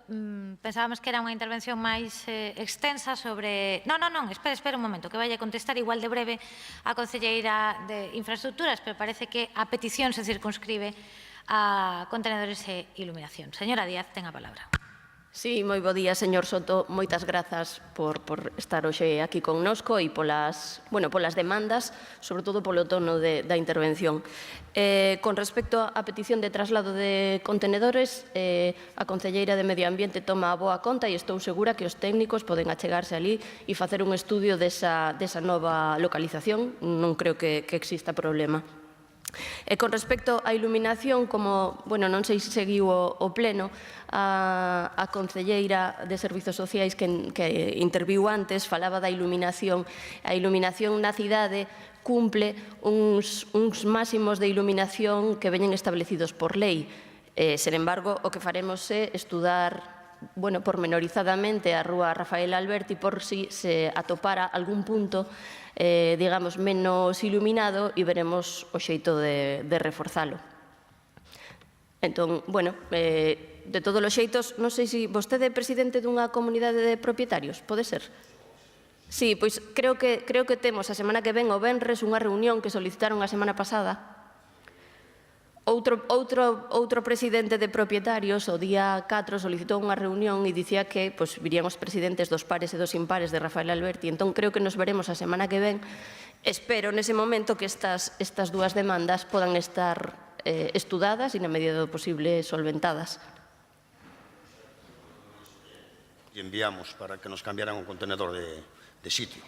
Pensábamos que era unha intervención máis extensa sobre... Non, espera un momento, que vai a contestar igual de breve a concelleira de Infraestructuras, pero parece que a petición se circunscribe a contenedores e iluminación. Señora Díaz, ten a palabra. Sí, moi bo día, señor Soto. Moitas grazas por estar hoxe aquí connosco e polas demandas, sobre todo polo tono da intervención. Con respecto á petición de traslado de contenedores, a concelleira de Medio Ambiente toma a boa conta e estou segura que os técnicos poden achegarse ali e facer un estudio desa nova localización. Non creo que exista problema. E con respecto á iluminación, como, non sei se seguiu o pleno, a concelleira de Servizos Sociais que interviu antes falaba da iluminación. A iluminación na cidade cumple uns máximos de iluminación que veñen establecidos por lei. Sen embargo, o que faremos é estudar pormenorizadamente a rúa Rafael Alberti por si se atopara algún punto digamos, menos iluminado e veremos o xeito de reforzalo. Entón, de todos os xeitos, non sei se vostede é presidente dunha comunidade de propietarios, pode ser? Sí, pois creo que temos a semana que ven o venres unha reunión que solicitaron a semana pasada. Outro presidente de propietarios o día 4 solicitou unha reunión e dicía que virían os presidentes dos pares e dos impares de Rafael Alberti. Entón creo que nos veremos a semana que ven. Espero nese momento que estas dúas demandas podan estar estudadas e na medida do posible solventadas. Y enviamos para que nos cambiaran un contenedor de sitio.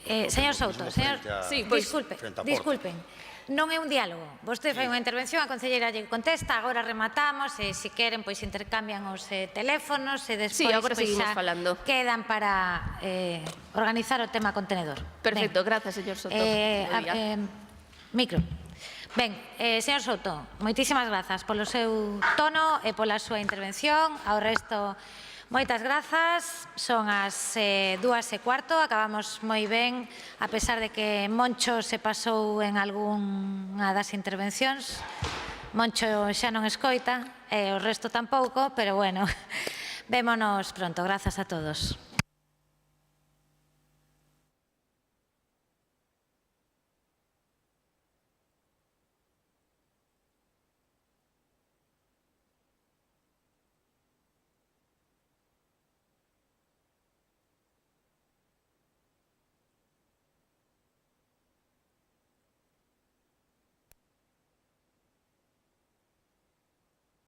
Señor Souto, disculpen. Non é un diálogo. Vostede fai unha intervención, a concelleira lle contesta, agora rematamos, e se queren, pois intercambian os teléfonos, e despois agora seguimos falando. Quedan para organizar o tema contenedor. Perfecto, gracias, señor Soto. Micro. Ben, señor Souto, moitísimas grazas polo seu tono e pola súa intervención. Ao resto, moitas grazas. Son as 2:15, acabamos moi ben, a pesar de que Moncho se pasou en algunha das intervencións. Moncho xa non escoita, e o resto tampouco, pero bueno, vémonos pronto. Grazas a todos.